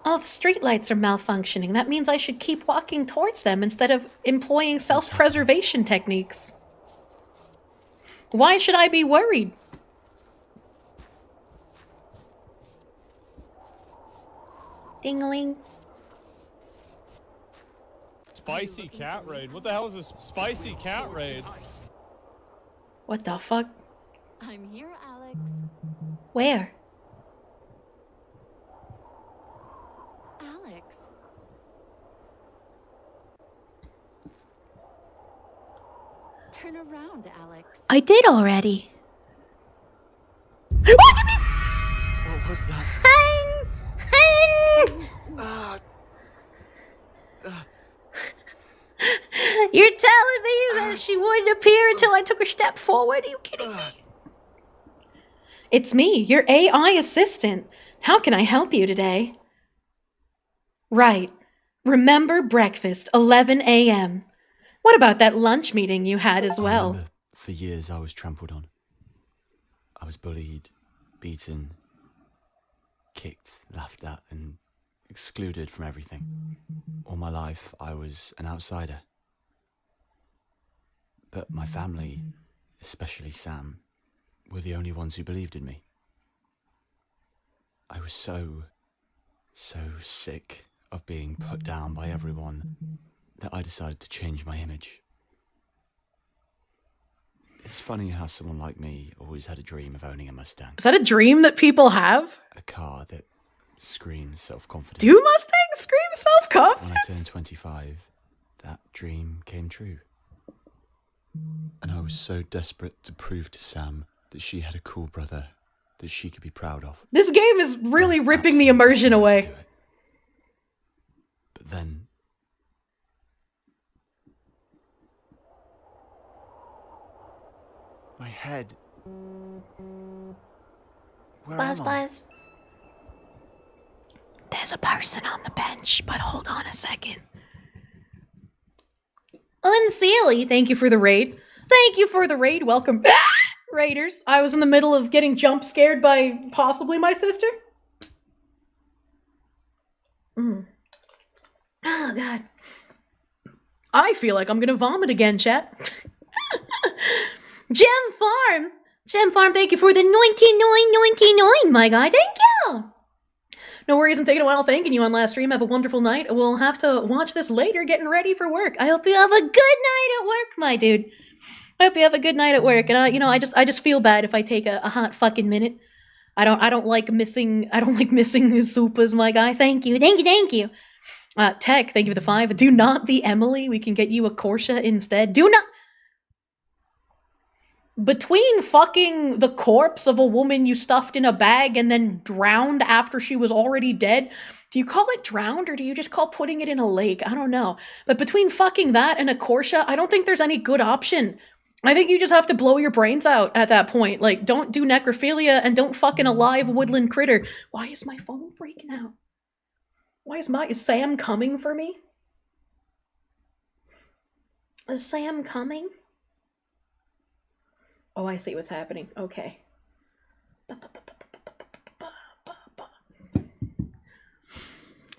Oh, the streetlights are malfunctioning. That means I should keep walking towards them instead of employing Self-preservation techniques. Why should I be worried? Ding-a-ling. Spicy cat raid. What the hell is this spicy cat raid? What the fuck? I'm here, Alex. Where? Alex. Turn around, Alex. I did already. What was that? You're telling me that she wouldn't appear until I took a step forward? Are you kidding me? It's me, your AI assistant. How can I help you today? Right. Remember breakfast, 11 a.m. What about that lunch meeting you had as I well? remember for years I was trampled on. I was bullied, beaten, kicked, laughed at, and excluded from everything. All my life, I was an outsider. But my family, especially Sam, were the only ones who believed in me. I was so sick of being put down by everyone that I decided to change my image. It's funny how someone like me always had a dream of owning a Mustang. Is that a dream that people have? A car that screams self-confidence. Do Mustangs scream When self-confidence? I turned 25, that dream came true. And I was so desperate to prove to Sam that she had a cool brother that she could be proud of. This game is really I was ripping the absolutely immersion sure I'd away. do it. But then... my head... Where Buzz, am I? Buzz. There's a person on the bench, but hold on a second. Unseelie, thank you for the raid. Thank you for the raid. Welcome, raiders. I was in the middle of getting jump scared by possibly my sister. Oh, God. I feel like I'm gonna vomit again, chat. Gem Farm, thank you for the 99.99, my guy. Thank you. No worries, I'm taking a while thanking you on last stream. Have a wonderful night. We'll have to watch this later, getting ready for work. I hope you have a good night at work, my dude. I hope you have a good night at work. And I just feel bad if I take a hot fucking minute. I don't like missing the supers, my guy. Thank you. Tech, thank you for the 5. Do not be Emily. We can get you a Kirsche instead. Do not. Between fucking the corpse of a woman you stuffed in a bag and then drowned after she was already dead, do you call it drowned or do you just call putting it in a lake? I don't know. But between fucking that and a Kirsche, I don't think there's any good option. I think you just have to blow your brains out at that point. Like, don't do necrophilia and don't fucking a live woodland critter. Why is my phone freaking out? Is Sam coming for me? Is Sam coming? Oh, I see what's happening. Okay.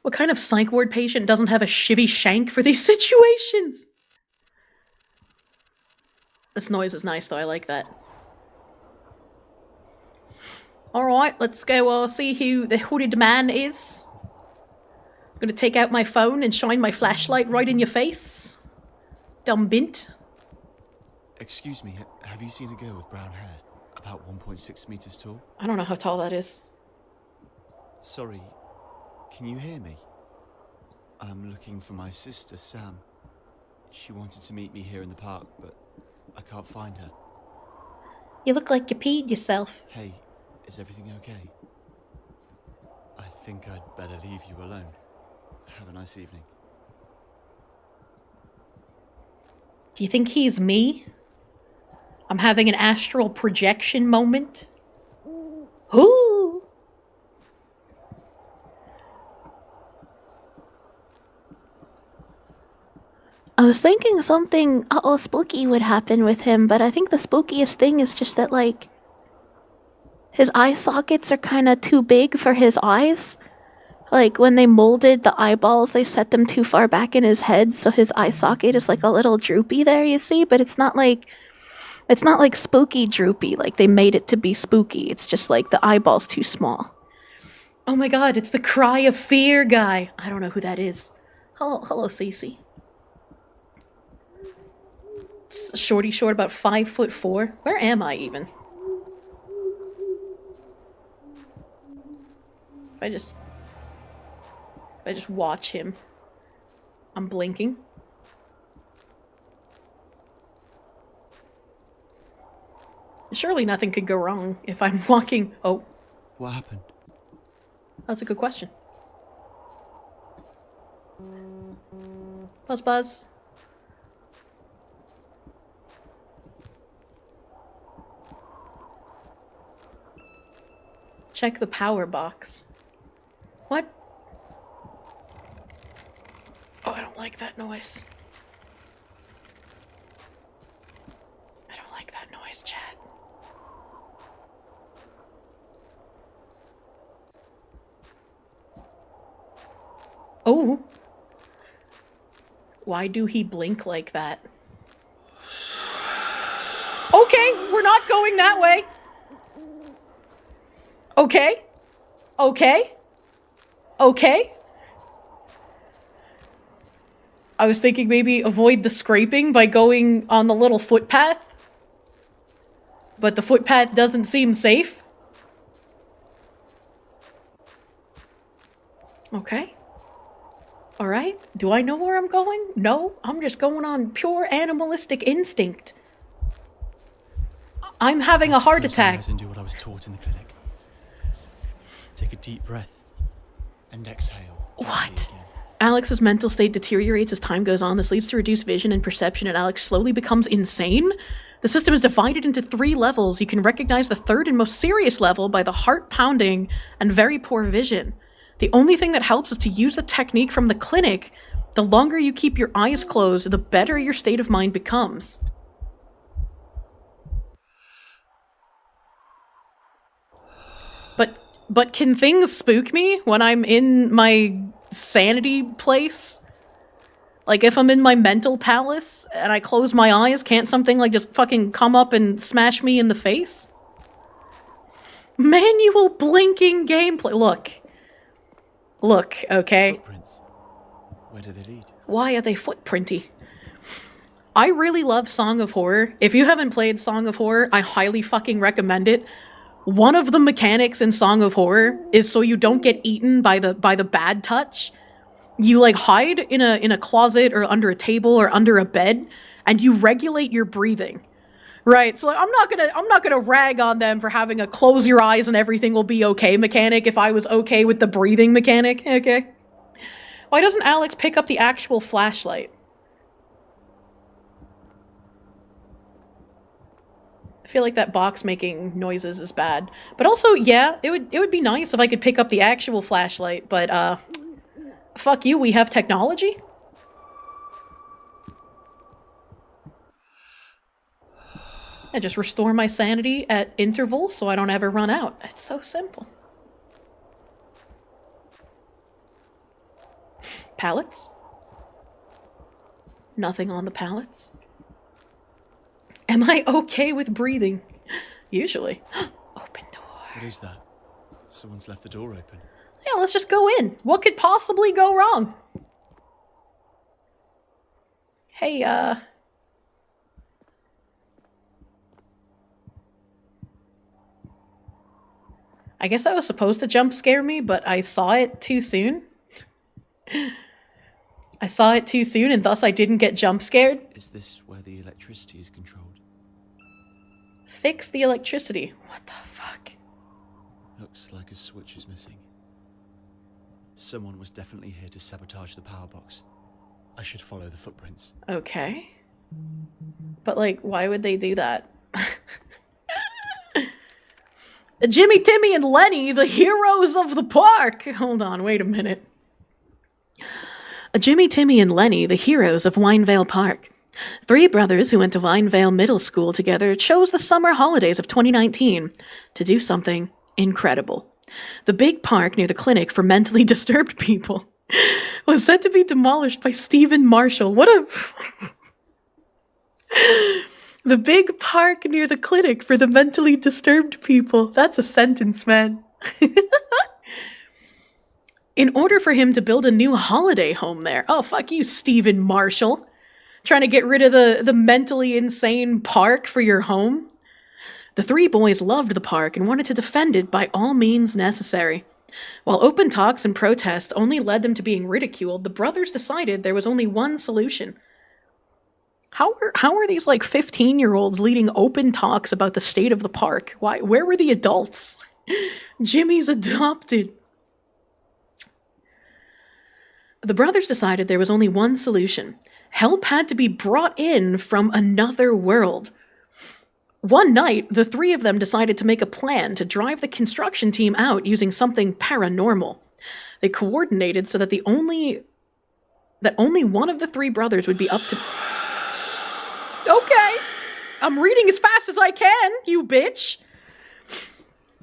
What kind of psych ward patient doesn't have a shivvy shank for these situations? This noise is nice, though. I like that. Alright, let's go see who the hooded man is. I'm gonna take out my phone and shine my flashlight right in your face. Dumb bint. Excuse me, have you seen a girl with brown hair? About 1.6 meters tall? I don't know how tall that is. Sorry, can you hear me? I'm looking for my sister, Sam. She wanted to meet me here in the park, but I can't find her. You look like you peed yourself. Hey, is everything okay? I think I'd better leave you alone. Have a nice evening. Do you think he's me? I'm having an astral projection moment. Ooh! I was thinking something spooky would happen with him, but I think the spookiest thing is just that, like, his eye sockets are kind of too big for his eyes. Like, when they molded the eyeballs, they set them too far back in his head, so his eye socket is, like, a little droopy there, you see? But it's not like spooky droopy, like they made it to be spooky. It's just like the eyeball's too small. Oh my god, it's the Cry of Fear guy. I don't know who that is. Hello, Cece. Shorty short, about 5'4". Where am I even? If I just watch him. I'm blinking. Surely nothing could go wrong if I'm walking. Oh. What happened? That's a good question. Buzz, buzz. Check the power box. What? Oh, I don't like that noise. I don't like that noise, chat. Oh. Why do he blink like that? Okay, we're not going that way. Okay. Okay. Okay. I was thinking maybe avoid the scraping by going on the little footpath. But the footpath doesn't seem safe. Okay. Alright. Do I know where I'm going? No. I'm just going on pure animalistic instinct. I'm having a heart attack. And do what I was taught in the clinic. Take a deep breath and exhale. What? Alex's mental state deteriorates as time goes on. This leads to reduced vision and perception, and Alex slowly becomes insane. The system is divided into 3 levels. You can recognize the 3rd and most serious level by the heart pounding and very poor vision. The only thing that helps is to use the technique from the clinic. The longer you keep your eyes closed, the better your state of mind becomes. But can things spook me when I'm in my sanity place? Like, if I'm in my mental palace and I close my eyes, can't something, like, just fucking come up and smash me in the face? Manual blinking gameplay. Look, okay? Footprints. Where do they lead? Why are they footprinty? I really love Song of Horror. If you haven't played Song of Horror, I highly fucking recommend it. One of the mechanics in Song of Horror is so you don't get eaten by the bad touch. You, like, hide in a closet or under a table or under a bed, and you regulate your breathing. Right, so, like, I'm not gonna rag on them for having a close your eyes and everything will be okay mechanic if I was okay with the breathing mechanic, okay? Why doesn't Alex pick up the actual flashlight? I feel like that box making noises is bad. But also, yeah, it would be nice if I could pick up the actual flashlight, but, fuck you, we have technology? I just restore my sanity at intervals so I don't ever run out. It's so simple. Pallets? Nothing on the pallets. Am I okay with breathing? Usually. Open door. What is that? Someone's left the door open. Yeah, let's just go in. What could possibly go wrong? Hey, I guess that was supposed to jump scare me, but I saw it too soon. I saw it too soon, and thus I didn't get jump scared. Is this where the electricity is controlled? Fix the electricity. What the fuck? Looks like a switch is missing. Someone was definitely here to sabotage the power box. I should follow the footprints. Okay. But, like, why would they do that? Jimmy, Timmy, and Lenny, the heroes of the park! Hold on, wait a minute. Jimmy, Timmy, and Lenny, the heroes of Winevale Park. Three brothers who went to Winevale Middle School together chose the summer holidays of 2019 to do something incredible. The big park near the clinic for mentally disturbed people was set to be demolished by Stephen Marshall. What a... The big park near the clinic for the mentally disturbed people. That's a sentence, man. In order for him to build a new holiday home there. Oh, fuck you, Stephen Marshall. Trying to get rid of the mentally insane park for your home? The three boys loved the park and wanted to defend it by all means necessary. While open talks and protests only led them to being ridiculed, the brothers decided there was only one solution. How are these, like, 15-year-olds leading open talks about the state of the park? Why? Where were the adults? Jimmy's adopted. The brothers decided there was only one solution. Help had to be brought in from another world. One night, the three of them decided to make a plan to drive the construction team out using something paranormal. They coordinated so that only one of the three brothers would be up to... Okay, I'm reading as fast as I can, you bitch.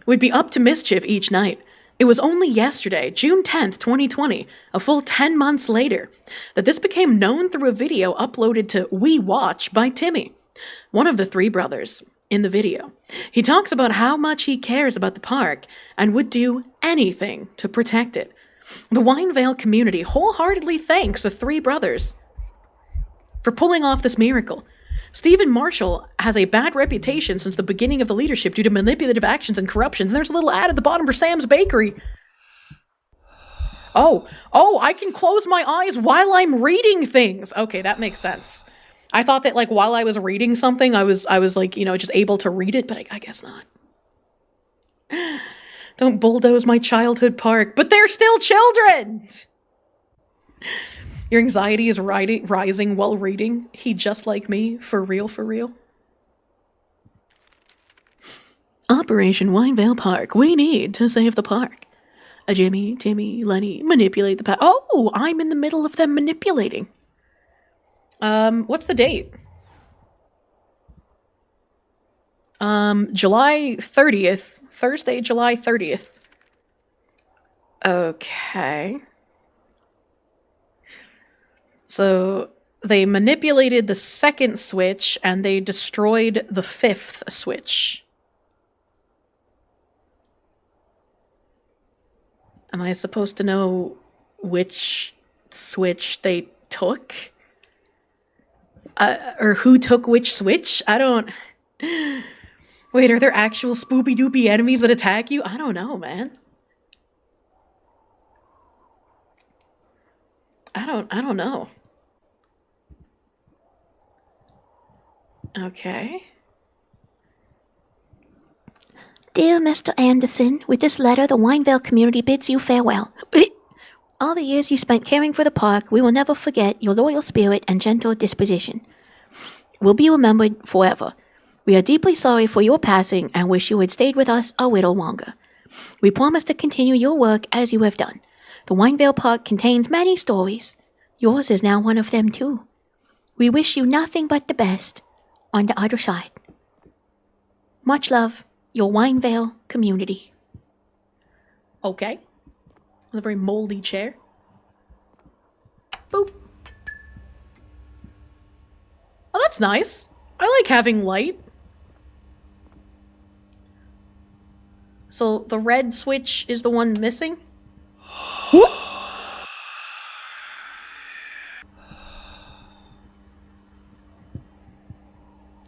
Would be up to mischief each night. It was only yesterday, June 10th, 2020, a full 10 months later, that this became known through a video uploaded to We Watch by Timmy, one of the three brothers, in the video. He talks about how much he cares about the park and would do anything to protect it. The Winevale community wholeheartedly thanks the three brothers for pulling off this miracle. Stephen Marshall has a bad reputation since the beginning of the leadership due to manipulative actions and corruption. And there's a little ad at the bottom for Sam's Bakery. Oh, I can close my eyes while I'm reading things. Okay, that makes sense. I thought that, like, while I was reading something, I was like, you know, just able to read it, but I guess not. Don't bulldoze my childhood park, but they're still children! Your anxiety is rising while reading. He just like me, for real, for real. Operation Winevale Park. We need to save the park. Jimmy, Timmy, Lenny, manipulate the Oh, I'm in the middle of them manipulating. What's the date? July 30th. Thursday, July 30th. Okay. So they manipulated the second switch and they destroyed the fifth switch. Am I supposed to know which switch they took? Or who took which switch? I don't... Wait, are there actual spoopy-doopy enemies that attack you? I don't know, man. I don't know. Okay. Dear Mr. Anderson, with this letter, the Winevale community bids you farewell. All the years you spent caring for the park, we will never forget your loyal spirit and gentle disposition. Will be remembered forever. We are deeply sorry for your passing and wish you had stayed with us a little longer. We promise to continue your work as you have done. The Winevale Park contains many stories. Yours is now one of them too. We wish you nothing but the best on the other side. Much love, your Winevale community. Okay. A very moldy chair. Boop. Oh, that's nice. I like having light. So the red switch is the one missing? What?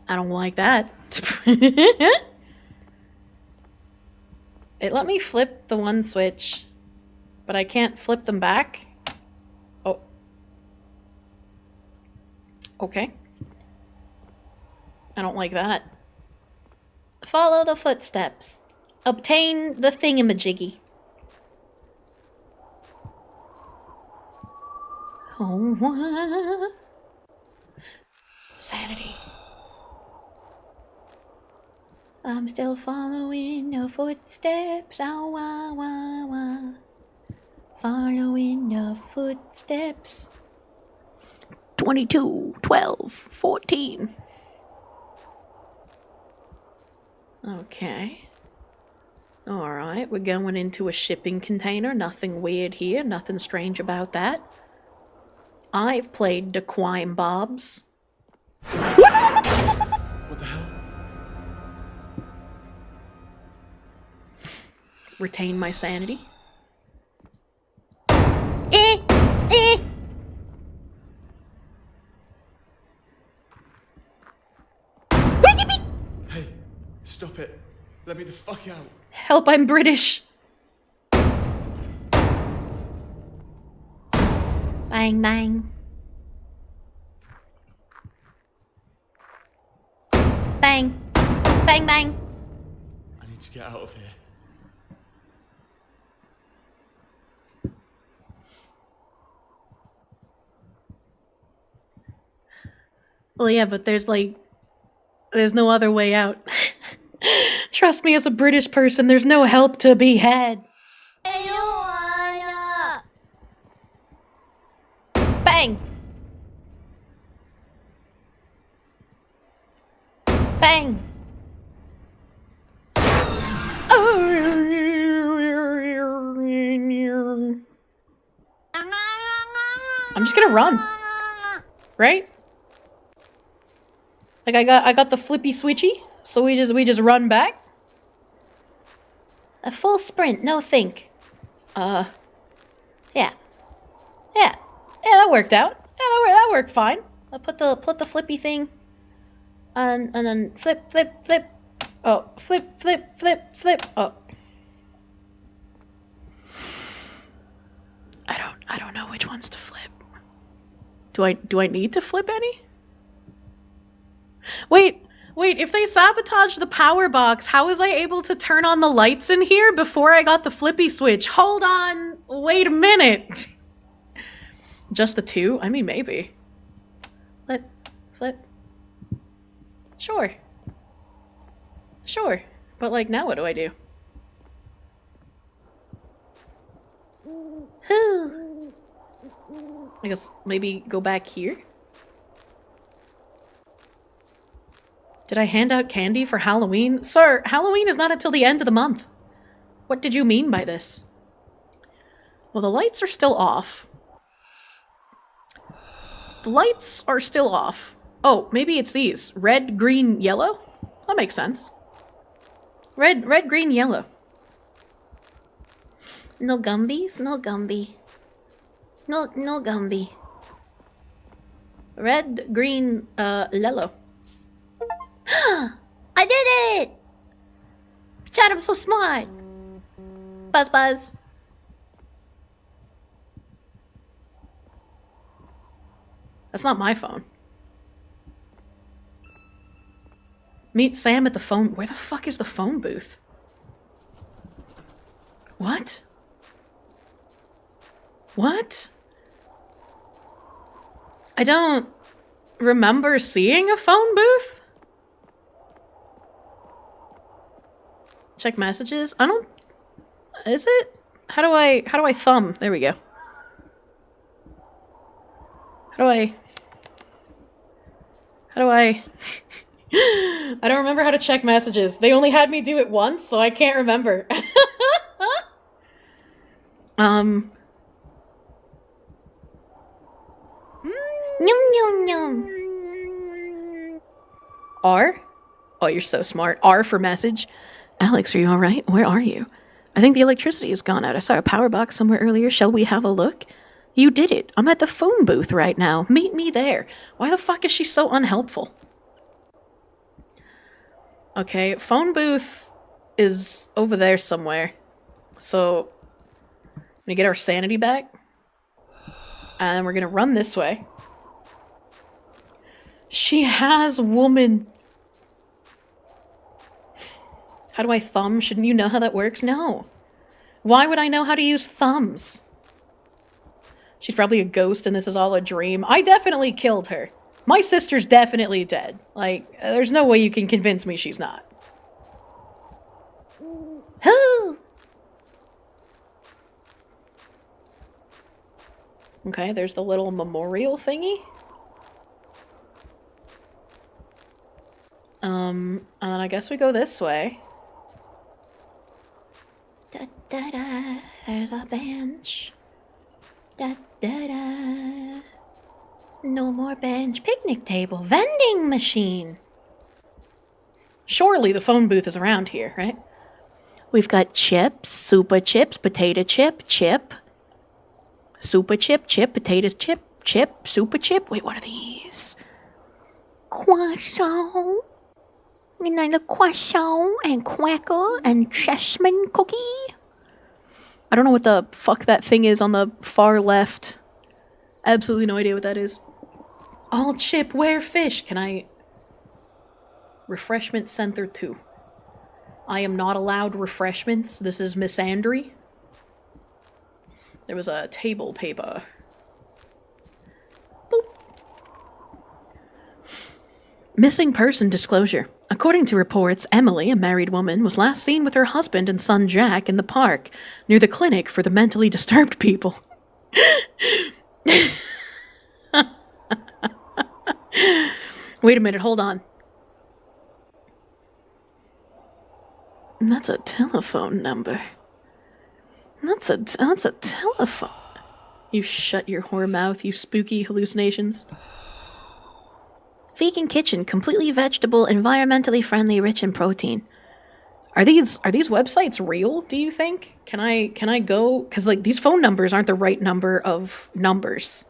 I don't like that. It let me flip the one switch, but I can't flip them back. Oh. Okay. I don't like that. Follow the footsteps. Obtain the thingamajiggy. Oh, sanity. I'm still following your footsteps. Ow, wah, wah, wah. Following your footsteps. 22, 12, 14. Okay. Alright, we're going into a shipping container. Nothing weird here, nothing strange about that. I've played the Quime Bobs. What the hell? Retain my sanity. Hey, stop it. Let me the fuck out. Help, I'm British. Bang, bang. Bang. Bang, bang. I need to get out of here. Well, yeah, but there's no other way out. Trust me, as a British person, there's no help to be had. Bang! Bang! I'm just gonna run. Right? Like I got the flippy switchy, so we just run back. A full sprint, no think. Yeah. Yeah, that worked out. Yeah, that worked fine. I put the flippy thing and then flip. Oh, flip. Oh. I don't know which ones to flip. Do I need to flip any? Wait, if they sabotaged the power box, how was I able to turn on the lights in here before I got the flippy switch? Hold on, wait a minute. Just the two? I mean, maybe. Flip. Sure. But like, now what do I do? I guess maybe go back here? Did I hand out candy for Halloween? Sir, Halloween is not until the end of the month. What did you mean by this? Well, the lights are still off. The lights are still off. Oh, maybe it's these. Red, green, yellow? That makes sense. Red, green, yellow. No Gumbies? No Gumby. No Gumby. Red, green, yellow. I did it! Chad, I'm so smart. Buzz. That's not my phone. Meet Sam at the phone. Where the fuck is the phone booth? What? I don't remember seeing a phone booth. Check messages. I don't. Is it? How do I thumb? There we go. How do I? I don't remember how to check messages. They only had me do it once, so I can't remember. Yum yum. R? Oh, you're so smart. R for message. Alex, are you alright? Where are you? I think the electricity has gone out. I saw a power box somewhere earlier. Shall we have a look? You did it. I'm at the phone booth right now. Meet me there. Why the fuck is she so unhelpful? Okay, phone booth is over there somewhere. So, I'm gonna get our sanity back. And we're gonna run this way. She has woman. How do I thumb? Shouldn't you know how that works? No. Why would I know how to use thumbs? She's probably a ghost and this is all a dream. I definitely killed her. My sister's definitely dead. Like, there's no way you can convince me she's not. Who? Okay, there's the little memorial thingy. And then I guess we go this way. Da da da. There's a bench. Da da da. No more bench. Picnic table. Vending machine. Surely the phone booth is around here, right? We've got chips, super chips, potato chip, chip. Super chip, chip, potato chip, chip, super chip. Wait, what are these? Croissant. Another croissant and cracker and chessman cookie. I don't know what the fuck that thing is on the far left. Absolutely no idea what that is. All chip, where fish? Can I... Refreshment Center 2. I am not allowed refreshments. This is misandry. There was a table paper. Boop. Missing person disclosure. According to reports, Emily, a married woman, was last seen with her husband and son Jack in the park, near the clinic for the mentally disturbed people. Wait a minute, hold on. That's a telephone number. That's a telephone. You shut your whore mouth, you spooky hallucinations. Vegan kitchen, completely vegetable, environmentally friendly, rich in protein. Are these websites real, do you think? Can I go? Because, like, these phone numbers aren't the right number of numbers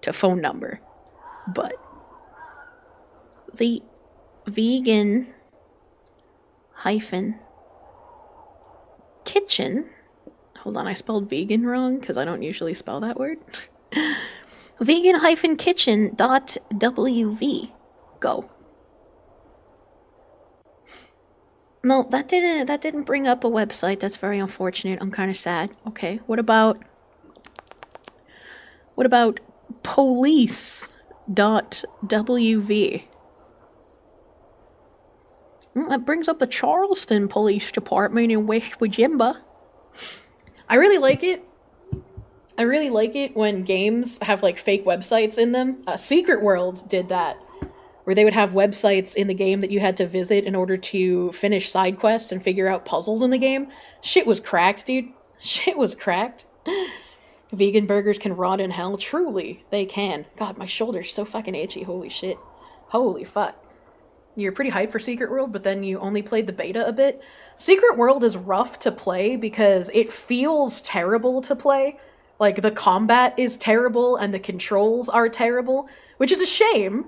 to phone number. But the vegan hyphen kitchen. Hold on, I spelled vegan wrong because I don't usually spell that word. vegan-kitchen.wv. Go. No, that didn't bring up a website. That's very unfortunate. I'm kind of sad. Okay, what about police.wv? Well, that brings up the Charleston Police Department in West Virginia. I really like it. I really like it when games have, like, fake websites in them. Secret World did that, where they would have websites in the game that you had to visit in order to finish side quests and figure out puzzles in the game. Shit was cracked, dude. Shit was cracked. Vegan burgers can rot in hell. Truly, they can. God, my shoulder's so fucking itchy. Holy shit. Holy fuck. You're pretty hyped for Secret World, but then you only played the beta a bit. Secret World is rough to play because it feels terrible to play. Like, the combat is terrible and the controls are terrible, which is a shame,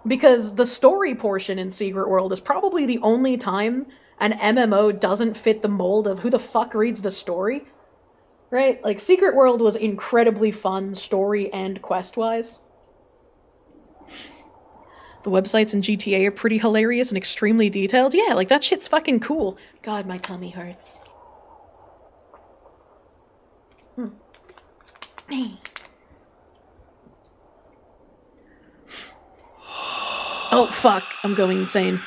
because the story portion in Secret World is probably the only time an MMO doesn't fit the mold of who the fuck reads the story, right? Like, Secret World was incredibly fun, story and quest-wise. The websites in GTA are pretty hilarious and extremely detailed. Yeah, like, that shit's fucking cool. God, my tummy hurts. Hey. Oh, fuck. I'm going insane.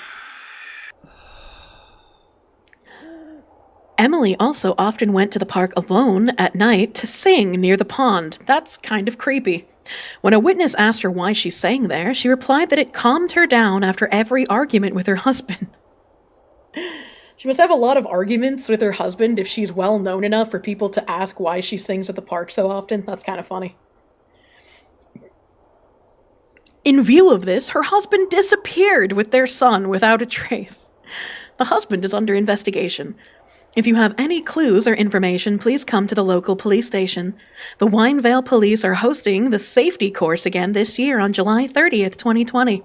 Emily also often went to the park alone at night to sing near the pond. That's kind of creepy. When a witness asked her why she sang there, she replied that it calmed her down after every argument with her husband. She must have a lot of arguments with her husband if she's well known enough for people to ask why she sings at the park so often. That's kind of funny. In view of this, her husband disappeared with their son without a trace. The husband is under investigation. If you have any clues or information, please come to the local police station. The Winevale Police are hosting the safety course again this year on July 30th, 2020.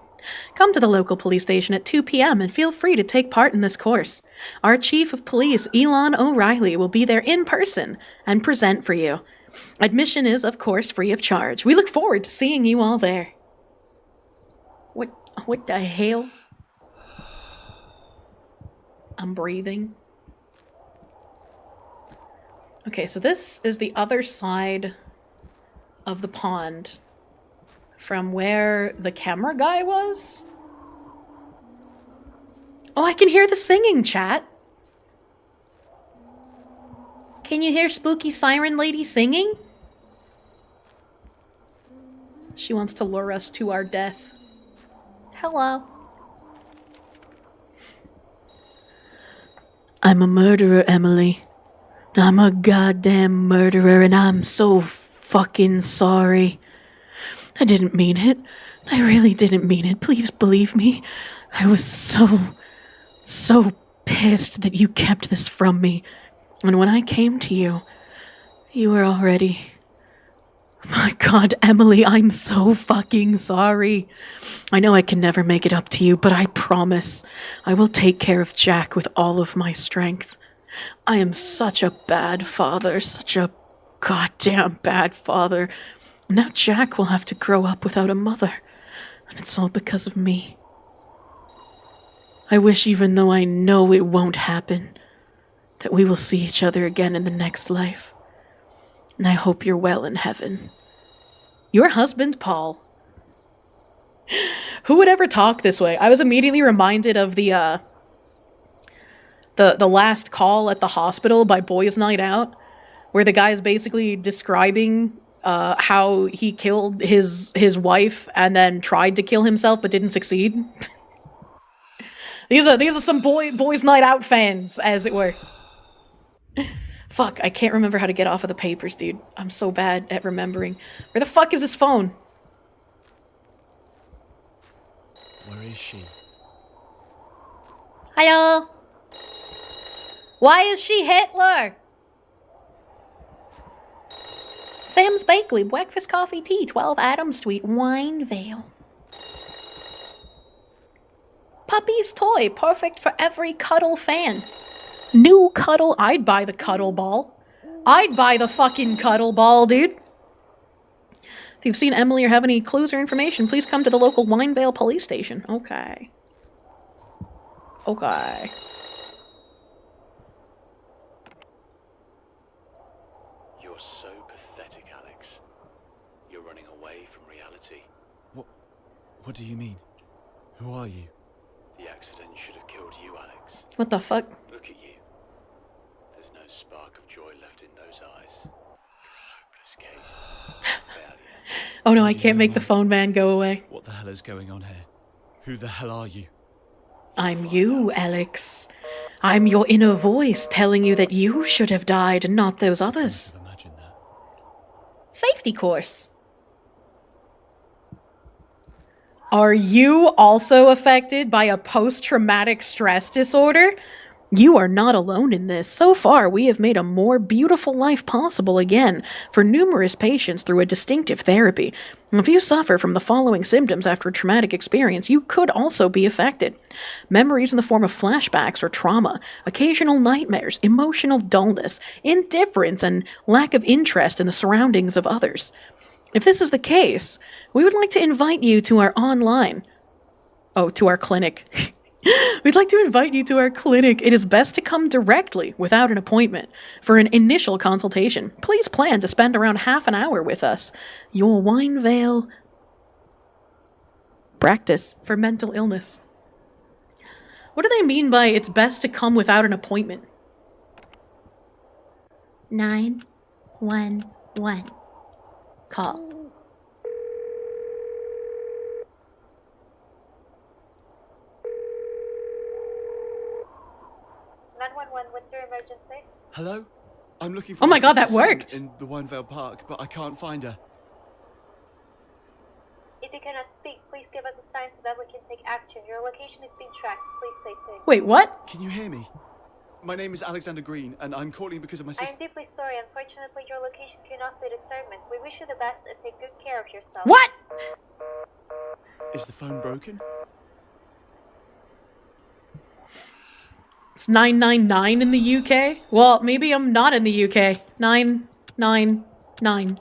Come to the local police station at 2 p.m. and feel free to take part in this course. Our Chief of Police, Elon O'Reilly, will be there in person and present for you. Admission is, of course, free of charge. We look forward to seeing you all there. What the hell? I'm breathing. Okay, so this is the other side of the pond from where the camera guy was. Oh, I can hear the singing, chat. Can you hear spooky siren lady singing? She wants to lure us to our death. Hello. I'm a murderer, Emily. I'm a goddamn murderer, and I'm so fucking sorry. I didn't mean it. I really didn't mean it. Please believe me. I was so pissed that you kept this from me. And when I came to you, you were already... My God, Emily, I'm so fucking sorry. I know I can never make it up to you, but I promise I will take care of Jack with all of my strength. I am such a bad father, such a goddamn bad father. Now Jack will have to grow up without a mother, and it's all because of me. I wish, even though I know it won't happen, that we will see each other again in the next life. And I hope you're well in heaven. Your husband, Paul. Who would ever talk this way? I was immediately reminded of the last call at the hospital by Boys Night Out, where the guy is basically describing how he killed his wife and then tried to kill himself but didn't succeed. These are some Boys Night Out fans, as it were. Fuck, I can't remember how to get off of the papers, dude. I'm so bad at remembering. Where the fuck is this phone? Where is she? Hello? Why is she Hitler? Sam's Bakery, breakfast, coffee, tea, 12 Adams Street, Winevale. Puppy's toy, perfect for every cuddle fan. New cuddle, I'd buy the cuddle ball. I'd buy the fucking cuddle ball, dude. If you've seen Emily or have any clues or information, please come to the local Winevale police station. Okay. Okay. You're so pathetic, Alex. You're running away from reality. What do you mean? Who are you? The accident should have killed you, Alex. What the fuck? Look at you. There's no spark of joy left in those eyes. Hopeless case. Failure. Oh no, I can't make the phone man go away. What the hell is going on here? Who the hell are you? I'm you, Alex. I'm your inner voice telling you that you should have died and not those others. I couldn't have imagined that. Safety course. Are you also affected by a post-traumatic stress disorder? You are not alone in this. So far, we have made a more beautiful life possible again for numerous patients through a distinctive therapy. If you suffer from the following symptoms after a traumatic experience, you could also be affected. Memories in the form of flashbacks or trauma, occasional nightmares, emotional dullness, indifference, and lack of interest in the surroundings of others. If this is the case, we would like to invite you to our to our clinic. We'd like to invite you to our clinic. It is best to come directly without an appointment for an initial consultation. Please plan to spend around half an hour with us. Your Winevale practice for mental illness. What do they mean by it's best to come without an appointment? 911. Call. 911, what's your emergency? Hello? I'm looking for Oh my god, that sister Sam worked! in the Winevale Park, but I can't find her. It's you cannot speak, please give us a sign so that we can take action. Your location is being tracked. Please stay safe. Wait, what? Can you hear me? My name is Alexander Green, and I'm calling because of my I sister. am deeply sorry. Unfortunately, your location cannot be determined. We wish you the best and take good care of yourself. What? Is the phone broken? It's 999 in the UK? Well, maybe I'm not in the UK. 999.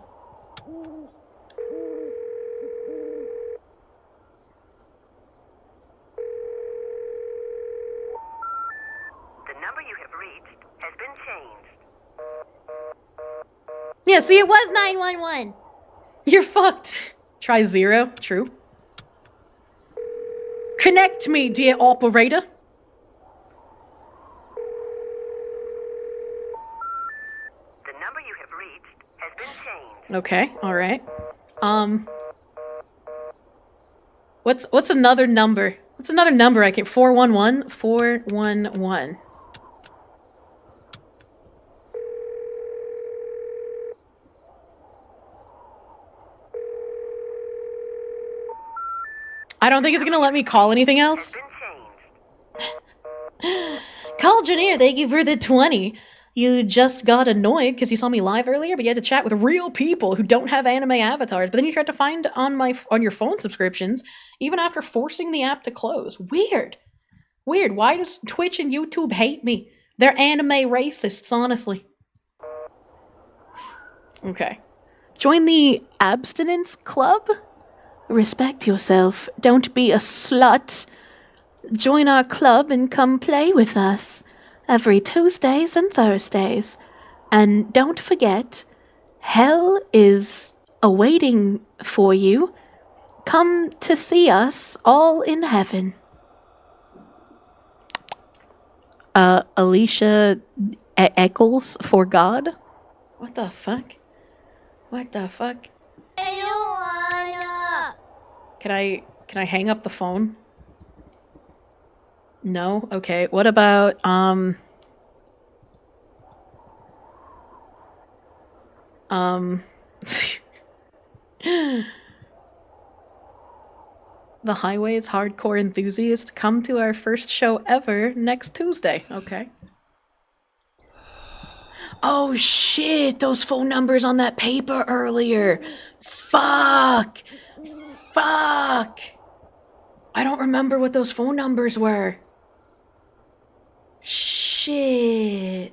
The number you have reached has been changed. Yeah, see, it was 911. You're fucked. Try 0. True. Connect me, dear operator. The number you have reached has been changed. Okay, alright. What's another number? What's another number I can... 411? 411. I don't think it's gonna let me call anything else. Call Janier, thank you for the 20. You just got annoyed because you saw me live earlier, but you had to chat with real people who don't have anime avatars. But then you tried to find on your phone subscriptions, even after forcing the app to close. Weird. Weird. Why does Twitch and YouTube hate me? They're anime racists, honestly. Okay. Join the abstinence club? Respect yourself. Don't be a slut. Join our club and come play with us every Tuesdays and Thursdays. And don't forget, hell is awaiting for you. Come to see us all in heaven. Alicia Eccles for God? What the fuck? What the fuck? Can I hang up the phone? No? Okay. What about, The Highways Hardcore Enthusiast, come to our first show ever next Tuesday. Okay. Oh shit, those phone numbers on that paper earlier. Fuck. Fuck. I don't remember what those phone numbers were. Shit.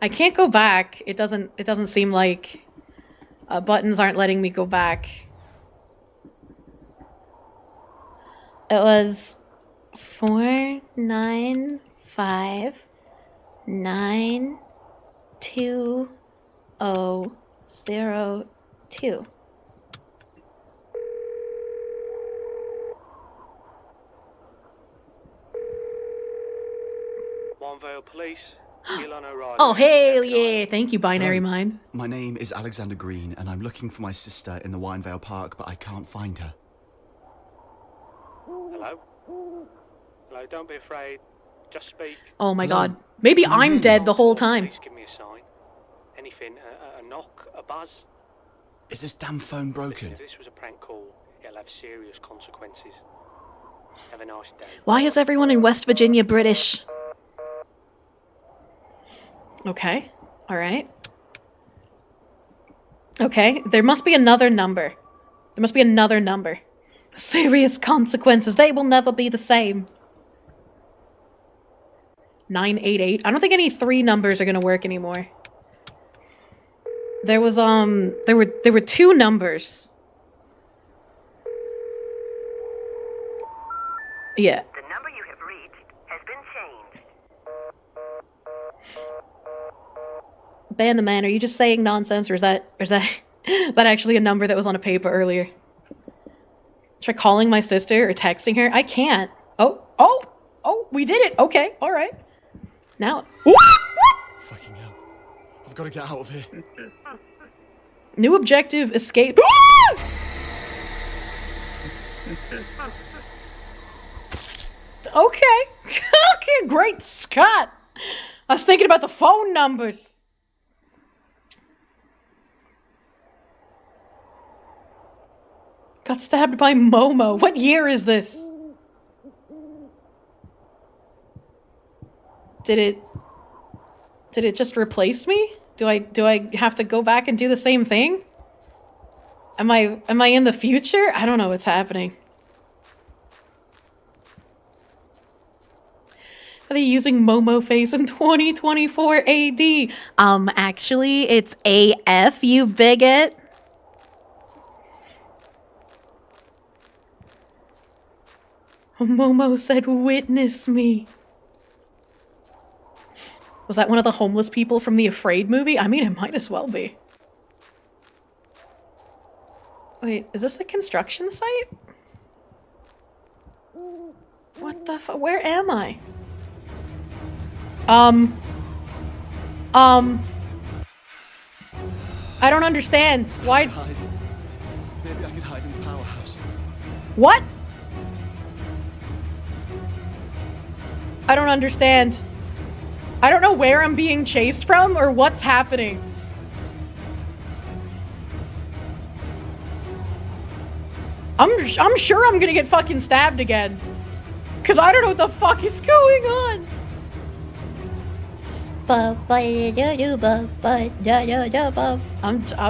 I can't go back. It doesn't seem like buttons aren't letting me go back. It was 4959202. Winevale Police, Elon O'Reilly. Oh, hell yeah. Thank you, Binary Mind. My name is Alexander Green, and I'm looking for my sister in the Winevale Park, but I can't find her. Hello? Hello, don't be afraid. Just speak. Oh my god. Maybe I'm dead the whole time. Please give me a sign. Anything, a knock, a buzz. Is this damn phone broken? Listen, if this was a prank call, it'll have serious consequences. Have a nice day. Why is everyone in West Virginia British? Okay. Alright. Okay. There must be another number. There must be another number. Serious consequences. They will never be the same. 988. I don't think any 3 numbers are gonna work anymore. There was there were 2 numbers. Yeah. The number you have reached has been changed. Ban the man, are you just saying nonsense, or is that that actually a number that was on a paper earlier? Try calling my sister or texting her? I can't. Oh, we did it. Okay, alright. Now. Fucking hell. I've got to get out of here. New objective, escape. Okay. Okay, great Scott. I was thinking about the phone numbers. Got stabbed by Momo. What year is this? Did it just replace me? Do I have to go back and do the same thing? Am I in the future? I don't know what's happening. Are they using Momo face in 2024 AD? Actually, it's AF, you bigot. Momo said, "Witness me." Was that one of the homeless people from the Afraid movie? I mean, it might as well be. Wait, is this a construction site? What the fuck? Where am I? I don't understand. Why? Maybe I could hide in the powerhouse. What? I don't understand. I don't know where I'm being chased from or what's happening. I'm sure I'm gonna get fucking stabbed again. Cause I don't know what the fuck is going on. I'm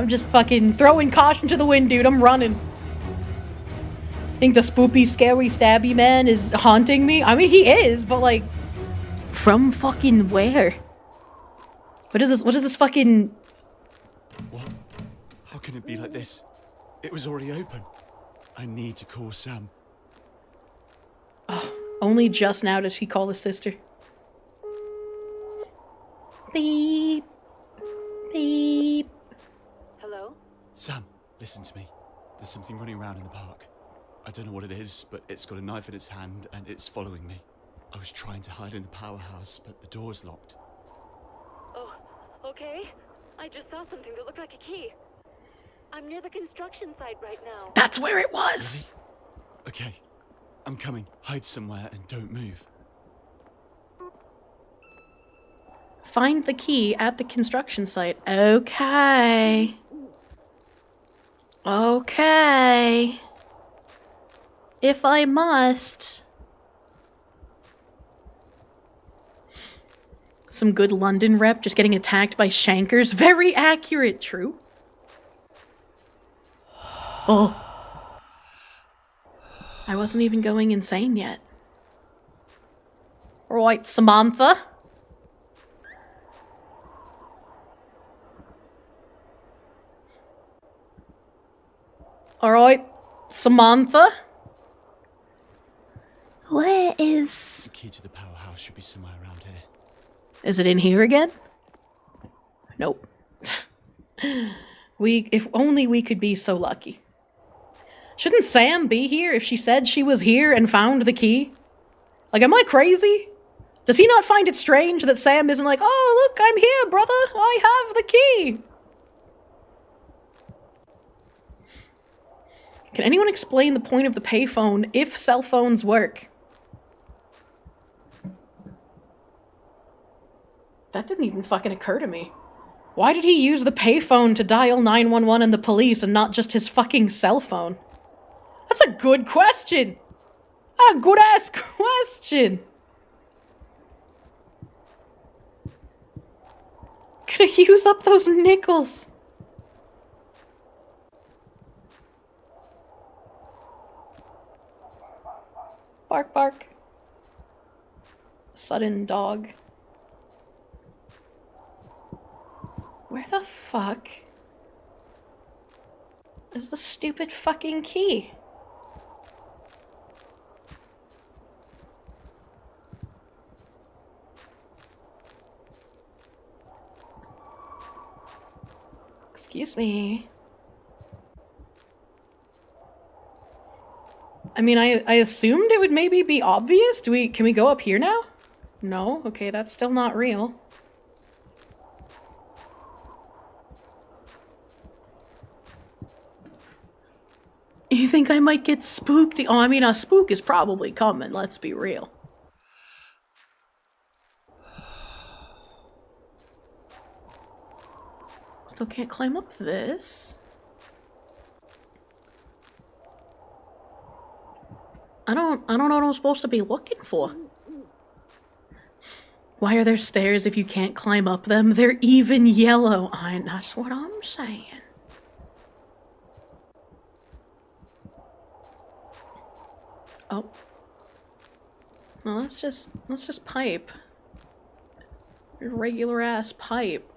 just fucking throwing caution to the wind, dude. I'm running. Think the spoopy, scary, stabby man is haunting me? I mean, he is, but like, from fucking where? What is this? What is this fucking? What? How can it be like this? It was already open. I need to call Sam. Oh, only just now does he call his sister. Beep. Beep. Hello? Sam, listen to me. There's something running around in the park. I don't know what it is, but it's got a knife in its hand and it's following me. I was trying to hide in the powerhouse, but the door's locked. Oh, okay. I just saw something that looked like a key. I'm near the construction site right now. That's where it was. Really? Okay, I'm coming. Hide somewhere and don't move. Find the key at the construction site. Okay. Okay. If I must. Some good London rep just getting attacked by shankers. Very accurate. True. Oh. I wasn't even going insane yet. Right, Samantha. Alright, Samantha. Where is... The key to the powerhouse should be somewhere around here. Is it in here again? Nope. If only we could be so lucky. Shouldn't Sam be here if she said she was here and found the key? Like, am I crazy? Does he not find it strange that Sam isn't like, oh, look, I'm here, brother. I have the key. Can anyone explain the point of the payphone if cell phones work? That didn't even fucking occur to me. Why did he use the payphone to dial 911 and the police and not just his fucking cell phone? That's a good question. A good ass question. Could I use up those nickels? Bark, bark. Sudden dog. Where the fuck is the stupid fucking key? Excuse me. I mean, I assumed it would maybe be obvious. Can we go up here now? No? Okay, that's still not real. You think I might get spooked? Oh, I mean, a spook is probably coming, let's be real. Still can't climb up this. I don't know what I'm supposed to be looking for. Why are there stairs if you can't climb up them? They're even yellow. That's what I'm saying. Oh. Well, let's just pipe. Regular ass pipe.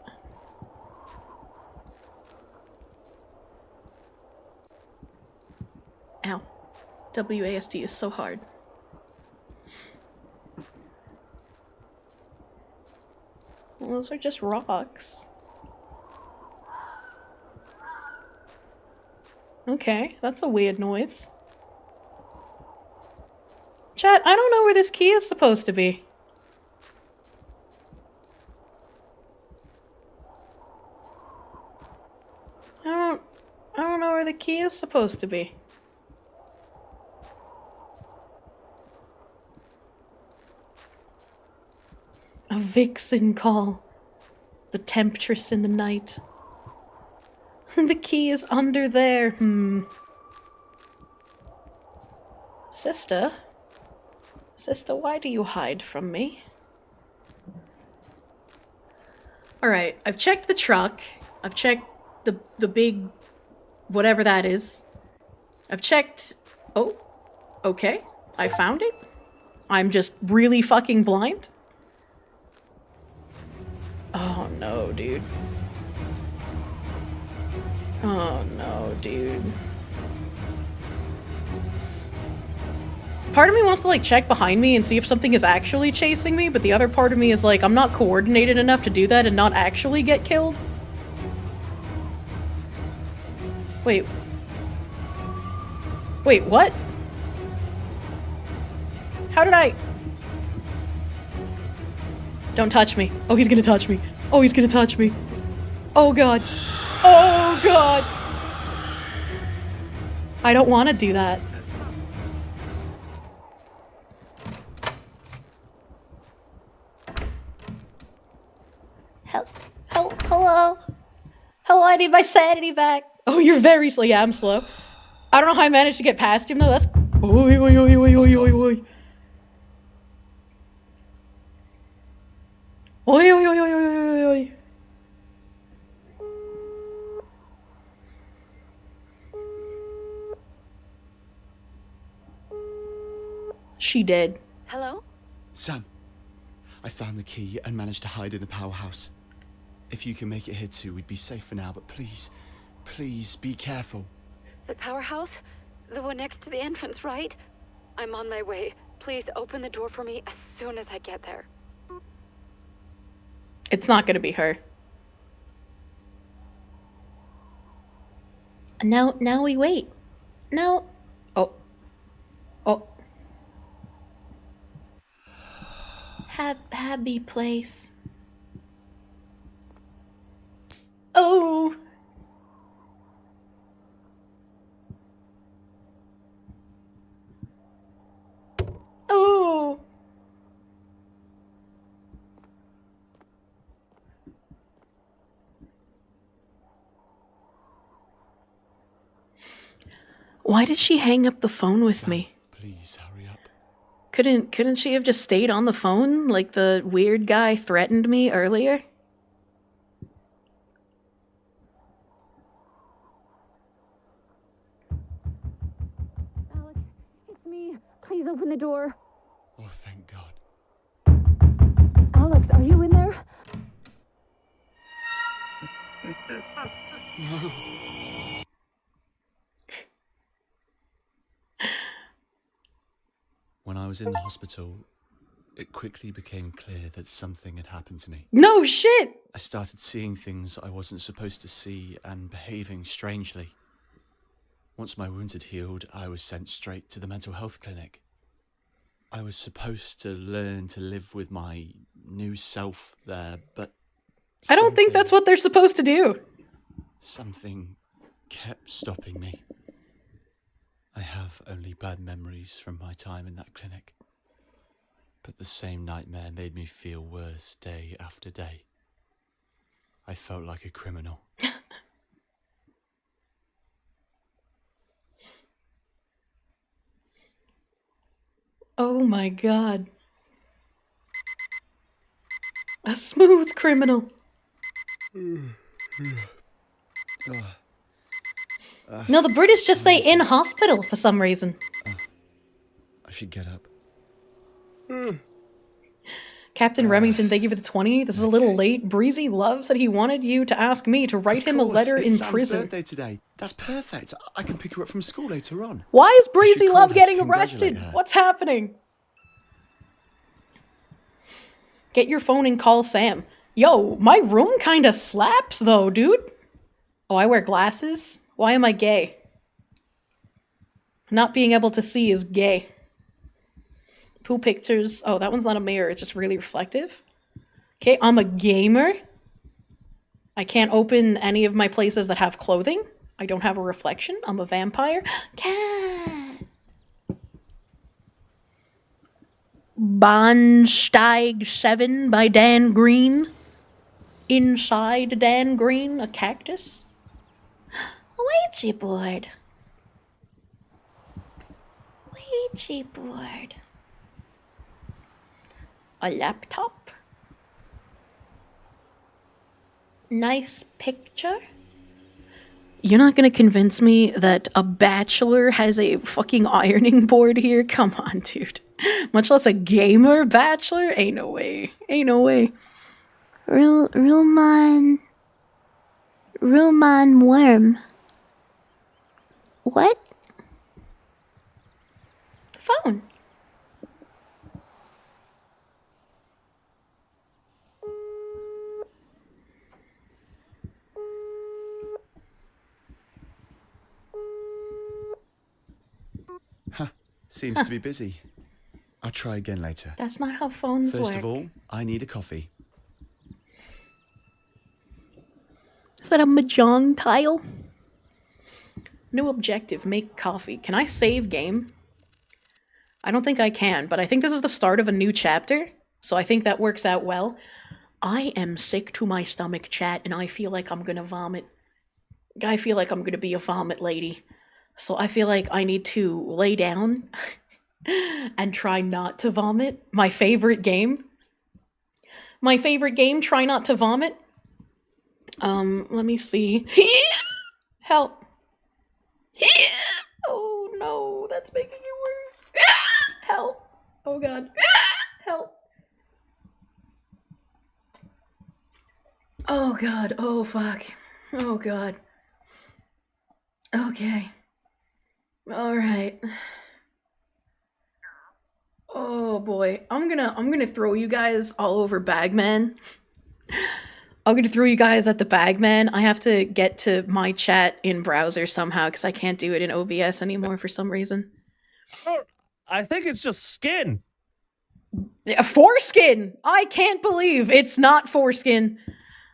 Ow. WASD is so hard. Well, those are just rocks. Okay, that's a weird noise. Chat, I don't know where this key is supposed to be. I don't know where the key is supposed to be. A vixen call. The temptress in the night. The key is under there. Sister? Sister, why do you hide from me? Alright, I've checked the truck. I've checked the big... whatever that is. I've checked... Oh. Okay. I found it. I'm just really fucking blind. Oh no, dude. Oh no, dude. Part of me wants to like check behind me and see if something is actually chasing me, but the other part of me is like, I'm not coordinated enough to do that and not actually get killed. Wait. Wait, what? How did I... Don't touch me. Oh, he's gonna touch me. Oh, he's gonna touch me. Oh, God. Oh, God. I don't want to do that. Hello? Hello, I need my sanity back. Oh, you're very slow. Yeah, I'm slow. I don't know how I managed to get past him, though. That's... Oi, oi, oi, oi, oi, oi, oi. Oi, oi, oi, oi, oi, oi, oi. She dead. Hello? Sam, I found the key and managed to hide in the powerhouse. If you can make it here too, we'd be safe for now, but please, please be careful. The powerhouse? The one next to the entrance, right? I'm on my way. Please open the door for me as soon as I get there. It's not gonna be her. Now we wait. Now... Oh. Oh. Happy place. Oh! Oh! Why did she hang up the phone with me? Please hurry up. Couldn't she have just stayed on the phone like the weird guy threatened me earlier? Alex, it's me. Please open the door. Oh, thank God. Alex, are you in there? No. When I was in the hospital, it quickly became clear that something had happened to me. No shit! I started seeing things I wasn't supposed to see and behaving strangely. Once my wounds had healed, I was sent straight to the mental health clinic. I was supposed to learn to live with my new self there, but I don't think that's what they're supposed to do. Something kept stopping me. I have only bad memories from my time in that clinic, but the same nightmare made me feel worse day after day. I felt like a criminal. Oh my god. A smooth criminal. No, the British just say in hospital for some reason. I should get up. Captain Remington, thank you for the 20. This is a little late. Breezy Love said he wanted you to ask me to write him a letter It's in Sam's prison. birthday today. That's perfect. I can pick her up from school later on. Why is Breezy call Love her to getting congratulate arrested? her. What's happening? Get your phone and call Sam. Yo, my room kinda slaps though, dude. Oh, I wear glasses? Why am I gay? Not being able to see is gay. Pool pictures. Oh, that one's not a mirror. It's just really reflective. Okay, I'm a gamer. I can't open any of my places that have clothing. I don't have a reflection. I'm a vampire. Cat. Bahnsteig 7 by Dan Green. Inside Dan Green, a cactus. Ouija board. Ouija board. A laptop. Nice picture. You're not gonna convince me that a bachelor has a fucking ironing board here? Come on, dude. Much less a gamer bachelor? Ain't no way. Ain't no way. Ruman worm. What? Phone. Huh. Seems to be busy. I'll try again later. That's not how phones work. First of all, I need a coffee. Is that a mahjong tile? New objective, make coffee. Can I save game? I don't think I can, but I think this is the start of a new chapter, so I think that works out well. I am sick to my stomach, chat, and I feel like I'm gonna vomit. I feel like I'm gonna be a vomit lady. So I feel like I need to lay down and try not to vomit. My favorite game. My favorite game, try not to vomit. Let me see. Help. Oh no, that's making it worse. Help. Oh god. Help. Oh god. Oh fuck. Oh god. Okay. Alright. Oh boy. I'm gonna throw you guys all over Bagman. I'm gonna throw you guys at the Bagman. I have to get to my chat in browser somehow because I can't do it in OBS anymore for some reason. I think it's just skin. Yeah, foreskin! I can't believe it's not foreskin.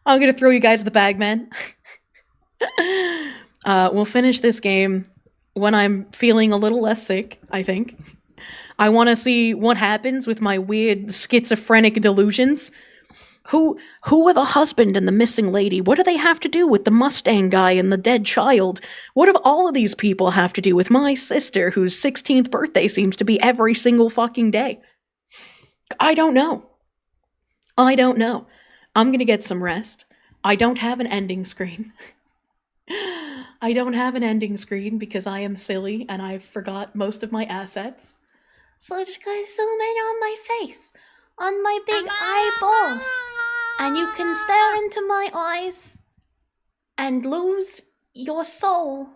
I'm gonna throw you guys at the Bagman. We'll finish this game when I'm feeling a little less sick, I think. I want to see what happens with my weird schizophrenic delusions. Who are the husband and the missing lady? What do they have to do with the Mustang guy and the dead child? What do all of these people have to do with my sister, whose 16th birthday seems to be every single fucking day? I don't know. I don't know. I'm gonna get some rest. I don't have an ending screen. I don't have an ending screen because I am silly and I forgot most of my assets. So just gotta zoom in on my face, on my big eyeballs, and you can stare into my eyes and lose your soul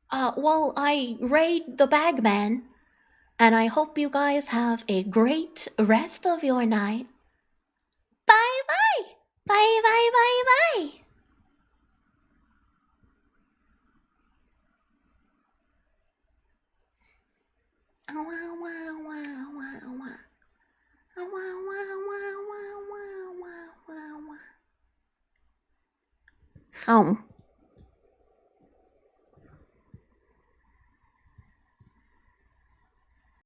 while I raid the Bagman. And I hope you guys have a great rest of your night. Bye bye! Bye bye bye bye! Home.